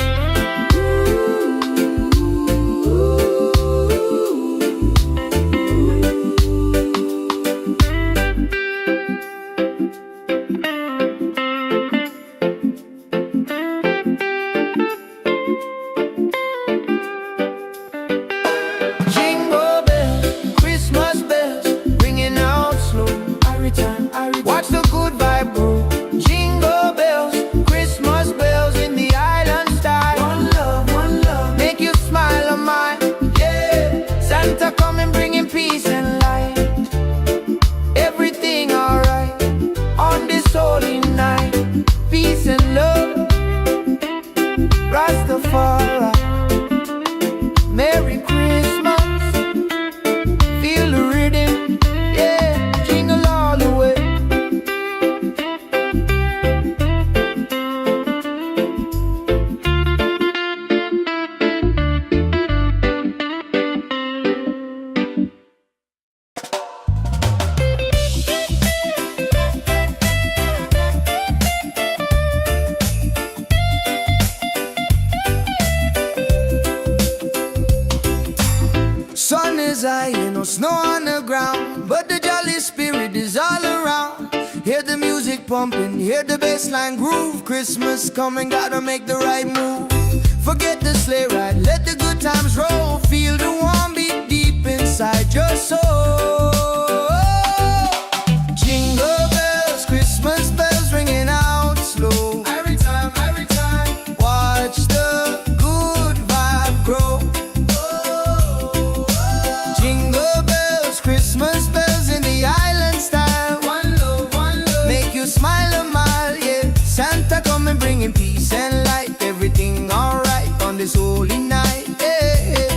Jingle bells, Christmas bells, ringing out slow. Every time, watch the good vibe grow. Jingle bells, Christmas bells in the island style. One love, make you smile on mine. Yeah, Santa coming bringing peace and light. Everything alright on this holy night. Peace and love, Rastafari. Merry Christmas, feel the rhythm, yeah, jingle all the way. Sun is high, ain't no snow on the ground, but the jolly spirit is all around. Hear the music pumping, hear the bassline groove. Christmas coming, gotta make the right move. Forget the sleigh ride, let the good times roll. Feel the warm beat deep inside your soul. Jingle bells, Christmas bells ringing out slow. Every time, watch the good vibe grow. Jingle bells, Christmas bells in the island style. One love, make you smile a mile, yeah. Santa coming bringing peace and light. Everything alright on this holy night, yeah.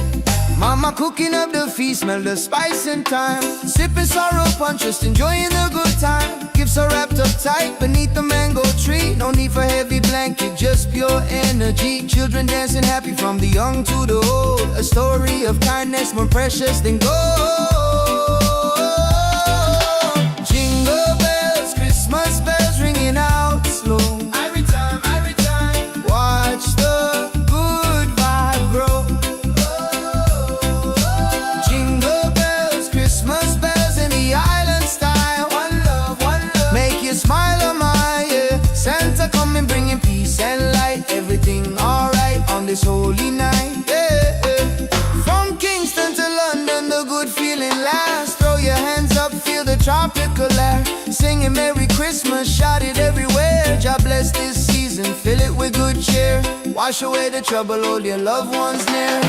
Mama cooking up the feast, smell the spice and thyme. Sipping sorrow punch, just enjoying the good time. Gifts are wrapped up tight beneath the mango tree. No need for heavy blanket, just pure energy. Children dancing happy from the young to the old. A story of kindness more precious than gold. Jingle bells, Christmas bells ringing out slow. Every time, watch the good vibe grow. Jingle bells, Christmas bells in the island style. One love, make you smile on my, yeah. Santa coming bringing peace and light. Everything alright on this holy night, yeah. From Kingston to London, the good feeling lasts. Throw your hands up, feel the tropical air. Singing Merry Christmas, shout it everywhere. God bless this season, fill it with good cheer. Wash away the trouble, hold your loved ones near.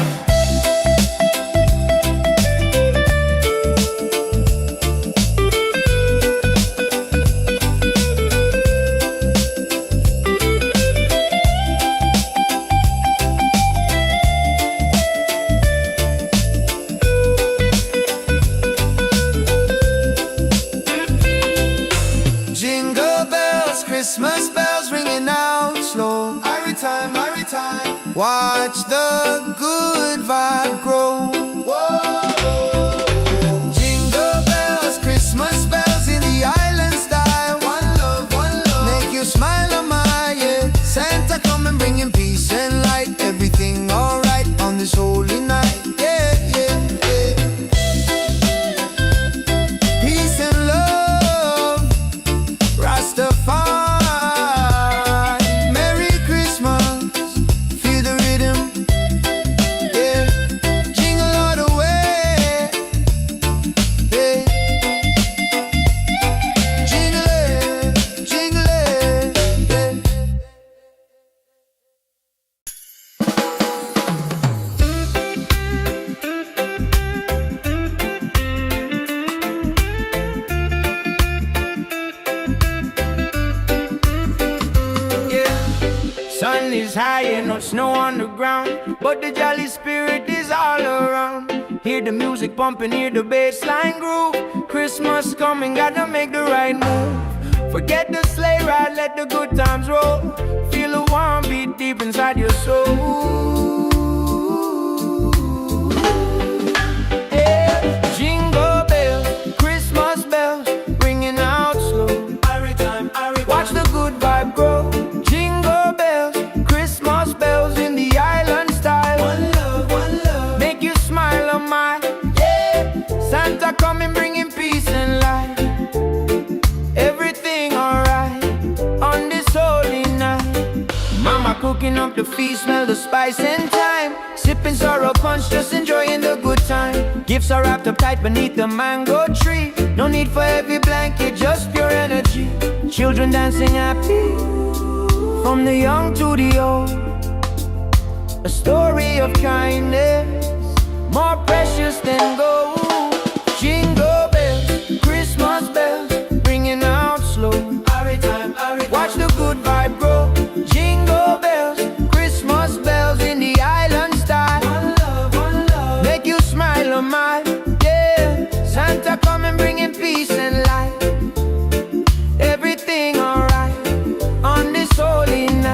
Jingle bells, Christmas bells ringing out slow. Every time, watch the good vibe grow. Whoa. Jingle bells, Christmas bells in the island style. One love, make you smile on my, yeah. Santa coming bringing peace and light. Everything alright on this holy night, yeah, yeah, yeah. Peace and love, Rastafari. Merry Christmas, feel the rhythm, yeah. Jingle all the way, yeah. Jingle it, yeah. Sun is high and no snow on the ground, but the jolly spirit is all around. Hear the music pumping, hear the bassline groove. Christmas coming, gotta make the right move. Forget the sleigh ride, let the good times roll. Feel the warm beat deep inside your soul. Yeah. Jingle bells, Christmas bells, ringing out slow. Watch the good vibe grow. Jingle bells, Christmas bells in the island style. One love, make you smile on my, yeah. Santa coming bringing peace and light. Everything alright on this holy night. Mama cooking up the feast, smell the spice and thyme. Sipping sorrow punch, just enjoying the good time. Gifts are wrapped up tight beneath the mango tree. No need for heavy blanket, just pure energy. Children dancing happy, from the young to the old. A story of kindness, more precious than gold. Jingle bells, Christmas bells, ringing out slow. Watch the good vibe grow. Jingle bells, Christmas bells in the island style. One love, make you smile a mile. Yeah, Santa coming bringing peace